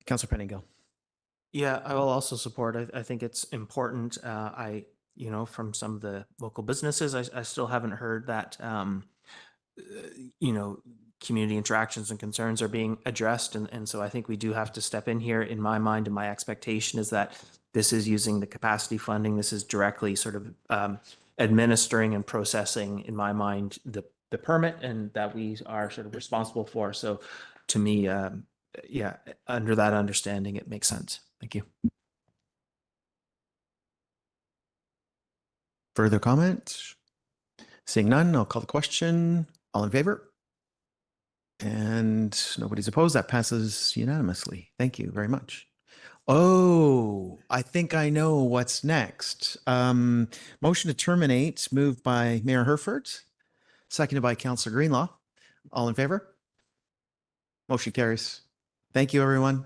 Councillor Penningill. Yeah, I will also support. I think it's important. From some of the local businesses, I still haven't heard that, community interactions and concerns are being addressed. And so I think we do have to step in here. In my mind, and my expectation is that this is using the capacity funding. This is directly sort of administering and processing, in my mind, the permit, and that we are sort of responsible for. So to me, under that understanding, it makes sense. Thank you. Further comments? Seeing none, I'll call the question. All in favor? And nobody's opposed. That passes unanimously. Thank you very much. Oh, I think I know what's next. Motion to terminate, moved by Mayor Herford, seconded by Councillor Greenlaw. All in favor? Motion carries. Thank you, everyone.